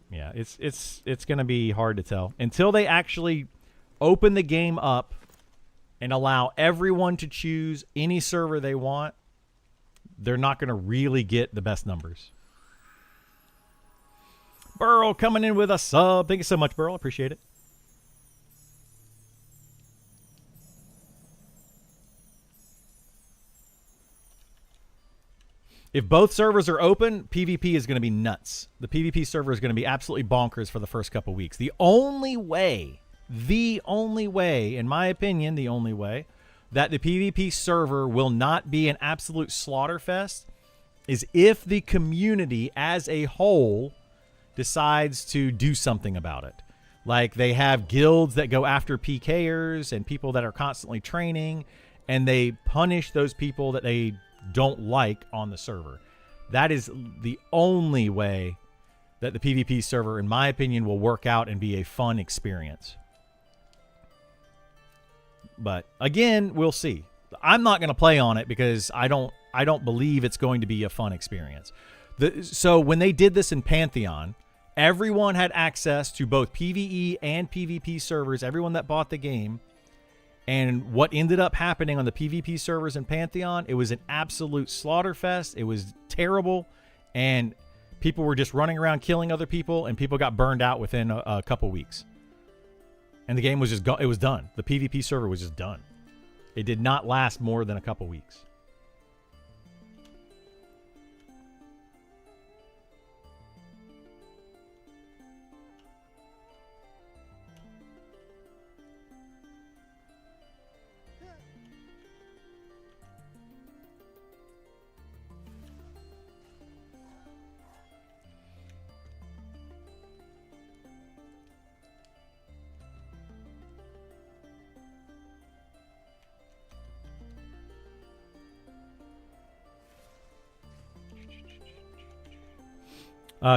Yeah, it's going to be hard to tell until they actually open the game up and allow everyone to choose any server they want. They're not going to really get the best numbers. Burl coming in with a sub. Thank you so much, Burl. Appreciate it. If both servers are open, PvP is going to be nuts. The PvP server is going to be absolutely bonkers for the first couple weeks. The only way, in my opinion, the only way that the PvP server will not be an absolute slaughter fest is if the community as a whole decides to do something about it. Like, they have guilds that go after PKers and people that are constantly training, and they punish those people that they don't like on the server. That is the only way that the PvP server, in my opinion, will work out and be a fun experience. But again, we'll see. I'm not going to play on it because I don't believe it's going to be a fun experience. So when they did this in Pantheon, everyone had access to both PvE and PvP servers, everyone that bought the game. And what ended up happening on the PvP servers in Pantheon, it was an absolute slaughter fest. It was terrible. And people were just running around killing other people, and people got burned out within a couple weeks. And the game was just it was done. The PvP server was just done. It did not last more than a couple weeks.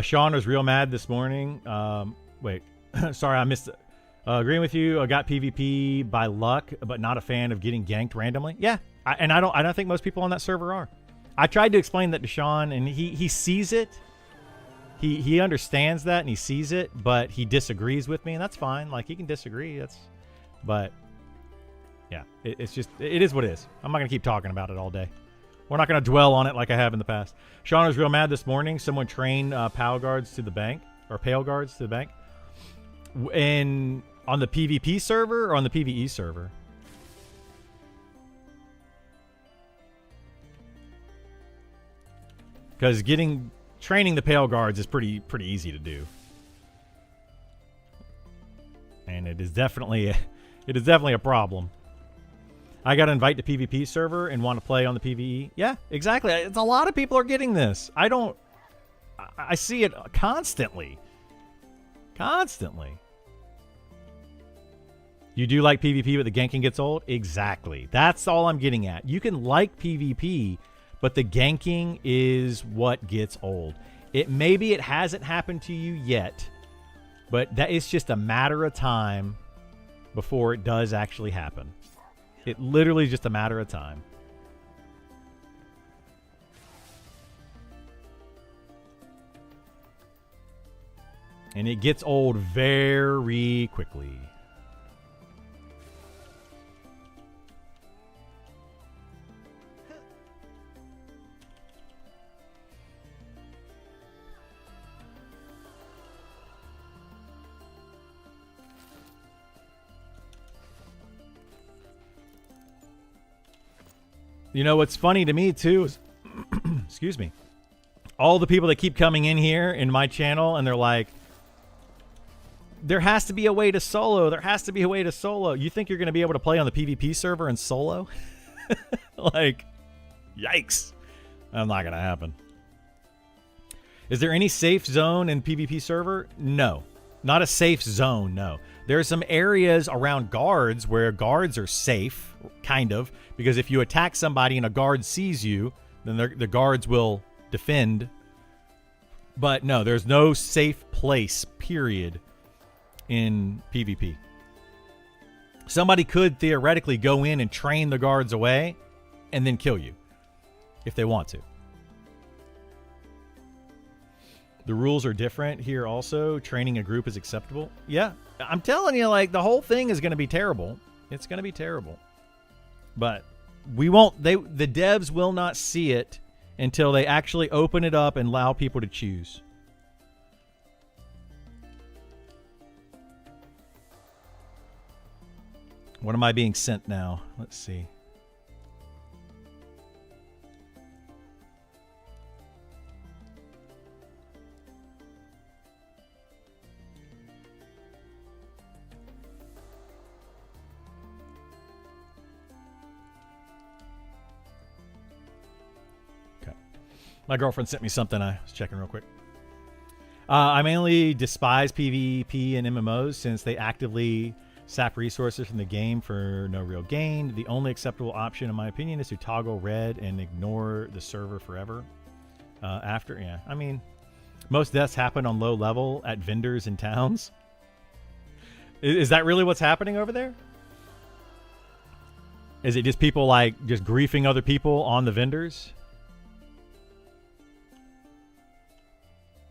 Sean was real mad this morning. Wait, sorry, I missed it. Agreeing with you. I got PvP by luck, but not a fan of getting ganked randomly. Yeah, I don't think most people on that server are. I tried to explain that to Sean, and he sees it. He understands that, and he sees it, but he disagrees with me, and that's fine. Like, he can disagree. But yeah, it's just, it is what it is. I'm not gonna keep talking about it all day. We're not gonna dwell on it like I have in the past. Sean was real mad this morning. Someone trained PAL guards to the bank, or pale guards to the bank, and on the PvP server or on the PvE server. Because training the pale guards is pretty easy to do, and it is definitely a problem. I got to invite the PvP server and want to play on the PvE. Yeah, exactly. It's a lot of people are getting this. I see it constantly. You do like PvP, but the ganking gets old? Exactly. That's all I'm getting at. You can like PvP, but the ganking is what gets old. Maybe it hasn't happened to you yet, but that it's just a matter of time before it does actually happen. It literally is just a matter of time. And it gets old very quickly. You know, what's funny to me, too, is, excuse me, all the people that keep coming in here in my channel, and they're like, there has to be a way to solo. There has to be a way to solo. You think you're going to be able to play on the PvP server and solo? Like, yikes. That's not going to happen. Is there any safe zone in PvP server? No. Not a safe zone, no. There are some areas around guards where guards are safe, kind of, because if you attack somebody and a guard sees you, then the guards will defend. But no, there's no safe place, period, in PvP. Somebody could theoretically go in and train the guards away and then kill you if they want to. The rules are different here also. Training a group is acceptable. Yeah, I'm telling you, like, the whole thing is going to be terrible. It's going to be terrible. But we won't, the devs will not see it until they actually open it up and allow people to choose. What am I being sent now? Let's see. My girlfriend sent me something. I was checking real quick. I mainly despise PvP and MMOs since they actively sap resources from the game for no real gain. The only acceptable option, in my opinion, is to toggle red and ignore the server forever. Yeah. I mean, most deaths happen on low level at vendors in towns. Is that really what's happening over there? Is it just people like just griefing other people on the vendors?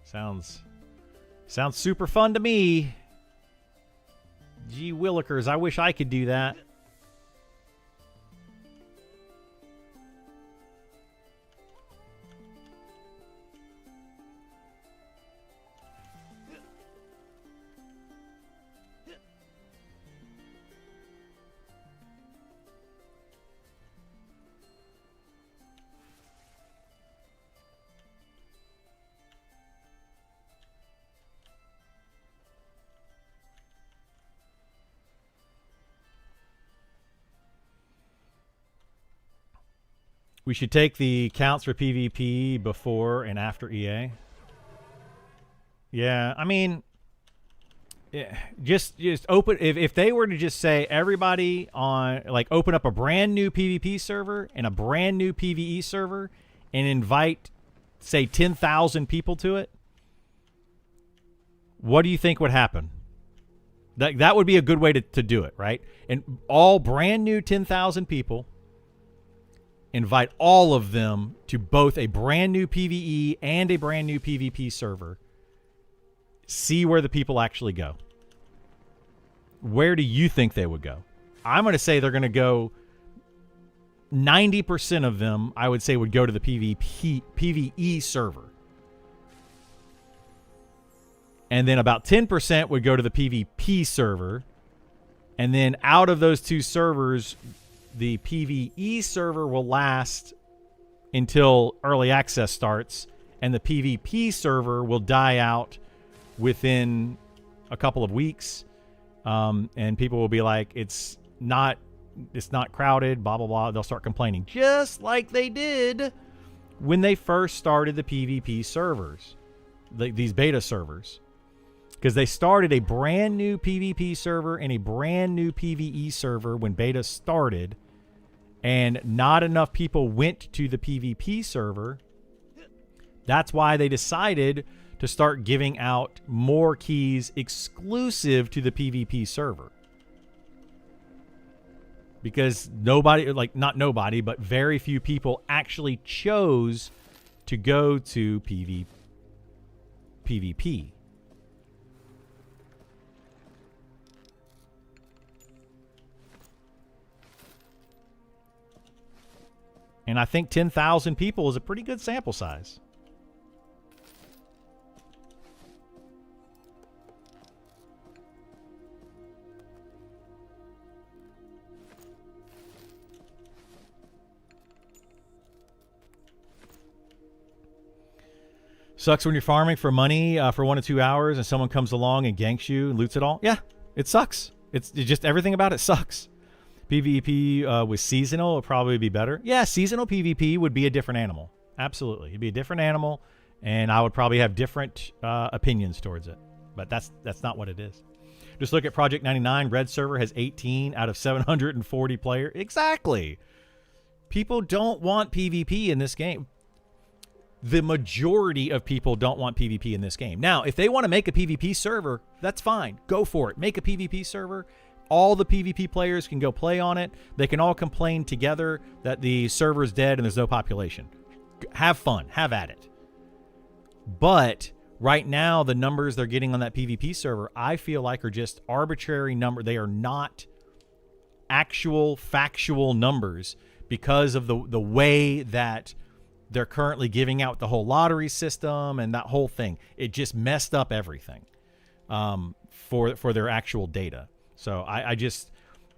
Sounds super fun to me. Gee willikers, I wish I could do that. We should take the counts for PvP before and after EA. Yeah, I mean, yeah, just open. If they were to just say everybody on, like, open up a brand new PvP server and a brand new PvE server and invite, say, 10,000 people to it, what do you think would happen? That would be a good way to do it, right? And all brand new 10,000 people, invite all of them to both a brand new PvE and a brand new PvP server. See where the people actually go. Where do you think they would go? I'm going to say they're going to go 90% of them, I would say, would go to the PvE server. And then about 10% would go to the PvP server. And then out of those two servers, the PvE server will last until early access starts. And the PvP server will die out within a couple of weeks. And people will be like, it's not crowded, blah, blah, blah. They'll start complaining, just like they did when they first started the PvP servers, these beta servers. Because they started a brand new PvP server and a brand new PvE server when beta started, and not enough people went to the PvP server. That's why they decided to start giving out more keys exclusive to the PvP server. Because nobody, like not nobody, but very few people actually chose to go to PvP. And I think 10,000 people is a pretty good sample size. Sucks when you're farming for money for 1 to 2 hours and someone comes along and ganks you and loots it all. Yeah, it sucks. It's just everything about it sucks. PvP with seasonal would probably be better. Yeah, seasonal PvP would be a different animal. Absolutely. It'd be a different animal, and I would probably have different opinions towards it. But that's not what it is. Just look at Project 99. Red server has 18 out of 740 players. Exactly. People don't want PvP in this game. The majority of people don't want PvP in this game. Now, if they want to make a PvP server, that's fine. Go for it. Make a PvP server. All the PvP players can go play on it. They can all complain together that the server's dead and there's no population. Have fun. Have at it. But right now, the numbers they're getting on that PvP server, I feel like are just arbitrary number. They are not actual, factual numbers because of the way that they're currently giving out the whole lottery system and that whole thing. It just messed up everything for their actual data. So I just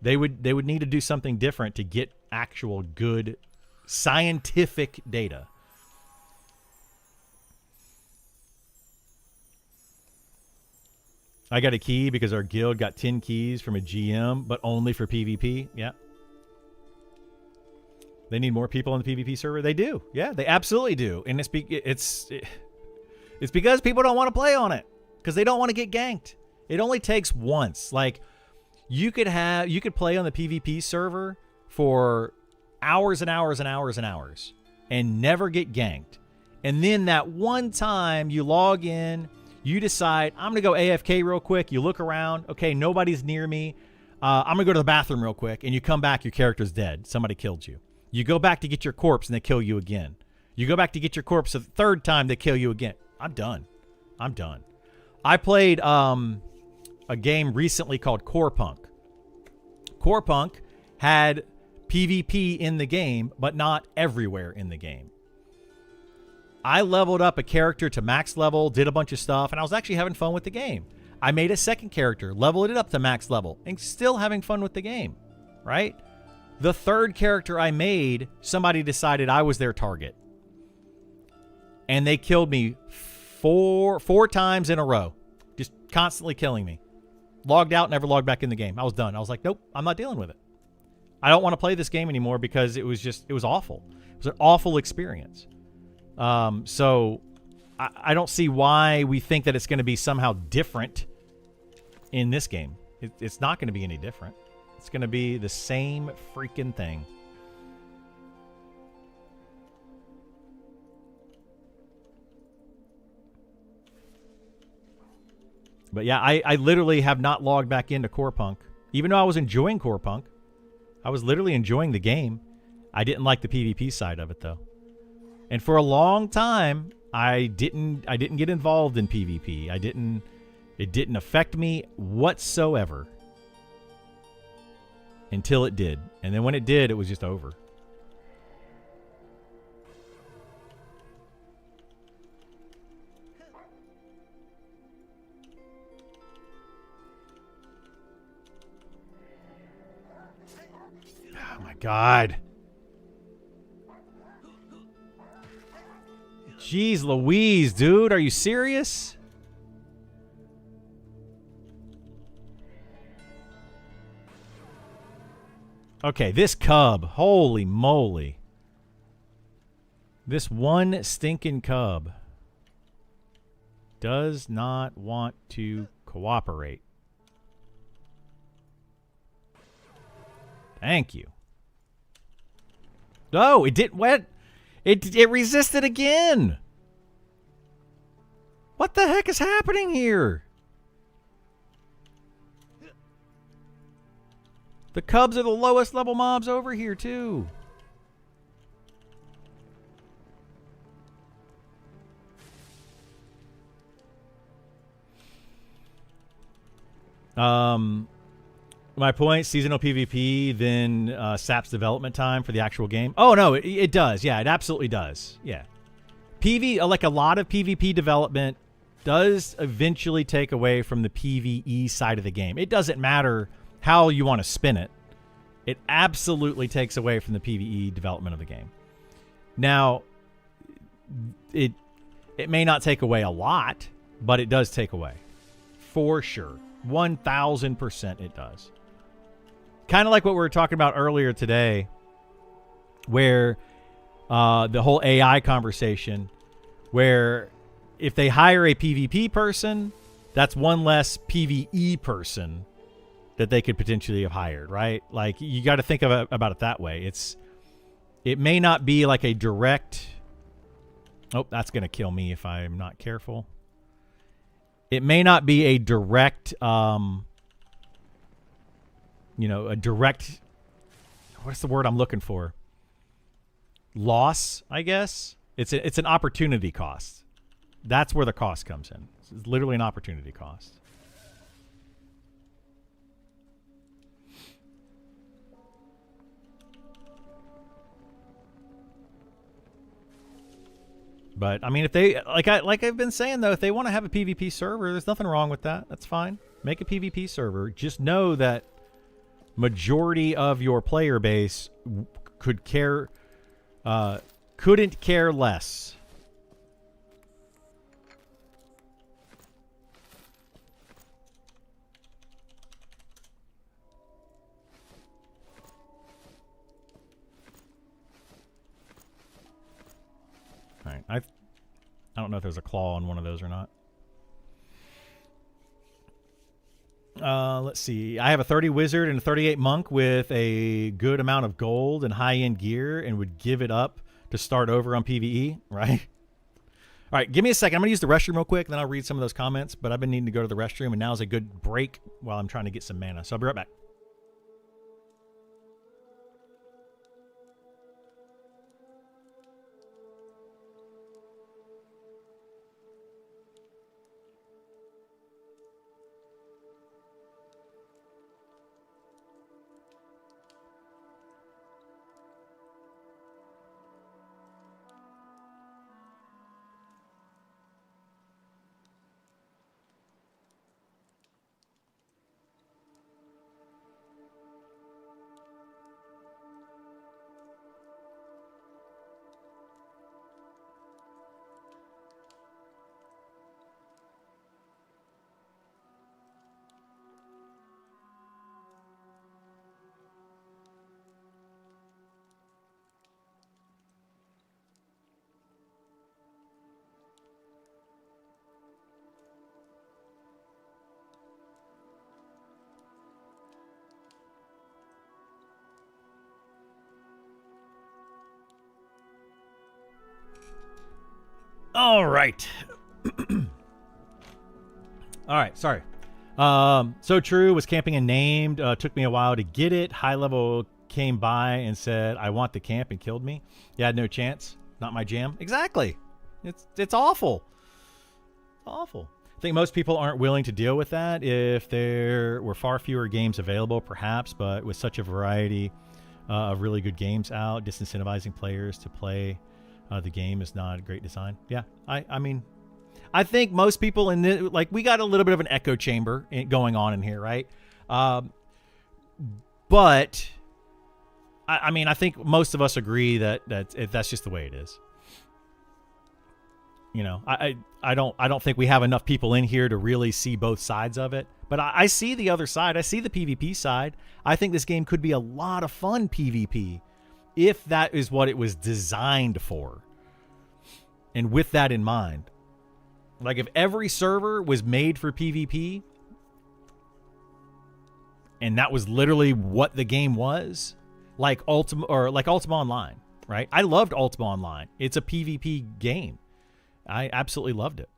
they would need to do something different to get actual good scientific data. I got a key because our guild got 10 keys from a GM, but only for PvP. Yeah. They need more people on the PvP server. They do. Yeah, they absolutely do. And it's because people don't want to play on it because they don't want to get ganked. It only takes once. Like you could play on the PvP server for hours and hours and hours and hours and never get ganked. And then that one time you log in, you decide, I'm going to go AFK real quick. You look around. Okay, nobody's near me. I'm going to go to the bathroom real quick. And you come back, your character's dead. Somebody killed you. You go back to get your corpse and they kill you again. You go back to get your corpse a third time, they kill you again. I'm done. I played a game recently called Core Punk. Core Punk had PvP in the game, but not everywhere in the game. I leveled up a character to max level, did a bunch of stuff, and I was actually having fun with the game. I made a second character, leveled it up to max level, and still having fun with the game, right? The third character I made, somebody decided I was their target. And they killed me four times in a row. Just constantly killing me. Logged out, never logged back in the game. I was done. I was like, nope, I'm not dealing with it. I don't want to play this game anymore because it was awful. It was an awful experience. So I don't see why we think that it's going to be somehow different in this game. It's not going to be any different. It's going to be the same freaking thing. But yeah, I literally have not logged back into Core Punk. Even though I was enjoying Core Punk, I was literally enjoying the game. I didn't like the PvP side of it though. And for a long time, I didn't get involved in PvP. It didn't affect me whatsoever. Until it did. And then when it did, it was just over. Oh my God. Jeez Louise, dude. Are you serious? Okay, this cub. Holy moly. This one stinking cub does not want to cooperate. Thank you. Oh, it did what? It resisted again. What the heck is happening here? The cubs are the lowest level mobs over here, too. My point, seasonal PvP then saps development time for the actual game. Oh, no, it does. Yeah, it absolutely does. Yeah. Like a lot of PvP development does eventually take away from the PvE side of the game. It doesn't matter how you want to spin it. It absolutely takes away from the PvE development of the game. Now, it may not take away a lot, but it does take away. For sure. 1000% it does. Kind of like what we were talking about earlier today, where the whole AI conversation, where if they hire a PvP person, that's one less PvE person that they could potentially have hired, right? Like, you got to think about it that way. It may not be like a direct... Oh, that's going to kill me if I'm not careful. It may not be a direct, a direct... What's the word I'm looking for? Loss, I guess. It's an opportunity cost. That's where the cost comes in. It's literally an opportunity cost. But I mean, if they like I've been saying though, if they want to have a PvP server, there's nothing wrong with that. That's fine. Make a PvP server. Just know that majority of your player base couldn't care less. All right, I don't know if there's a claw on one of those or not. Let's see. I have a 30 wizard and a 38 monk with a good amount of gold and high-end gear and would give it up to start over on PvE, right? All right, give me a second. I'm going to use the restroom real quick, then I'll read some of those comments, but I've been needing to go to the restroom, and now's a good break while I'm trying to get some mana. So I'll be right back. All right. All right, sorry. So true. Was camping and named. Took me a while to get it. High level came by and said, "I want the camp," and killed me. You had no chance. Not my jam. Exactly. It's awful. Awful. I think most people aren't willing to deal with that. If there were far fewer games available, perhaps, but with such a variety of really good games out, disincentivizing players to play the game is not a great design. Yeah, I mean, I think most people in this, like, we got a little bit of an echo chamber going on in here, right? But I mean, I think most of us agree that that's just the way it is. You know, I don't think we have enough people in here to really see both sides of it. But I see the other side. I see the PvP side. I think this game could be a lot of fun PvP if that is what it was designed for. And with that in mind, like if every server was made for PvP and that was literally what the game was, like Ultima Online, right? I loved Ultima Online. It's a PvP game. I absolutely loved it.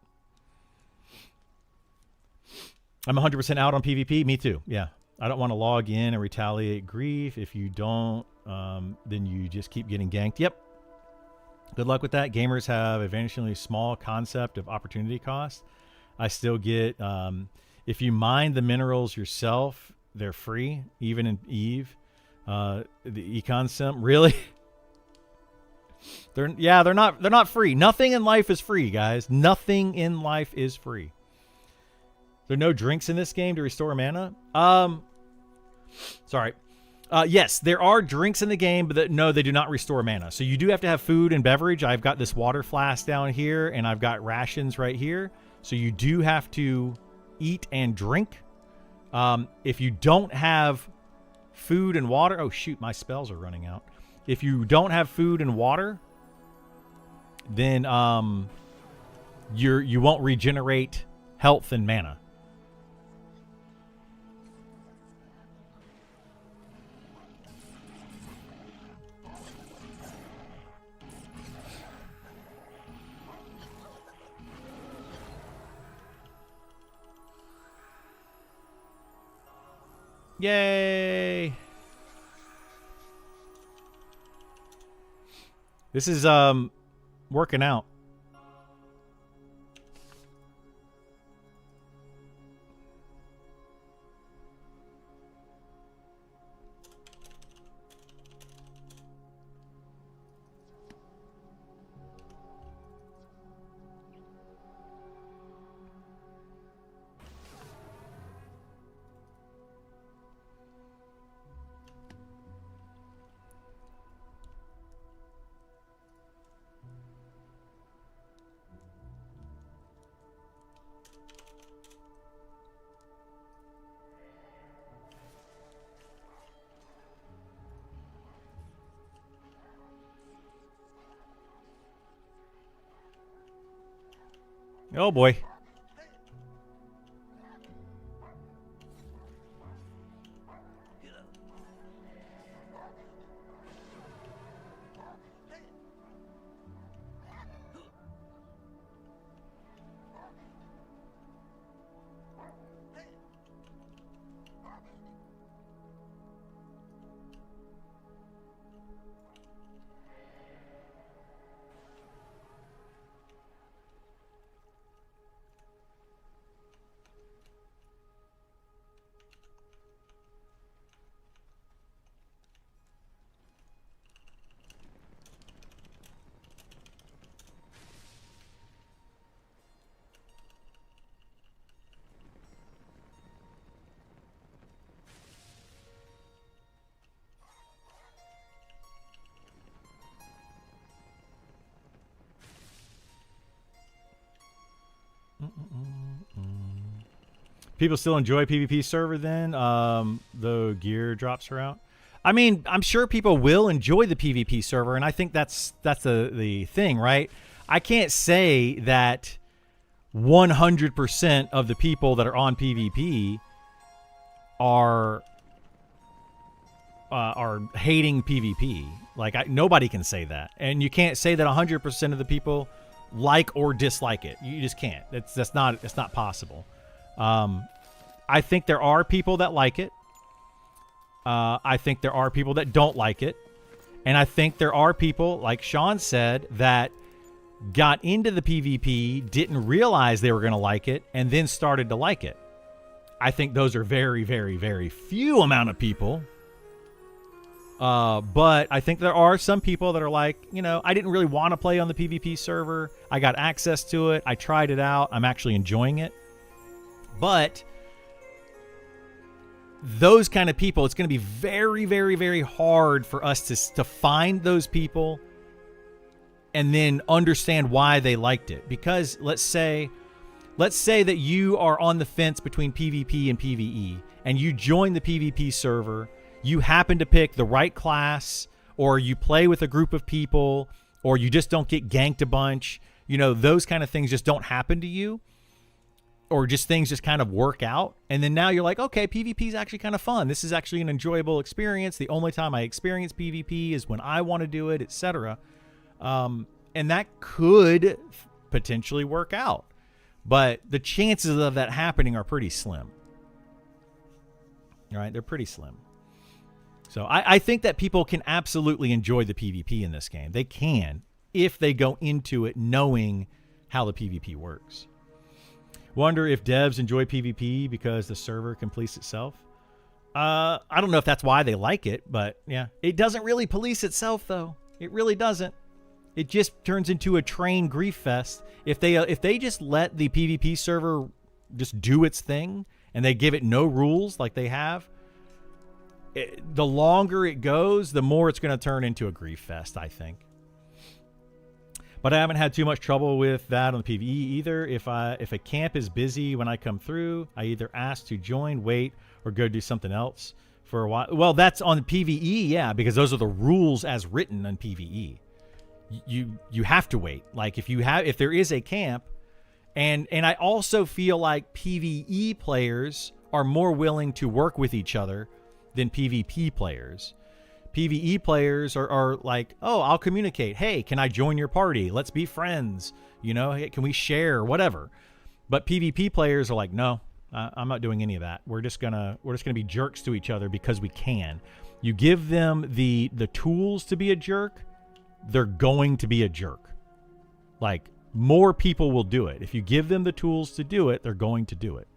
I'm 100% out on PvP. Me too. Yeah. I don't want to log in and retaliate grief. If you don't, then you just keep getting ganked. Yep. Good luck with that. Gamers have a vanishingly small concept of opportunity cost. I still get, if you mine the minerals yourself, they're free, even in Eve. The econ sim, really? They're not free. Nothing in life is free, guys. Nothing in life is free. There are no drinks in this game to restore mana. Sorry. Yes, there are drinks in the game, but no, they do not restore mana. So you do have to have food and beverage. I've got this water flask down here, and I've got rations right here. So you do have to eat and drink. If you don't have food and water, oh shoot, my spells are running out. If you don't have food and water, then you won't regenerate health and mana. Yay! This is working out. Oh boy. People still enjoy PvP server then, though gear drops are out. I mean, I'm sure people will enjoy the PvP server, and I think that's the thing, right? I can't say that 100% of the people that are on PvP are hating PvP. Like, nobody can say that, and you can't say that 100% of the people like or dislike it. You just can't. That's not possible. I think there are people that like it. I think there are people that don't like it. And I think there are people, like Sean said, that got into the PvP, didn't realize they were going to like it, and then started to like it. I think those are very, very, very few amount of people. But I think there are some people that are like, I didn't really want to play on the PvP server. I got access to it. I tried it out. I'm actually enjoying it. But those kind of people, it's going to be very, very, very hard for us to find those people and then understand why they liked it. Because let's say that you are on the fence between PvP and PvE, and you join the PvP server, you happen to pick the right class, or you play with a group of people, or you just don't get ganked a bunch. Those kind of things just don't happen to you. Or just things just kind of work out. And then now you're like, okay, PvP is actually kind of fun. This is actually an enjoyable experience. The only time I experience PvP is when I want to do it, etc. And that could potentially work out. But the chances of that happening are pretty slim. All right? They're pretty slim. So I think that people can absolutely enjoy the PvP in this game. They can, if they go into it knowing how the PvP works. Wonder if devs enjoy PvP because the server completes itself. I don't know if that's why they like it, but yeah. It doesn't really police itself, though. It really doesn't. It just turns into a train grief fest. If they just let the PvP server just do its thing and they give it no rules like they have, the longer it goes, the more it's going to turn into a grief fest, I think. But I haven't had too much trouble with that on the PvE either. If a camp is busy when I come through, I either ask to join, wait, or go do something else for a while. Well, that's on PvE, yeah, because those are the rules as written on PvE. You have to wait. Like if there is a camp, and I also feel like PvE players are more willing to work with each other than PvP players. PvE players are like, oh, I'll communicate. Hey, can I join your party? Let's be friends. Hey, can we share? Whatever. But PvP players are like, no, I'm not doing any of that. We're just gonna be jerks to each other because we can. You give them the tools to be a jerk, they're going to be a jerk. Like, more people will do it. If you give them the tools to do it, they're going to do it.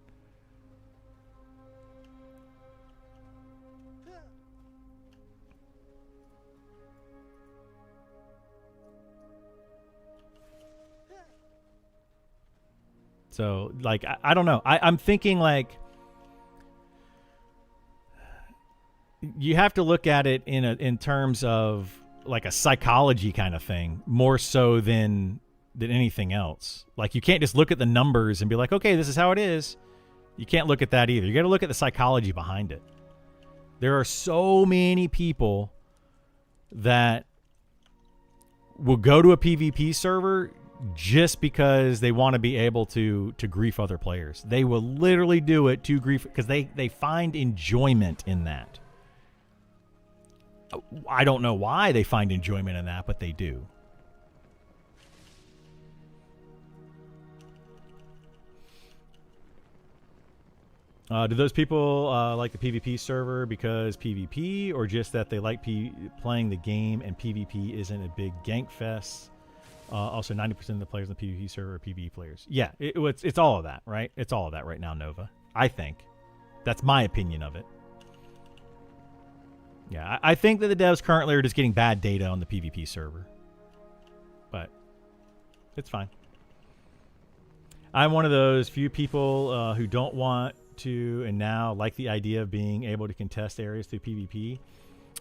So, like, I don't know. I'm thinking, like, you have to look at it in terms of, like, a psychology kind of thing, more so than anything else. Like, you can't just look at the numbers and be like, okay, this is how it is. You can't look at that either. You got to look at the psychology behind it. There are so many people that will go to a PvP server just because they want to be able to grief other players. They will literally do it to grief because they find enjoyment in that. I don't know why they find enjoyment in that, but they do. Do those people like the PvP server because PvP, or just that they like playing the game and PvP isn't a big gank fest? Also, 90% of the players on the PvP server are PvE players. Yeah, it's all of that, right? It's all of that right now, Nova. I think. That's my opinion of it. Yeah, I think that the devs currently are just getting bad data on the PvP server. But it's fine. I'm one of those few people who don't want to and now like the idea of being able to contest areas through PvP.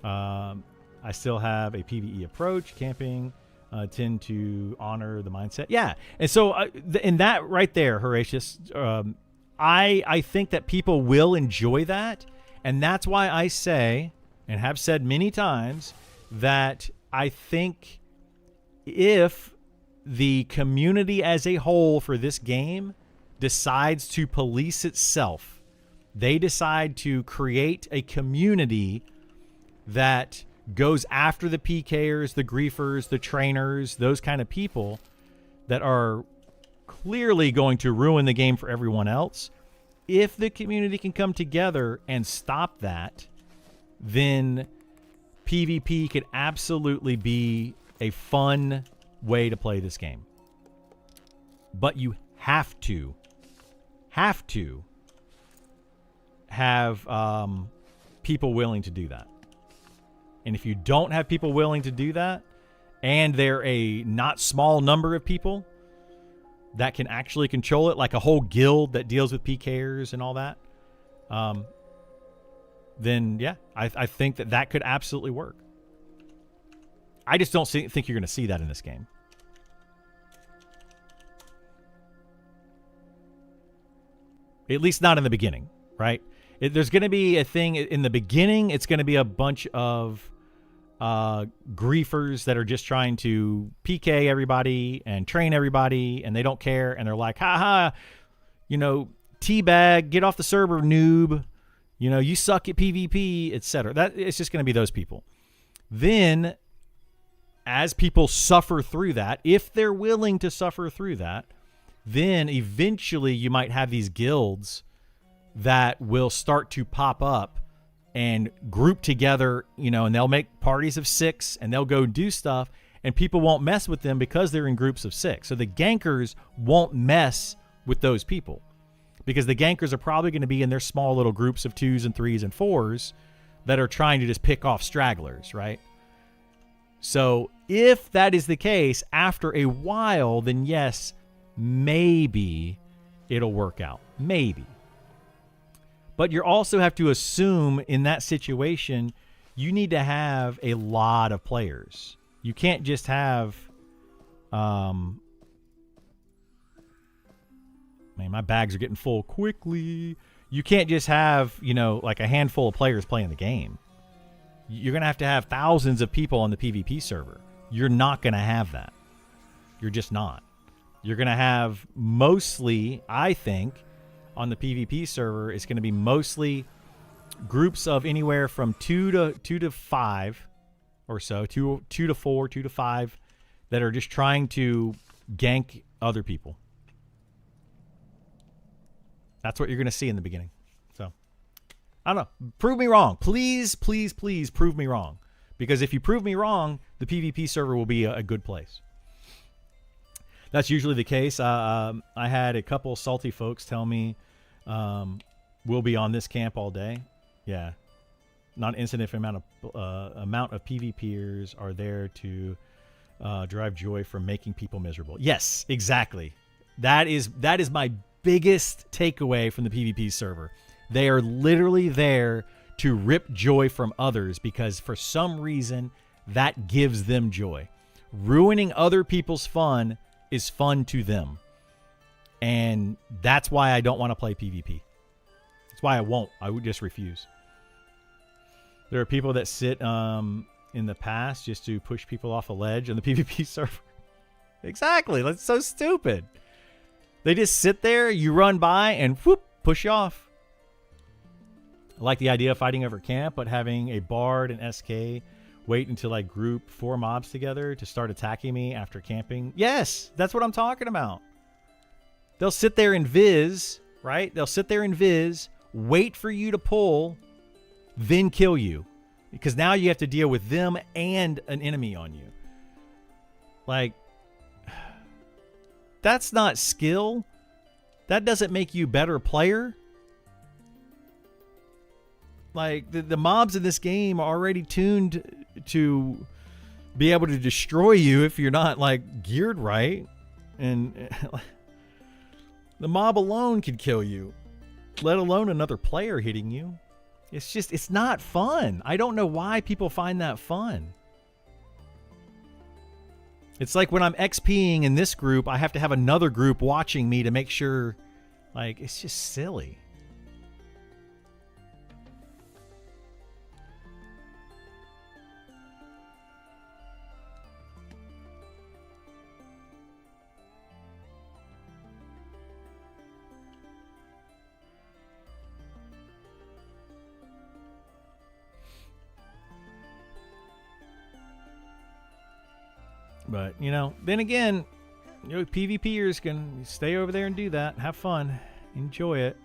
I still have a PvE approach. Camping tend to honor the mindset. Yeah, and so in that right there, Horatius, I think that people will enjoy that, and that's why I say, and have said many times, that I think if the community as a whole for this game decides to police itself, they decide to create a community that goes after the PKers, the griefers, the trainers, those kind of people that are clearly going to ruin the game for everyone else. if the community can come together and stop that, then PvP could absolutely be a fun way to play this game. But you have to have people willing to do that. And if you don't have people willing to do that, and they're a not small number of people that can actually control it, like a whole guild that deals with PKers and all that, then yeah, I think that could absolutely work. I just don't think you're going to see that in this game. At least not in the beginning, right? There's going to be a thing in the beginning. It's going to be a bunch of griefers that are just trying to PK everybody and train everybody, and they don't care, and they're like, haha, teabag, get off the server, noob, you suck at PvP, etc. That it's just going to be those people. Then as people suffer through that, if they're willing to suffer through that, then eventually you might have these guilds that will start to pop up and group together, and they'll make parties of 6 and they'll go do stuff, and people won't mess with them because they're in groups of 6. So the gankers won't mess with those people because the gankers are probably going to be in their small little groups of 2s and 3s and 4s that are trying to just pick off stragglers, right? So if that is the case, after a while, then yes, maybe it'll work out. Maybe. But you also have to assume in that situation, you need to have a lot of players. You can't just have, man, my bags are getting full quickly. You can't just have, like a handful of players playing the game. You're going to have thousands of people on the PvP server. You're not going to have that. You're just not. You're going to have mostly, I think, on the PvP server, it's going to be mostly groups of anywhere from 2 to 5 or so, 2 to 4, 2 to 5 that are just trying to gank other people. That's what you're going to see in the beginning. So, I don't know. Prove me wrong. Please, please, please prove me wrong. Because if you prove me wrong, the PvP server will be a good place. That's usually the case. I had a couple salty folks tell me we'll be on this camp all day. Yeah. Not an insignificant amount of PvPers are there to derive joy from making people miserable. Yes, exactly. That is my biggest takeaway from the PvP server. They are literally there to rip joy from others because for some reason that gives them joy. Ruining other people's fun is fun to them. And that's why I don't want to play PvP. That's why I won't. I would just refuse. There are people that sit in the past just to push people off a ledge on the PvP server. Exactly. That's so stupid. They just sit there, you run by, and whoop, push you off. I like the idea of fighting over camp, but having a Bard and SK wait until I group 4 mobs together to start attacking me after camping. Yes, that's what I'm talking about. They'll sit there and viz, right? They'll sit there and viz, wait for you to pull, then kill you. Because now you have to deal with them and an enemy on you. Like, that's not skill. That doesn't make you a better player. Like, the mobs in this game are already tuned to be able to destroy you if you're not, like, geared right. And the mob alone could kill you, let alone another player hitting you. It's just, it's not fun. I don't know why people find that fun. It's like when I'm XPing in this group, I have to have another group watching me to make sure, like, it's just silly. But, then again, PvPers can stay over there and do that. Have fun. Enjoy it.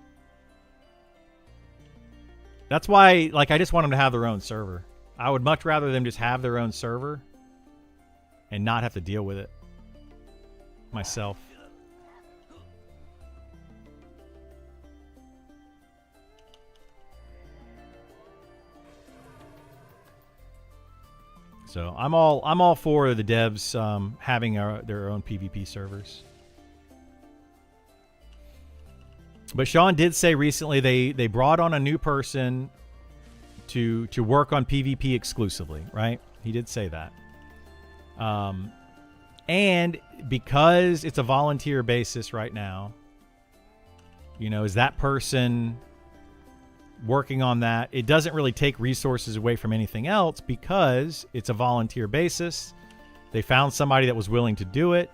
That's why, like, I just want them to have their own server. I would much rather them just have their own server and not have to deal with it myself. So I'm all for the devs having their own PvP servers. But Sean did say recently they brought on a new person to work on PvP exclusively, right? He did say that. And because it's a volunteer basis right now, you know, is that person working on that? It doesn't really take resources away from anything else because it's a volunteer basis. They found somebody that was willing to do it,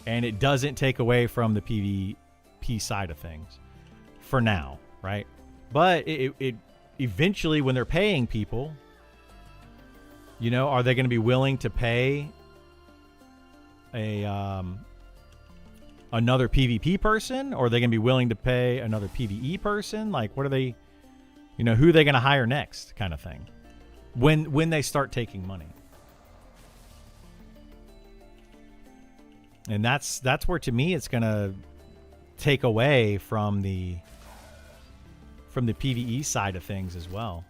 and it doesn't take away from the PvP side of things for now, right? But it eventually, when they're paying people, you know, are they going to be willing to pay another PvP person, or are they going to be willing to pay another PvE person? Like, what are they, you know, who are they going to hire next, kind of thing, when they start taking money? And that's where, to me, it's going to take away from the PvE side of things as well.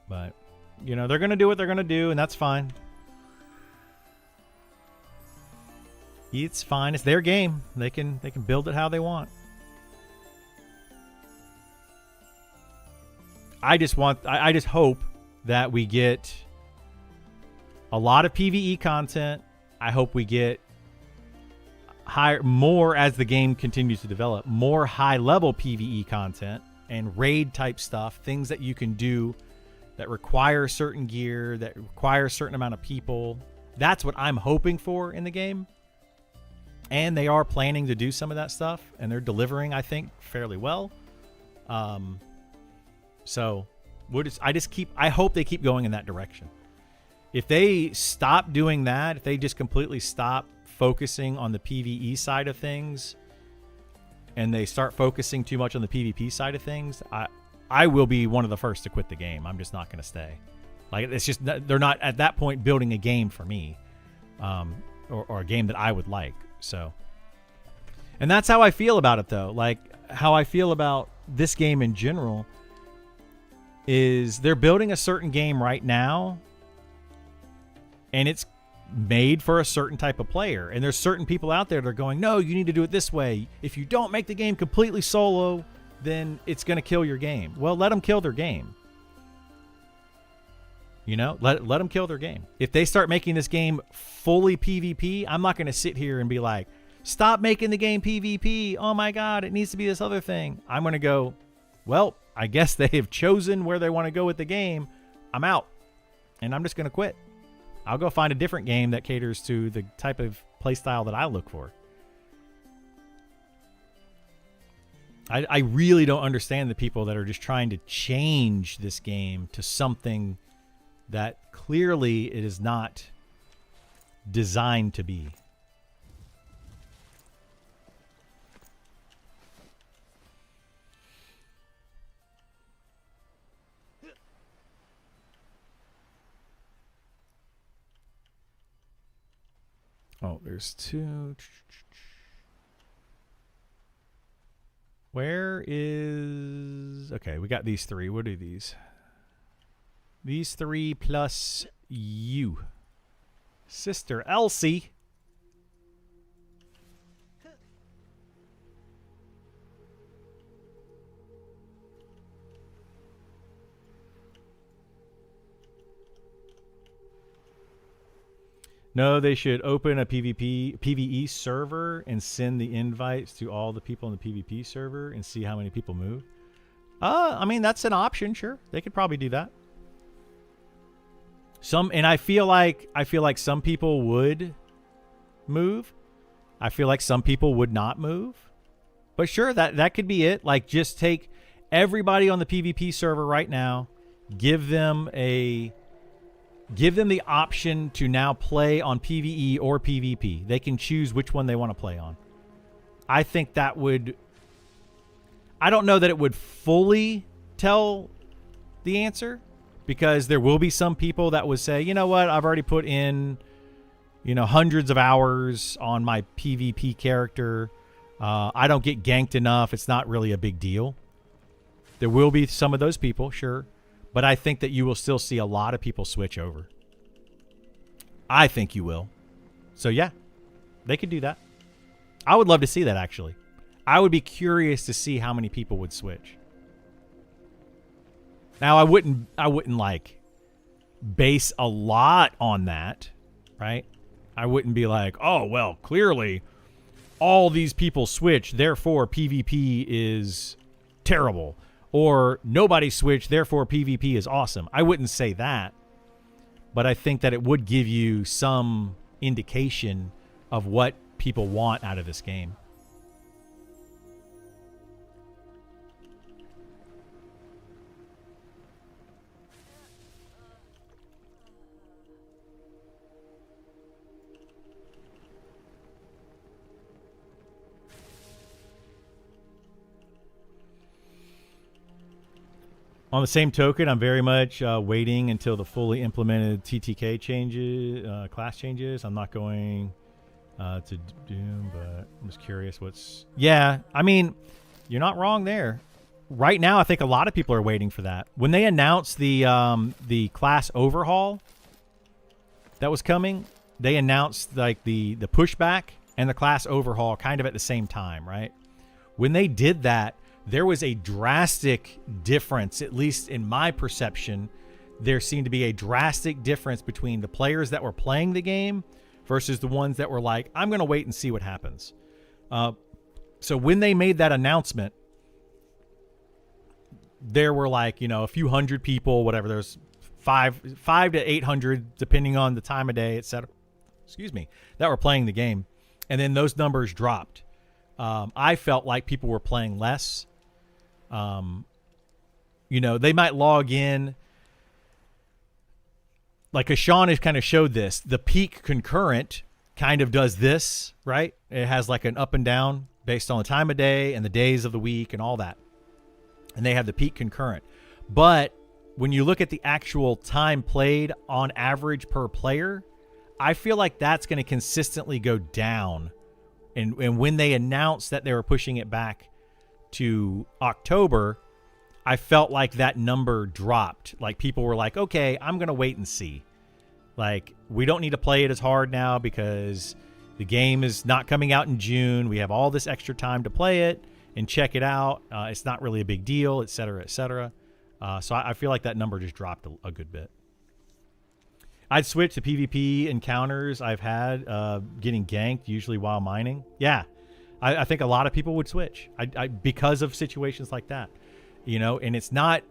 But, you know, they're going to do what they're going to do, and that's fine. It's fine. It's their game. They can build it how they want. I just hope that we get a lot of PvE content. I hope we get more as the game continues to develop, more high-level PvE content and raid-type stuff, things that you can do that require certain gear, that require a certain amount of people. That's what I'm hoping for in the game. And they are planning to do some of that stuff, and they're delivering, I think, fairly well. So I hope they keep going in that direction. If they stop doing that, if they just completely stop focusing on the PvE side of things, and they start focusing too much on the PvP side of things, I will be one of the first to quit the game. I'm just not going to stay. Like, it's just, they're not at that point building a game for me, or a game that I would like. So, and that's how I feel about it, though. Like, how I feel about this game in general is they're building a certain game right now, and it's made for a certain type of player. And there's certain people out there that are going, no, you need to do it this way. If you don't make the game completely solo, then it's going to kill your game. Well, let them kill their game. You know, let them kill their game. If they start making this game fully PvP, I'm not going to sit here and be like, stop making the game PvP. Oh my God, it needs to be this other thing. I'm going to go, well, I guess they have chosen where they want to go with the game. I'm out. And I'm just going to quit. I'll go find a different game that caters to the type of playstyle that I look for. I really don't understand the people that are just trying to change this game to something that clearly it is not designed to be. Oh, there's two. Where is... Okay, we got these three. What are these? These three plus you. Sister Elsie. No, they should open a PvE server and send the invites to all the people in the PvP server and see how many people move. I mean, that's an option, sure. They could probably do that. And I feel like some people would move. I feel like some people would not move. But sure, that could be it. Like, just take everybody on the PvP server right now, give them a Give them the option to now play on PvE or PvP. They can choose which one they want to play on. I think that would... I don't know that it would fully tell the answer, because there will be some people that would say, you know what, I've already put in, hundreds of hours on my PvP character. I don't get ganked enough. It's not really a big deal. There will be some of those people, sure. But I think that you will still see a lot of people switch over. I think you will. So, yeah, they could do that. I would love to see that, actually. I would be curious to see how many people would switch. Now, I wouldn't like base a lot on that, right? I wouldn't be like, oh, well, clearly all these people switch, therefore PvP is terrible. Or nobody switched, therefore PvP is awesome. I wouldn't say that. But I think that it would give you some indication of what people want out of this game. On the same token, I'm very much waiting until the fully implemented TTK changes, class changes. I'm not going to Doom, but I'm just curious what's... Yeah, I mean, you're not wrong there. Right now, I think a lot of people are waiting for that. When they announced the class overhaul that was coming, they announced like the pushback and the class overhaul kind of at the same time, right? When they did that, there was a drastic difference, at least in my perception. There seemed to be a drastic difference between the players that were playing the game versus the ones that were like, I'm going to wait and see what happens. So when they made that announcement, there were like, a few hundred people, whatever. There's five to 800, depending on the time of day, etc. That were playing the game. And then those numbers dropped. I felt like people were playing less. They might log in. Like Ashawn has kind of showed this. The peak concurrent kind of does this, right? It has like an up and down based on the time of day and the days of the week and all that. And they have the peak concurrent. But when you look at the actual time played on average per player, I feel like that's going to consistently go down. And when they announced that they were pushing it back to October, I felt like that number dropped. Like people were like, okay, I'm going to wait and see. Like, we don't need to play it as hard now because the game is not coming out in June. We have all this extra time to play it and check it out. It's not really a big deal, et cetera, et cetera. So I feel like that number just dropped a good bit. I'd switch to PvP encounters I've had getting ganked, usually while mining. Yeah, I think a lot of people would switch because of situations like that. And it's not...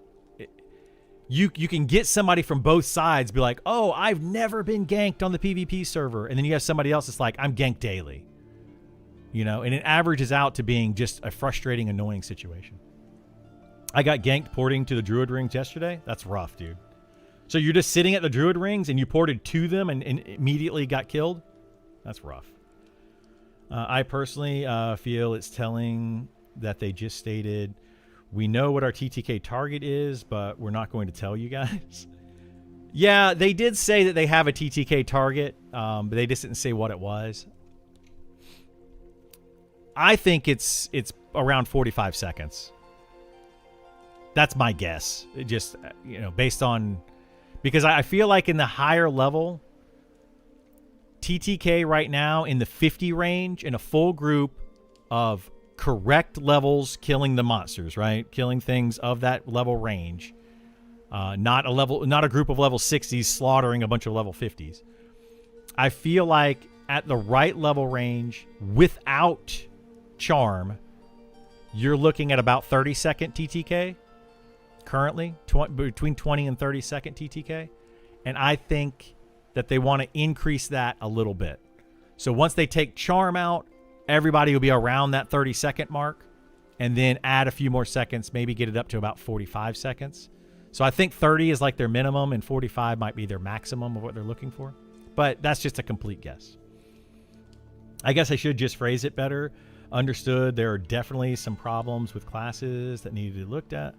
You can get somebody from both sides, be like, oh, I've never been ganked on the PvP server. And then you have somebody else that's like, I'm ganked daily. And it averages out to being just a frustrating, annoying situation. I got ganked porting to the Druid Rings yesterday. That's rough, dude. So you're just sitting at the Druid Rings and you ported to them and immediately got killed? That's rough. I personally feel it's telling that they just stated, we know what our TTK target is, but we're not going to tell you guys. Yeah, they did say that they have a TTK target, but they just didn't say what it was. I think it's around 45 seconds. That's my guess. It just, based on... Because I feel like in the higher level, TTK right now in the 50 range, in a full group of correct levels, killing the monsters, right? Killing things of that level range. Not a group of level 60s slaughtering a bunch of level 50s. I feel like at the right level range, without charm, you're looking at about 30-second TTK. Currently, between 20 and 30-second TTK. And I think that they want to increase that a little bit. So once they take charm out, everybody will be around that 30-second mark, and then add a few more seconds, maybe get it up to about 45 seconds. So I think 30 is like their minimum and 45 might be their maximum of what they're looking for. But that's just a complete guess. I guess I should just phrase it better. Understood there are definitely some problems with classes that need to be looked at.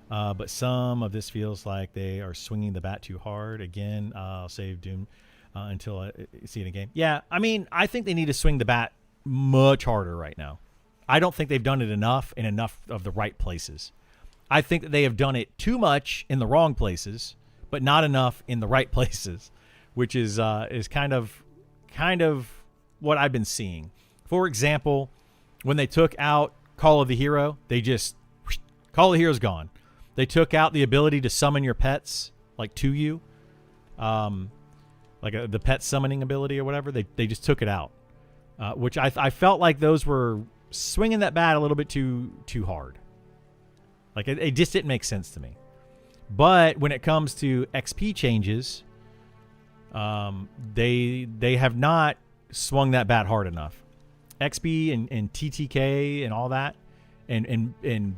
But some of this feels like they are swinging the bat too hard. Again, I'll save Doom until I see it in game. Yeah, I mean, I think they need to swing the bat much harder right now. I don't think they've done it enough in enough of the right places. I think that they have done it too much in the wrong places, but not enough in the right places, which is kind of what I've been seeing. For example, when they took out Call of the Hero, they just Call of the Hero's gone. They took out the ability to summon your pets like to you, the pet summoning ability or whatever. They just took it out, which I felt like those were swinging that bat a little bit too hard. Like it just didn't make sense to me. But when it comes to XP changes, they have not swung that bat hard enough. XP and TTK and all that, and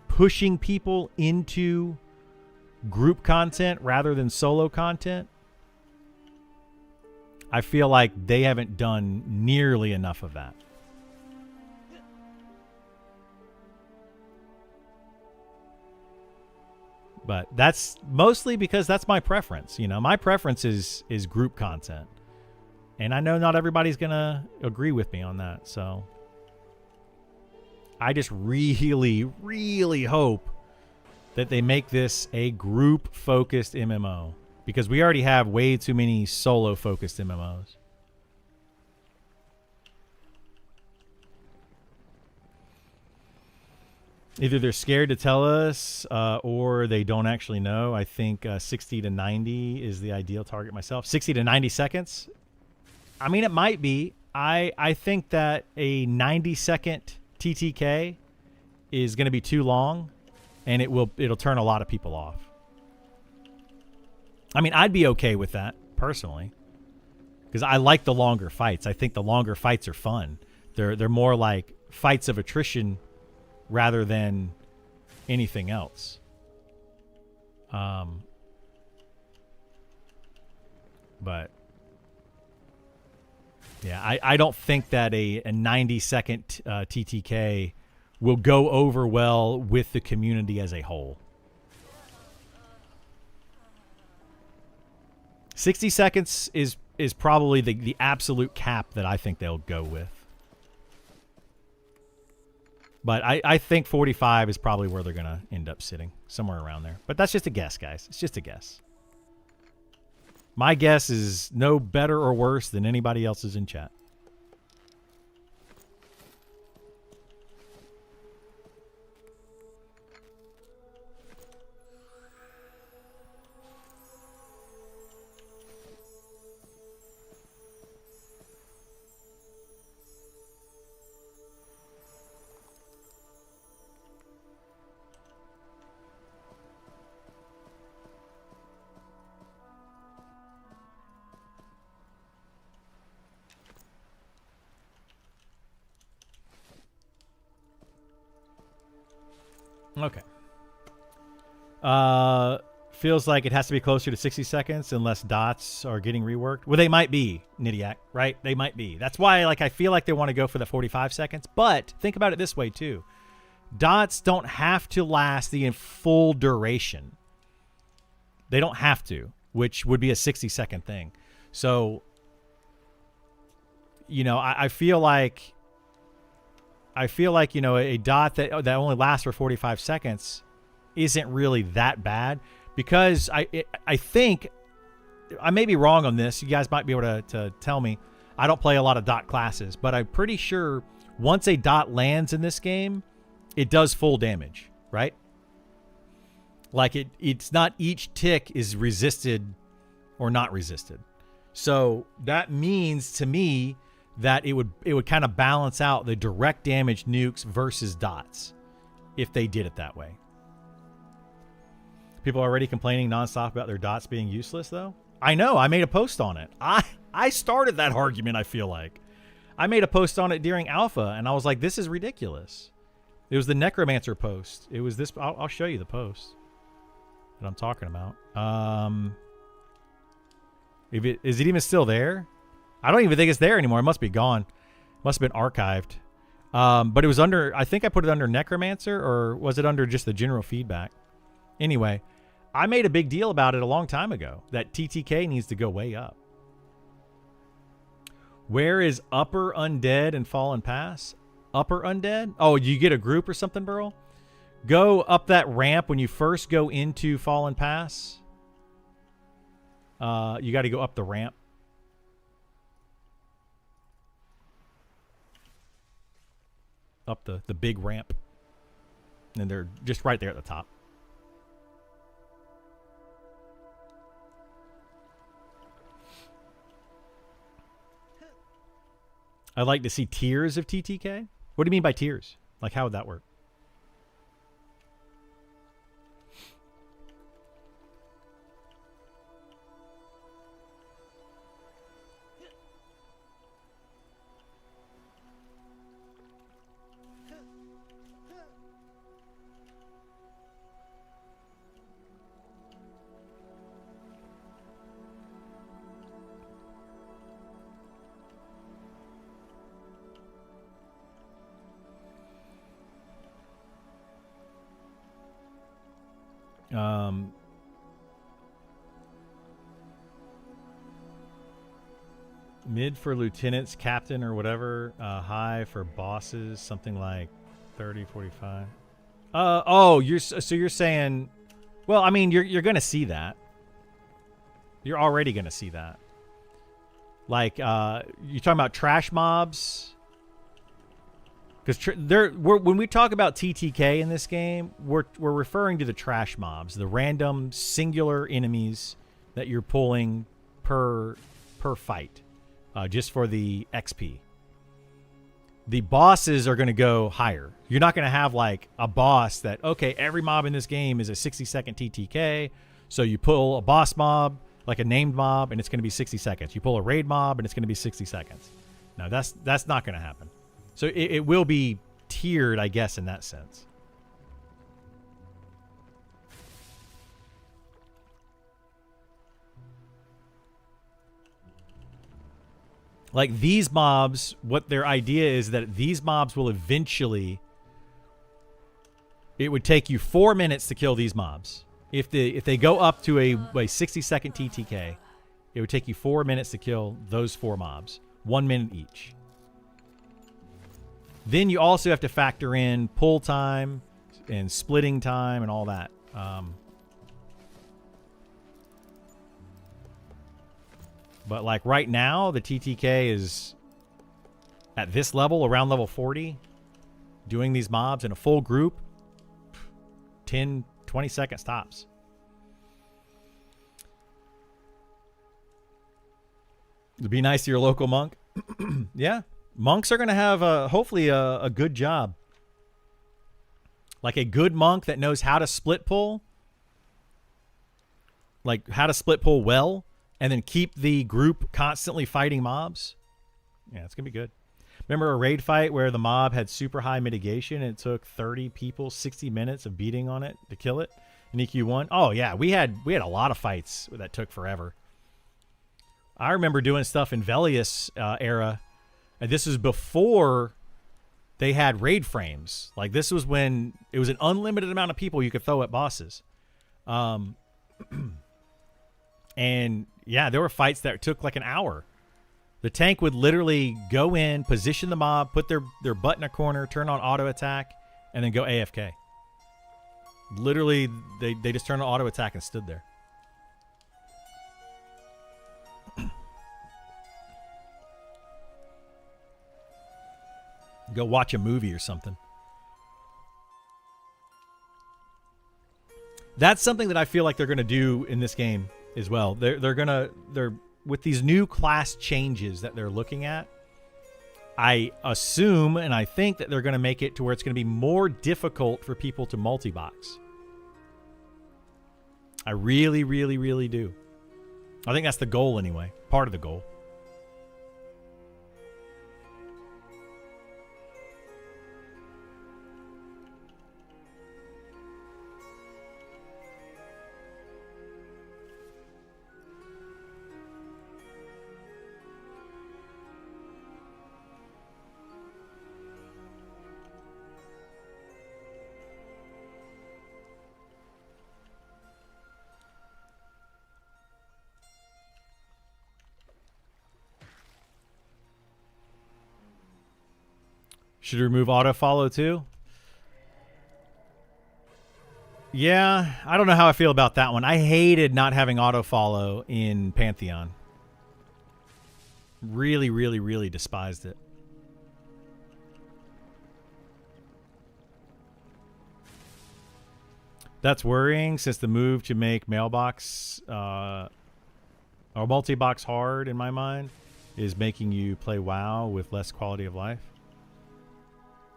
pushing people into group content rather than solo content, I feel like they haven't done nearly enough of that. But that's mostly because that's my preference. You know, my preference is group content. And I know not everybody's going to agree with me on that. So I just really, really hope that they make this a group-focused MMO. Because we already have way too many solo-focused MMOs. Either they're scared to tell us or they don't actually know. I think 60 to 90 is the ideal target myself. 60 to 90 seconds. I mean, it might be. I think that a 90-second TTK is going to be too long, and it'll turn a lot of people off. I mean, I'd be okay with that, personally, because I like the longer fights. I think the longer fights are fun. They're more like fights of attrition rather than anything else. But yeah, I don't think that a 90-second TTK will go over well with the community as a whole. 60 seconds is probably the absolute cap that I think they'll go with. But I think 45 is probably where they're going to end up sitting, somewhere around there. But that's just a guess, guys. It's just a guess. My guess is no better or worse than anybody else's in chat. Okay. Feels like it has to be closer to 60 seconds unless dots are getting reworked. Well, they might be, Nidiac, right? They might be. That's why I feel like they want to go for the 45 seconds. But think about it this way, too. Dots don't have to last the full duration. They don't have to, which would be a 60-second thing. So, you know, I feel like, you know, a dot that only lasts for 45 seconds isn't really that bad, because I think, I may be wrong on this. You guys might be able to tell me. I don't play a lot of dot classes, but I'm pretty sure once a dot lands in this game, it does full damage, right? Like it's not each tick is resisted or not resisted. So that means to me that it would kind of balance out the direct damage nukes versus dots if they did it that way. People are already complaining nonstop about their dots being useless, though. I know. I made a post on it. I started that argument, I feel like. I made a post on it during alpha, and I was like, this is ridiculous. It was the Necromancer post. It was this. I'll show you the post. that I'm talking about. Is it even still there? I don't even think it's there anymore. It must be gone. Must have been archived. But it was under, I think I put it under Necromancer, or was it under just the general feedback? Anyway, I made a big deal about it a long time ago, that TTK needs to go way up. Where is Upper Undead and Fallen Pass? Upper Undead? Oh, you get a group or something, Burl? Go up that ramp when you first go into Fallen Pass. You got to go up the ramp. Up the big ramp. And they're just right there at the top. I'd like to see tiers of TTK. What do you mean by tiers? Like, how would that work? Mid for lieutenants, captain, or whatever. High for bosses, something like 30, 45. Oh, you're saying, well, I mean, you're gonna see that. You're already gonna see that. Like, you're talking about trash mobs. Because when we talk about TTK in this game, we're referring to the trash mobs, the random singular enemies that you're pulling per fight, just for the XP. The bosses are going to go higher. You're not going to have like a boss that, okay, every mob in this game is a 60-second TTK, so you pull a boss mob, like a named mob, and it's going to be 60 seconds. You pull a raid mob, and it's going to be 60 seconds. No, that's not going to happen. So it will be tiered, I guess, in that sense. Like these mobs, what their idea is that these mobs will eventually... It would take you 4 minutes to kill these mobs. If they go up to a 60-second TTK, it would take you 4 minutes to kill those 4 mobs. 1 minute each. Then you also have to factor in pull time and splitting time and all that. But like right now, the TTK is at this level, around level 40, doing these mobs in a full group, 10, 20 seconds tops. It'd be nice to your local monk. Yeah. Monks are going to have, hopefully, a good job. Like a good monk that knows how to split pull. Like how to split pull well. And then keep the group constantly fighting mobs. Yeah, it's going to be good. Remember a raid fight where the mob had super high mitigation and it took 30 people 60 minutes of beating on it to kill it in EQ1? Oh, yeah. We had a lot of fights that took forever. I remember doing stuff in Velius era. And this was before they had raid frames. Like, this was when it was an unlimited amount of people you could throw at bosses. And, yeah, there were fights that took like an hour. The tank would literally go in, position the mob, put their butt in a corner, turn on auto attack, and then go AFK. Literally, they just turned on auto attack and stood there. Go watch a movie or something. That's something that I feel like they're going to do in this game as well. They're with these new class changes that they're looking at. I assume and I think that they're going to make it to where it's going to be more difficult for people to multi-box. I really, really, really do. I think that's the goal anyway. Part of the goal. Should remove auto follow too? Yeah, I don't know how I feel about that one. I hated not having auto follow in Pantheon. Really, really, really despised it. That's worrying since the move to make mailbox or multi-box hard, in my mind, is making you play WoW with less quality of life.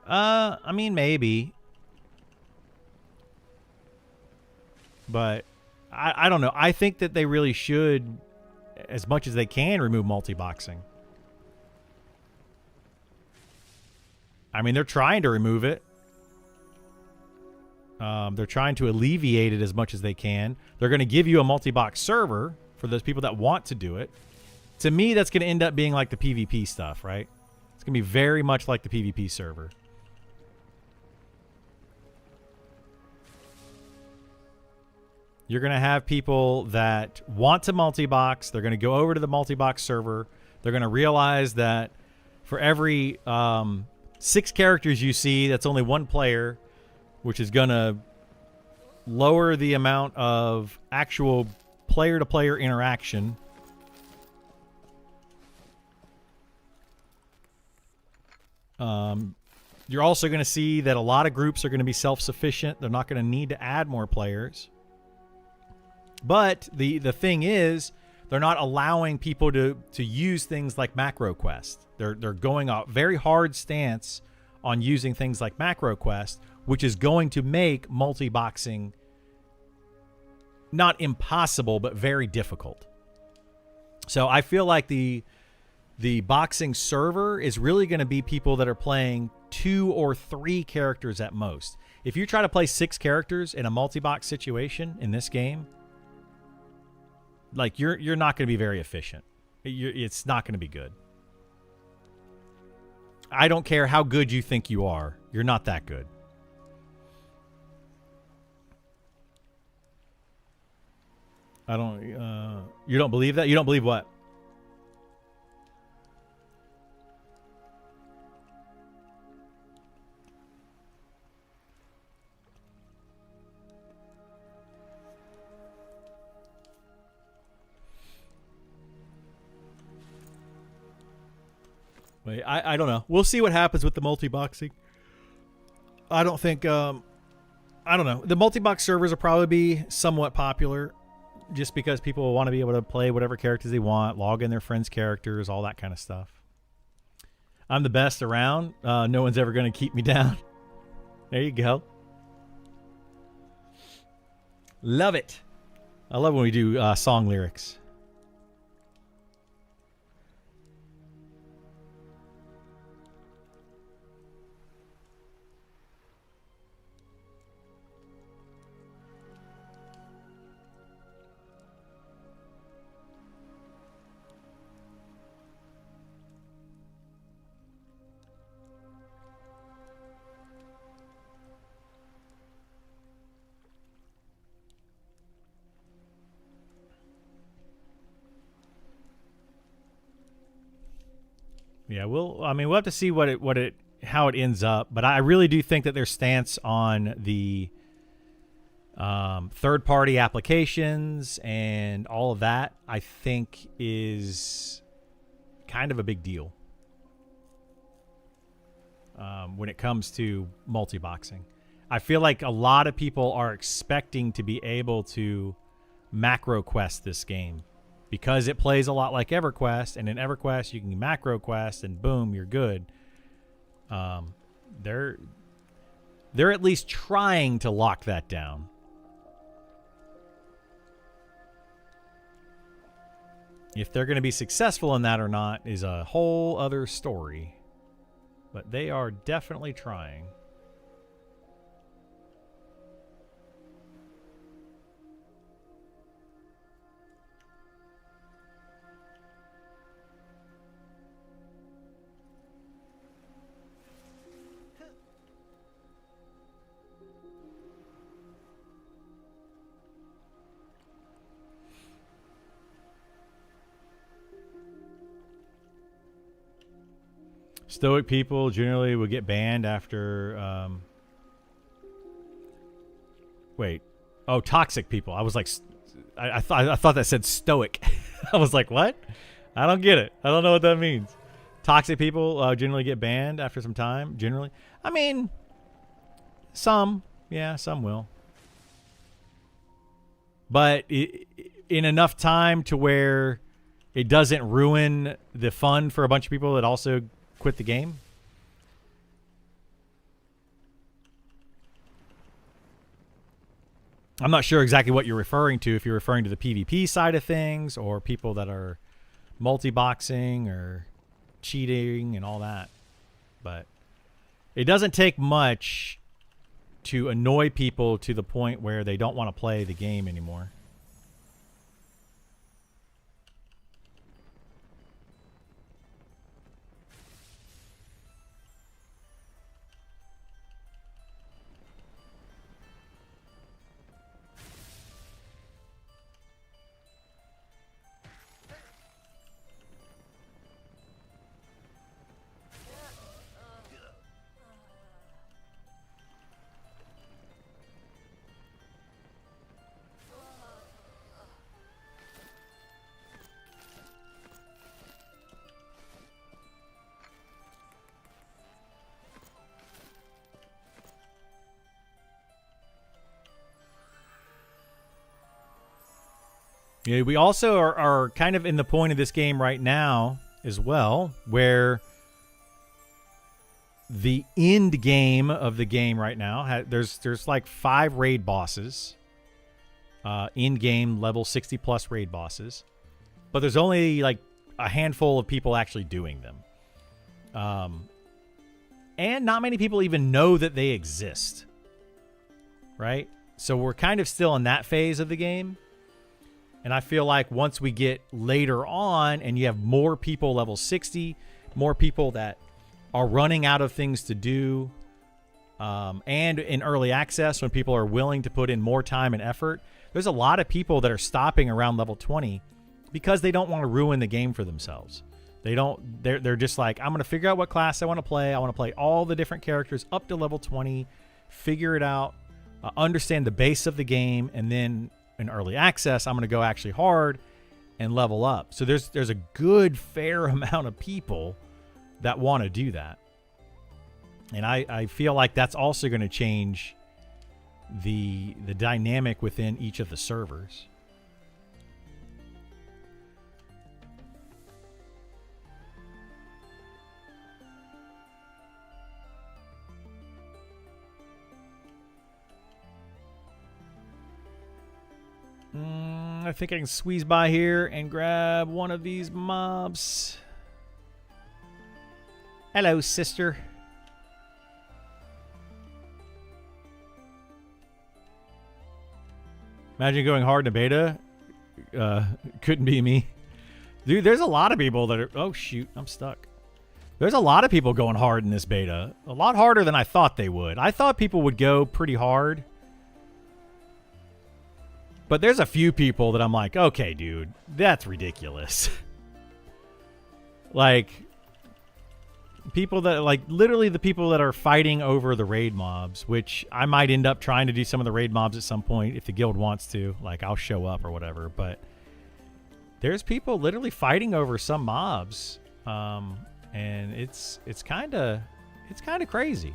I mean, maybe. But I don't know. I think that they really should, as much as they can, remove multi-boxing. I mean, they're trying to remove it. They're trying to alleviate it as much as they can. They're going to give you a multi-box server for those people that want to do it. To me, that's going to end up being like the PvP stuff, right? It's going to be very much like the PvP server. You're going to have people that want to multi-box. They're going to go over to the multi-box server. They're going to realize that for every 6 characters you see, that's only 1 player, which is going to lower the amount of actual player-to-player interaction. You're also going to see that a lot of groups are going to be self-sufficient. They're not going to need to add more players. But the thing is, they're not allowing people to use things like macro quest. They're going a very hard stance on using things like macro quest, which is going to make multi-boxing not impossible, but very difficult. So I feel like the boxing server is really going to be people that are playing 2 or 3 characters at most. If you try to play 6 characters in a multi-box situation in this game, like you're not going to be very efficient. It's not going to be good. I don't care how good you think you are. You're not that good. I don't. You don't believe that? You don't believe what? Wait, I don't know. We'll see what happens with the multi-boxing. I don't think. I don't know. The multi-box servers will probably be somewhat popular, just because people will want to be able to play whatever characters they want, log in their friends' characters, all that kind of stuff. I'm the best around. No one's ever going to keep me down. There you go. Love it. I love when we do song lyrics. Yeah, we'll have to see how it ends up, but I really do think that their stance on the third-party applications and all of that, I think, is kind of a big deal when it comes to multi-boxing. I feel like a lot of people are expecting to be able to macro quest this game, because it plays a lot like EverQuest, and in EverQuest you can macro quest and boom, you're good. They're at least trying to lock that down. If they're going to be successful in that or not is a whole other story. But they are definitely trying. Stoic people generally will get banned after. Wait. Oh, toxic people. I was like, I thought that said stoic. I was like, what? I don't get it. I don't know what that means. Toxic people generally get banned after some time. Generally, I mean, some, yeah, some will. But in enough time to where it doesn't ruin the fun for a bunch of people that also quit the game. I'm not sure exactly what you're referring to, if you're referring to the PvP side of things or people that are multi-boxing or cheating and all that. But it doesn't take much to annoy people to the point where they don't want to play the game anymore. Yeah, we also are kind of in the point of this game right now as well, where the end game of the game right now, there's like 5 raid bosses, in-game level 60 plus raid bosses, but there's only like a handful of people actually doing them. And not many people even know that they exist, right? So we're kind of still in that phase of the game. And I feel like once we get later on and you have more people level 60, more people that are running out of things to do, and in early access when people are willing to put in more time and effort, there's a lot of people that are stopping around level 20 because they don't want to ruin the game for themselves. They're just like, I'm going to figure out what class I want to play. I want to play all the different characters up to level 20, figure it out, understand the base of the game, and then in early access, I'm going to go actually hard and level up. So there's a good fair amount of people that want to do that. And I feel like that's also going to change the dynamic within each of the servers. I think I can squeeze by here and grab one of these mobs. Hello, sister. Imagine going hard in a beta. Couldn't be me. Dude, there's a lot of people that are... Oh, shoot. I'm stuck. There's a lot of people going hard in this beta. A lot harder than I thought they would. I thought people would go pretty hard. But there's a few people that I'm like, okay, dude, that's ridiculous. Like, people that, like, literally the people that are fighting over the raid mobs, which I might end up trying to do some of the raid mobs at some point if the guild wants to. Like, I'll show up or whatever. But there's people literally fighting over some mobs. And it's kind of crazy.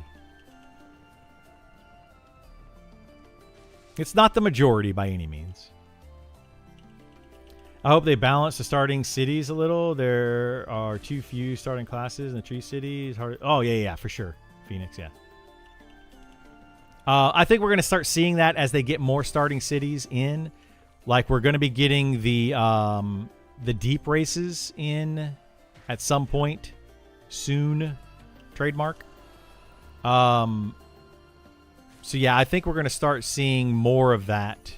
It's not the majority by any means. I hope they balance the starting cities a little. There are too few starting classes in the tree cities. Oh, yeah, for sure. Phoenix, yeah. I think we're going to start seeing that as they get more starting cities in. Like, we're going to be getting the deep races in at some point soon. Trademark. So, yeah, I think we're going to start seeing more of that.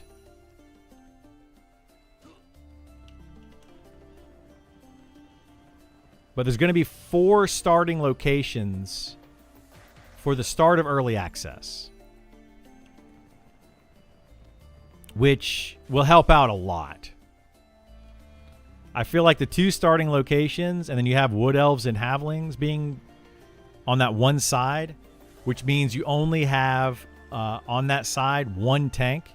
But there's going to be 4 starting locations for the start of early access, which will help out a lot. I feel like the 2 starting locations, and then you have Wood Elves and Halflings being on that one side, which means you only have on that side one tank.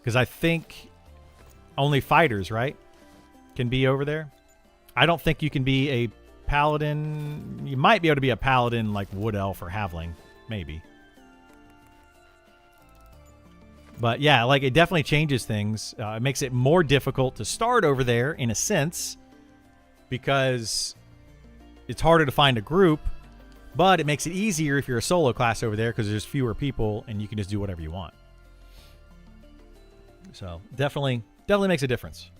Because I think only fighters, right, can be over there. I don't think you can be a paladin. You might be able to be a paladin like wood elf or halfling, maybe. But yeah, like it definitely changes things. It makes it more difficult to start over there in a sense because it's harder to find a group, but it makes it easier if you're a solo class over there because there's fewer people and you can just do whatever you want. So definitely makes a difference.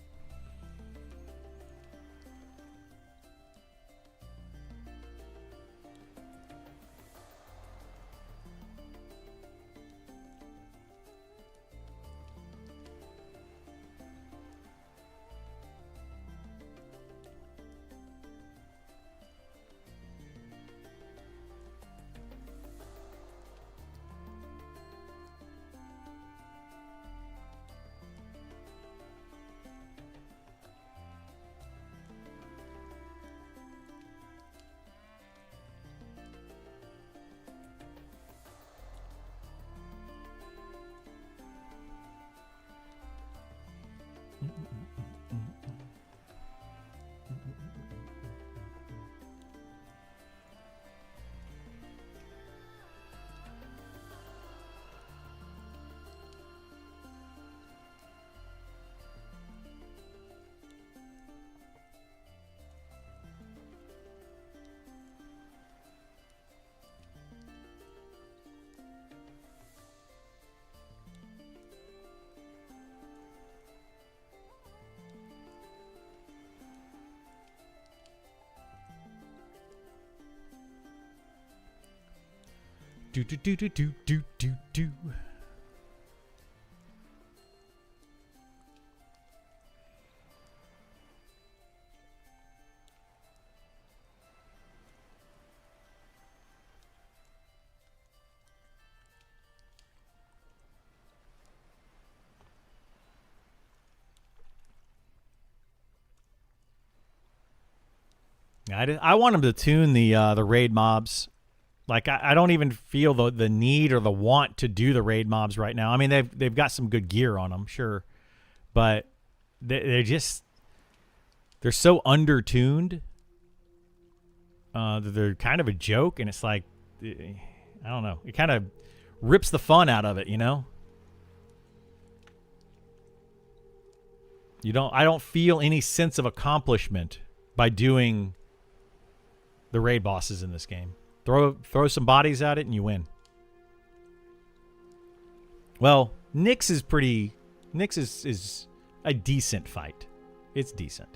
Do do do do do do do do. I want them to tune the raid mobs. Like I don't even feel the need or the want to do the raid mobs right now. I mean they've got some good gear on them, sure, but they're so undertuned. They're kind of a joke, and it's like I don't know. It kind of rips the fun out of it, you know. I don't feel any sense of accomplishment by doing the raid bosses in this game. Throw some bodies at it and you win. Well, Nyx is a decent fight. It's decent.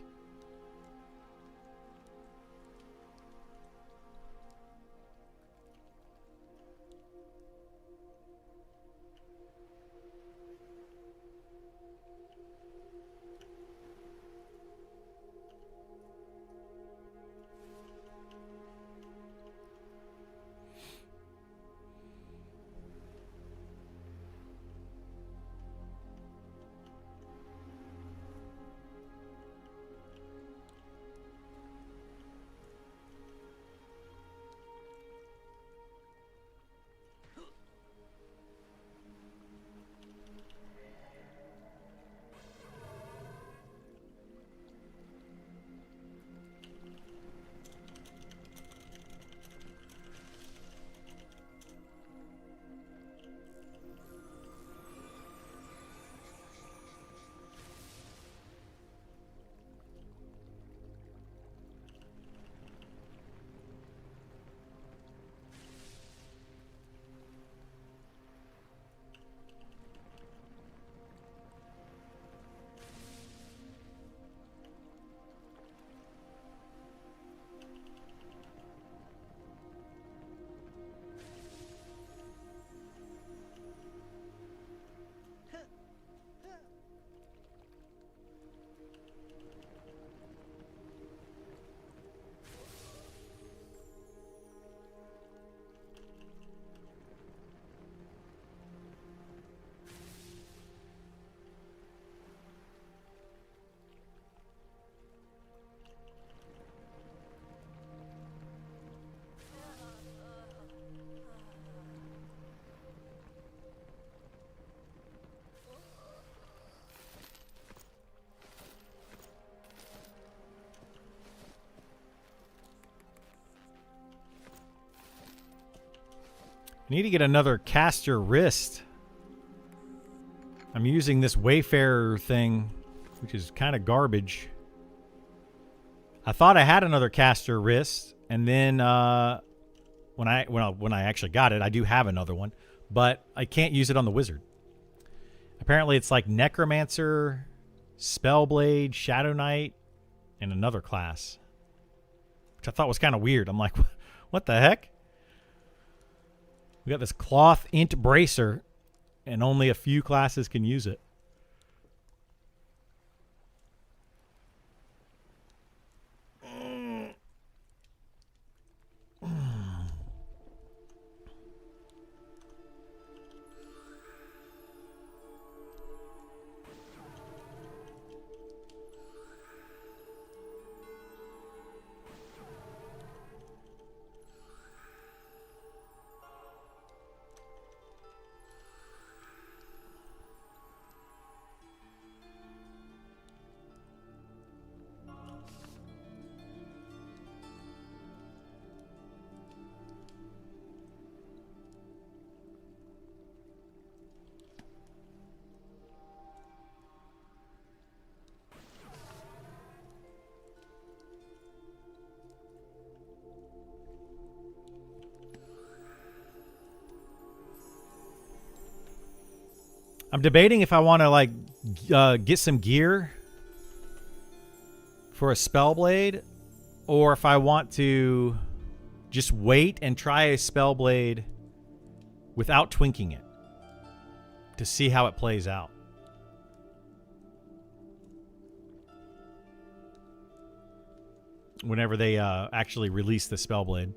I need to get another caster wrist. I'm using this Wayfarer thing, which is kind of garbage. I thought I had another caster wrist, and then when I actually got it, I do have another one, but I can't use it on the wizard. Apparently, it's like Necromancer, Spellblade, Shadow Knight, and another class, which I thought was kind of weird. I'm like, what the heck? We got this cloth int bracer, and only a few classes can use it. I'm debating if I want to like get some gear for a Spellblade, or if I want to just wait and try a Spellblade without twinking it to see how it plays out. Whenever they actually release the Spellblade.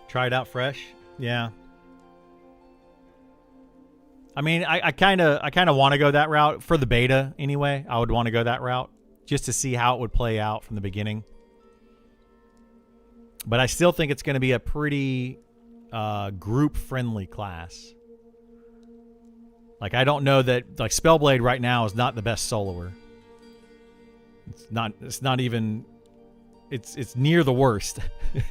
Try it out fresh. Yeah. I mean, I kind of want to go that route for the beta anyway. I would want to go that route just to see how it would play out from the beginning. But I still think it's going to be a pretty group-friendly class. Like, I don't know that, like, Spellblade right now is not the best soloer. It's not even, it's near the worst.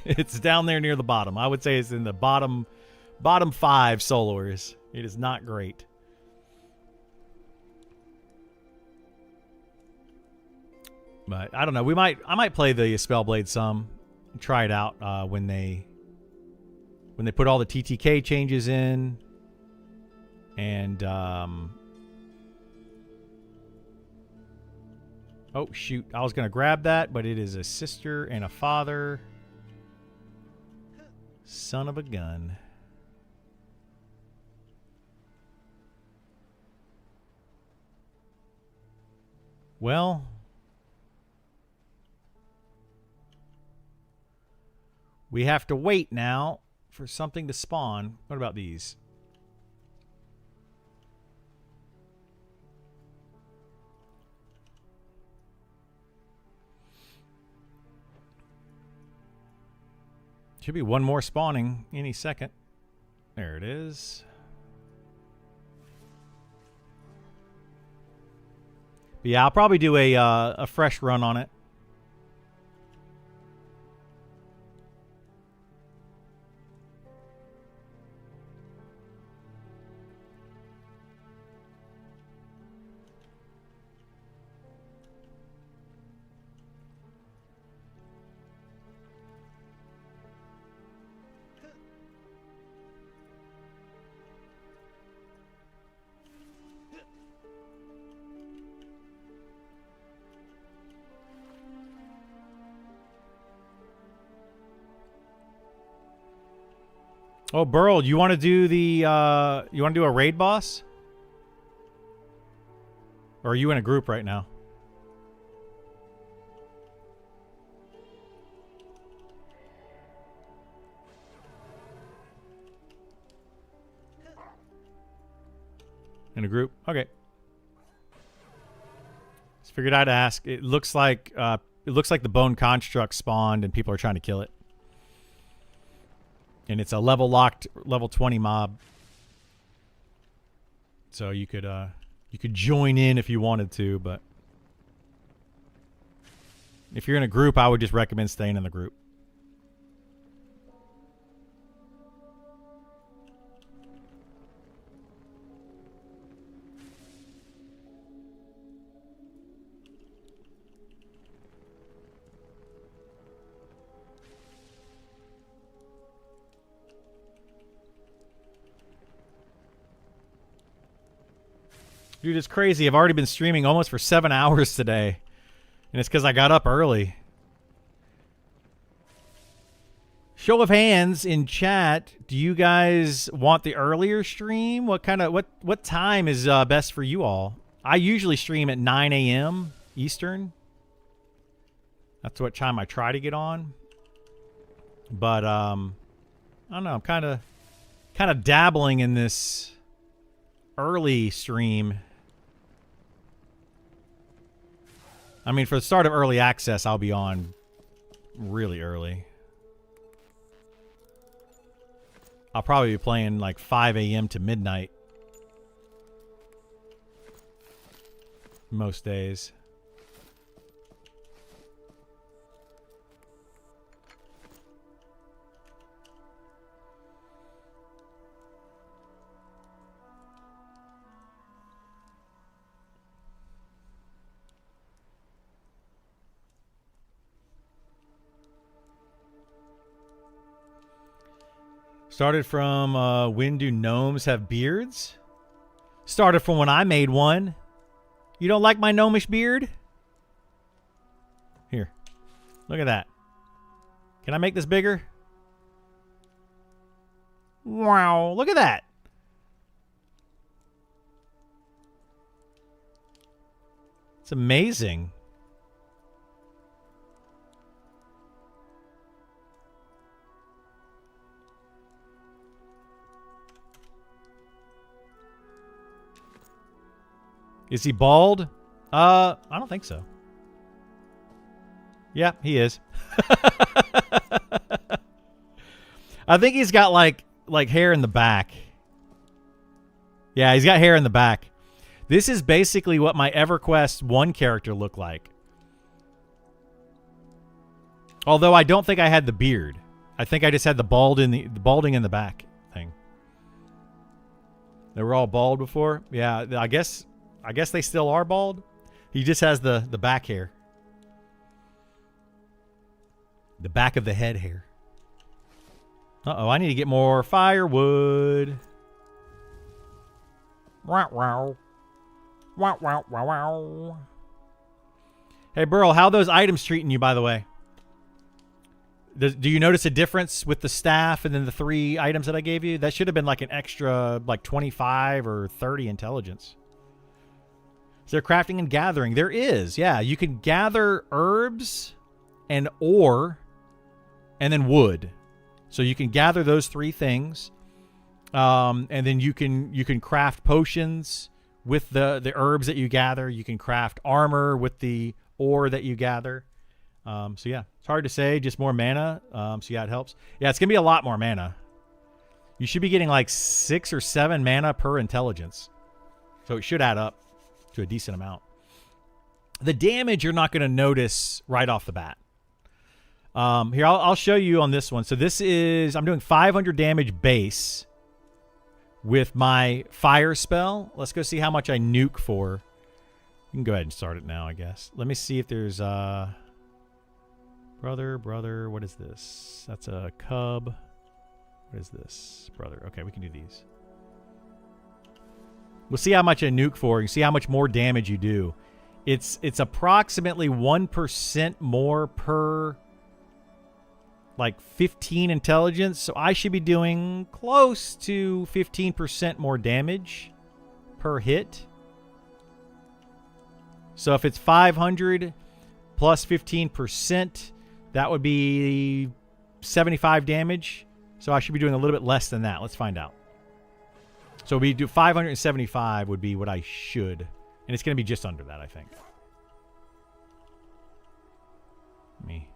It's down there near the bottom. I would say it's in the bottom 5 soloers. It is not great. But I don't know. I might play the Spellblade some, and try it out when they put all the TTK changes in, and oh shoot! I was gonna grab that, but it is a sister and a father. Son of a gun. Well, we have to wait now for something to spawn. What about these? Should be one more spawning any second. There it is. But yeah, I'll probably do a fresh run on it. Oh, Burl, you want to do a raid boss? Or are you in a group right now? In a group? Okay. Just figured I'd ask. It looks like it looks like the bone construct spawned and people are trying to kill it. And it's a level locked level 20 mob. So you could join in if you wanted to, but if you're in a group, I would just recommend staying in the group. Dude, it's crazy. I've already been streaming almost for 7 hours today. And it's because I got up early. Show of hands in chat. Do you guys want the earlier stream? What time is best for you all? I usually stream at 9 a.m. Eastern. That's what time I try to get on. But I don't know. I'm kind of dabbling in this early stream. I mean, for the start of early access, I'll be on really early. I'll probably be playing like 5 a.m. to midnight most days. Started from when do gnomes have beards? Started from when I made one. You don't like my gnomish beard? Here. Look at that. Can I make this bigger? Wow. Look at that. It's amazing. Is he bald? I don't think so. Yeah, he is. I think he's got like hair in the back. Yeah, he's got hair in the back. This is basically what my EverQuest 1 character looked like. Although I don't think I had the beard. I think I just had the balding in the back thing. They were all bald before? Yeah, I guess they still are bald. He just has the back hair. The back of the head hair. Uh-oh, I need to get more firewood. Wow, wow. Wow, wow, wow, wow. Hey, Burl, how are those items treating you, by the way? Do you notice a difference with the staff and then the 3 items that I gave you? That should have been like an extra, like 25 or 30 intelligence. Is there crafting and gathering? There is, yeah. You can gather herbs and ore and then wood. So you can gather those 3 things. And then you can craft potions with the herbs that you gather. You can craft armor with the ore that you gather. So yeah, it's hard to say, just more mana. So yeah, it helps. Yeah, it's going to be a lot more mana. You should be getting like 6 or 7 mana per intelligence. So it should add up to a decent amount. The damage you're not going to notice right off the bat. Here, I'll show you on this one. So this is, I'm doing 500 damage base with my fire spell. Let's go see how much I nuke for. You can go ahead and start it now, I guess. Let me see if there's brother, what is this? That's a cub. What is this? Brother. Okay, we can do these. We'll see how much I nuke for. You see how much more damage you do. It's approximately 1% more per like 15 intelligence. So I should be doing close to 15% more damage per hit. So if it's 500 plus 15%, that would be 75 damage. So I should be doing a little bit less than that. Let's find out. So we do 575 would be what I should. And it's going to be just under that, I think. Let me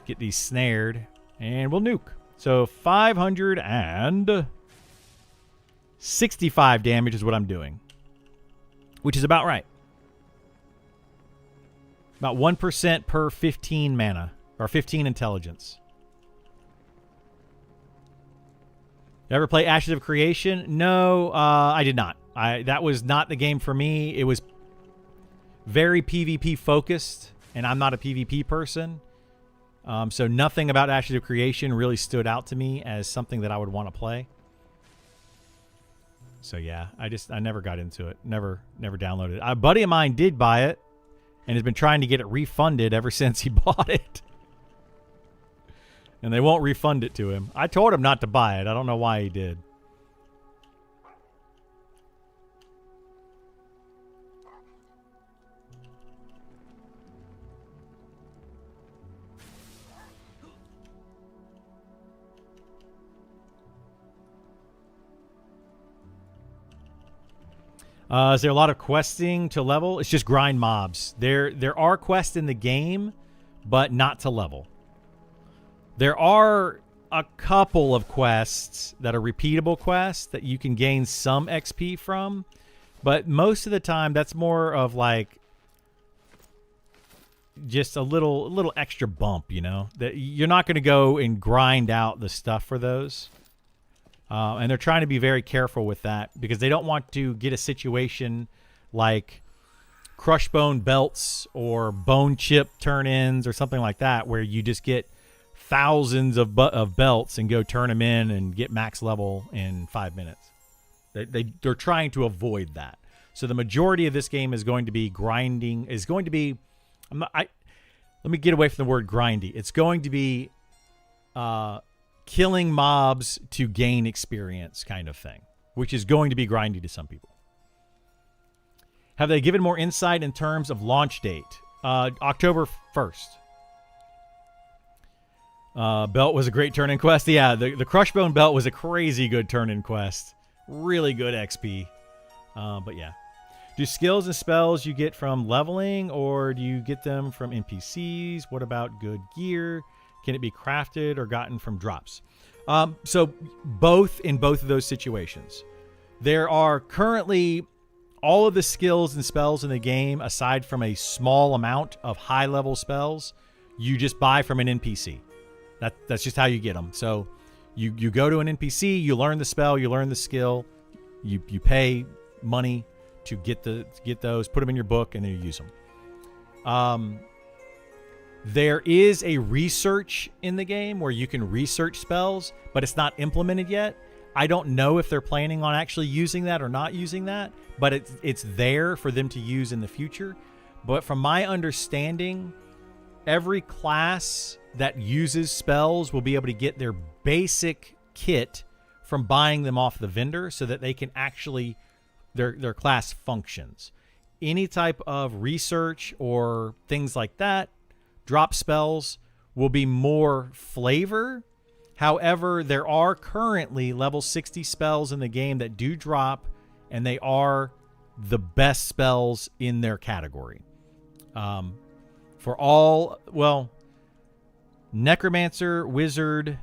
get these snared, and we'll nuke. So 565 damage is what I'm doing, which is about right. About 1% per 15 mana, or 15 intelligence. Ever play Ashes of Creation? No, I did not. That was not the game for me. It was very PvP focused, and I'm not a PvP person. So nothing about Ashes of Creation really stood out to me as something that I would want to play. So yeah, I never got into it. Never downloaded it. A buddy of mine did buy it and has been trying to get it refunded ever since he bought it. And they won't refund it to him. I told him not to buy it. I don't know why he did. Is there a lot of questing to level? It's just grind mobs. There are quests in the game, but not to level. There are a couple of quests that are repeatable quests that you can gain some XP from, but most of the time that's more of like just a little extra bump, you know? That you're not going to go and grind out the stuff for those. And they're trying to be very careful with that because they don't want to get a situation like crush bone belts or bone chip turn-ins or something like that where you just get thousands of belts and go turn them in and get max level in 5 minutes. They're trying to avoid that. So the majority of this game is going to be grinding. Is going to be, let me get away from the word grindy. It's going to be killing mobs to gain experience kind of thing, which is going to be grindy to some people. Have they given more insight in terms of launch date? October 1st. Belt was a great turn-in quest. Yeah, the Crushbone belt was a crazy good turn-in quest. Really good XP. But yeah. Do skills and spells you get from leveling, or do you get them from NPCs? What about good gear? Can it be crafted or gotten from drops? So both in both of those situations. There are currently all of the skills and spells in the game, aside from a small amount of high-level spells, you just buy from an NPC. That's just how you get them. So you go to an NPC, you learn the spell, you learn the skill, you pay money to get those, put them in your book, and then you use them. There is a research in the game where you can research spells, but it's not implemented yet. I don't know if they're planning on actually using that or not using that, but it's there for them to use in the future. But from my understanding, every class that uses spells will be able to get their basic kit from buying them off the vendor so that they can actually, their class functions. Any type of research or things like that, drop spells, will be more flavor. However, there are currently level 60 spells in the game that do drop, and they are the best spells in their category. For all, well, Necromancer, Wizard,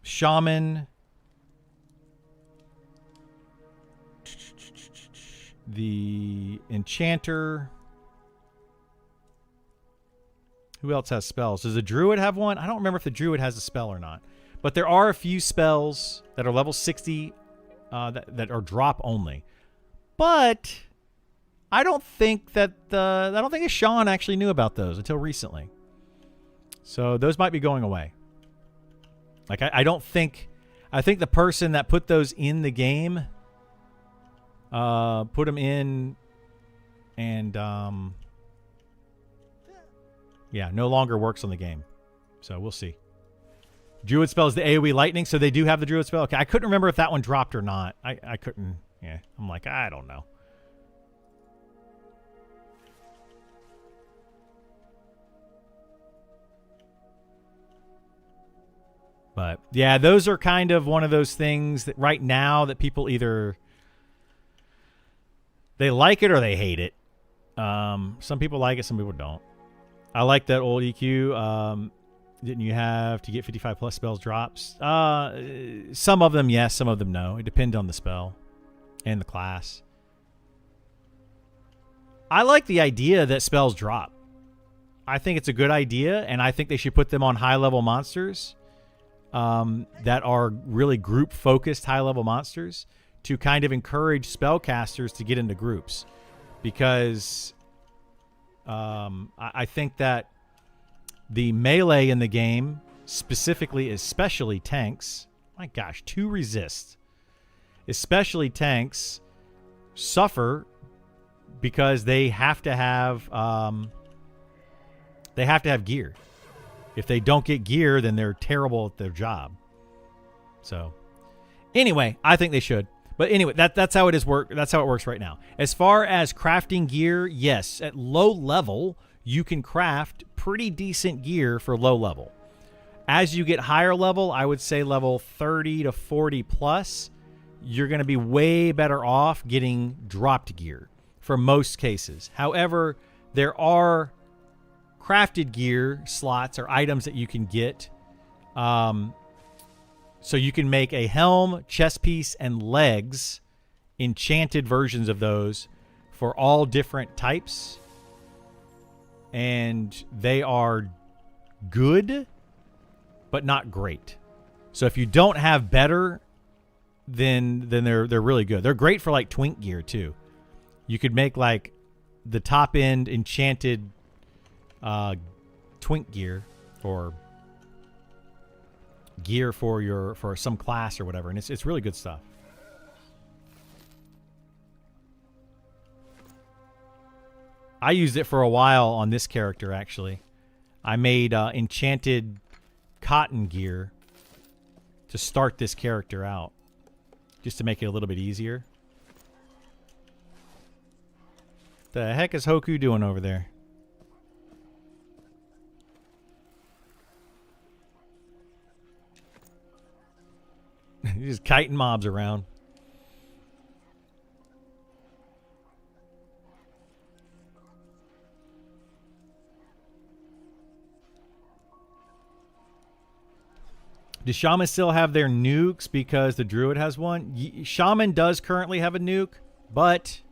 Shaman, the Enchanter. Who else has spells? Does the Druid have one? I don't remember if the Druid has a spell or not. But there are a few spells that are level 60 that are drop only. But I don't think that Sean actually knew about those until recently. So those might be going away. Like I think the person that put those in the game put them in and yeah, no longer works on the game. So we'll see. Druid spell is the AoE lightning, so they do have the Druid spell. Okay, I couldn't remember if that one dropped or not. I couldn't. Yeah, I'm like, I don't know. But yeah, those are kind of one of those things that right now that people either they like it or they hate it. Some people like it, some people don't. I like that old EQ. Didn't you have to get 55 plus spells drops? Some of them yes, some of them no. It depends on the spell and the class. I like the idea that spells drop. I think it's a good idea, and I think they should put them on high-level monsters that are really group-focused high-level monsters to kind of encourage spellcasters to get into groups. Because I think that the melee in the game, specifically, especially tanks, my gosh, 2 resist, especially tanks, suffer because they have to have gear. If they don't get gear, then they're terrible at their job. So, anyway, I think they should. But anyway, that's how it is work. That's how it works right now. As far as crafting gear, yes, at low level, you can craft pretty decent gear for low level. As you get higher level, I would say level 30 to 40 plus, you're going to be way better off getting dropped gear for most cases. However, there are crafted gear slots or items that you can get. So you can make a helm, chest piece, and legs, enchanted versions of those for all different types. And they are good, but not great. So if you don't have better, then they're really good. They're great for like twink gear too. You could make like the top end enchanted twink gear or gear for some class or whatever, and it's really good stuff. I used it for a while on this character, actually. I made enchanted cotton gear to start this character out, just to make it a little bit easier. The heck is Hoku doing over there? He's just kiting mobs around. Do shamans still have their nukes because the druid has one? Shaman does currently have a nuke, but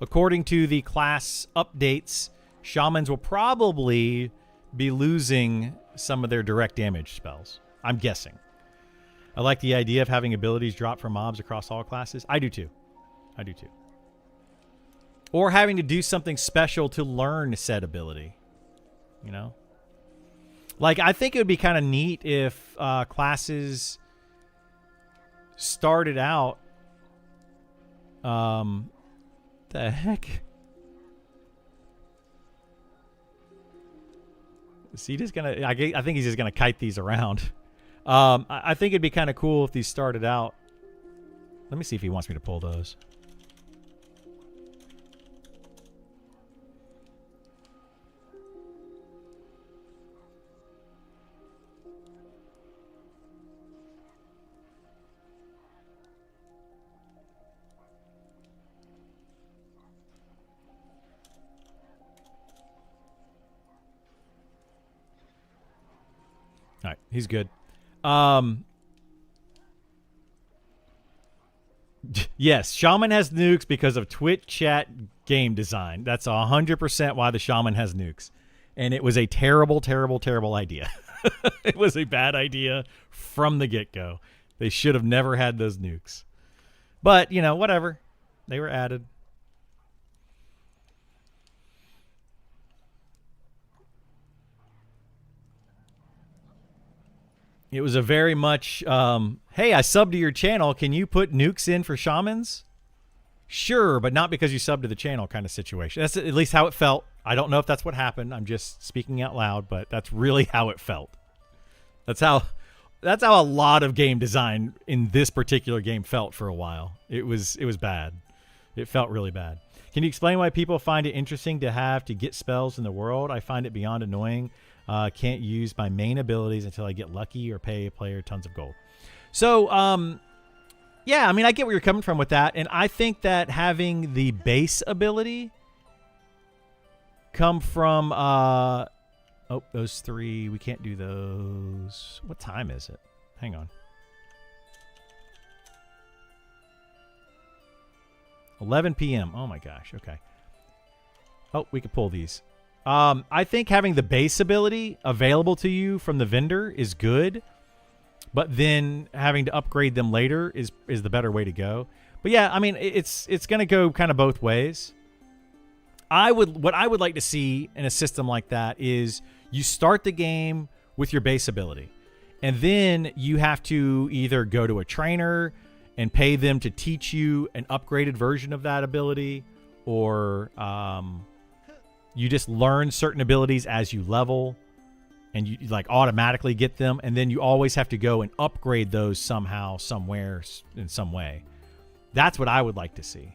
according to the class updates, shamans will probably be losing some of their direct damage spells. I'm guessing. I like the idea of having abilities drop from mobs across all classes. I do too. I do too. Or having to do something special to learn said ability. You know? Like, I think it would be kind of neat if classes started out... the heck? Is he just gonna... I think he's just gonna kite these around. I think it'd be kind of cool if these started out. Let me see if he wants me to pull those. All right, he's good. Yes, Shaman has nukes because of Twitch chat game design. That's 100% why the Shaman has nukes. And it was a terrible, terrible, terrible idea. It was a bad idea from the get-go. They should have never had those nukes. But, you know, whatever. They were added. It was a very much, hey, I subbed to your channel. Can you put nukes in for shamans? Sure, but not because you subbed to the channel kind of situation. That's at least how it felt. I don't know if that's what happened. I'm just speaking out loud, but that's really how it felt. That's how a lot of game design in this particular game felt for a while. It was bad. It felt really bad. Can you explain why people find it interesting to have to get spells in the world? I find it beyond annoying. Can't use my main abilities until I get lucky or pay a player tons of gold. So, yeah, I mean, I get where you're coming from with that. And I think that having the base ability come from those 3. We can't do those. What time is it? Hang on. 11 p.m. Oh my gosh. Okay. Oh, we could pull these. I think having the base ability available to you from the vendor is good, but then having to upgrade them later is the better way to go. But yeah, I mean, it's going to go kind of both ways. What I would like to see in a system like that is you start the game with your base ability, and then you have to either go to a trainer and pay them to teach you an upgraded version of that ability, or you just learn certain abilities as you level, and you like automatically get them, and then you always have to go and upgrade those somehow, somewhere, in some way. That's what I would like to see.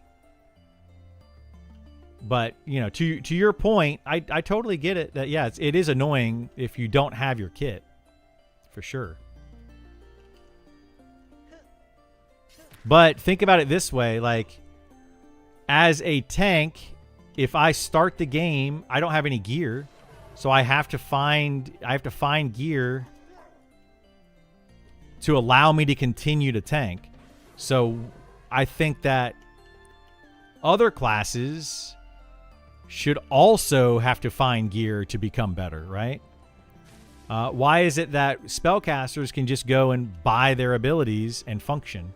But, you know, to your point, I totally get it that, yeah, it is annoying if you don't have your kit, for sure. But think about it this way, like, as a tank, if I start the game, I don't have any gear, so I have to find gear to allow me to continue to tank. So I think that other classes should also have to find gear to become better, right? Why is it that spellcasters can just go and buy their abilities and function,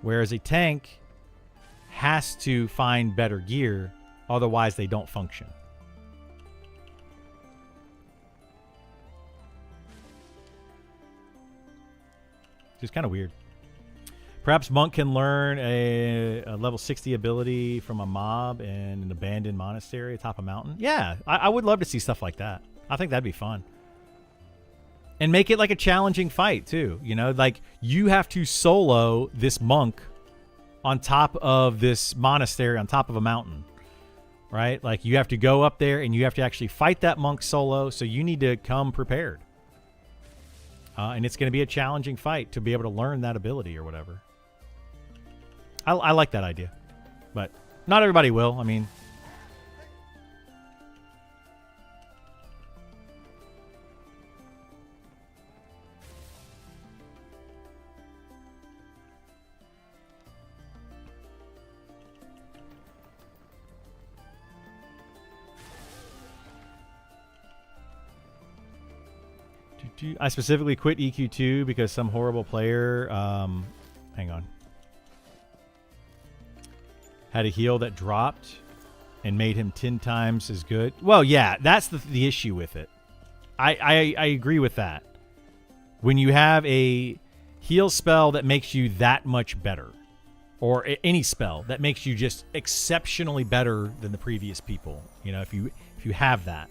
whereas a tank has to find better gear, otherwise they don't function? It's kind of weird. Perhaps Monk can learn a level 60 ability from a mob in an abandoned monastery atop a mountain. Yeah, I would love to see stuff like that. I think that'd be fun. And make it like a challenging fight, too. You know, like you have to solo this monk on top of this monastery, on top of a mountain. Right? Like you have to go up there and you have to actually fight that monk solo, so you need to come prepared. And it's going to be a challenging fight to be able to learn that ability or whatever. I like that idea. But not everybody will. I mean... I specifically quit EQ2 because some horrible player, hang on, had a heal that dropped and made him 10 times as good. Well, yeah, that's the issue with it. I agree with that. When you have a heal spell that makes you that much better, or any spell that makes you just exceptionally better than the previous people, you know, if you have that.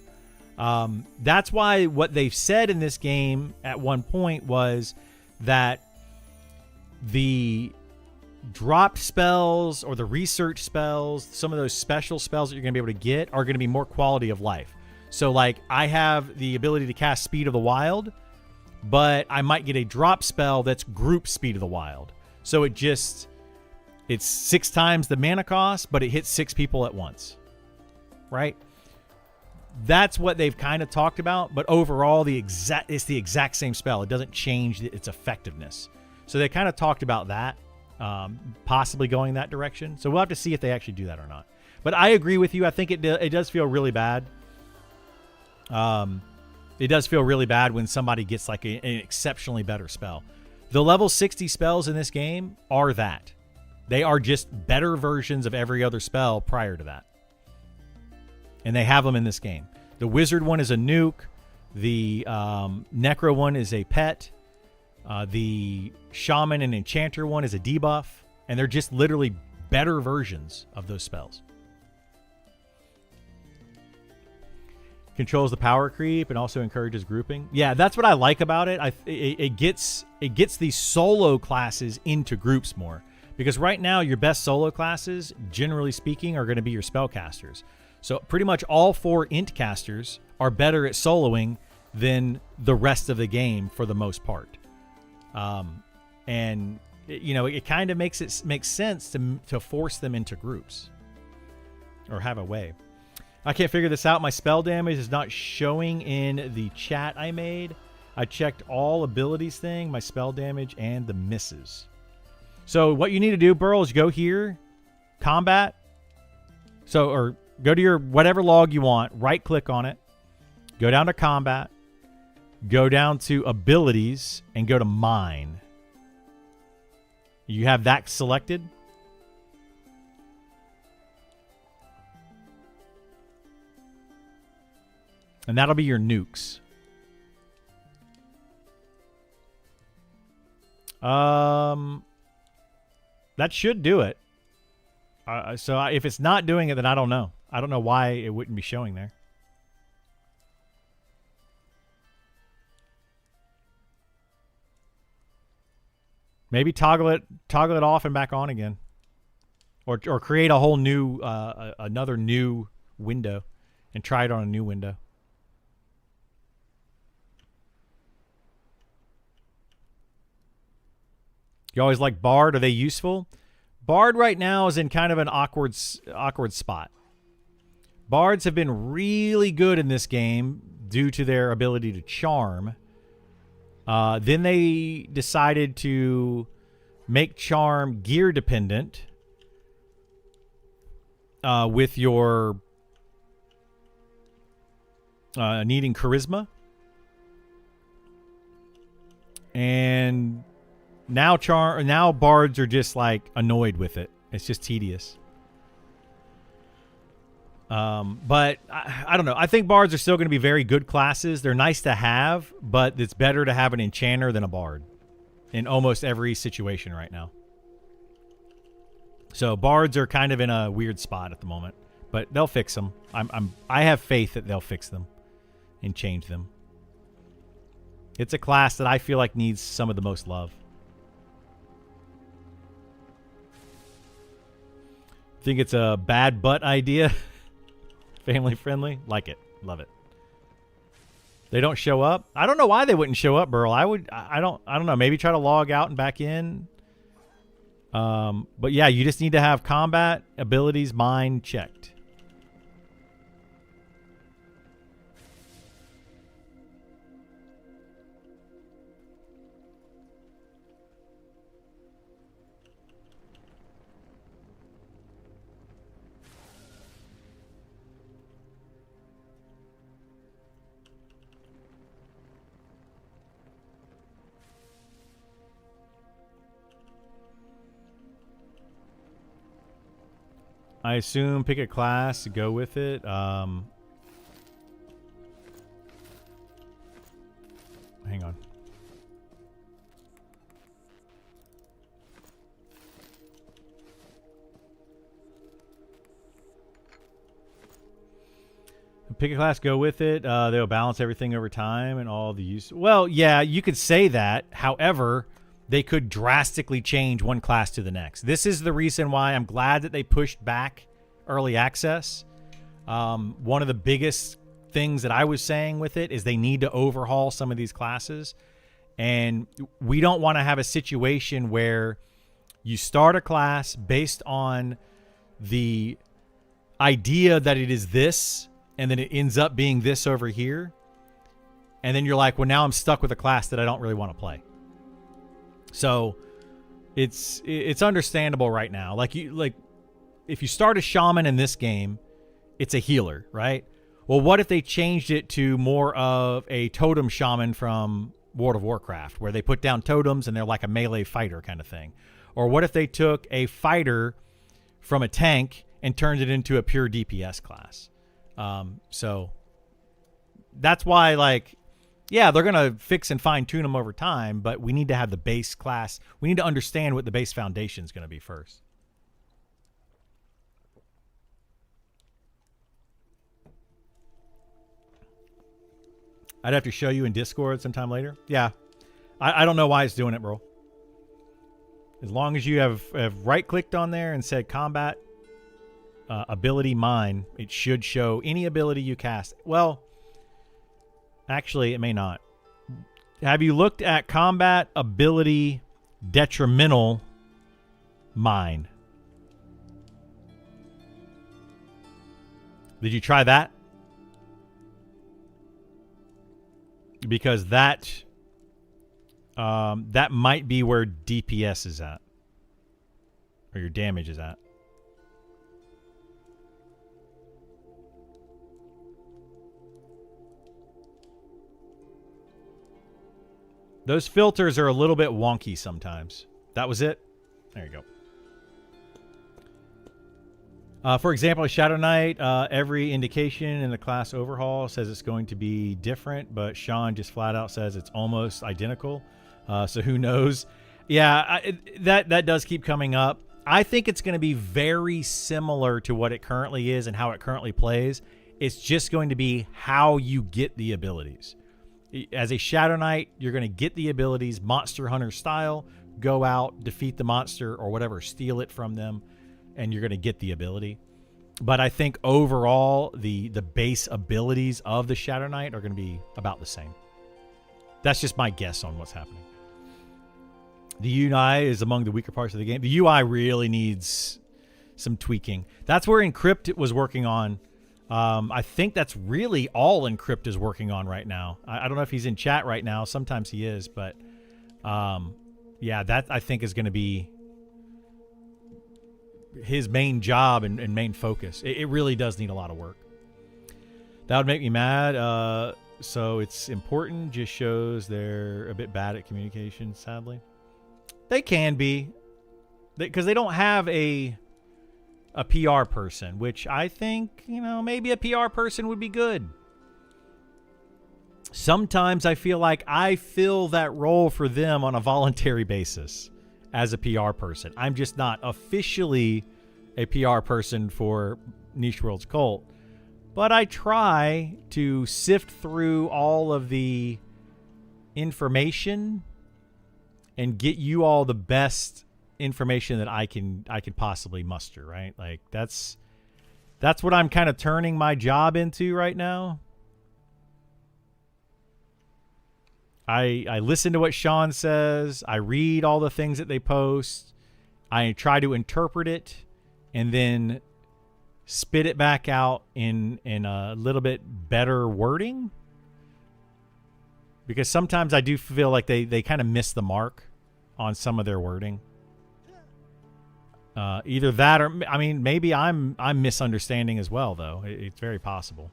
That's why what they've said in this game at one point was that the dropped spells or the research spells, some of those special spells that you're going to be able to get are going to be more quality of life. So like I have the ability to cast Speed of the Wild, but I might get a drop spell that's group Speed of the Wild. So it's 6 times the mana cost, but it hits 6 people at once. Right? That's what they've kind of talked about, but overall it's the exact same spell. It doesn't change its effectiveness. So they kind of talked about that, possibly going that direction. So we'll have to see if they actually do that or not. But I agree with you. I think it does feel really bad. It does feel really bad when somebody gets like an exceptionally better spell. The level 60 spells in this game are that. They are just better versions of every other spell prior to that. And they have them in this game. The wizard one is a nuke. The necro one is a pet. The shaman and enchanter one is a debuff. And they're just literally better versions of those spells. Controls the power creep and also encourages grouping. Yeah, that's what I like about it. It gets these solo classes into groups more. Because right now, your best solo classes, generally speaking, are going to be your spellcasters. So pretty much all 4 int casters are better at soloing than the rest of the game for the most part. And it kind of makes sense to force them into groups or have a way. I can't figure this out. My spell damage is not showing in the chat I made. I checked all abilities thing, my spell damage, and the misses. So what you need to do, Burl, is go here, combat. So, or go to your whatever log you want, right-click on it, go down to combat, go down to abilities, and go to mine. You have that selected. And that'll be your nukes. That should do it. So if it's not doing it, then I don't know. I don't know why it wouldn't be showing there. Maybe toggle it off and back on again, or create a whole new another new window, and try it on a new window. You always like Bard? Are they useful? Bard right now is in kind of an awkward spot. Bards have been really good in this game due to their ability to charm. Then they decided to make charm gear dependent with your needing charisma. And now bards are just like annoyed with it. It's just tedious. But I don't know. I think bards are still going to be very good classes. They're nice to have, but it's better to have an enchanter than a bard in almost every situation right now. So bards are kind of in a weird spot at the moment, but they'll fix them. I have faith that they'll fix them and change them. It's a class that I feel like needs some of the most love. Think it's a bad butt idea? Family friendly? Like it. Love it. They don't show up? I don't know why they wouldn't show up, Burl. I don't know. Maybe try to log out and back in. But yeah, you just need to have combat, abilities, mine checked. I assume pick a class to go with it. Hang on. Pick a class, go with it. They'll balance everything over time and all the use. Well, yeah, you could say that. However, they could drastically change one class to the next. This is the reason why I'm glad that they pushed back early access. One of the biggest things that I was saying with it is they need to overhaul some of these classes. And we don't want to have a situation where you start a class based on the idea that it is this, and then it ends up being this over here. And then you're like, well, now I'm stuck with a class that I don't really want to play. So it's understandable right now. Like if you start a shaman in this game, it's a healer, right? Well, what if they changed it to more of a totem shaman from World of Warcraft, where they put down totems and they're like a melee fighter kind of thing? Or what if they took a fighter from a tank and turned it into a pure DPS class? So that's why, like, yeah, they're going to fix and fine-tune them over time, but we need to have the base class. We need to understand what the base foundation is going to be first. I'd have to show you in Discord sometime later. Yeah. I don't know why it's doing it, bro. As long as you have right-clicked on there and said combat, ability mine, it should show any ability you cast. Well, actually, it may not. Have you looked at combat ability detrimental mine? Did you try that? Because that might be where DPS is at, or your damage is at. Those filters are a little bit wonky sometimes. That was it? There you go. For example, Shadow Knight, every indication in the class overhaul says it's going to be different, but Sean just flat out says it's almost identical. So who knows? Yeah, that does keep coming up. I think it's going to be very similar to what it currently is and how it currently plays. It's just going to be how you get the abilities. As a Shadow Knight, you're going to get the abilities Monster Hunter style, go out, defeat the monster or whatever, steal it from them, and you're going to get the ability. But I think overall, the base abilities of the Shadow Knight are going to be about the same. That's just my guess on what's happening. The UI is among the weaker parts of the game. The UI really needs some tweaking. That's where Encrypt was working on. I think that's really all Encrypt is working on right now. I don't know if he's in chat right now. Sometimes he is, but yeah, that I think is going to be his main job and main focus. It really does need a lot of work. That would make me mad. So it's important. Just shows they're a bit bad at communication, sadly. They can be, because they don't have a PR person, which I think, maybe a PR person would be good. Sometimes I feel like I fill that role for them on a voluntary basis as a PR person. I'm just not officially a PR person for Niche World's Cult, but I try to sift through all of the information and get you all the best information that I could possibly muster, right? Like that's what I'm kind of turning my job into right now. I listen to what Sean says. I read all the things that they post. I try to interpret it and then spit it back out in a little bit better wording. Because sometimes I do feel like they kind of miss the mark on some of their wording. Either that or, I mean, maybe I'm misunderstanding as well, though. It's very possible.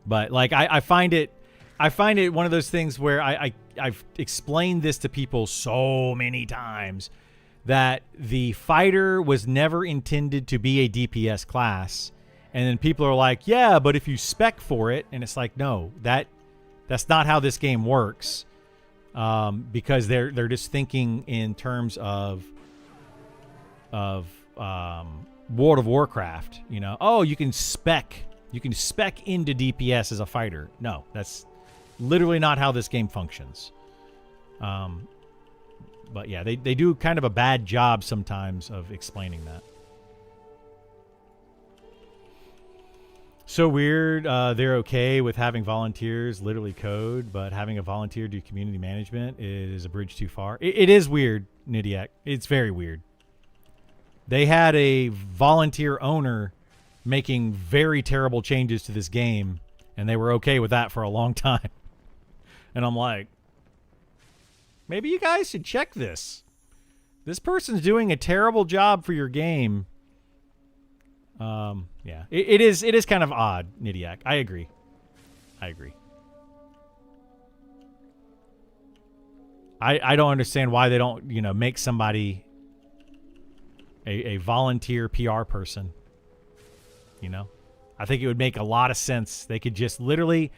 But like I find it one of those things where I've explained this to people so many times that the fighter was never intended to be a DPS class. And then people are like, yeah, but if you spec for it, and it's like, no, that's not how this game works. Because they're just thinking in terms of World of Warcraft, oh, you can spec into DPS as a fighter. No, that's literally not how this game functions. But yeah, they do kind of a bad job sometimes of explaining that. So weird. They're okay with having volunteers literally code, but having a volunteer do community management is a bridge too far. It is weird, Nidiak. It's very weird. They had a volunteer owner making very terrible changes to this game, and they were okay with that for a long time. And I'm like, maybe you guys should check this. This person's doing a terrible job for your game. Yeah, it is kind of odd, Nidiak. I agree. I don't understand why they don't, make somebody a volunteer PR person. I think it would make a lot of sense. They could just literally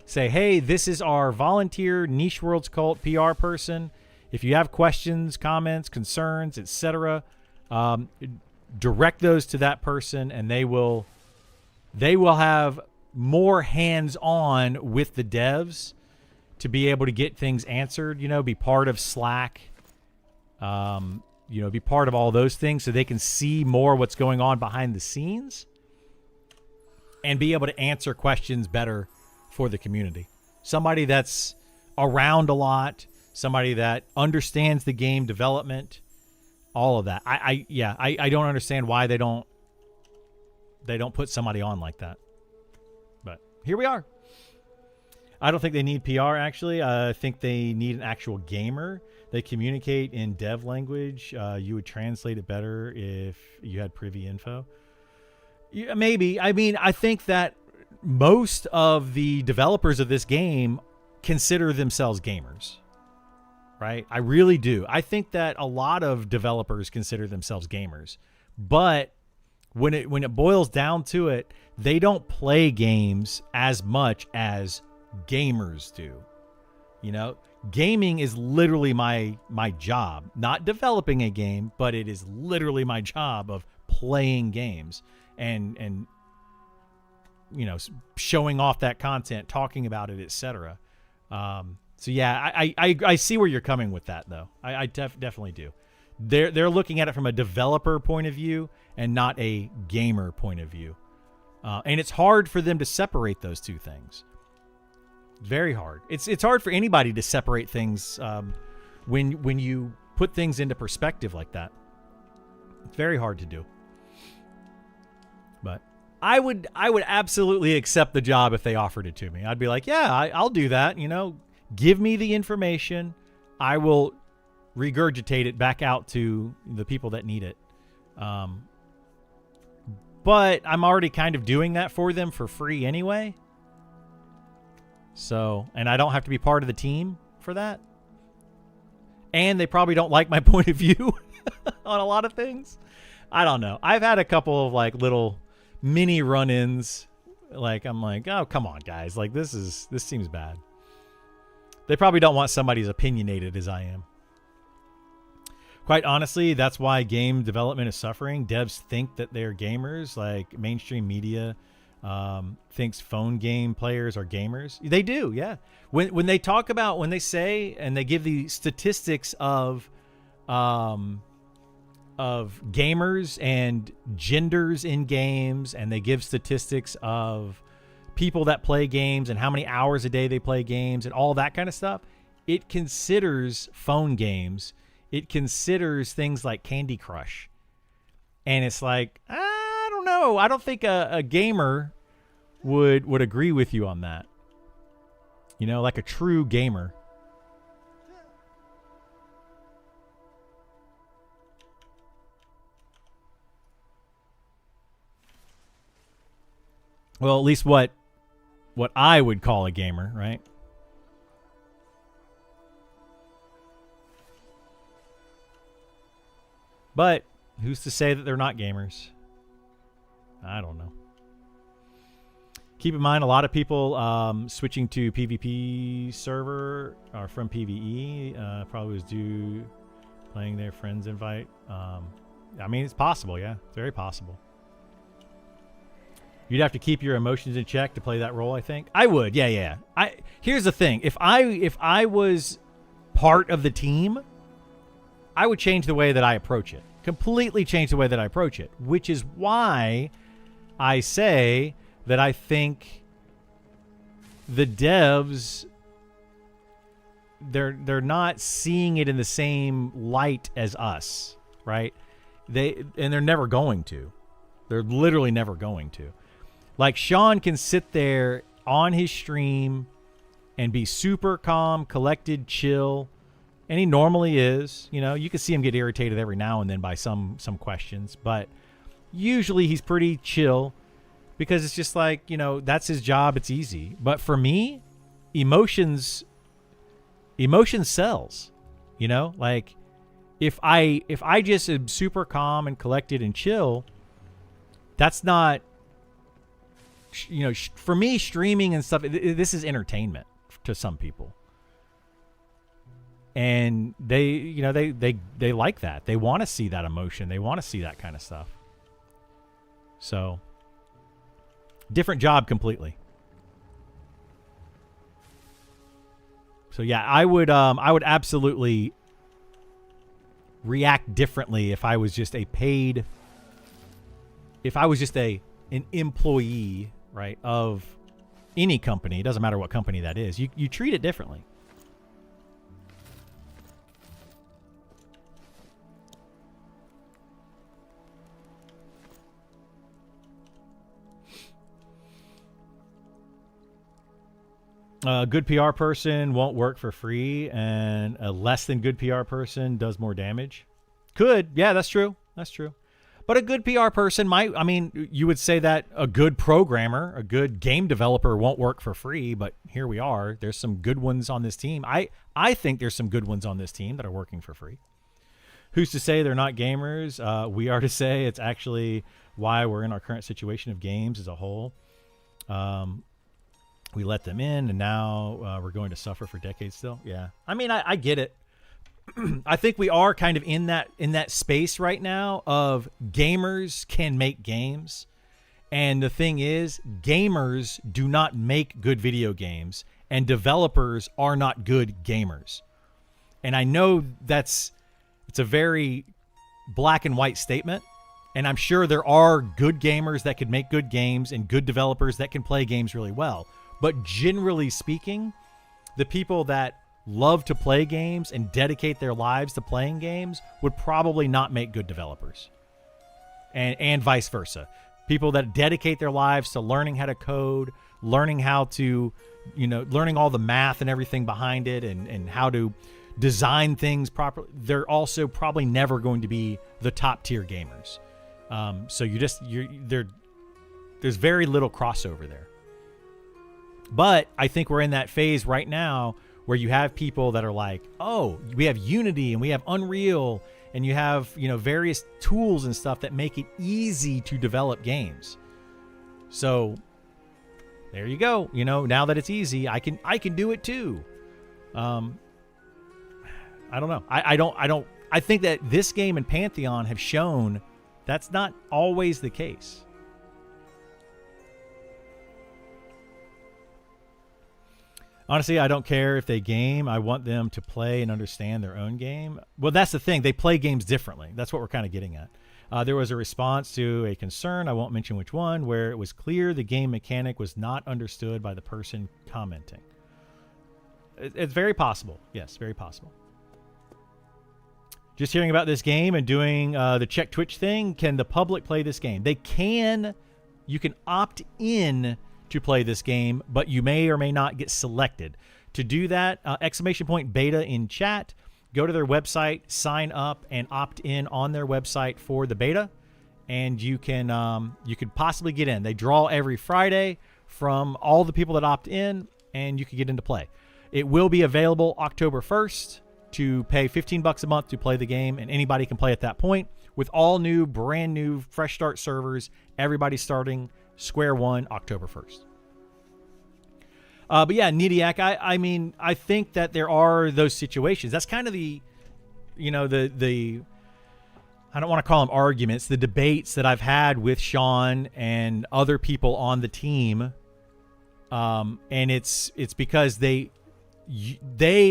say, hey, this is our volunteer Niche World's Cult PR person. If you have questions, comments, concerns, etc., direct those to that person, and they will have more hands-on with the devs to be able to get things answered, be part of Slack, be part of all those things so they can see more what's going on behind the scenes and be able to answer questions better for the community. Somebody that's around a lot, somebody that understands the game development, all of that. I don't understand why they don't put somebody on like that. But here we are. I don't think they need PR, actually. I think they need an actual gamer. They communicate in dev language. You would translate it better if you had privy info. Yeah, maybe. I mean, I think that most of the developers of this game consider themselves gamers, right? I really do. I think that a lot of developers consider themselves gamers. But when it boils down to it, they don't play games as much as gamers do. You know, gaming is literally my job. Not developing a game, but it is literally my job of playing games and you know, showing off that content, talking about it, etc. So yeah, I see where you're coming with that, though. I definitely do. They're looking at it from a developer point of view and not a gamer point of view, and it's hard for them to separate those two things. Very hard. It's hard for anybody to separate things when you put things into perspective like that. It's very hard to do. But I would absolutely accept the job if they offered it to me. I'd be like, yeah, I'll do that. You know, give me the information. I will regurgitate it back out to the people that need it. But I'm already kind of doing that for them for free anyway. So, and I don't have to be part of the team for that. And they probably don't like my point of view on a lot of things. I don't know. I've had a couple of like little mini run-ins. Like, I'm like, oh, come on, guys. Like, this seems bad. They probably don't want somebody as opinionated as I am. Quite honestly, that's why game development is suffering. Devs think that they're gamers. Like, mainstream media thinks phone game players are gamers. They do, yeah. When they talk about, when they say and they give the statistics of gamers and genders in games, and they give statistics of people that play games and how many hours a day they play games and all that kind of stuff, it considers phone games. It considers things like Candy Crush. And it's like, I don't know. I don't think a gamer would agree with you on that. You know, like a true gamer. Well, at least what I would call a gamer, right? But who's to say that they're not gamers? I don't know. Keep in mind, a lot of people switching to PvP server are from PvE. Probably was due playing their friends invite. I mean, it's possible, yeah. It's very possible. You'd have to keep your emotions in check to play that role, I think. I would, yeah. Here's the thing. If I was part of the team, I would change the way that I approach it. Completely change the way that I approach it. Which is why I say that I think the devs, they're not seeing it in the same light as us, right? They're never going to. They're literally never going to. Like, Sean can sit there on his stream and be super calm, collected, chill, and he normally is. You know, you can see him get irritated every now and then by some questions, but usually he's pretty chill because it's just like, you know, that's his job. It's easy. But for me, emotion sells. You know, like if I just am super calm and collected and chill, that's not, you know, for me, streaming and stuff, this is entertainment to some people. And they, you know, they like that. They want to see that emotion. They want to see that kind of stuff. So, different job completely. So yeah, I would absolutely react differently if I was just an employee, right, of any company. It doesn't matter what company that is. You treat it differently. A good PR person won't work for free, and a less than good PR person does more damage. Could. Yeah, that's true. That's true. But a good PR person might, I mean, you would say that a good programmer, a good game developer won't work for free, but here we are. There's some good ones on this team. I think there's some good ones on this team that are working for free. Who's to say they're not gamers? We are to say it's actually why we're in our current situation of games as a whole. We let them in, and now we're going to suffer for decades still. Yeah. I mean, I get it. I think we are kind of in that space right now of gamers can make games. And the thing is, gamers do not make good video games, and developers are not good gamers. And I know it's a very black and white statement. And I'm sure there are good gamers that could make good games and good developers that can play games really well. But generally speaking, the people that love to play games and dedicate their lives to playing games would probably not make good developers. And vice versa. People that dedicate their lives to learning how to code, learning how to, learning all the math and everything behind it and how to design things properly, they're also probably never going to be the top tier gamers. So there's very little crossover there. But I think we're in that phase right now where you have people that are like, oh, we have Unity and we have Unreal and you have, various tools and stuff that make it easy to develop games. So there you go. Now that it's easy, I can do it too. I don't know. I think that this game and Pantheon have shown that's not always the case. Honestly, I don't care if they game. I want them to play and understand their own game. Well, that's the thing. They play games differently. That's what we're kind of getting at. There was a response to a concern, I won't mention which one, where it was clear the game mechanic was not understood by the person commenting. It's very possible. Yes, very possible. Just hearing about this game and doing the check Twitch thing, can the public play this game? They can. You can opt in to play this game, but you may or may not get selected. To do that, ! Beta in chat, go to their website, sign up, and opt in on their website for the beta, and you could possibly get in. They draw every Friday from all the people that opt in, and you can get into play. It will be available October 1st to pay $15 a month to play the game, and anybody can play at that point with all new, brand new, fresh start servers. Everybody starting square one October 1st. But yeah, Nidiak, I mean, I think that there are those situations. That's kind of the I don't want to call them arguments, the debates that I've had with Sean and other people on the team. And it's because they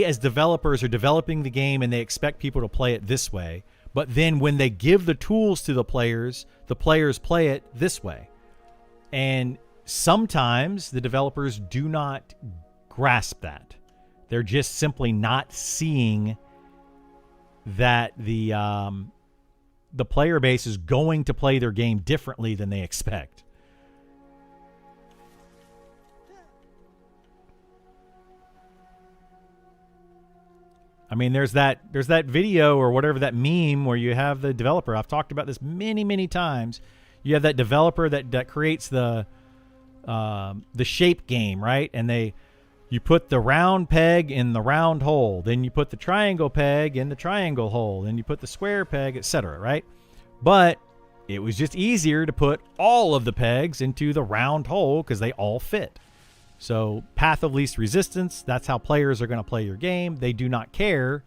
as developers are developing the game and they expect people to play it this way. But then when they give the tools to the players play it this way. And sometimes the developers do not grasp that. They're just simply not seeing that the player base is going to play their game differently than they expect. I mean, there's that video or whatever, that meme where you have the developer. I've talked about this many, many times. You have that developer that creates the shape game, right? And you put the round peg in the round hole, then you put the triangle peg in the triangle hole, then you put the square peg, etc., right? But it was just easier to put all of the pegs into the round hole because they all fit. So path of least resistance, that's how players are going to play your game. They do not care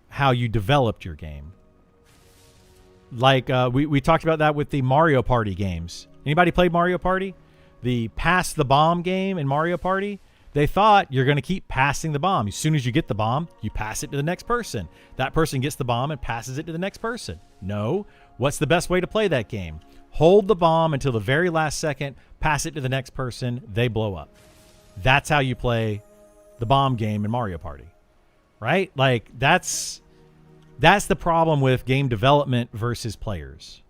how you developed your game. Like we talked about that with the Mario Party games. Anybody played Mario Party? The pass the bomb game in Mario Party, they thought you're going to keep passing the bomb. As soon as you get the bomb, you pass it to the next person. That person gets the bomb and passes it to the next person. No. What's the best way to play that game? Hold the bomb until the very last second, pass it to the next person, they blow up. That's how you play the bomb game in Mario Party. Right? Like, that's the problem with game development versus players.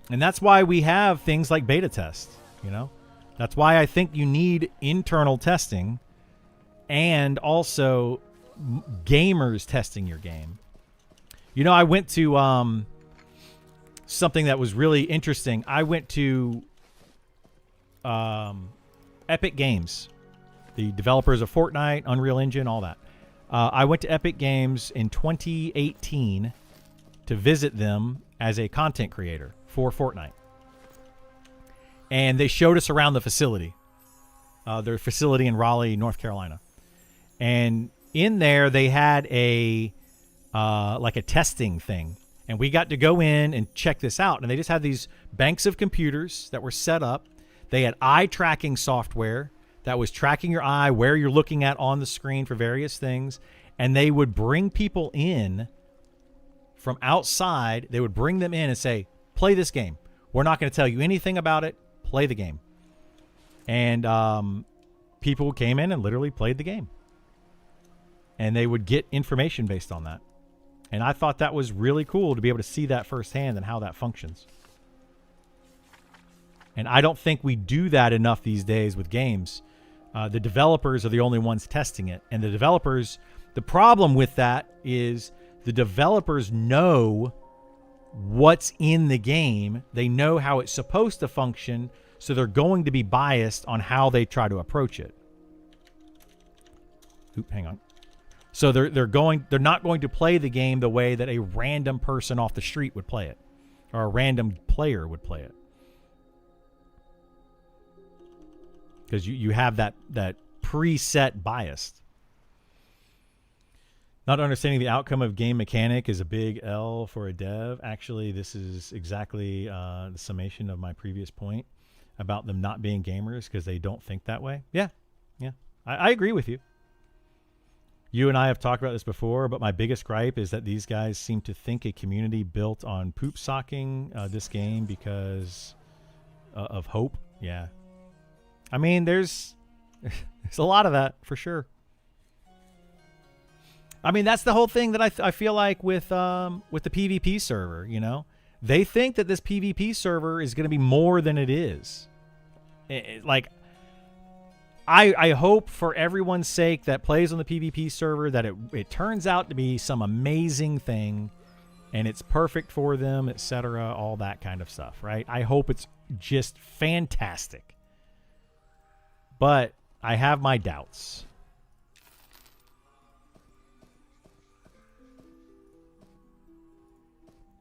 And that's why we have things like beta tests, you know? That's why I think you need internal testing and also gamers testing your game. You know, I went to something that was really interesting. I went to Epic Games, the developers of Fortnite, Unreal Engine, all that. I went to Epic Games in 2018 to visit them as a content creator for Fortnite. And they showed us around the facility, their facility in Raleigh, North Carolina. And in there, they had a like a testing thing. And we got to go in and check this out. And they just had these banks of computers that were set up. They had eye tracking software that was tracking your eye, where you're looking at on the screen for various things. And they would bring people in from outside. They would bring them in and say, play this game. We're not going to tell you anything about it. Play the game. And people came in and literally played the game. And they would get information based on that. And I thought that was really cool to be able to see that firsthand and how that functions. And I don't think we do that enough these days with games. The developers are the only ones testing it. And the developers, the problem with that is the developers know what's in the game. They know how it's supposed to function. So they're going to be biased on how they try to approach it. Oop, hang on. So they're not going to play the game the way that a random person off the street would play it, or a random player would play it. Because you have that preset bias. Not understanding the outcome of game mechanic is a big L for a dev. Actually, this is exactly the summation of my previous point about them not being gamers because they don't think that way. Yeah. I agree with you. You and I have talked about this before, but my biggest gripe is that these guys seem to think a community built on poop socking this game because of hope. Yeah. I mean, there's a lot of that for sure. I mean, that's the whole thing that I feel like with the PvP server, you know? They think that this PvP server is going to be more than it is. I hope for everyone's sake that plays on the PvP server that it turns out to be some amazing thing and it's perfect for them, etc., all that kind of stuff, right? I hope it's just fantastic. But I have my doubts.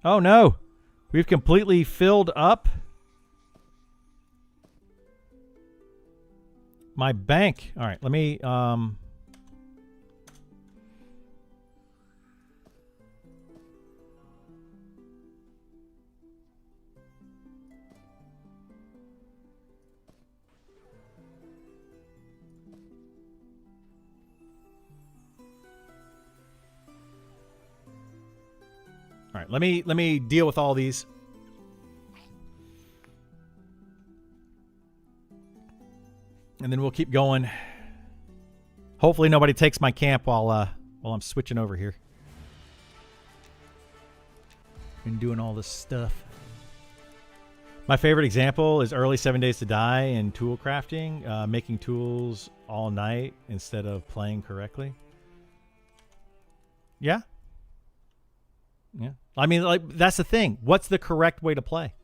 Oh no, we've completely filled up my bank. All right, let me All right, let me deal with all these. And then we'll keep going. Hopefully nobody takes my camp while I'm switching over here and doing all this stuff. My favorite example is early 7 Days to Die in tool crafting, making tools all night instead of playing correctly. Yeah. Yeah. I mean, like, that's the thing. What's the correct way to play?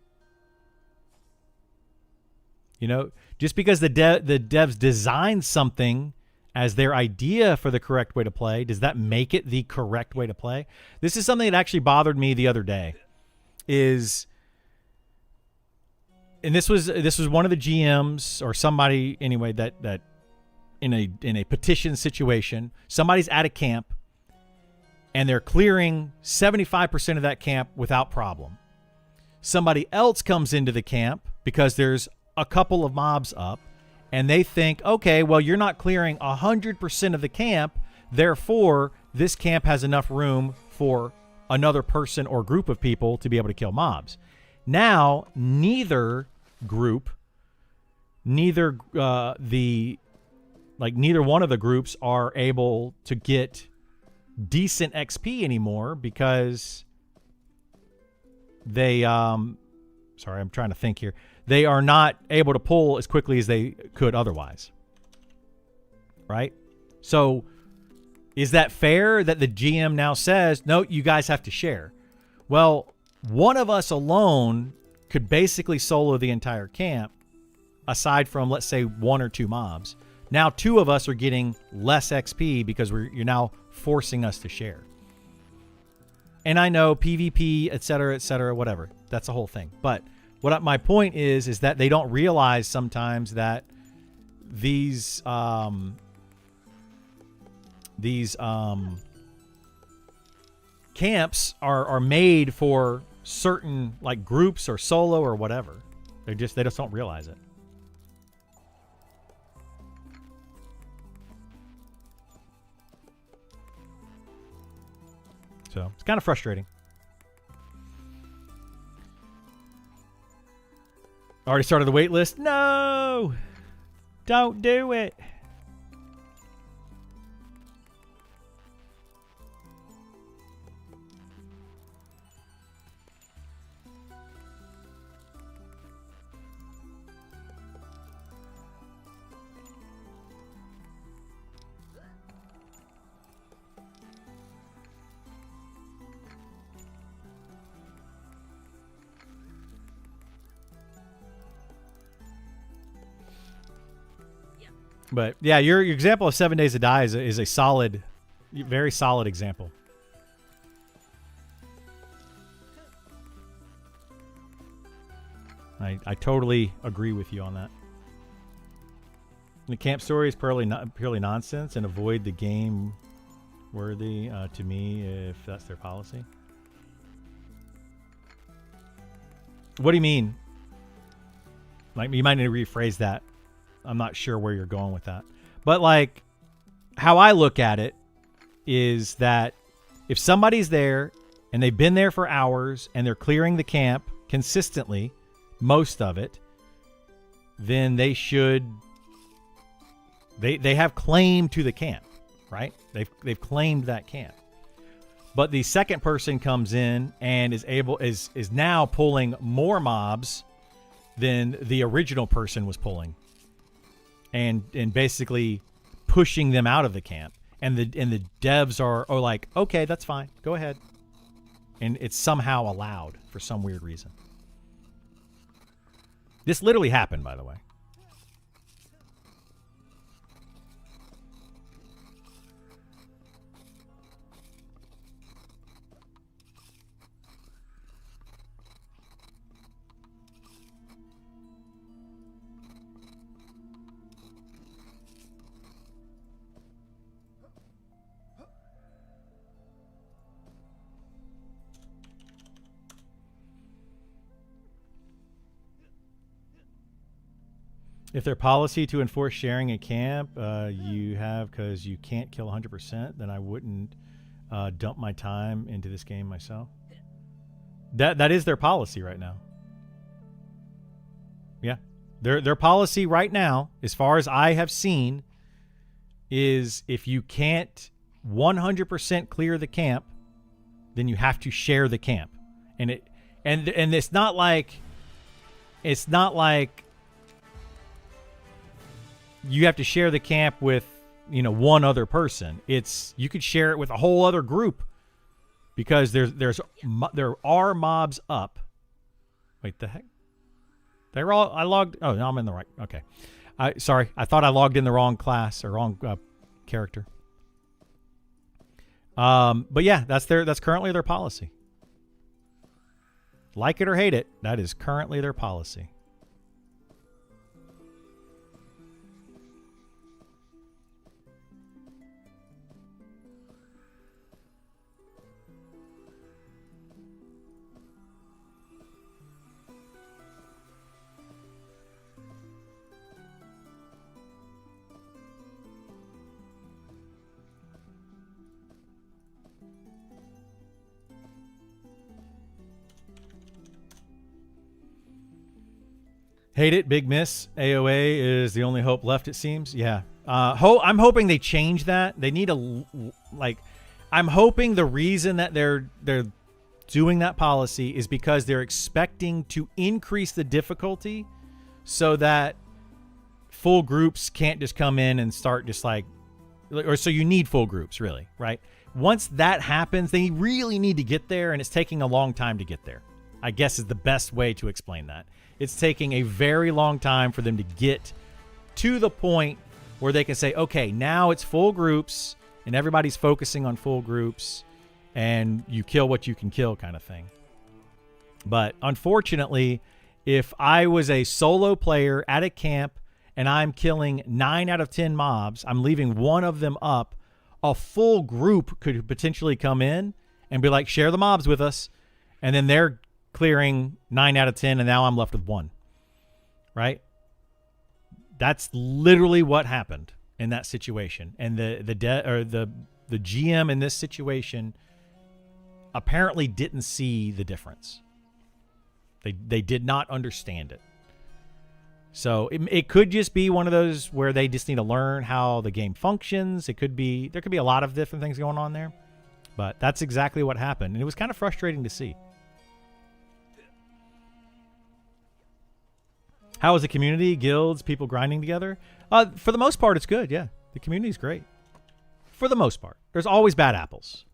You know, just because the devs design something as their idea for the correct way to play, does that make it the correct way to play? This is something that actually bothered me the other day. And this was one of the GMs or somebody anyway that in a petition situation, somebody's at a camp and they're clearing 75% of that camp without problem. Somebody else comes into the camp because there's a couple of mobs up, and they think, okay, well, you're not clearing 100% of the camp, therefore, this camp has enough room for another person or group of people to be able to kill mobs. Now, neither one of the groups are able to get decent XP anymore because they sorry, I'm trying to think here. They are not able to pull as quickly as they could otherwise. Right? So is that fair that the GM now says, no, you guys have to share? Well, one of us alone could basically solo the entire camp, aside from, let's say, 1 or 2 mobs. Now 2 of us are getting less XP because you're now forcing us to share. And I know PvP, etc., whatever. That's the whole thing. But my point is that they don't realize sometimes that these camps are made for certain like groups or solo or whatever. They just don't realize it. So it's kind of frustrating. Already started the wait list? No! Don't do it. But yeah, your example of 7 Days to Die is a solid, very solid example. I totally agree with you on that. The camp story is purely nonsense and avoid the game worthy to me if that's their policy. What do you mean? Like, you might need to rephrase that. I'm not sure where you're going with that. But like how I look at it is that if somebody's there and they've been there for hours and they're clearing the camp consistently, most of it, then they have claim to the camp, right? They've claimed that camp. But the second person comes in and is now pulling more mobs than the original person was pulling. And basically pushing them out of the camp, and the devs are like, okay, that's fine, go ahead, and it's somehow allowed for some weird reason. This literally happened, by the way. If their policy to enforce sharing a camp you have because you can't kill 100%, then I wouldn't dump my time into this game myself. That is their policy right now. Yeah. Their policy right now, as far as I have seen, is if you can't 100% clear the camp, then you have to share the camp. And it's not like you have to share the camp with, one other person. You could share it with a whole other group because there are mobs up. Wait, the heck? I logged. Oh, no, I'm in the right. Okay. Sorry. I thought I logged in the wrong class or wrong character. But yeah, that's currently their policy. Like it or hate it, that is currently their policy. Hate it, big miss. AOA is the only hope left, it seems. Yeah. I'm hoping they change that. They need I'm hoping the reason that they're doing that policy is because they're expecting to increase the difficulty so that full groups can't just come in and start just like, or so you need full groups, really, right? Once that happens, they really need to get there, and it's taking a long time to get there, I guess, is the best way to explain that. It's taking a very long time for them to get to the point where they can say, okay, now it's full groups and everybody's focusing on full groups and you kill what you can kill kind of thing. But unfortunately, if I was a solo player at a camp and I'm killing 9 out of 10 mobs, I'm leaving one of them up, a full group could potentially come in and be like, share the mobs with us. And then they're clearing 9 out of 10 and now I'm left with 1. Right? That's literally what happened in that situation. And the GM in this situation apparently didn't see the difference. They did not understand it. So it could just be one of those where they just need to learn how the game functions. There could be a lot of different things going on there, but that's exactly what happened. And it was kind of frustrating to see. How is the community, guilds, people grinding together? For the most part, it's good. Yeah, the community's great. For the most part, there's always bad apples.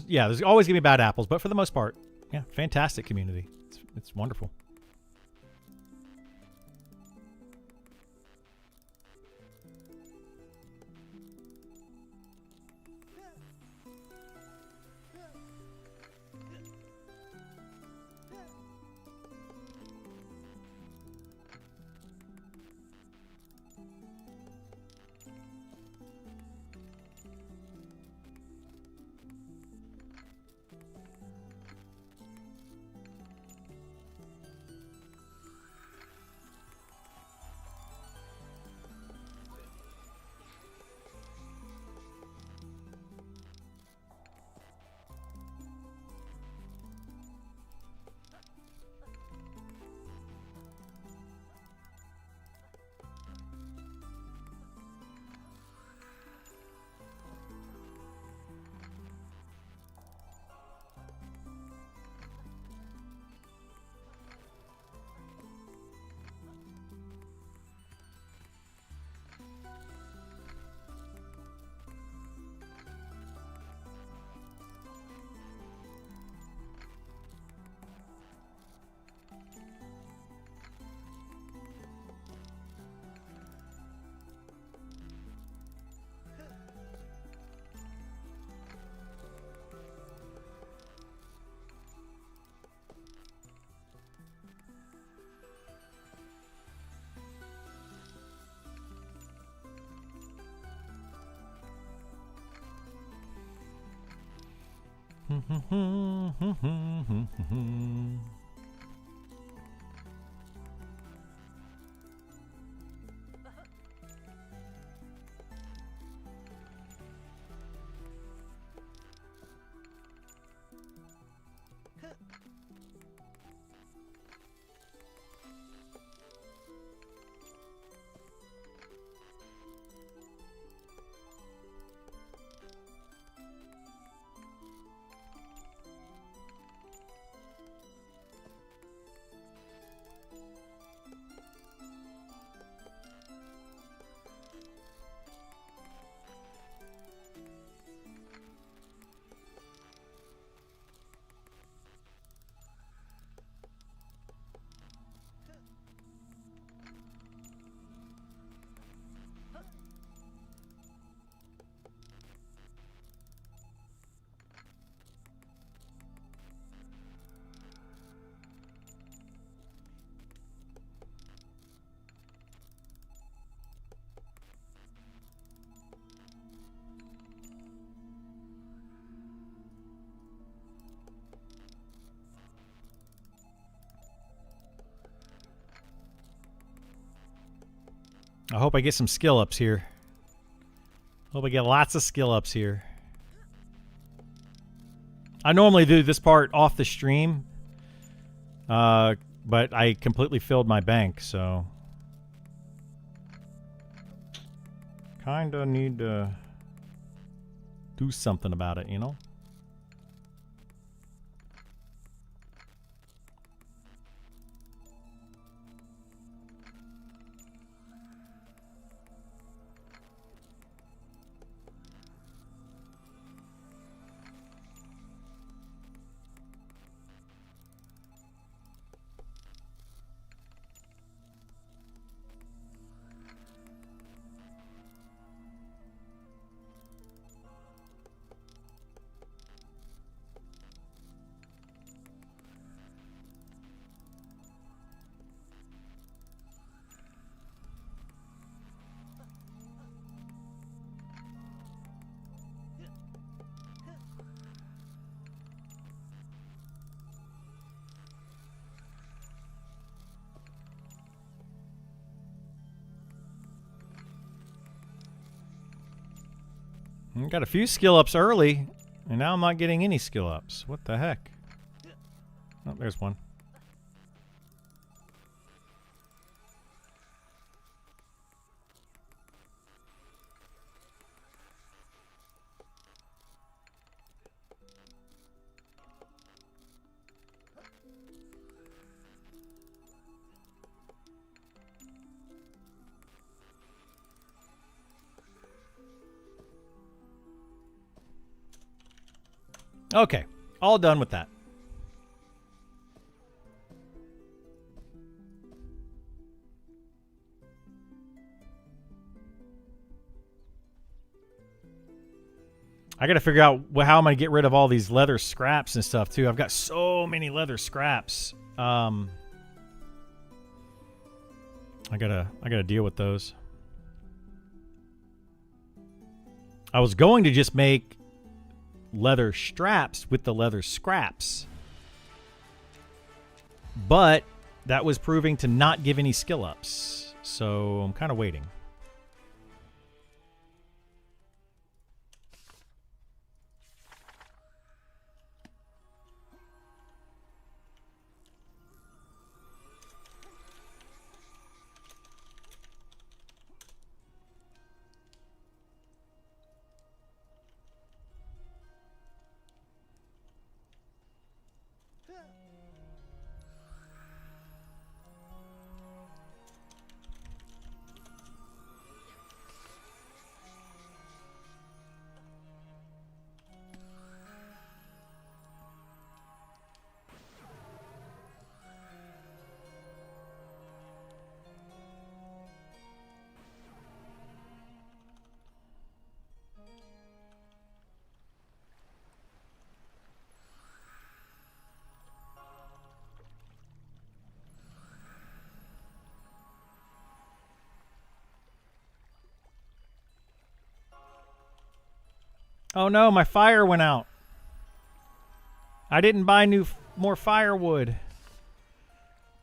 There's always gonna be bad apples, but for the most part, yeah, fantastic community. It's wonderful. I hope I get some skill ups here. Hope I get lots of skill ups here. I normally do this part off the stream, but I completely filled my bank, so kinda need to do something about it, you know? Got a few skill ups early, and now I'm not getting any skill ups. What the heck? Oh, there's one. Okay, all done with that. I got to figure out how I'm going to get rid of all these leather scraps and stuff too. I've got so many leather scraps. I gotta deal with those. I was going to just make leather straps with the leather scraps, but that was proving to not give any skill ups, so I'm kind of waiting. Oh no, my fire went out. I didn't buy more firewood.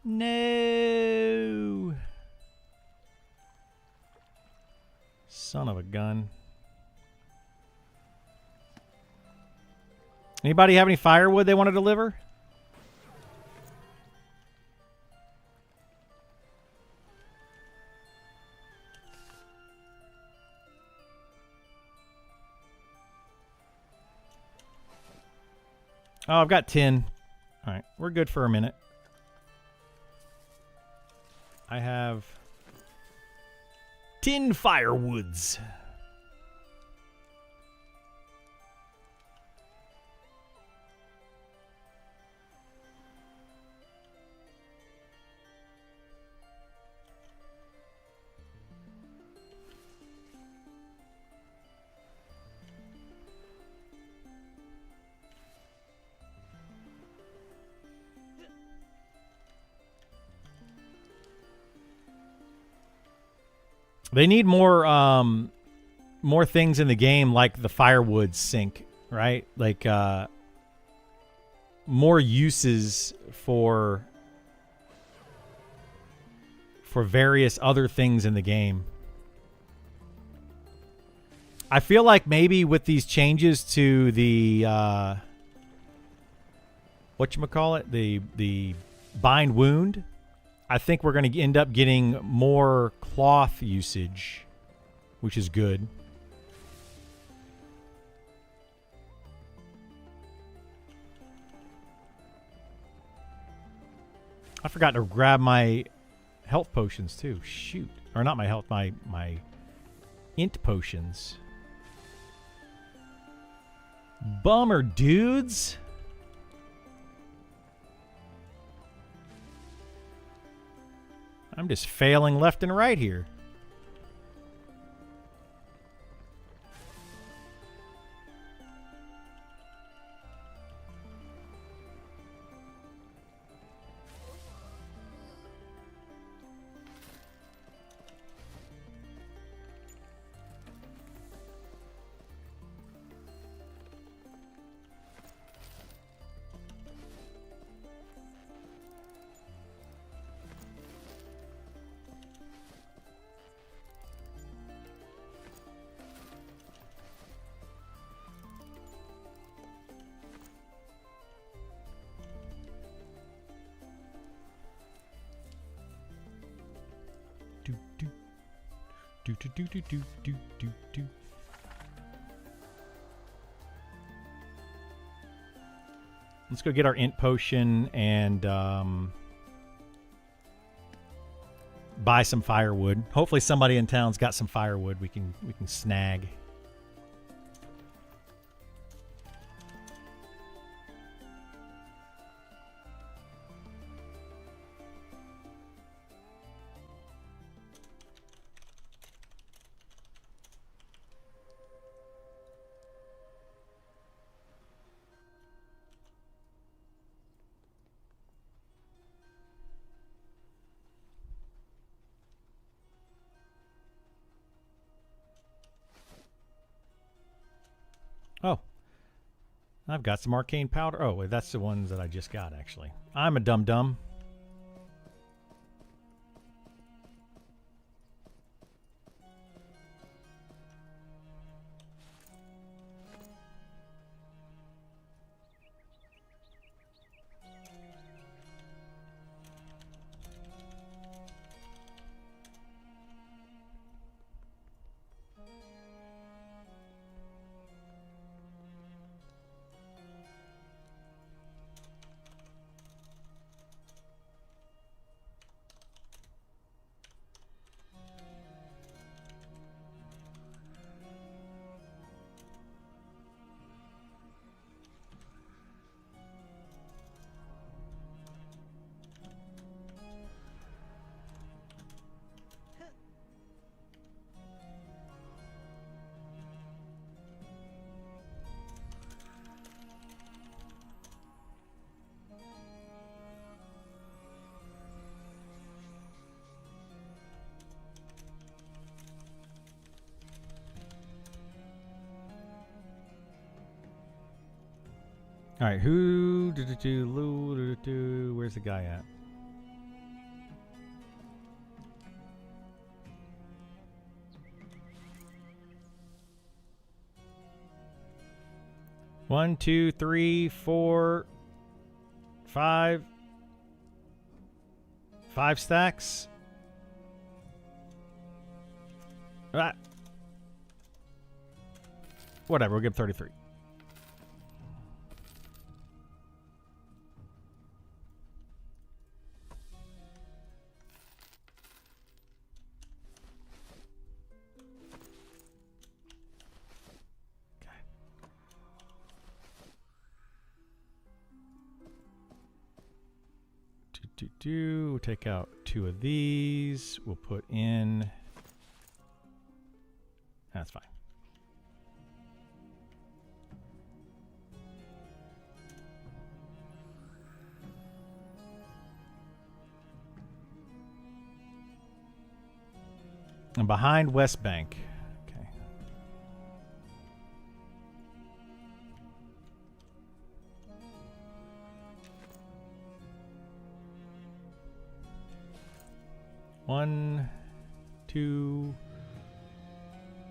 No. Son of a gun. Anybody have any firewood they want to deliver? Oh, I've got 10. All right, we're good for a minute. I have 10 firewoods. They need more things in the game, like the firewood sink, right? Like more uses for various other things in the game. I feel like maybe with these changes to the whatchamacallit, the bind wound, I think we're going to end up getting more cloth usage, which is good. I forgot to grab my health potions too. Shoot. Or not my health, my int potions. Bummer, dudes. I'm just failing left and right here. Do. Let's go get our int potion and buy some firewood. Hopefully somebody in town's got some firewood we can snag. Oh, I've got some arcane powder. Oh, wait, that's the ones that I just got, actually. I'm a dum-dum. All right, where's the guy at? One, two, three, four, five. 5 stacks. Ah. Whatever, we'll give him 33. We'll take out 2 of these. We'll put in. That's fine. And behind West Bank. Okay. One, 2,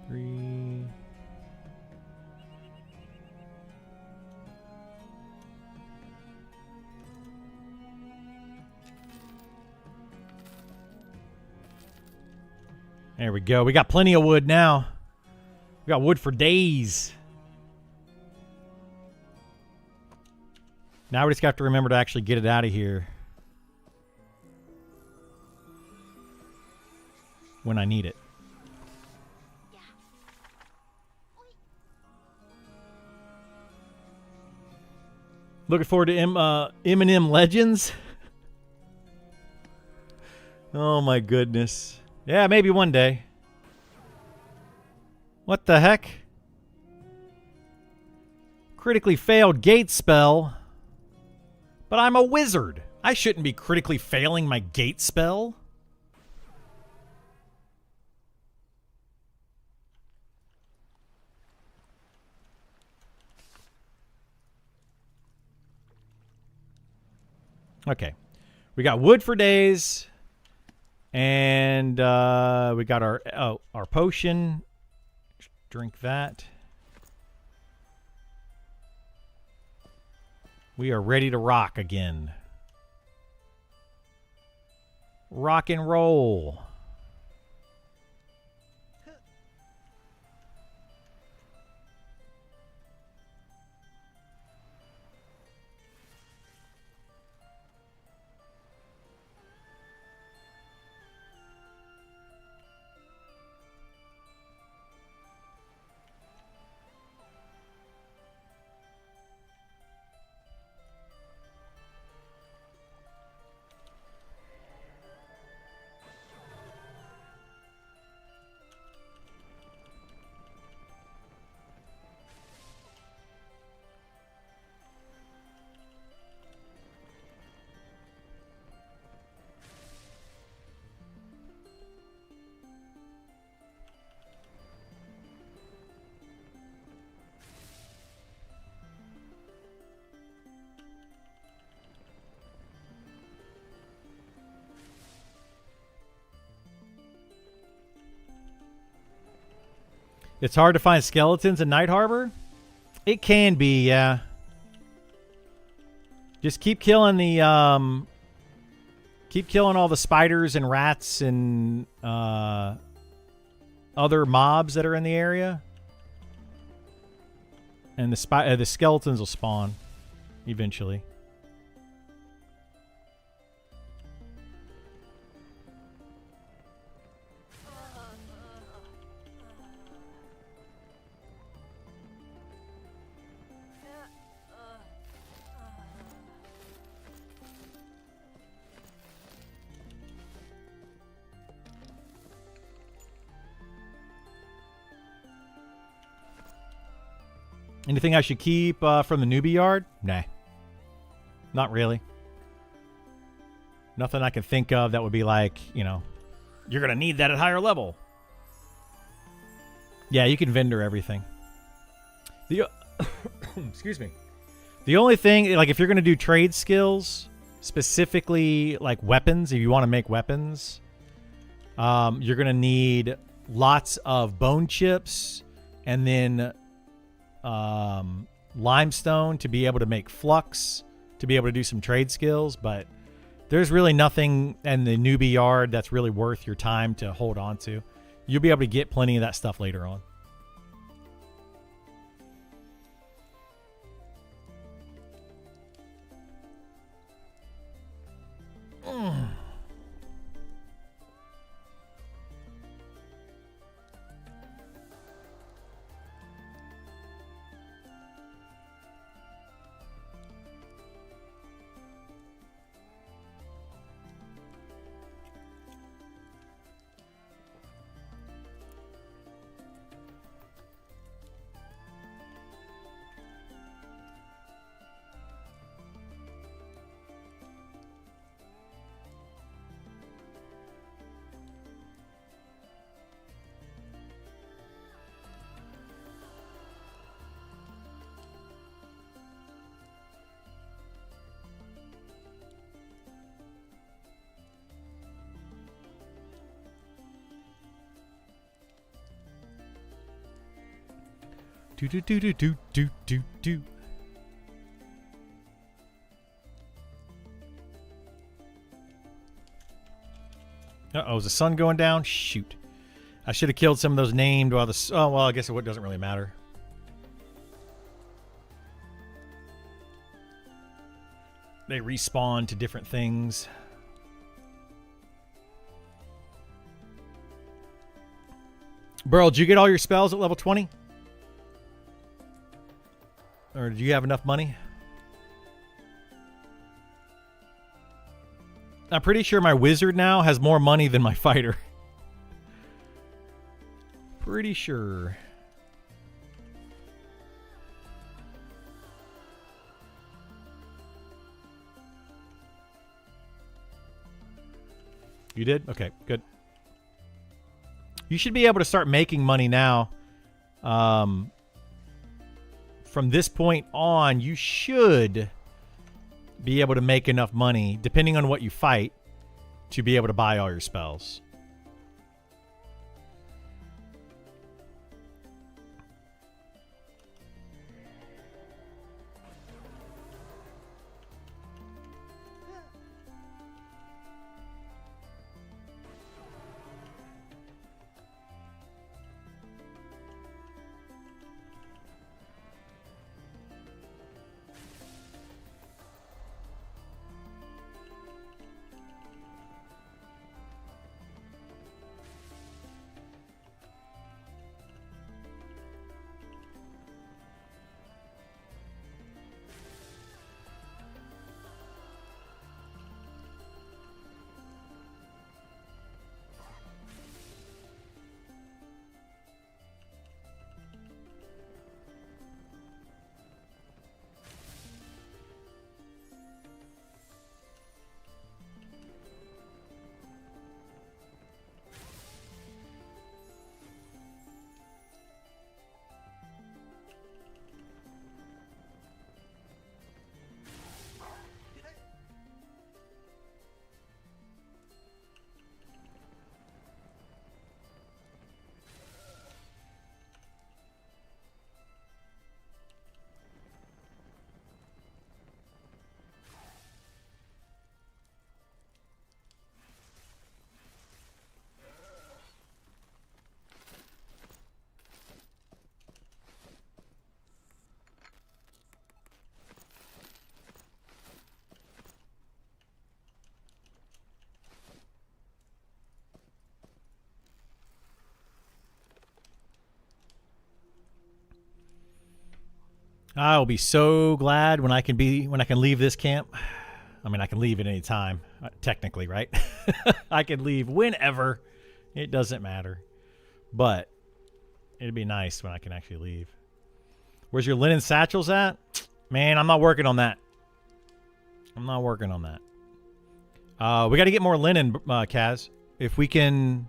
3. There we go. We got plenty of wood now. We got wood for days. Now we just have to remember to actually get it out of here when I need it. Looking forward to MnM Legends. Oh my goodness. Yeah, maybe one day. What the heck? Critically failed gate spell. But I'm a wizard. I shouldn't be critically failing my gate spell. Okay. We got wood for days. And we got our potion. Drink that. We are ready to rock again. Rock and roll. It's hard to find skeletons in Night Harbor? It can be, yeah. Just keep killing the keep killing all the spiders and rats and other mobs that are in the area. And the skeletons will spawn eventually. Anything I should keep from the newbie yard? Nah. Not really. Nothing I can think of that would be like, you know, you're going to need that at higher level. Yeah, you can vendor everything. Excuse me. The only thing, like if you're going to do trade skills, specifically like weapons, if you want to make weapons, you're going to need lots of bone chips and then limestone to be able to make flux, to be able to do some trade skills, but there's really nothing in the newbie yard that's really worth your time to hold on to. You'll be able to get plenty of that stuff later on. Do do do do do do do do. Uh-oh, is the sun going down? Shoot. I should have killed some of those named while the... Oh, well, I guess it doesn't really matter. They respawn to different things. Burl, did you get all your spells at level 20? Or do you have enough money? I'm pretty sure my wizard now has more money than my fighter. Pretty sure. You did? Okay, good. You should be able to start making money now. From this point on, you should be able to make enough money, depending on what you fight, to be able to buy all your spells. I will be so glad when I can leave this camp. I mean, I can leave at any time, technically, right? I can leave whenever. It doesn't matter. But it'd be nice when I can actually leave. Where's your linen satchels at? Man, I'm not working on that. I'm not working on that. We got to get more linen, Kaz. If we can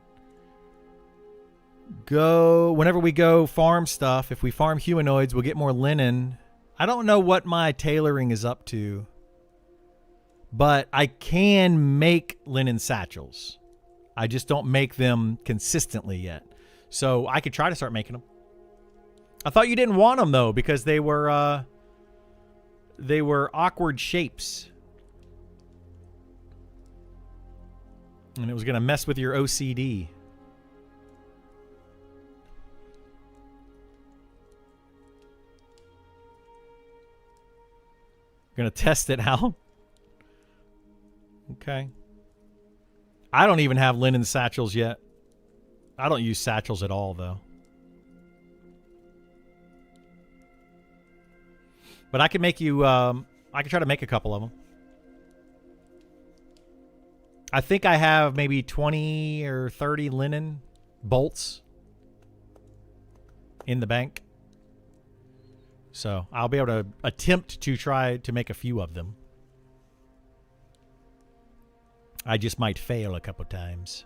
go, whenever we go farm stuff, if we farm humanoids, we'll get more linen. I don't know what my tailoring is up to, but I can make linen satchels. I just don't make them consistently yet. So I could try to start making them. I thought you didn't want them though, because they were awkward shapes. And it was going to mess with your OCD. Gonna test it out. Okay. I don't even have linen satchels yet. I don't use satchels at all, though. But I can make you, I can try to make a couple of them. I think I have maybe 20 or 30 linen bolts in the bank. So I'll be able to attempt to try to make a few of them. I just might fail a couple times.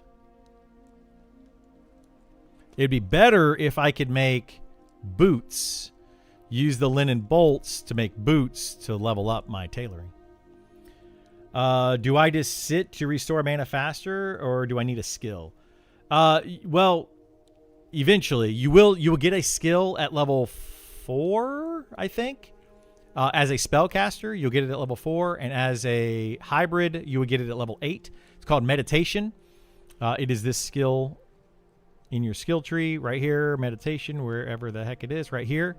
It'd be better if I could make boots. Use the linen bolts to make boots to level up my tailoring. Do I just sit to restore mana faster, or do I need a skill? Well, eventually you will get a skill at level 4, I think. As a spellcaster, you'll get it at level 4, and as a hybrid, you will get it at level 8. It's called meditation. It is this skill in your skill tree right here, meditation, wherever the heck it is, right here.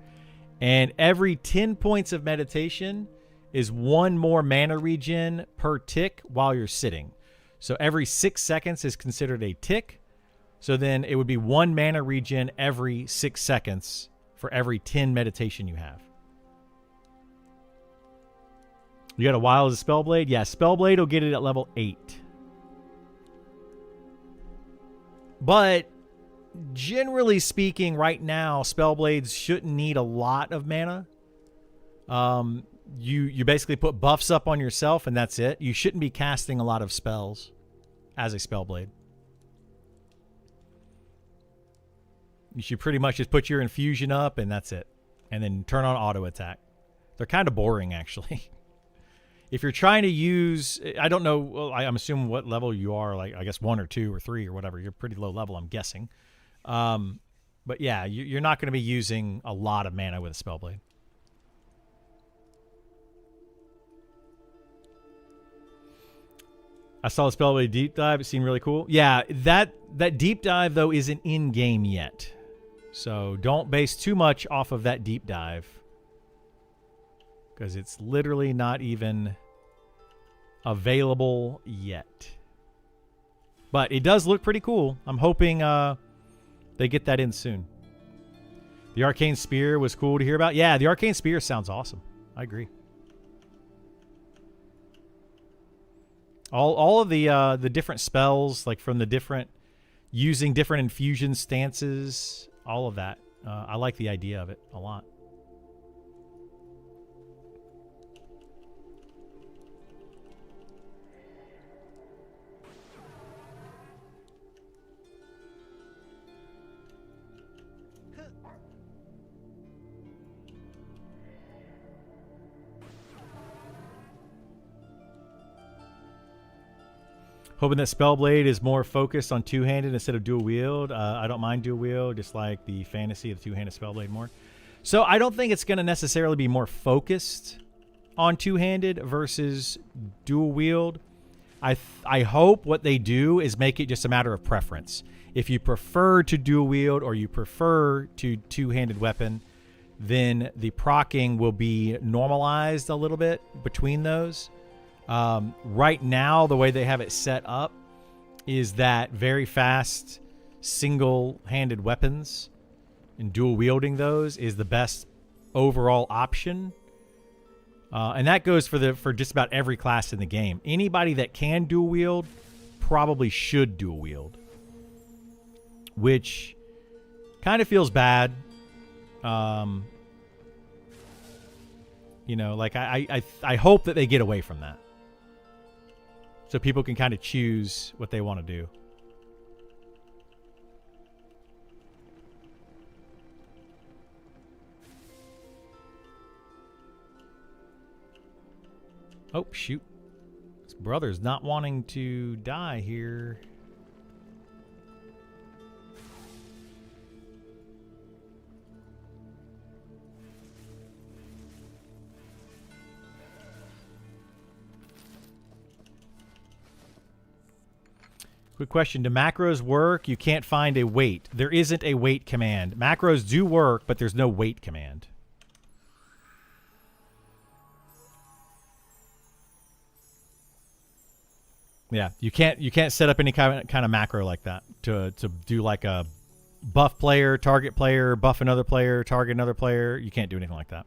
And every 10 points of meditation is 1 more mana regen per tick while you're sitting. So every 6 seconds is considered a tick. So then it would be 1 mana regen every 6 seconds for every 10 meditation you have. You got a while as a Spellblade? Yeah, Spellblade will get it at level 8. But generally speaking, right now, Spellblades shouldn't need a lot of mana. You basically put buffs up on yourself, and that's it. You shouldn't be casting a lot of spells as a Spellblade. You should pretty much just put your infusion up, and that's it. And then turn on auto attack. They're kind of boring, actually. If you're trying to use, I don't know, well, I'm assuming what level you are, like I guess 1 or 2 or 3 or whatever. You're pretty low level, I'm guessing. But yeah, you're not going to be using a lot of mana with a Spellblade. I saw the Spellblade deep dive. It seemed really cool. Yeah, that deep dive, though, isn't in-game yet. So don't base too much off of that deep dive. Because it's literally not even available yet. But it does look pretty cool. I'm hoping they get that in soon. The Arcane Spear was cool to hear about. Yeah, the Arcane Spear sounds awesome. I agree. All of the different spells, like from the different, using different infusion stances, all of that. I like the idea of it a lot. Hoping that Spellblade is more focused on two-handed instead of dual wield. I don't mind dual wield, just like the fantasy of the two-handed Spellblade more. So I don't think it's going to necessarily be more focused on two-handed versus dual wield. I hope what they do is make it just a matter of preference. If you prefer to dual wield or you prefer to two-handed weapon, then the proccing will be normalized a little bit between those. Right now, the way they have it set up is that very fast single-handed weapons and dual wielding those is the best overall option. And that goes for just about every class in the game. Anybody that can dual wield probably should dual wield, which kind of feels bad. You know, like I hope that they get away from that. So people can kind of choose what they want to do. Oh, shoot. This brother's not wanting to die here. Quick question. Do macros work? You can't find a wait. There isn't a wait command. Macros do work, but there's no wait command. Yeah, you can't set up any kind of macro like that to do like a buff player, target player, buff another player, target another player. You can't do anything like that.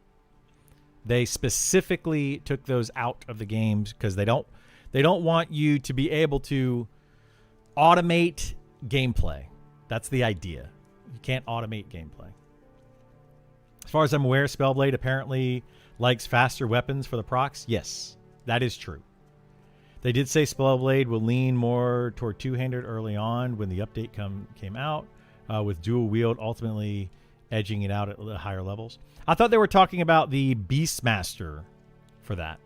They specifically took those out of the games because they don't want you to be able to automate gameplay. That's the idea. You can't automate gameplay. As far as I'm aware, Spellblade apparently likes faster weapons for the procs. Yes, that is true. They did say Spellblade will lean more toward two-handed early on when the update came out, with dual wield ultimately edging it out at higher levels. I thought they were talking about the Beastmaster for that.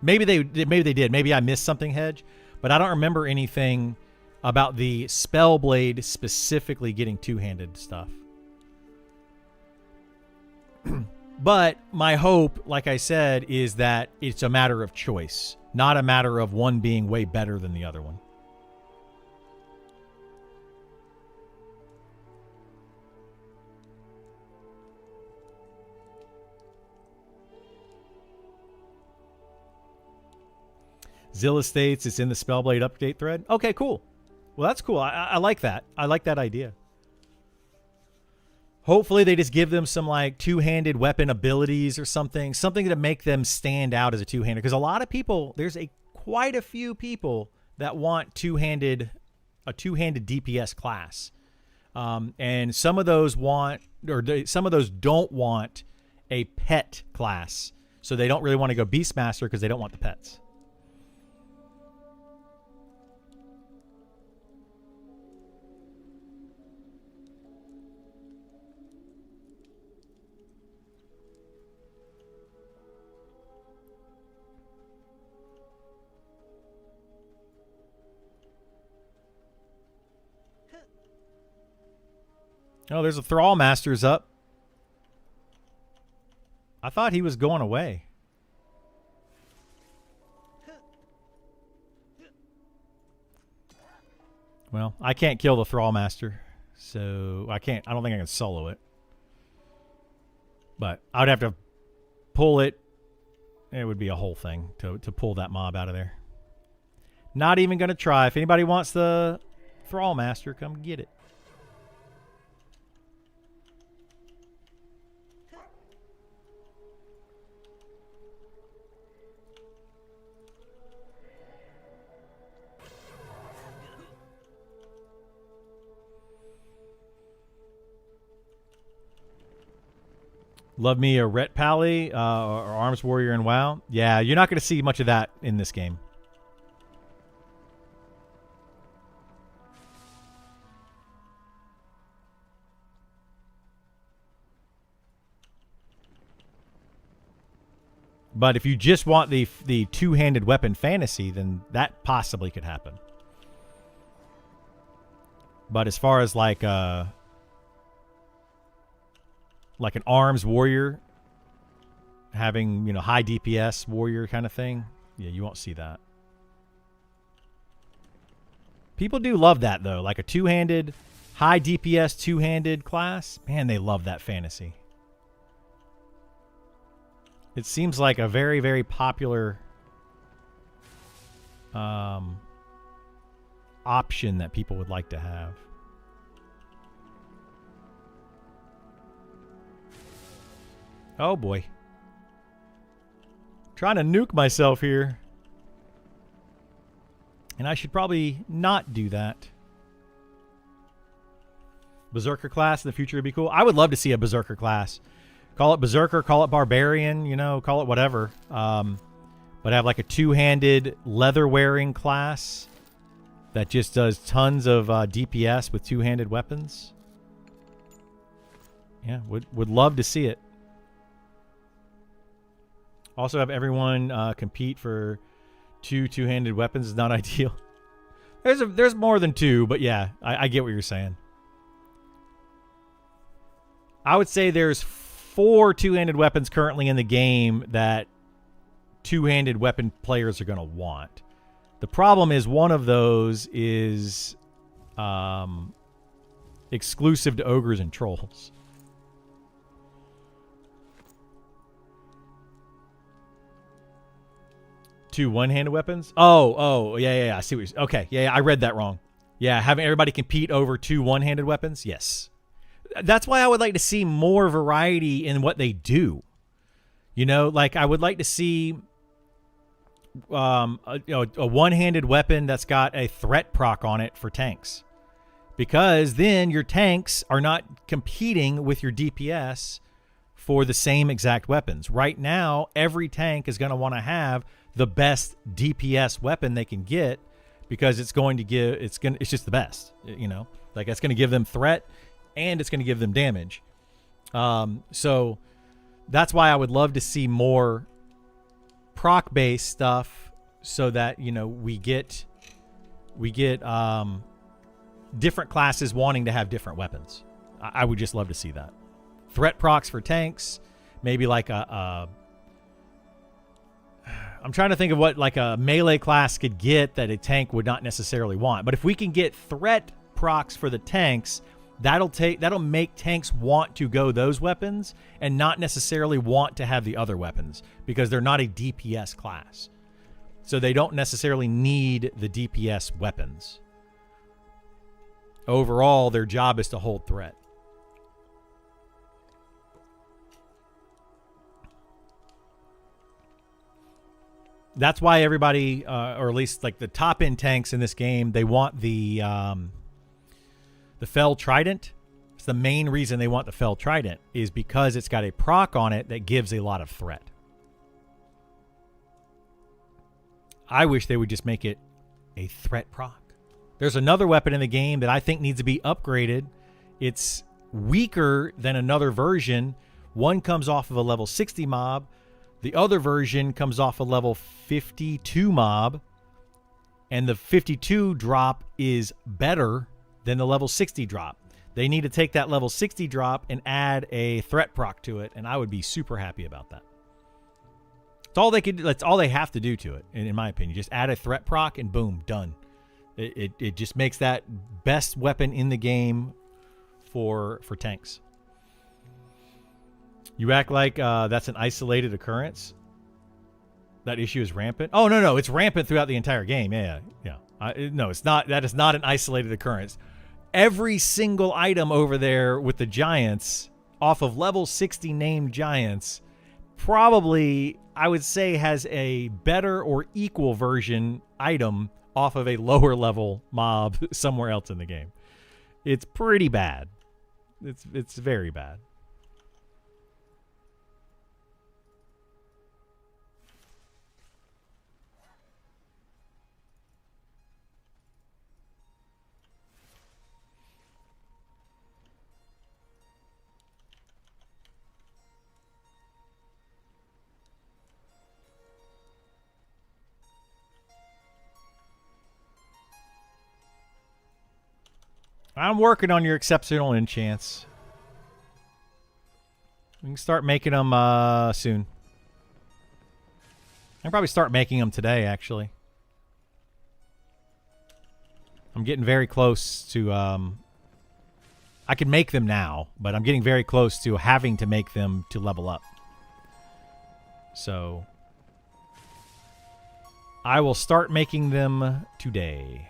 Maybe they did. Maybe I missed something, Hedge. But I don't remember anything about the Spellblade specifically getting two-handed stuff. But my hope, like I said, is that it's a matter of choice, not a matter of one being way better than the other one. Zilla states it's in the Spellblade update thread. Okay, cool. Well, that's cool. I like that. I like that idea. Hopefully they just give them some like two-handed weapon abilities or something to make them stand out as a two-hander. Because a lot of people, there's quite a few people that want a two-handed DPS class. And some of those some of those don't want a pet class. So they don't really want to go Beastmaster because they don't want the pets. Oh, there's a Thrall Master's up. I thought he was going away. Well, I can't kill the Thrall Master, so I don't think I can solo it. But I would have to pull it. It would be a whole thing to pull that mob out of there. Not even going to try. If anybody wants the Thrall Master, come get it. Love me a Ret Pally or Arms Warrior in WoW. Yeah, you're not going to see much of that in this game. But if you just want the two-handed weapon fantasy, then that possibly could happen. But as far as like an arms warrior having, high DPS warrior kind of thing, yeah, you won't see that. People do love that though, like a two-handed, high DPS two-handed class. Man, they love that fantasy. It seems like a very, very popular option that people would like to have. Oh boy. Trying to nuke myself here. And I should probably not do that. Berserker class in the future would be cool. I would love to see a Berserker class. Call it Berserker, call it Barbarian, call it whatever. But have like a two-handed leather-wearing class that just does tons of DPS with two-handed weapons. Yeah, would love to see it. Also have everyone compete for two-handed weapons is not ideal. There's more than two, but yeah, I get what you're saying. I would say there's 4 two-handed weapons currently in the game that two-handed weapon players are going to want. The problem is one of those is exclusive to ogres and trolls. Two one-handed weapons? Oh, yeah. I see what you're saying. Okay, yeah, I read that wrong. Yeah, having everybody compete over 2 one-handed weapons? Yes. That's why I would like to see more variety in what they do. Like I would like to see a one-handed weapon that's got a threat proc on it for tanks. Because then your tanks are not competing with your DPS for the same exact weapons. Right now, every tank is going to want to have the best DPS weapon they can get because it's just the best, like it's going to give them threat and it's going to give them damage. So that's why I would love to see more proc based stuff so that, we get different classes wanting to have different weapons. I would just love to see that. Threat procs for tanks, maybe like I'm trying to think of what like a melee class could get that a tank would not necessarily want. But if we can get threat procs for the tanks, that'll make tanks want to go those weapons and not necessarily want to have the other weapons because they're not a DPS class. So they don't necessarily need the DPS weapons. Overall, their job is to hold threat. That's why everybody, or at least like the top end tanks in this game, they want the Fell Trident. It's the main reason they want the Fell Trident is because it's got a proc on it that gives a lot of threat. I wish they would just make it a threat proc. There's another weapon in the game that I think needs to be upgraded. It's weaker than another version. One comes off of a level 60 mob. The other version comes off a level 52 mob. And the 52 drop is better than the level 60 drop. They need to take that level 60 drop and add a threat proc to it, and I would be super happy about that. That's all they have to do to it, in my opinion. Just add a threat proc and boom, done. It just makes that best weapon in the game for tanks. You act like that's an isolated occurrence. That issue is rampant. Oh, no, it's rampant throughout the entire game. Yeah. No, it's not. That is not an isolated occurrence. Every single item over there with the giants, off of level 60 named giants, probably, I would say, has a better or equal version item off of a lower level mob somewhere else in the game. It's pretty bad. It's very bad. I'm working on your exceptional enchants. We can start making them soon. I can probably start making them today, actually. I'm getting very close to... I can make them now, but I'm getting very close to having to make them to level up. So... I will start making them today.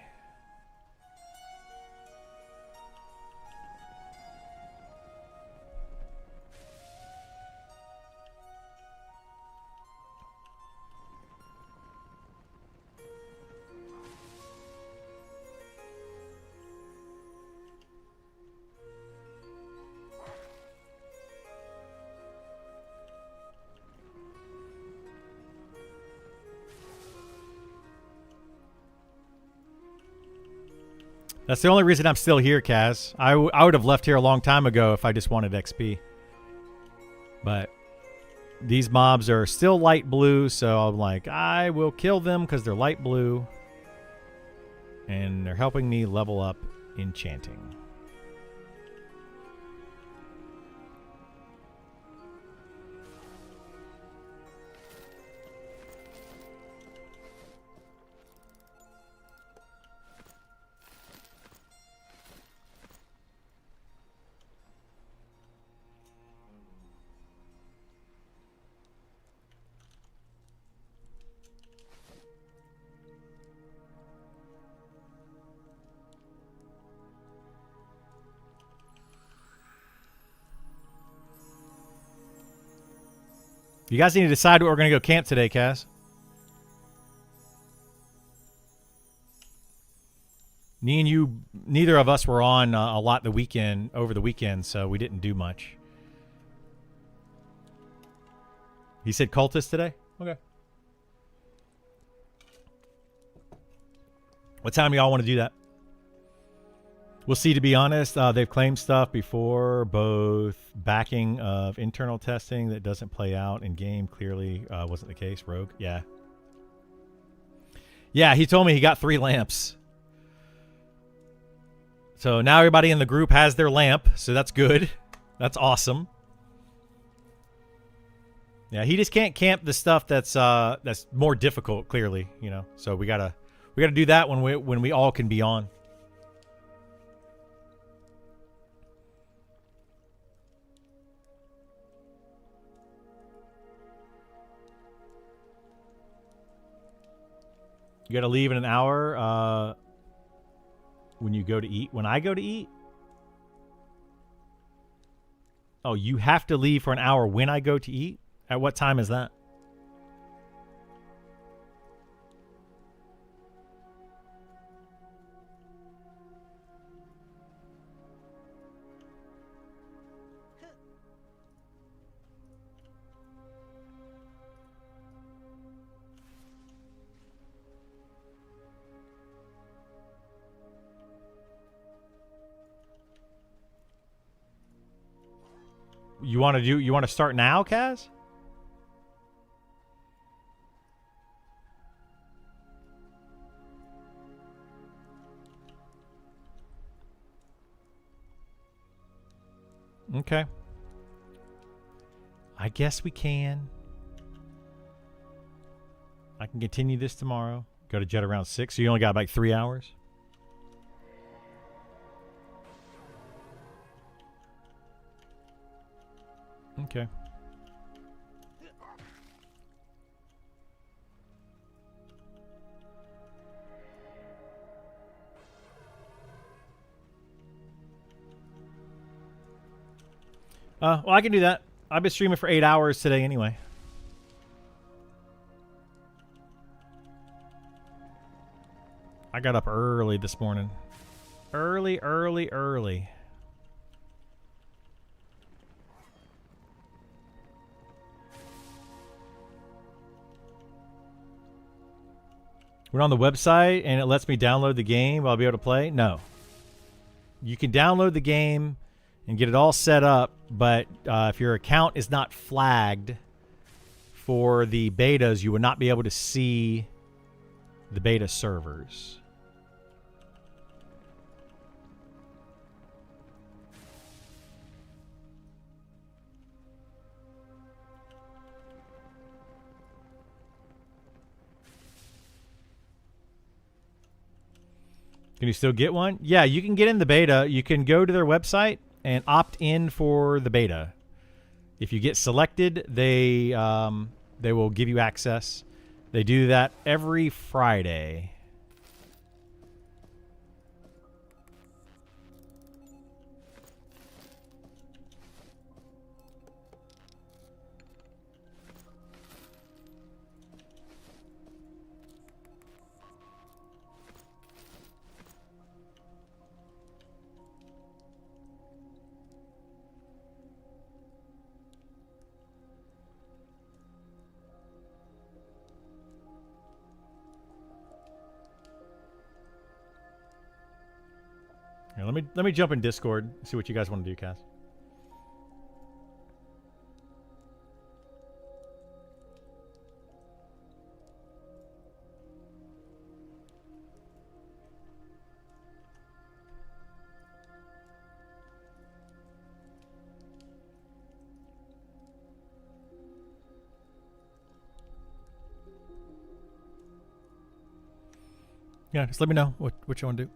That's the only reason I'm still here, Kaz. I would have left here a long time ago if I just wanted XP. But these mobs are still light blue, so I'm like, I will kill them because they're light blue. And they're helping me level up enchanting. You guys need to decide where we're going to go camp today, Kaz. Me and you, neither of us were on a lot over the weekend, so we didn't do much. He said cultist today? Okay. What time do y'all want to do that? We'll see, to be honest. They've claimed stuff before, both backing of internal testing that doesn't play out in game. Clearly wasn't the case. Rogue, yeah. Yeah, he told me he got 3 lamps. So now everybody in the group has their lamp, so that's good. That's awesome. Yeah, he just can't camp the stuff that's more difficult, clearly, you know. So we gotta do that when we all can be on. You got to leave in an hour when you go to eat. When I go to eat? Oh, you have to leave for an hour when I go to eat? At what time is that? You want to start now, Kaz? Okay. I guess we can. I can continue this tomorrow. Go to jet around 6. So you only got like 3 hours? Okay. Well, I can do that. I've been streaming for 8 hours today anyway. I got up early this morning. Early. Went on the website and it lets me download the game while I'll be able to play? No. You can download the game and get it all set up, but if your account is not flagged for the betas, you will not be able to see the beta servers. Can you still get one? Yeah, you can get in the beta. You can go to their website and opt in for the beta. If you get selected, they will give you access. They do that every Friday. Here, let me jump in Discord, see what you guys want to do, Cass. Yeah, just let me know what you want to do.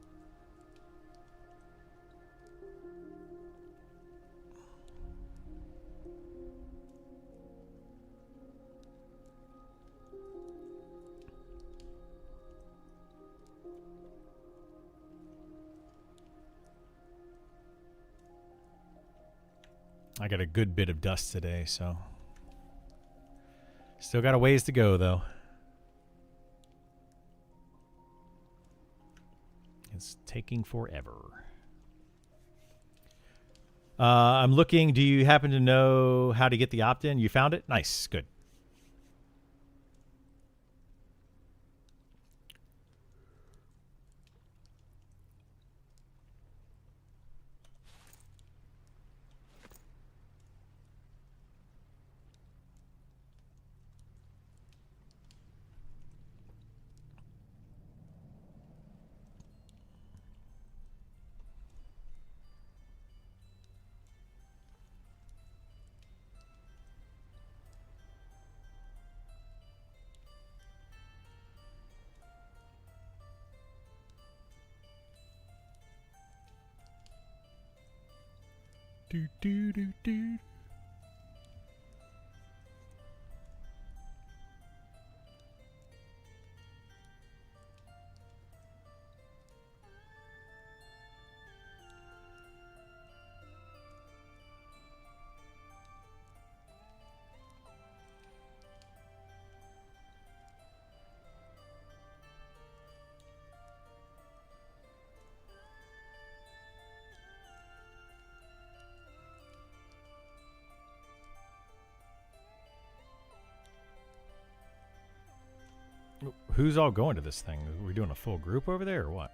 I got a good bit of dust today, so still got a ways to go, though. It's taking forever. I'm looking. Do you happen to know how to get the opt-in? You found it? Nice. Good. Do, do, do, do. Who's all going to this thing? Are we doing a full group over there or what?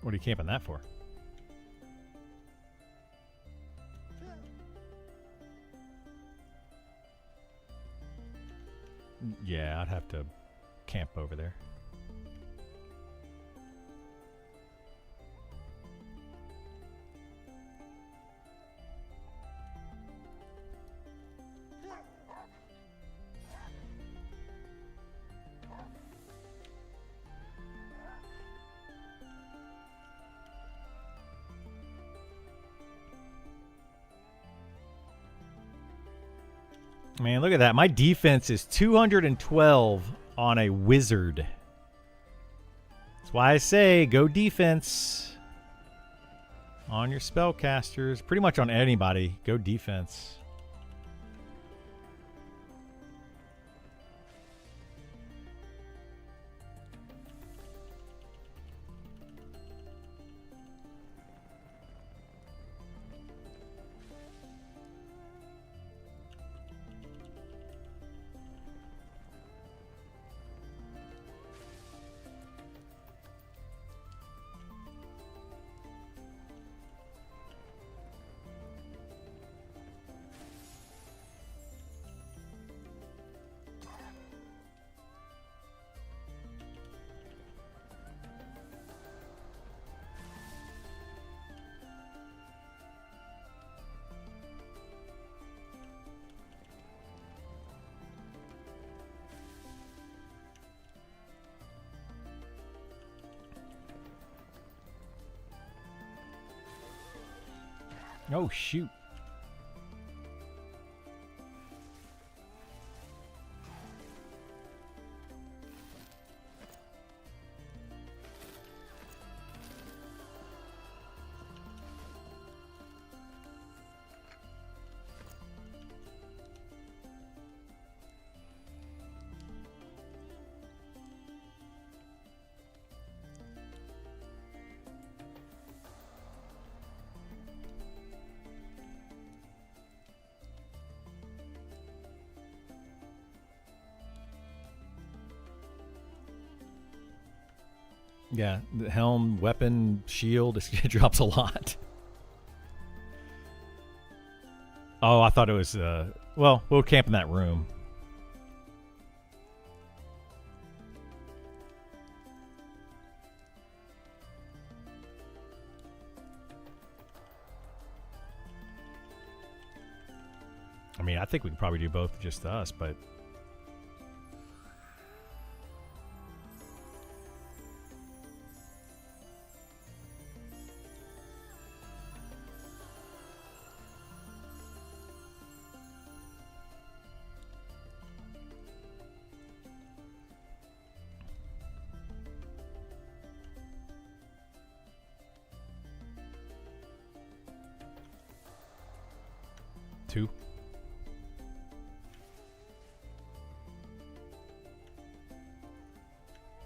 What are you camping that for? Yeah, I'd have to camp over there. Man, look at that. My defense is 212 on a wizard. That's why I say go defense on your spellcasters. Pretty much on anybody. Go defense. Oh, shoot. Yeah, the helm, weapon, shield, it drops a lot. Oh, I thought it was, well, we'll camp in that room. I mean, I think we can probably do both just us, but... Two.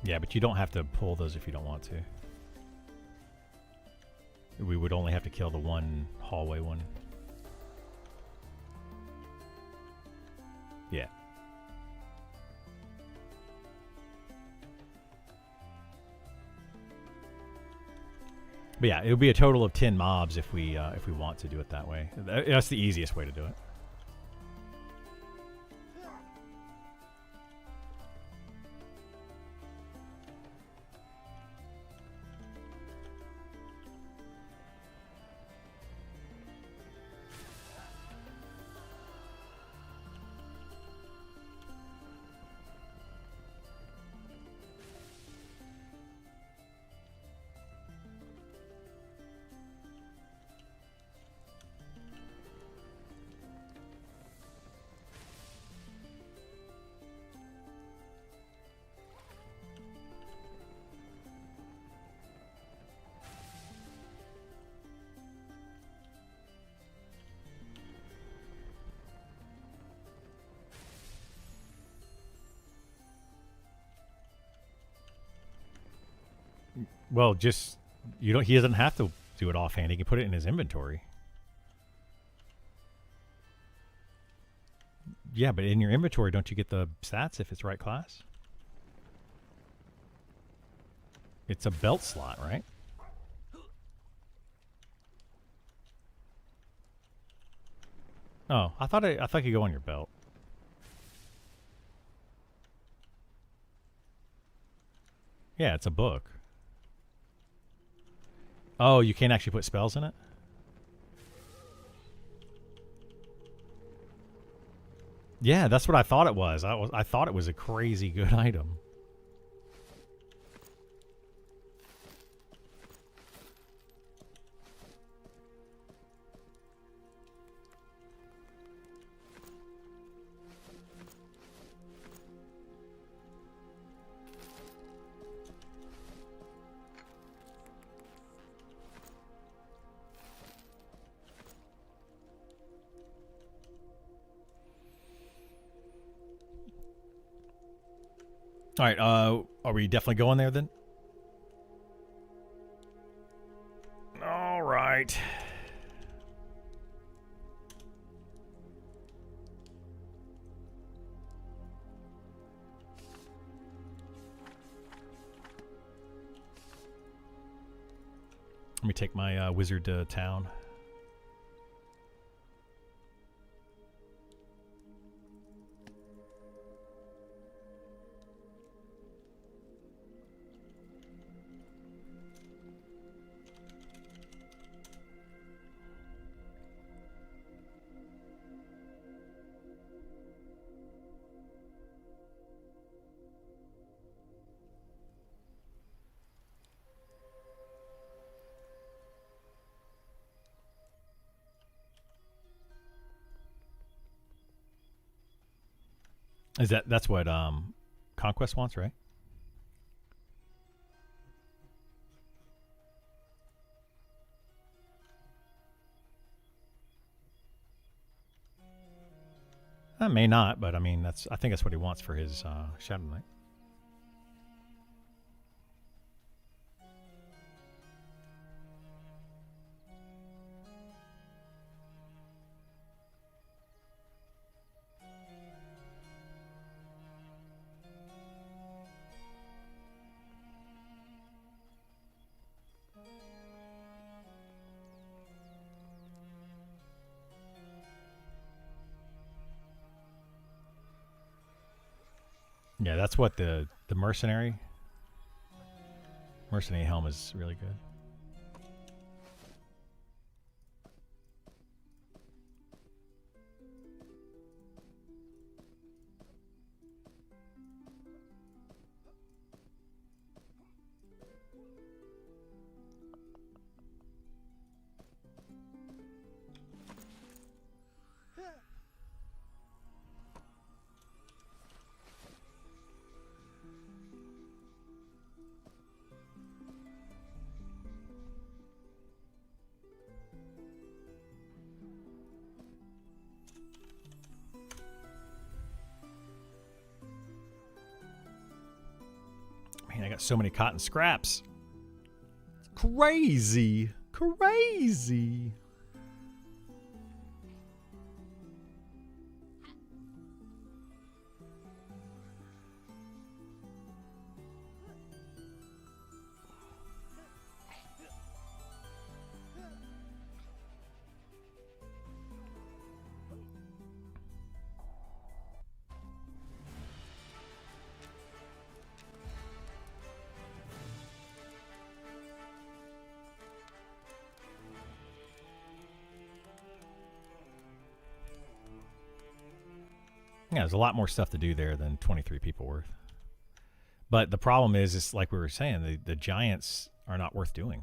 Yeah, but you don't have to pull those if you don't want to. We would only have to kill the one hallway one. Yeah. But yeah, it'll be a total of 10 mobs if we want to do it that way. That's the easiest way to do it. Well, just you don't. He doesn't have to do it offhand. He can put it in his inventory. Yeah, but in your inventory, don't you get the stats if it's right class? It's a belt slot, right? Oh, I thought it could go on your belt. Yeah, it's a book. Oh, you can't actually put spells in it? Yeah, that's what I thought it was. I thought it was a crazy good item. All right, are we definitely going there then? All right. Let me take my wizard to town. That's what Conquest wants, right? I may not, but I mean I think that's what he wants for his Shadow Knight. Yeah, that's what the mercenary helm is really good. Man, I got so many cotton scraps. Crazy. Crazy. Yeah, there's a lot more stuff to do there than 23 people worth. But the problem is, it's like we were saying, the giants are not worth doing.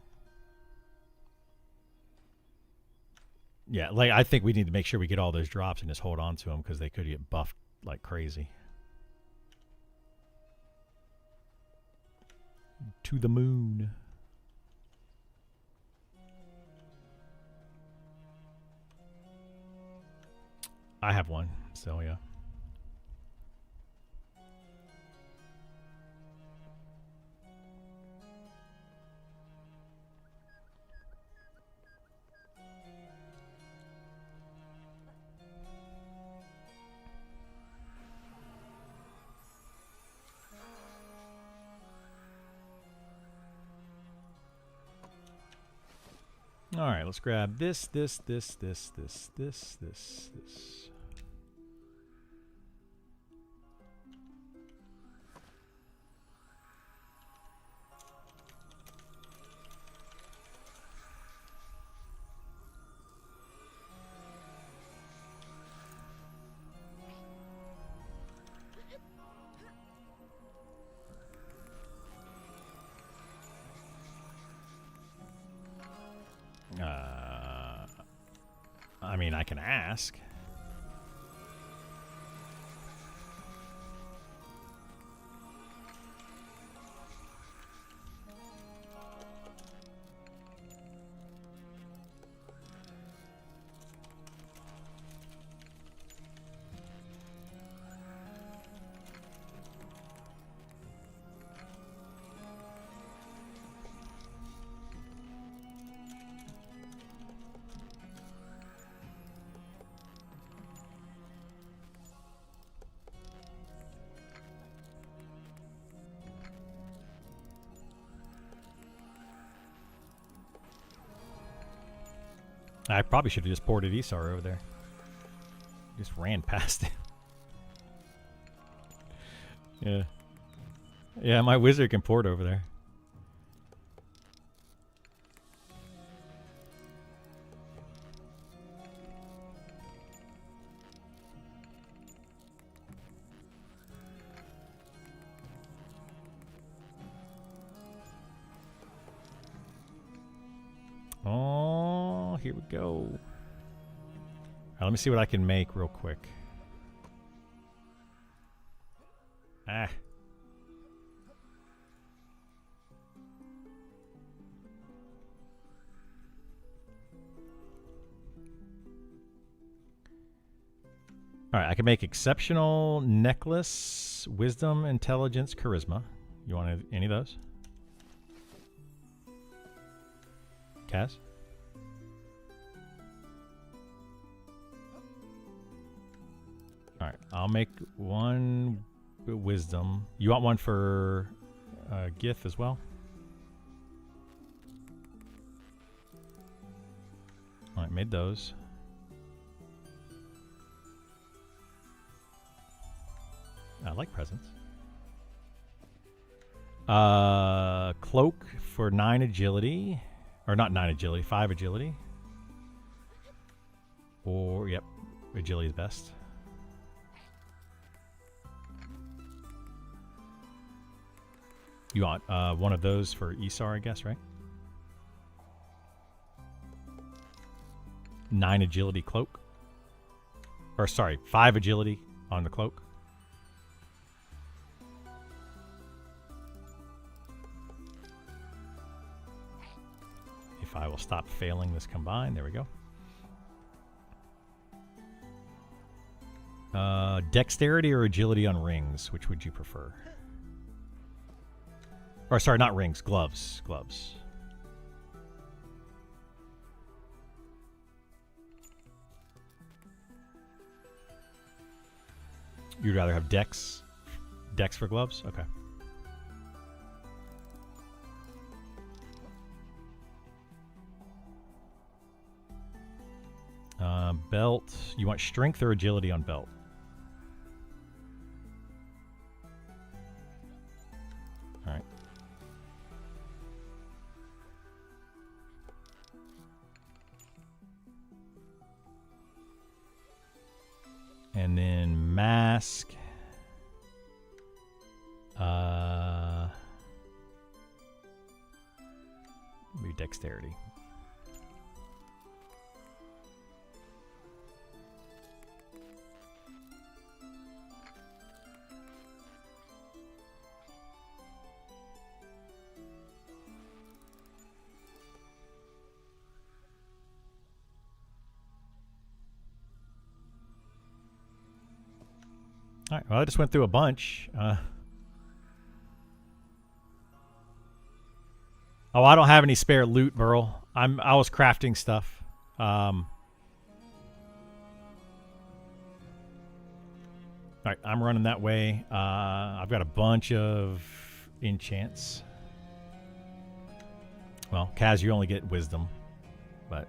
Yeah, like I think we need to make sure we get all those drops and just hold on to them because they could get buffed like crazy. To the moon. I have one, so yeah. All right, let's grab this. I mean, I can ask. I probably should have just ported Isar over there. Just ran past him. Yeah. Yeah, my wizard can port over there. Oh, here we go. All right, let me see what I can make real quick. Ah. All right, I can make exceptional necklace, wisdom, intelligence, charisma. You want any of those? Kaz? Alright, I'll make one wisdom. You want one for Gith as well? Alright, made those. I like presents. Cloak for 9 agility. Or not 9 agility, 5 agility. Or, yep, agility is best. You want one of those for Isar, I guess, right? 9 agility cloak. Or, sorry, 5 agility on the cloak. I will stop failing this combine. There we go. Dexterity or agility on rings? Which would you prefer? Or sorry, not rings. Gloves. Gloves. You'd rather have dex? Dex for gloves? Okay. Belt. You want strength or agility on belt? All right. And then mask. Maybe dexterity. All right, well, I just went through a bunch. Oh, I don't have any spare loot, Burl. I was crafting stuff. All right, I'm running that way. I've got a bunch of enchants. Well, Kaz, you only get wisdom. but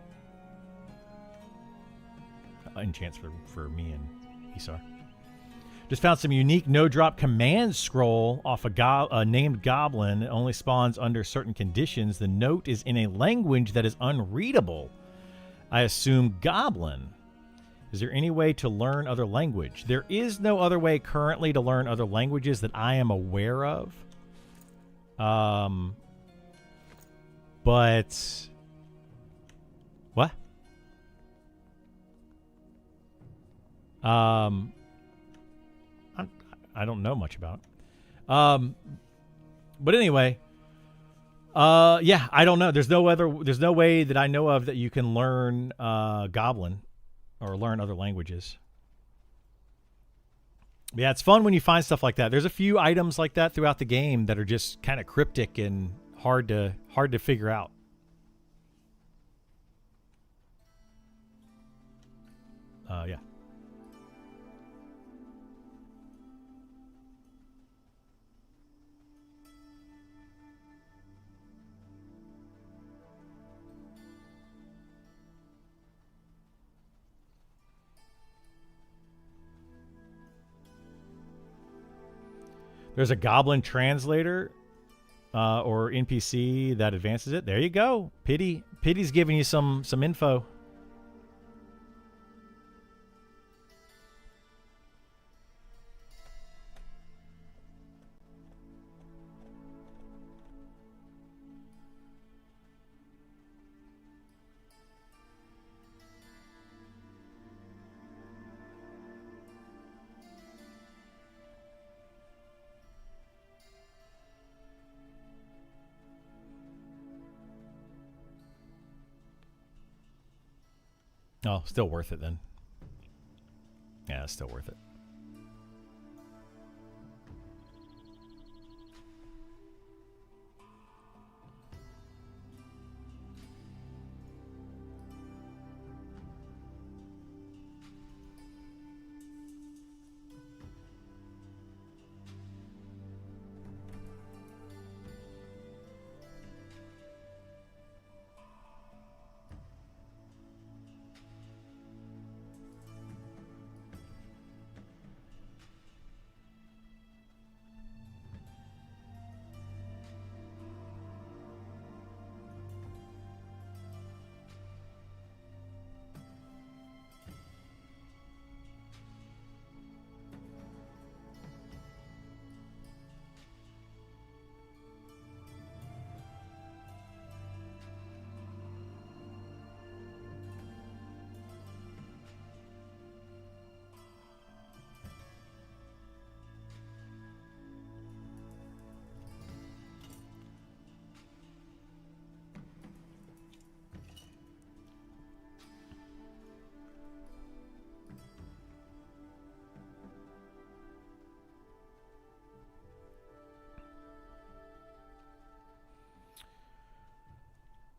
enchants for me and Isar. Just found some unique no-drop command scroll off a named goblin. It only spawns under certain conditions. The note is in a language that is unreadable. I assume Goblin. Is there any way to learn other language? There is no other way currently to learn other languages that I am aware of. But what? I don't know much about. But anyway, yeah, I don't know. There's no way that I know of that you can learn Goblin or learn other languages. Yeah, it's fun when you find stuff like that. There's a few items like that throughout the game that are just kind of cryptic and hard to figure out. Yeah. There's a goblin translator or NPC that advances it. There you go. Pity's giving you some info. Oh, still worth it then. Yeah, it's still worth it.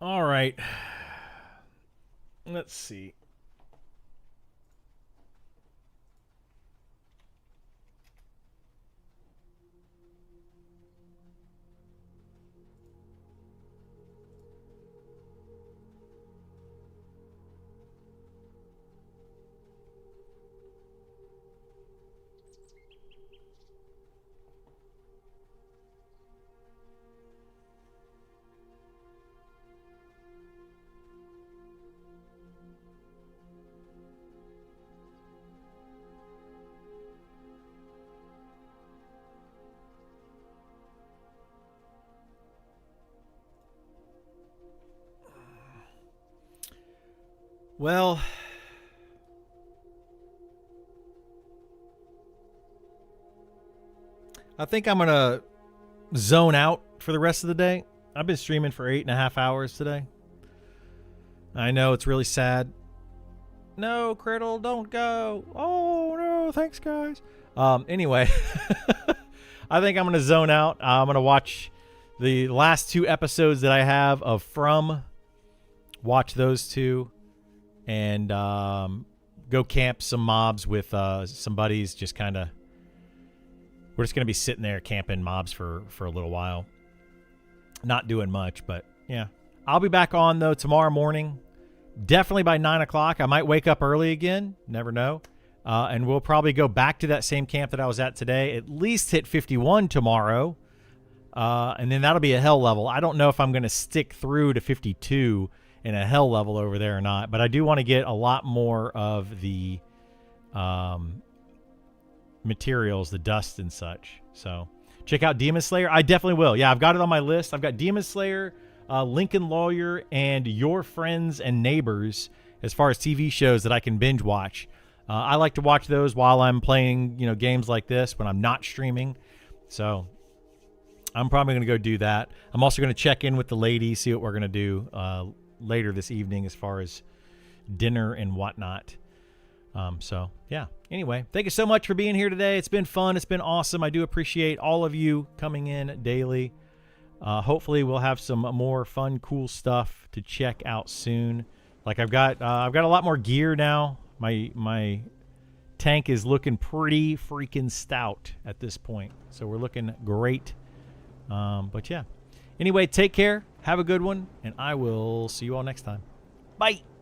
All right. Let's see. Well, I think I'm going to zone out for the rest of the day. I've been streaming for 8.5 hours today. I know it's really sad. No, Criddle, don't go. Oh, no, thanks, guys. Anyway, I think I'm going to zone out. I'm going to watch the last 2 episodes that I have of From. Watch those 2. And go camp some mobs with some buddies. Just kind of, we're just going to be sitting there camping mobs for a little while. Not doing much, but yeah. I'll be back on, though, tomorrow morning definitely by 9 o'clock. I might wake up early again. Never know. And we'll probably go back to that same camp that I was at today. At least hit 51 tomorrow. And then that'll be a hell level. I don't know if I'm going to stick through to 52 in a hell level over there or not. But I do want to get a lot more of the materials, the dust and such. So check out Demon Slayer. I definitely will. Yeah, I've got it on my list. I've got Demon Slayer, Lincoln Lawyer, and Your Friends and Neighbors as far as TV shows that I can binge watch. I like to watch those while I'm playing, games like this when I'm not streaming. So I'm probably going to go do that. I'm also going to check in with the ladies, see what we're going to do later this evening as far as dinner and whatnot. So, yeah. Anyway, thank you so much for being here today. It's been fun. It's been awesome. I do appreciate all of you coming in daily. Hopefully, we'll have some more fun, cool stuff to check out soon. Like I've got a lot more gear now. My tank is looking pretty freaking stout at this point. So we're looking great. But yeah. Anyway, take care. Have a good one. And I will see you all next time. Bye.